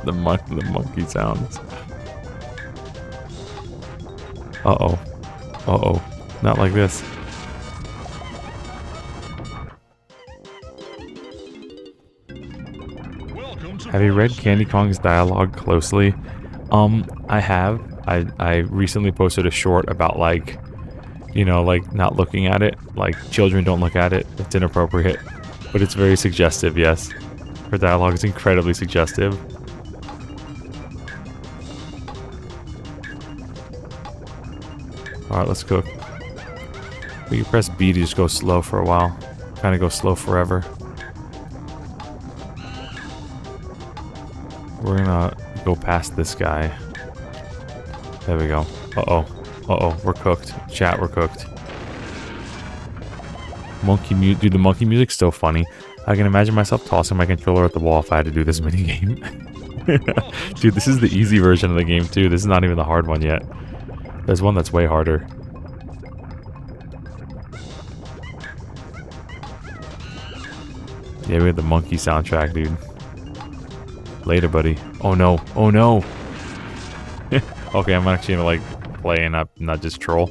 The monkey sounds. Uh-oh. Uh-oh. Not like this. Have you read Candy Kong's dialogue closely? I have. I recently posted a short about, like, you know, like, not looking at it. Like, children don't look at it. It's inappropriate. But it's very suggestive, yes. Her dialogue is incredibly suggestive. Alright, let's cook. We can press B to just go slow for a while. Kind of go slow forever. We're gonna go past this guy. There we go. Uh-oh. Uh-oh, we're cooked. Chat, we're cooked. Monkey mute. Dude, the monkey music's so funny. I can imagine myself tossing my controller at the wall if I had to do this minigame. Dude, this is the easy version of the game too. This is not even the hard one yet. There's one that's way harder. Yeah, we have the monkey soundtrack, dude. Later, buddy. Oh no. Oh no. Okay, I'm actually gonna like play and not just troll.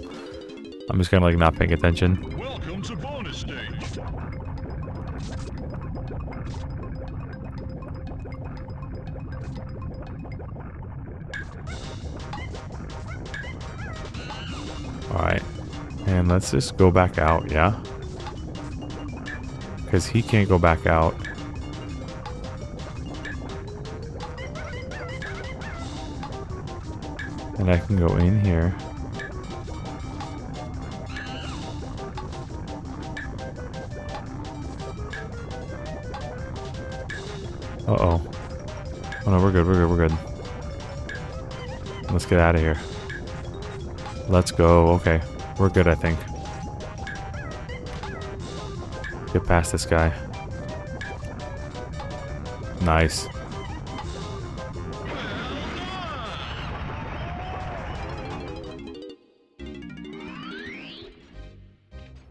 I'm just gonna like not paying attention. Welcome to bonus stage. Alright. And let's just go back out, yeah? Because he can't go back out. And I can go in here. Uh-oh. Oh no, we're good, we're good, we're good. Let's get out of here. Let's go. Okay. We're good, I think. Get past this guy. Nice.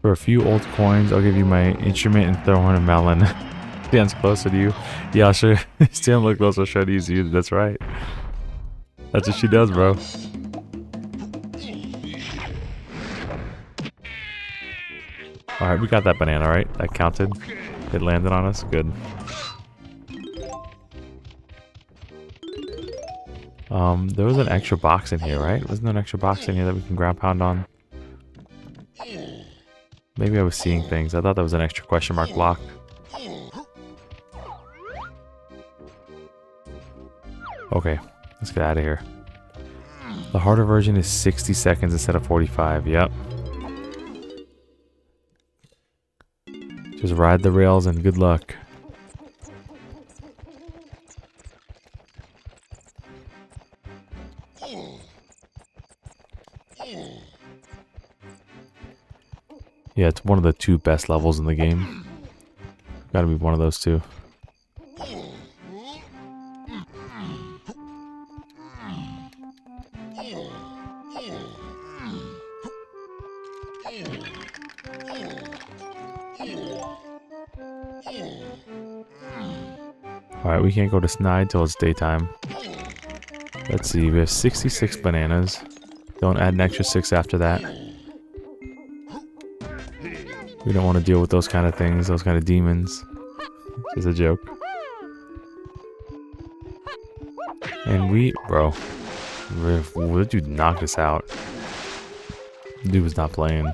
For a few old coins, I'll give you my instrument and throw in a melon. Stands closer to you. Yeah, I'll show you. Stand a little closer, I'll show you. That's right. That's what she does, bro. Alright, we got that banana, right? That counted. It landed on us. Good. There was an extra box in here, right? Wasn't there an extra box in here that we can ground pound on? Maybe I was seeing things. I thought that was an extra question mark block. Okay, let's get out of here. The harder version is 60 seconds instead of 45. Yep. Just ride the rails and good luck. Yeah, it's one of the 2 best levels in the game. Gotta be one of those 2. Alright, we can't go to Snide till it's daytime. Let's see, we have 66 bananas. Don't add an extra 6 after that. We don't want to deal with those kind of things, those kind of demons. Just a joke. And we... Bro. Would you knock this out? Dude was not playing.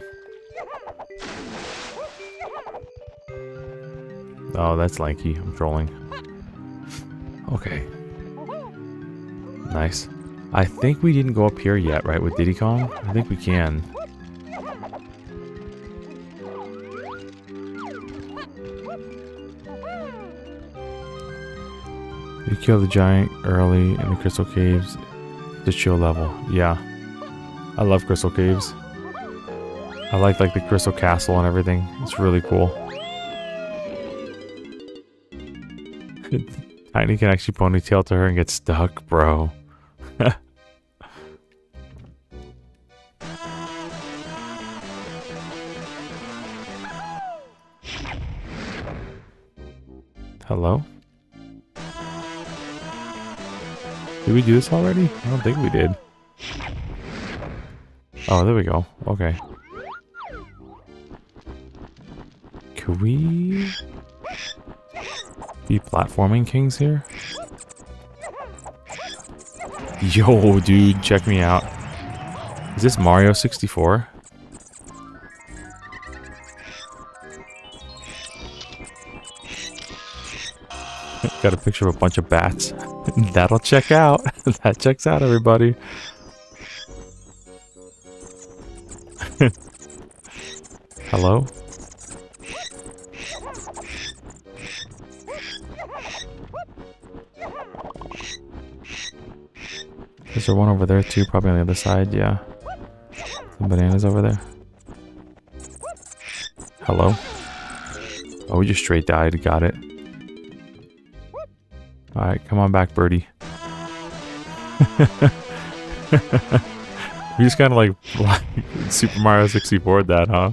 Oh, that's lanky. I'm trolling. Okay. Nice. I think we didn't go up here yet, right, with Diddy Kong? I think we can. You kill the giant early in the crystal caves to chill level. Yeah. I love crystal caves. I like the crystal castle and everything. It's really cool. Tiny can actually ponytail to her and get stuck, bro. Hello? Did we do this already? I don't think we did. Oh, there we go. Okay. Could we be platforming kings here? Yo, dude, check me out. Is this Mario 64? Got a picture of a bunch of bats. That'll check out. That checks out, everybody. Hello? Is there one over there too? Probably on the other side, yeah. Some bananas over there. Hello? Oh, we just straight died. Got it. Alright, come on back, birdie. We just kind of like Super Mario 64 that, huh?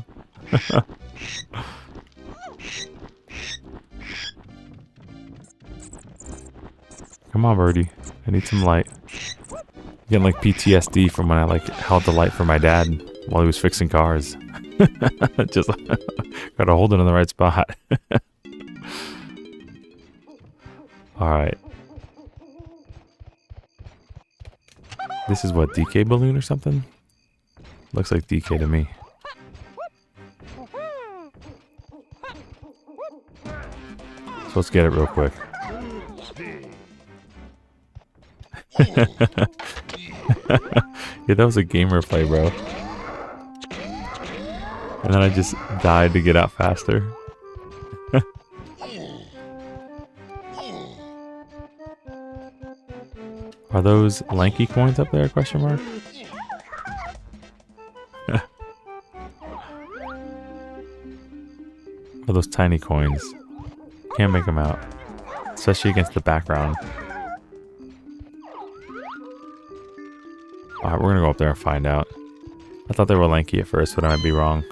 Come on, birdie. I need some light. Getting like PTSD from when I like held the light for my dad while he was fixing cars. Just gotta hold it in the right spot. Alright. This is what, DK balloon or something? Looks like DK to me. So let's get it real quick. Yeah, that was a gamer play, bro. And then I just died to get out faster. Are those lanky coins up there, question mark? Are those tiny coins? Can't make them out. Especially against the background. Alright, we're gonna go up there and find out. I thought they were lanky at first, but I might be wrong.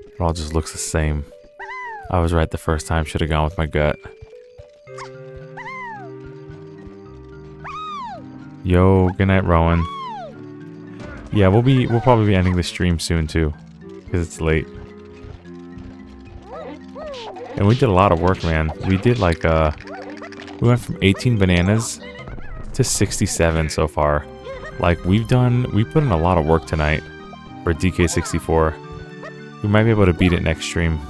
It all just looks the same. I was right the first time, should have gone with my gut. Yo, good night, Rowan. Yeah, we'll probably be ending the stream soon too, because it's late. And we did a lot of work, man. We did like we went from 18 bananas to 67 so far. Like we put in a lot of work tonight for DK64. We might be able to beat it next stream.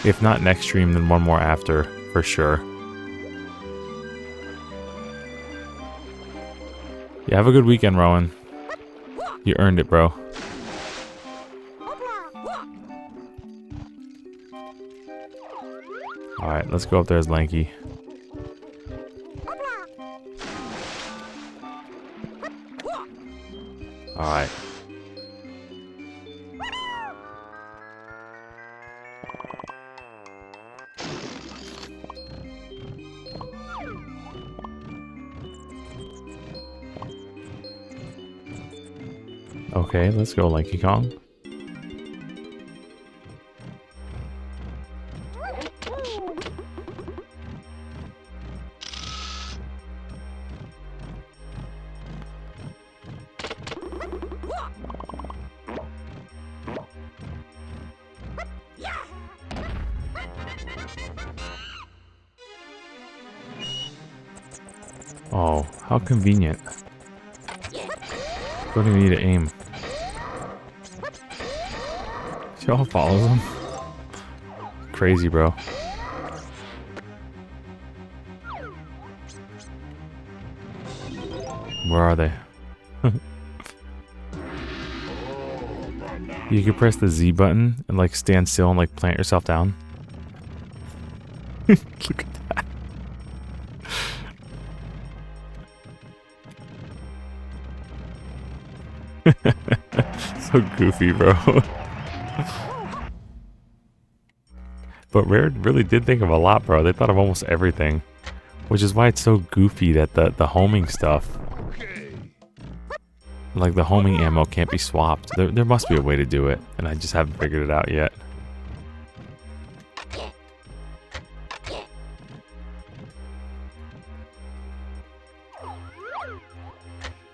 If not next stream, then one more after, for sure. Yeah, have a good weekend, Rowan. You earned it, bro. Alright, let's go up there as Lanky. Alright. Okay, let's go, Lanky Kong. Oh, how convenient. Don't even need to aim. She all follows him. Crazy, bro. Where are they? You can press the Z button and like stand still and like plant yourself down. Look at that. So goofy, bro. But Rare really did think of a lot, bro. They thought of almost everything. Which is why it's so goofy that the homing stuff, like the homing ammo can't be swapped. There must be a way to do it, and I just haven't figured it out yet.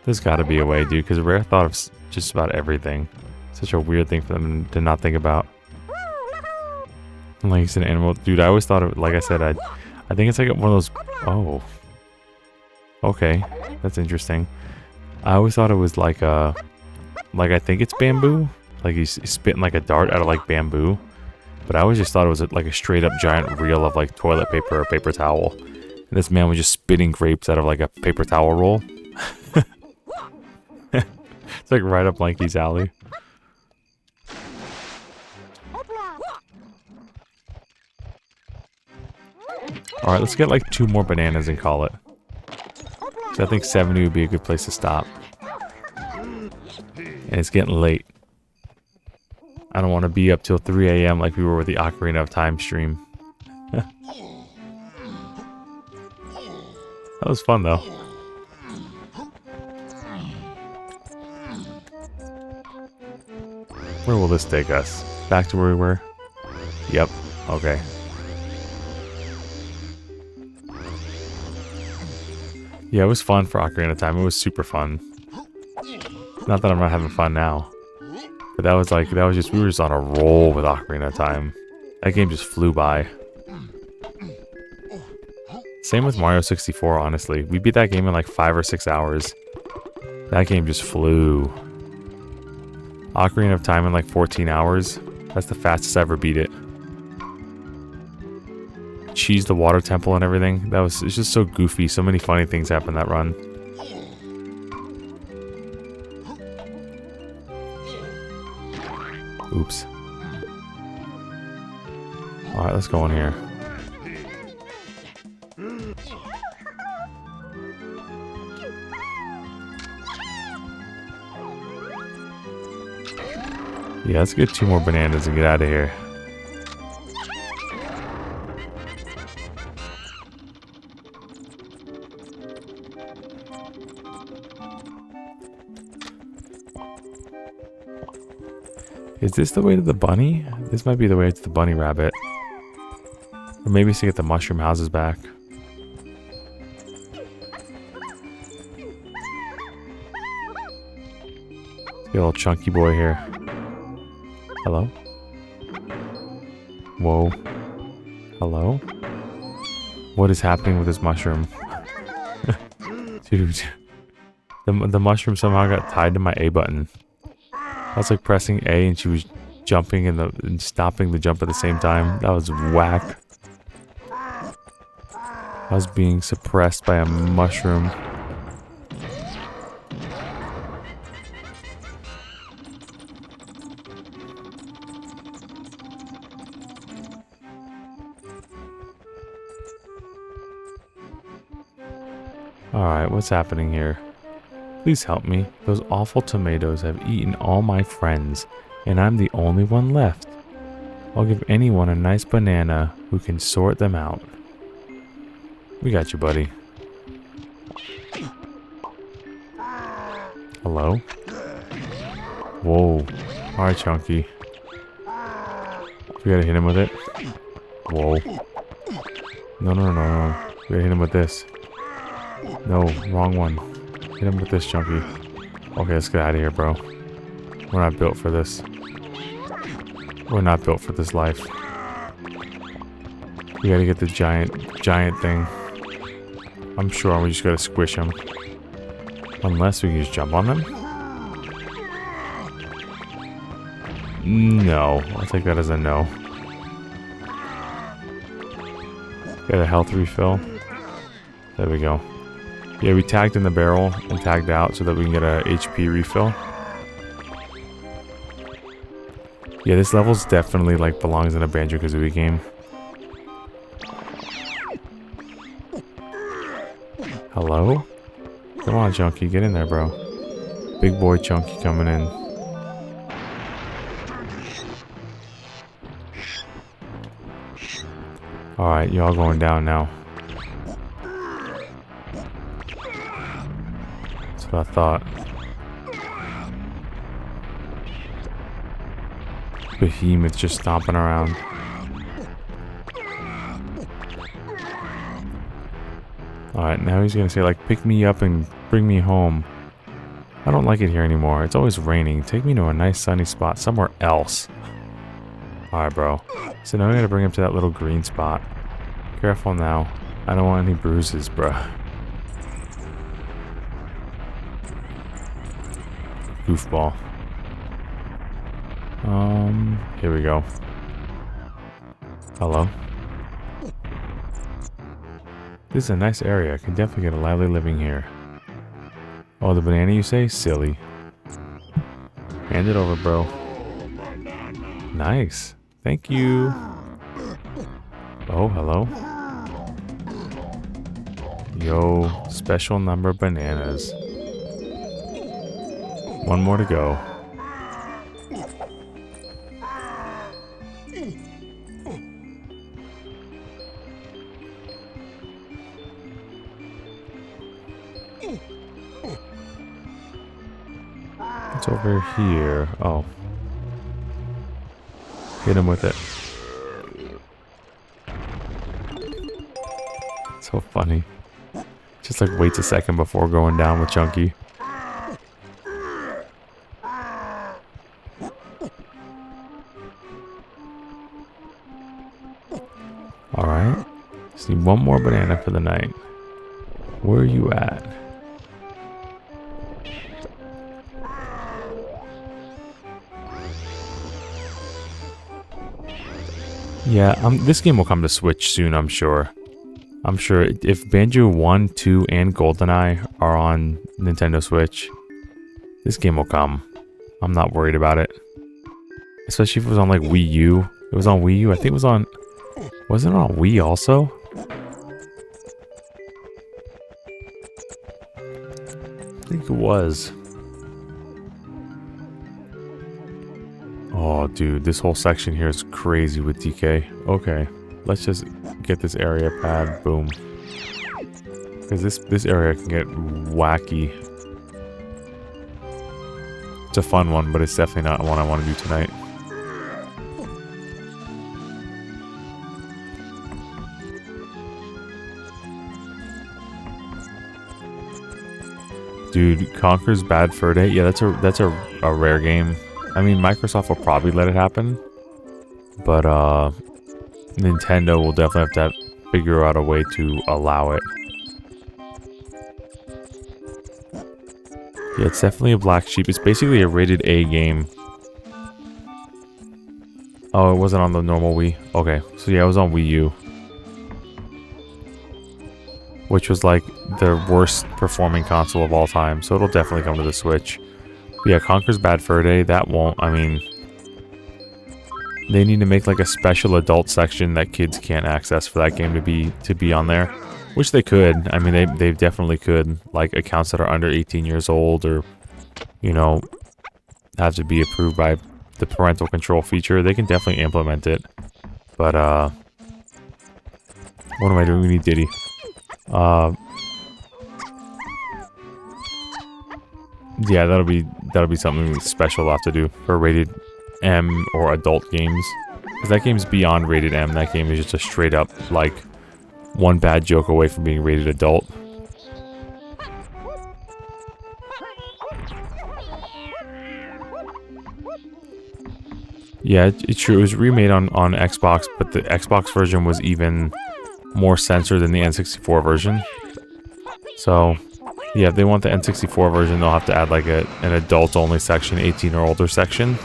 There's gotta be a way, dude, because Rare thought of just about everything. Such a weird thing for them to not think about. Like it's an animal. Dude, I always thought of, like I said, I think it's like one of those, oh. Okay, that's interesting. I always thought it was like I think it's bamboo. Like he's spitting like a dart out of like bamboo. But I always just thought it was like a straight up giant reel of like toilet paper or paper towel. And this man was just spitting grapes out of like a paper towel roll. It's like right up Lanky's alley. Alright, let's get like 2 more bananas and call it. So I think 70 would be a good place to stop. And it's getting late. I don't want to be up till 3 a.m. like we were with the Ocarina of Time stream. That was fun though. Where will this take us? Back to where we were? Yep. Okay. Yeah, it was fun for Ocarina of Time. It was super fun. Not that I'm not having fun now. But that was just, we were just on a roll with Ocarina of Time. That game just flew by. Same with Mario 64, honestly. We beat that game in like 5 or 6 hours. That game just flew. Ocarina of Time in like 14 hours. That's the fastest I ever beat it. Cheese the water temple and everything. It's just so goofy. So many funny things happen that run. Oops. Alright, let's go in here. Yeah, let's get 2 more bananas and get out of here. Is this the way to the bunny? This might be the way to the bunny rabbit. Or maybe it's to get the mushroom houses back. Get a little chunky boy here. Hello? Whoa. Hello? What is happening with this mushroom? Dude. The mushroom somehow got tied to my A button. I was like pressing A and she was jumping and stopping the jump at the same time. That was whack. I was being suppressed by a mushroom. Alright, what's happening here? Please help me. Those awful tomatoes have eaten all my friends, and I'm the only one left. I'll give anyone a nice banana who can sort them out. We got you, buddy. Hello? Whoa. Alright, Chunky. We gotta hit him with it. Whoa. No. We gotta hit him with this. No, wrong one. Hit him with this, Chunky. Okay, let's get out of here, bro. We're not built for this. We're not built for this life. We gotta get the giant thing. I'm sure we just gotta squish him. Unless we can just jump on them? No. I'll take that as a no. Get a health refill. There we go. Yeah, we tagged in the barrel and tagged out so that we can get a HP refill. Yeah, this level's definitely like belongs in a Banjo-Kazooie game. Hello? Come on, Chunky, get in there, bro. Big boy Chunky coming in. Alright, y'all going down now. That's what I thought. Behemoth just stomping around. Alright, now he's gonna say like, pick me up and bring me home. I don't like it here anymore. It's always raining. Take me to a nice sunny spot somewhere else. Alright, bro. So now we gotta bring him to that little green spot. Careful now. I don't want any bruises, bruh. Goofball. Here we go. Hello? This is a nice area. I can definitely get a lively living here. Oh, the banana you say? Silly. Hand it over, bro. Nice. Thank you. Oh, hello. Yo, special number bananas. One more to go. It's over here. Oh. Hit him with it. So funny. Just like waits a second before going down with Chunky. Alright. Just need one more banana for the night. Where are you at? Yeah, this game will come to Switch soon, I'm sure. I'm sure if Banjo 1, 2, and GoldenEye are on Nintendo Switch, this game will come. I'm not worried about it. Especially if it was on like Wii U. It was on Wii U. I think it was on... Wasn't it on Wii also? I think it was. Oh, dude, this whole section here is crazy with DK. Okay, let's just get this area pad. Boom. Because this area can get wacky. It's a fun one, but it's definitely not one I want to do tonight. Dude, Conker's Bad Fur Day. Yeah, that's a rare game. I mean, Microsoft will probably let it happen, but Nintendo will definitely have to figure out a way to allow it. Yeah, it's definitely a black sheep. It's basically a rated A game. Oh, it wasn't on the normal Wii. Okay, so yeah, it was on Wii U, which was like the worst performing console of all time. So it'll definitely come to the Switch. But yeah, Conker's Bad Fur Day. That won't. I mean, they need to make like a special adult section that kids can't access for that game to be on there, which they could. I mean, they definitely could. Like accounts that are under 18 years old, or you know, have to be approved by the parental control feature. They can definitely implement it. But what am I doing? We need Diddy. Yeah, that'll be something special we'll have to do for rated M or adult games. Because that game's beyond rated M. That game is just a straight up, like, one bad joke away from being rated adult. Yeah, it's true. It was remade on Xbox, but the Xbox version was even more censored than the N64 version. So, yeah, if they want the N64 version, they'll have to add like an adult-only section, 18 or older section,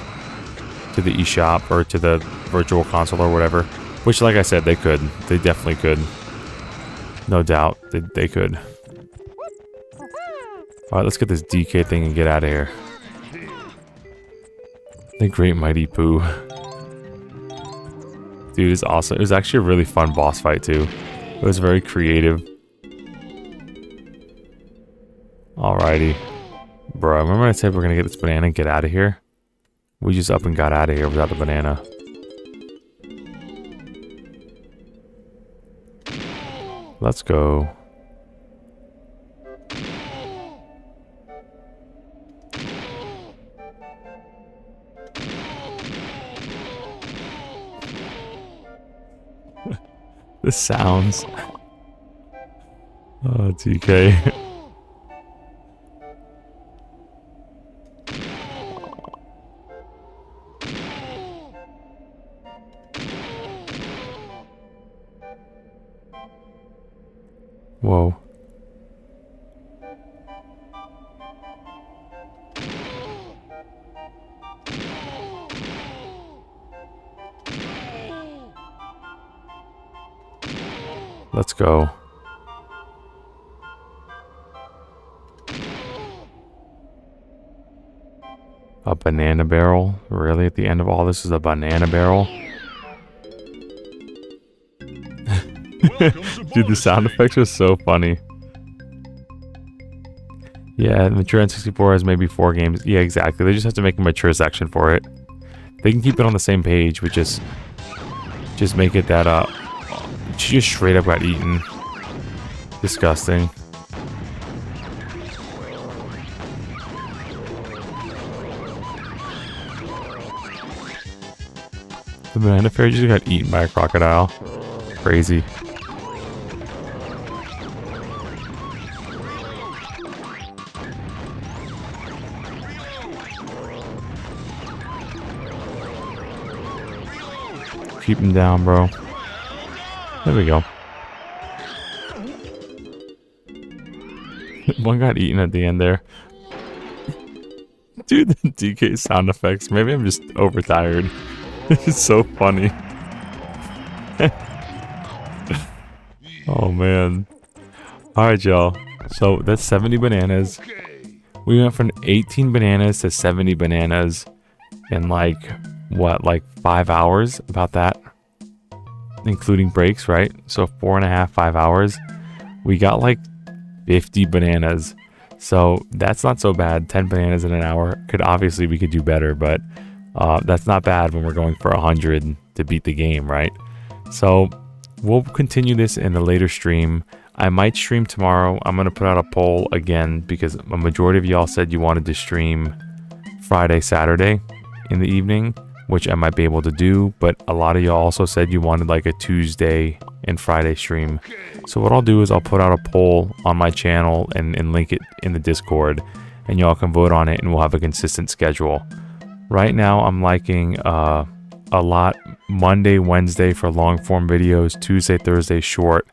to the eShop or to the Virtual Console or whatever. Which, like I said, they could. They definitely could. No doubt, they could. Alright, let's get this DK thing and get out of here. The Great Mighty Pooh. Dude, it's awesome. It was actually a really fun boss fight, too. It was very creative. Alrighty. Bro, remember I said we're gonna get this banana and get out of here? We just up and got out of here without the banana. Let's go. The sounds. Oh, TK. Whoa. Let's go. banana barrel. Really, at the end of all this is a banana barrel? Dude, the sound effects are so funny. Yeah, mature N64 has maybe 4 games. Yeah, exactly. They just have to make a mature section for it. They can keep it on the same page, but just make it that she just straight up got eaten. Disgusting. The banana fairy just got eaten by a crocodile. Crazy. Keep him down, bro. There we go. One got eaten at the end there. Dude, the DK sound effects. Maybe I'm just overtired. It's so funny. Oh, man. Alright, y'all. So, that's 70 bananas. We went from 18 bananas to 70 bananas in like, what, like 5 hours? About that. Including breaks, right? So 4.5, 5 hours. We got like 50 bananas. So that's not so bad. 10 bananas in an hour. We could do better, but that's not bad when we're going for 100 to beat the game, right? So we'll continue this in the later stream. I might stream tomorrow. I'm going to put out a poll again because a majority of y'all said you wanted to stream Friday, Saturday in the evening, which I might be able to do, but a lot of y'all also said you wanted like a Tuesday and Friday stream. So what I'll do is I'll put out a poll on my channel and link it in the Discord, and y'all can vote on it and we'll have a consistent schedule. Right now I'm liking a lot Monday, Wednesday for long form videos, Tuesday, Thursday short,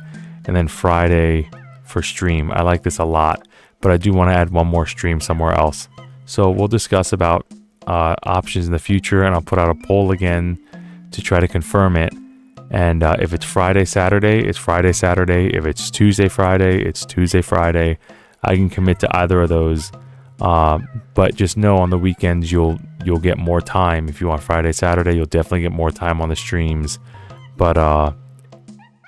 and then Friday for stream. I like this a lot, but I do want to add one more stream somewhere else. So we'll discuss about options in the future, and I'll put out a poll again to try to confirm it. And if it's Friday, Saturday, it's Friday, Saturday. If it's Tuesday, Friday, it's Tuesday, Friday. I can commit to either of those. But just know on the weekends you'll get more time. If you want Friday, Saturday, you'll definitely get more time on the streams. But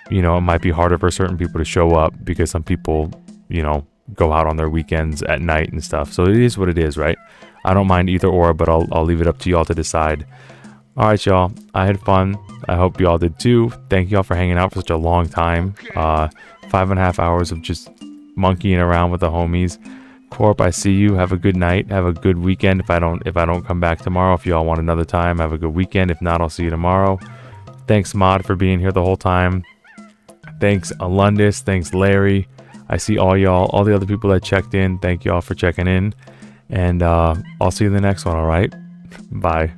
you know, it might be harder for certain people to show up because some people, you know, go out on their weekends at night and stuff. So it is what it is, right? I don't mind either or, but I'll leave it up to y'all to decide. Alright, y'all. I had fun. I hope y'all did too. Thank y'all for hanging out for such a long time. 5.5 hours of just monkeying around with the homies. Corp, I see you. Have a good night. Have a good weekend. If I don't come back tomorrow, if y'all want another time, have a good weekend. If not, I'll see you tomorrow. Thanks, Mod, for being here the whole time. Thanks, Alundis. Thanks, Larry. I see all y'all, all the other people that checked in. Thank y'all for checking in. And I'll see you in the next one, alright? Bye.